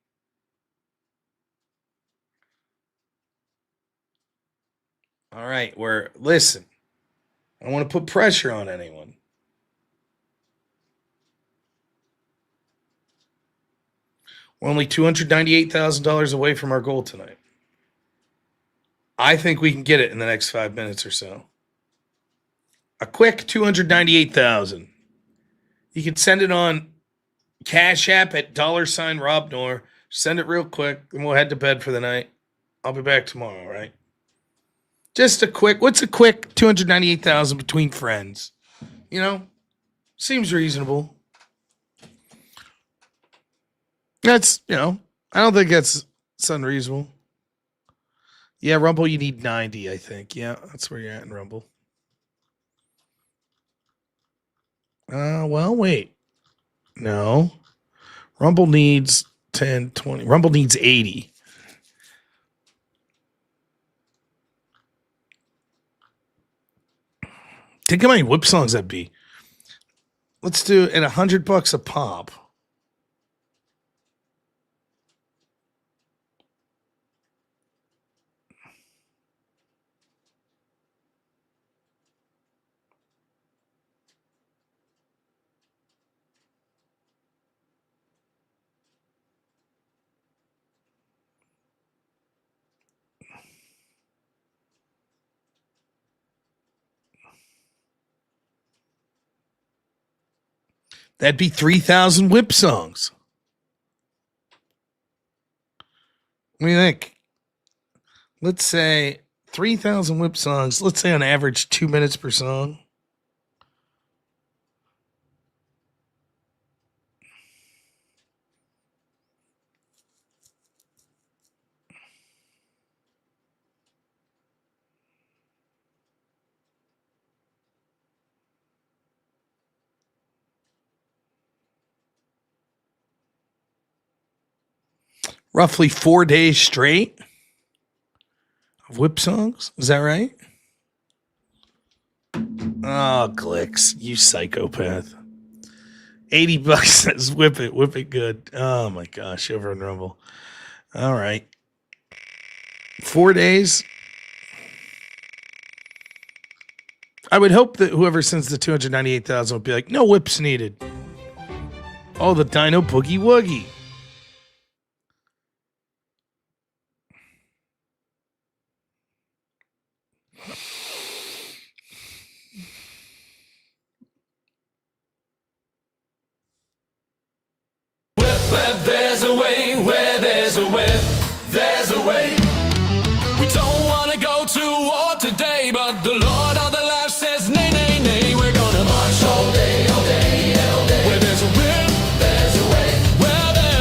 Speaker 1: All right, listen. I don't want to put pressure on anyone. We're only $298,000 away from our goal tonight. I think we can get it in the next 5 minutes or so. A quick $298,000. You can send it on Cash App at $robnoerr. Send it real quick, and we'll head to bed for the night. I'll be back tomorrow, all right? Just a quick, what's a quick $298,000 between friends? You know, seems reasonable. That's, you know, I don't think that's unreasonable. Yeah, Rumble, you need 90, I think. Yeah, that's where you're at in Rumble. Well, wait. No. Rumble needs 10, 20. Rumble needs 80. Think how many whip songs that'd be. Let's do it at $100 a pop. That'd be 3,000 whip songs. What do you think? Let's say 3,000 whip songs. Let's say on average 2 minutes per song. Roughly 4 days straight of whip songs. Is that right? Oh, Glicks, you psychopath. $80 says whip it good. Oh my gosh, over on Rumble. All right. 4 days. I would hope that whoever sends the 298,000 will be like, no whips needed. Oh, the Dino Boogie Woogie.
Speaker 14: Where there's a way, where there's a way, there's a way. We don't want to go to war today, but the Lord of the Lash says nay, nay, nay. We're gonna march all day, all day, all day. Where there's a will, there's a way. Where there's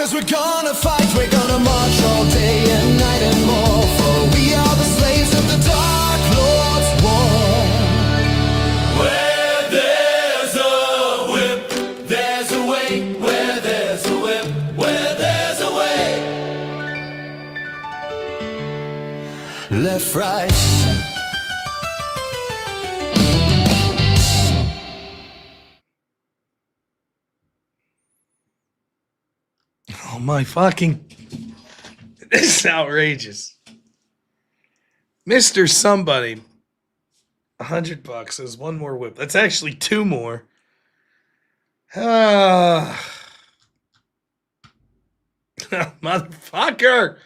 Speaker 14: 'cause we're gonna fight, we're gonna march all day and night and more, for we are the slaves of the Dark Lord's war. Where there's a whip, there's a way. Where there's a whip, where there's a way. Left, right.
Speaker 1: Oh my fucking, this is outrageous. Mr. Somebody, $100 says one more whip. That's actually two more. Motherfucker.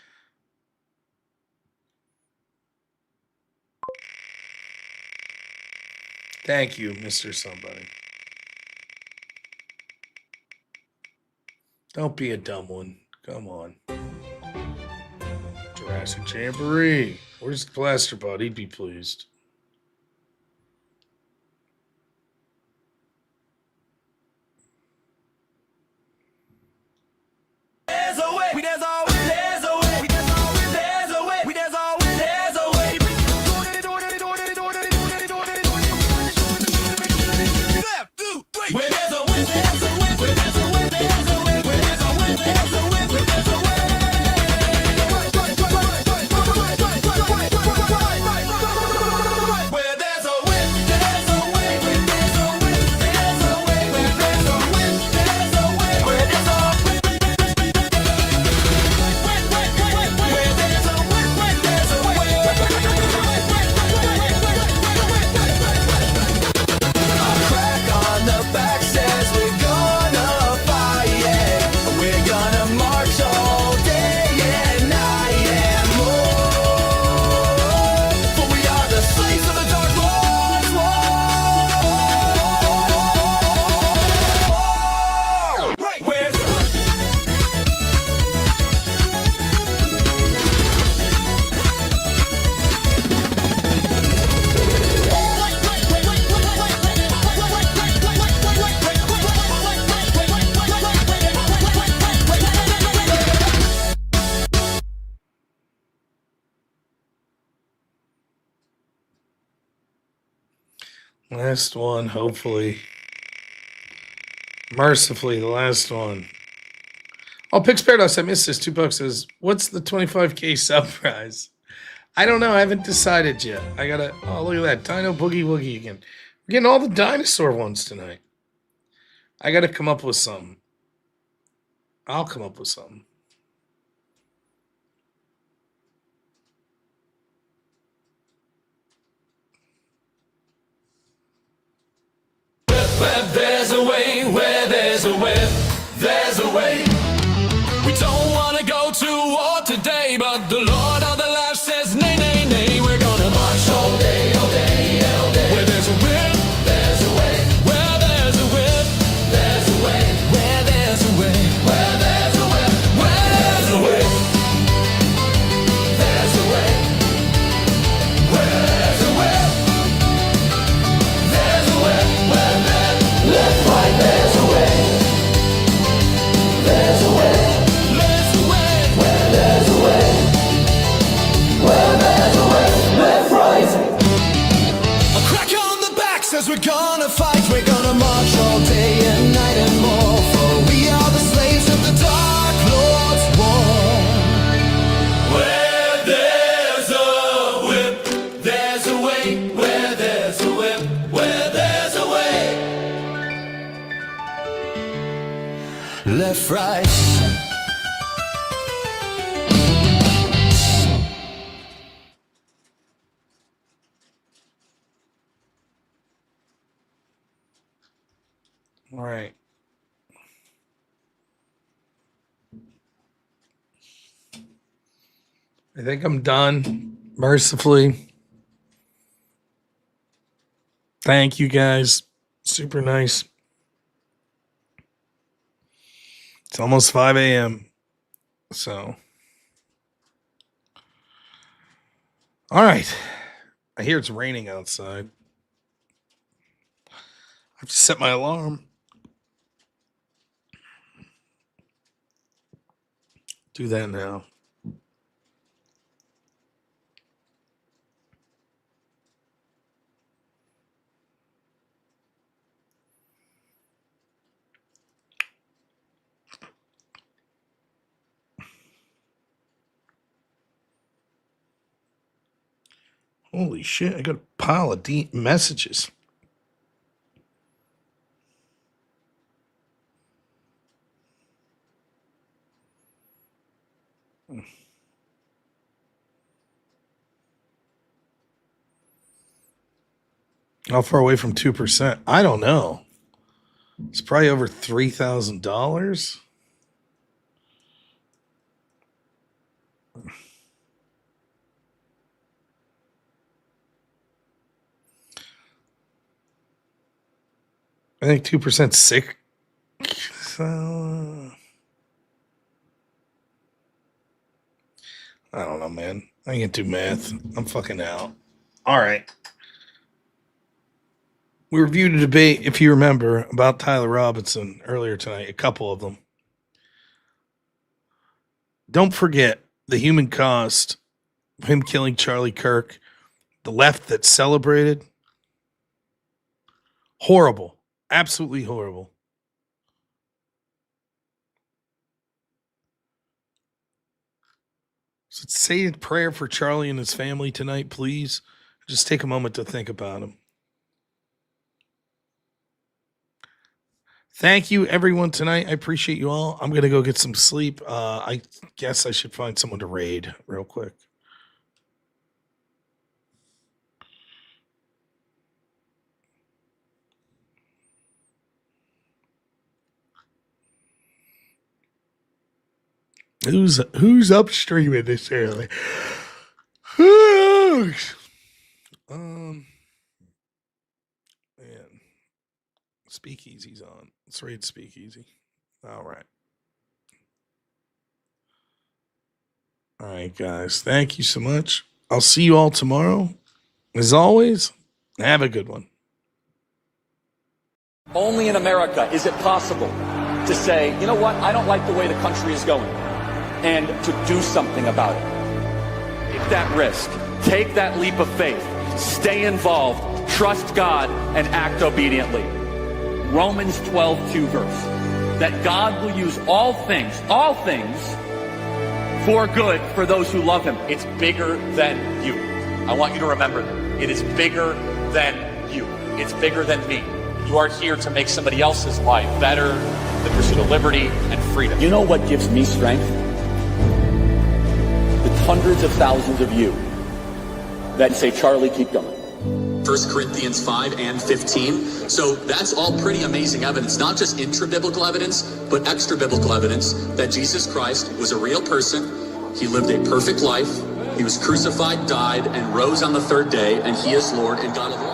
Speaker 1: Thank you, Mr. Somebody. Don't be a dumb one. Come on. Jurassic Jamboree. Where's the plaster bud? He'd be pleased.
Speaker 14: There's a way. There's always there's a way. There's always there's a way. There's always there's a way. Left, two, three. Where there's a way, there's a way. Where there's a way, there's a way. Where there's a way, there's a way. Where there's a way. Where there's a way, there's a way. Where there's a way, there's a way. Where there's a way, there's a way. Where there's a
Speaker 1: Last one, hopefully. Mercifully, the last one. Oh, Pix Paradise, I missed this. $2 says, what's the 25K sub prize? I don't know. I haven't decided yet. I gotta. Oh, look at that. Dino Boogie Woogie again. We're getting all the dinosaur ones tonight. I gotta come up with something. I'll come up with something.
Speaker 14: Where there's a way, where there's a way, there's a way. We don't want to go to war today, but the Lord of the Life says, nay, nay, nay. We're gonna march all day, all day, all day. Where there's a whip, there's a way. Where there's a whip, there's a way. Where there's a way, where there's a whip, where there's a way. There's a way. Where there's a whip, there's a way. Where there's left, right, there's a way. There's a way. There's a way. Where there's a way. Where there's a way. Left, right. A crack on the back says we're gonna fight. We're gonna march all day and night and more, for we are the slaves of the Dark Lord's war. Where there's a whip, there's a way. Where there's a whip, where there's a way. Left, right.
Speaker 1: All right. I think I'm done. Mercifully. Thank you guys. Super nice. It's almost 5 a.m. So. All right. I hear it's raining outside. I have to set my alarm. Do that now. Holy shit, I got a pile of deep messages. How far away from 2%? I don't know. It's probably over $3,000. I think 2% sick. So, I don't know, man. I can't do math. I'm fucking out. All right. We reviewed a debate, if you remember, about Tyler Robinson earlier tonight, a couple of them. Don't forget the human cost of him killing Charlie Kirk, the left that celebrated. Horrible. Absolutely horrible. So say a prayer for Charlie and his family tonight, please. Just take a moment to think about him. Thank you, everyone, tonight. I appreciate you all. I'm going to go get some sleep. I guess I should find someone to raid real quick. Who's upstreaming this early? Man, Speakeasy's on. Let's raid Speakeasy. All right. All right, guys. Thank you so much. I'll see you all tomorrow. As always, have a good one.
Speaker 15: Only in America is it possible to say, you know what, I don't like the way the country is going, and to do something about it. Take that risk. Take that leap of faith. Stay involved. Trust God and act obediently. Romans 12:2 verse. That God will use all things for good for those who love him. It's bigger than you. I want you to remember that. It is bigger than you. It's bigger than me. You are here to make somebody else's life better, the pursuit of liberty and freedom. You know what gives me strength? The hundreds of thousands of you that say, Charlie, keep going.
Speaker 16: 1 Corinthians 5 and 15. So that's all pretty amazing evidence, not just intra-biblical evidence, but extra-biblical evidence that Jesus Christ was a real person. He lived a perfect life. He was crucified, died, and rose on the third day, and he is Lord and God of all.